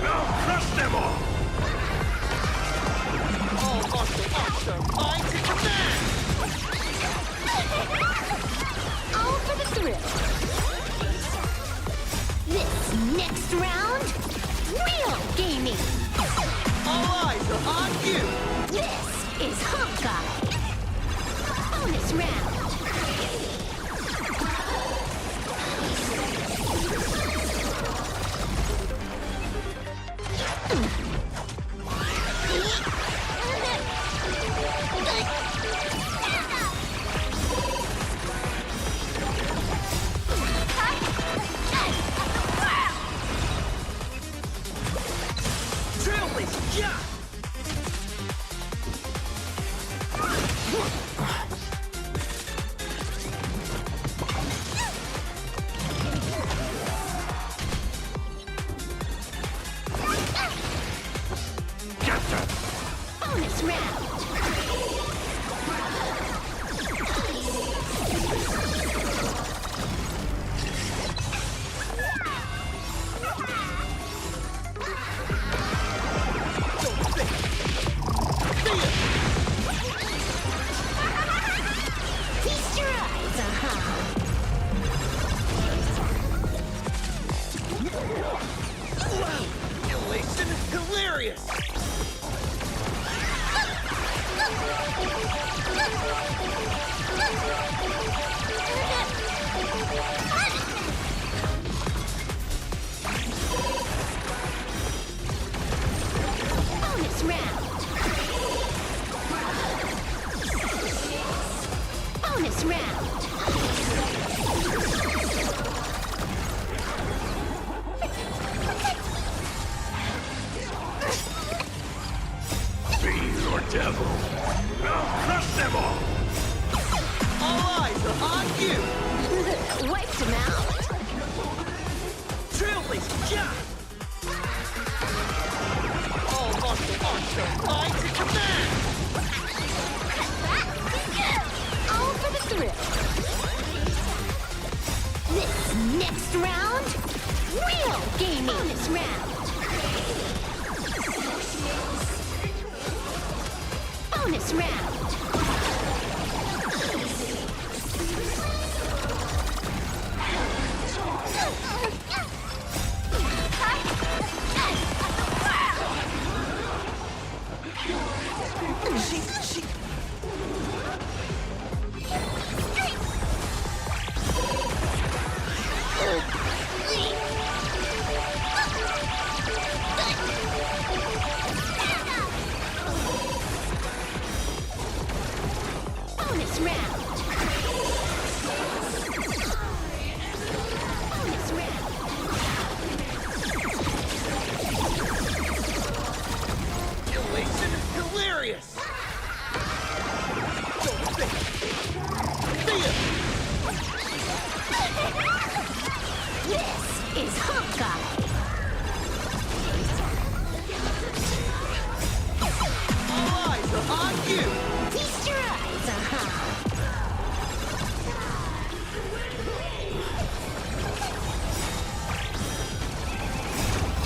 Now crush them all! All martial arts are mine to command! All for the thrill. This next round, real gaming. All eyes are on you! This is Hawkeye. Bonus round. Trailblazer, yeah! Bonus round. Feast your eyes, Elation hilarious! Bonus round. Bonus round. Fiend or devil. Now crush them all! All eyes are on you! Wiped him out. Trailblazer, yeah! All martial arts are mine to command! All for the thrill. This next round, real gaming. Bonus round. Bonus round. Bonus round. Bonus round. Elation hilarious! Don't think! See ya! This is Hawkeye. All eyes are on you! Feast your eyes,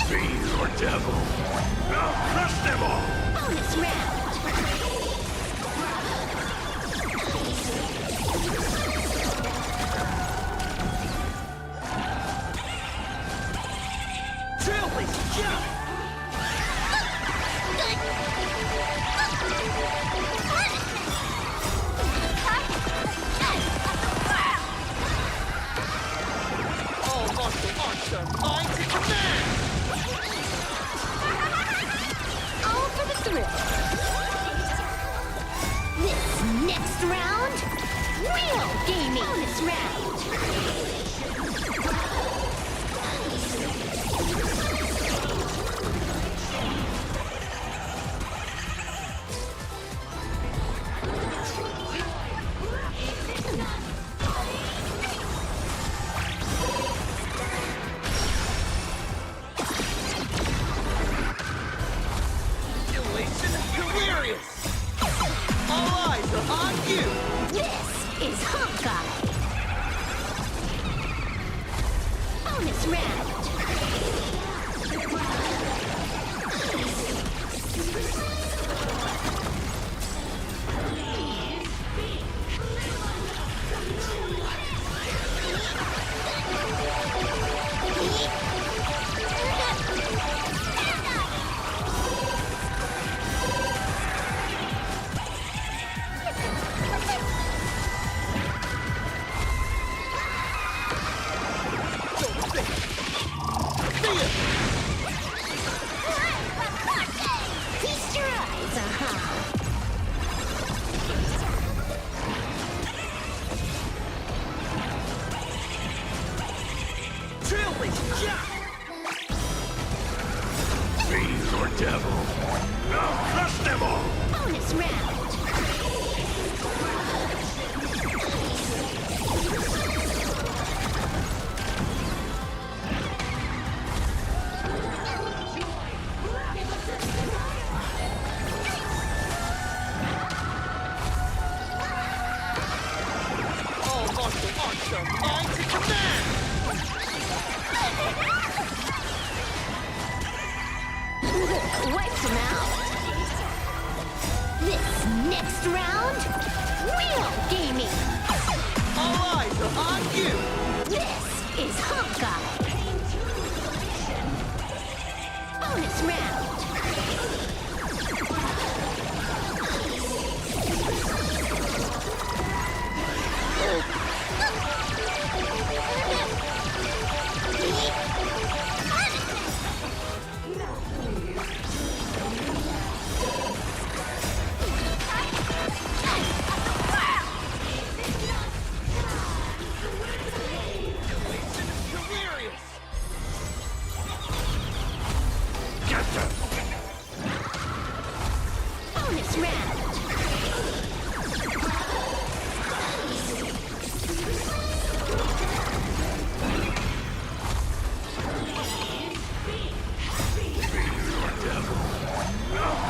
Fiend or devil. Now crush them all! Bonus round. Trailblazer, yeah! All martial arts are mine to command! All for the thrill. This next round, real gaming. Bonus round. Elation hilarious! All eyes are on you! This is Hawkeye. Bonus round. your devil. Now crush them all! Bonus round. Wiped him out. This next round, real gaming. All eyes are on you. This is Hawkeye. Bonus round. Bonus round.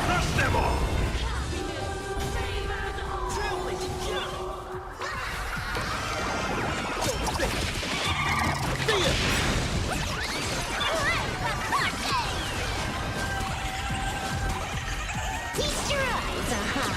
Crush them all! Feast your eyes, aha!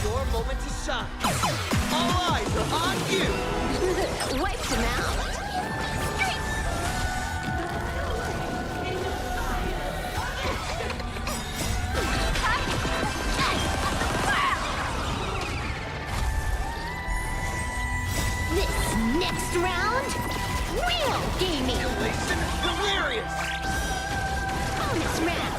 Your moment to shine. All eyes are on you. Wiped him out. This next round, real gaming. Delirious. Bonus round.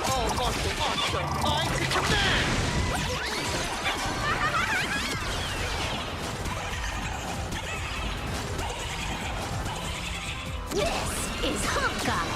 All martial arts are mine to command. This is Hawkeye.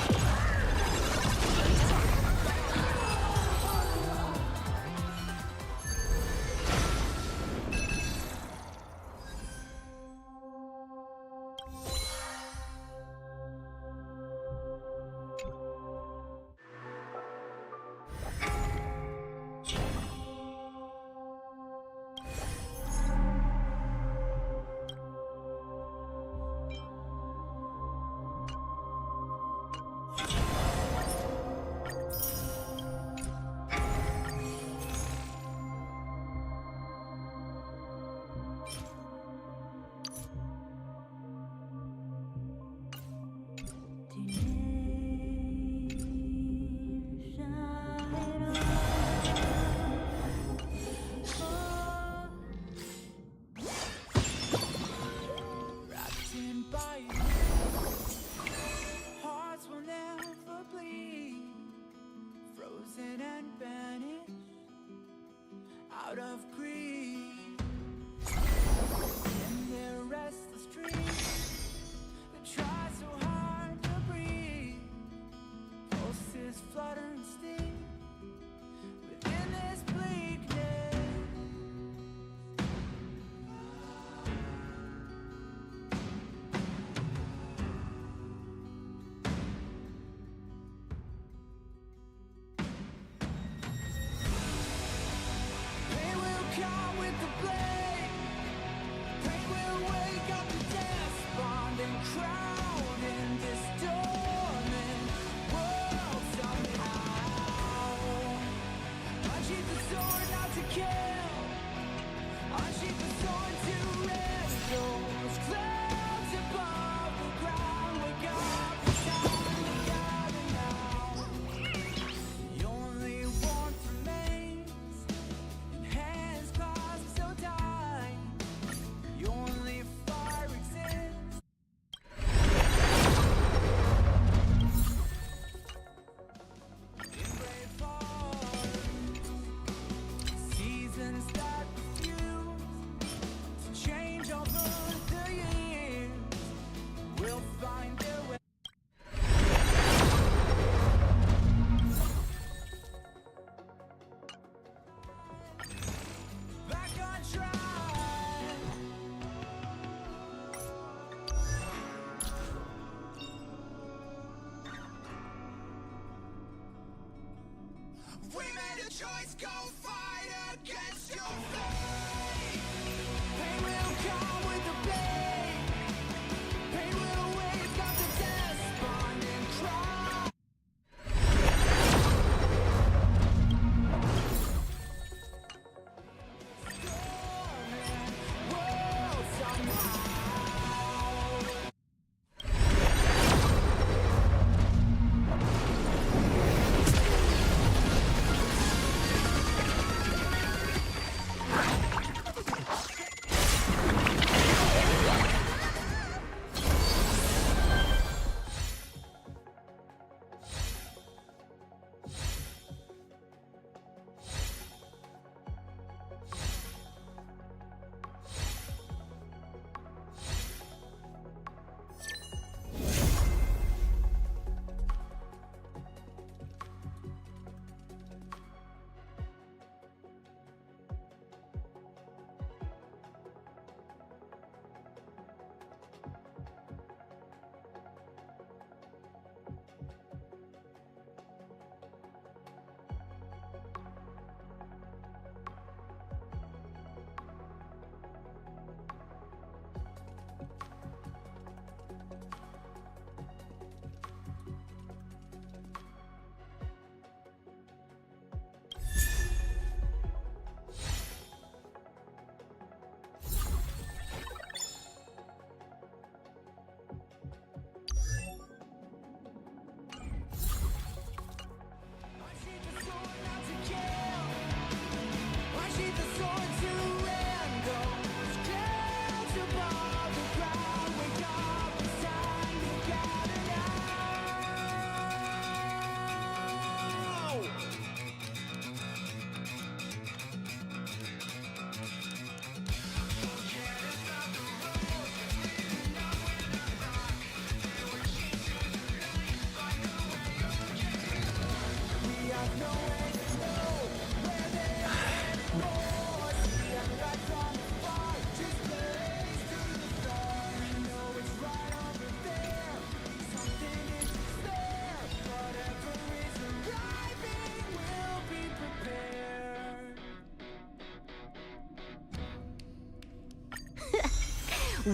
Wrapped in bites. Hearts will never bleed. Frozen and vanished out of greed. In their restless dreams, they try so hard to breathe. Pulses flutter and sting within this bleakness. Pain will come with the blade. Pain will wake up the despondent crowd in this dormant world somehow. We made a choice, go fight against your fate. Pain will come with the blade. Pain will wake up the despondent cry. Storming world somehow.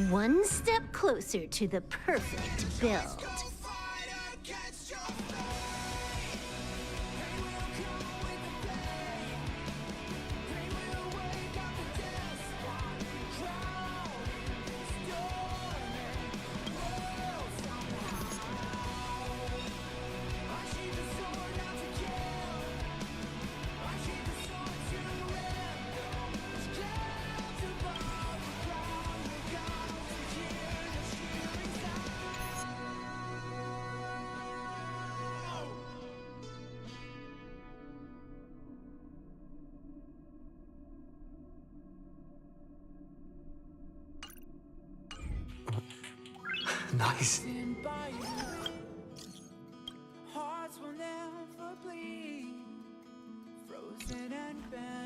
One step closer to the perfect build. Nice. Hearts will never bleed, frozen and bent.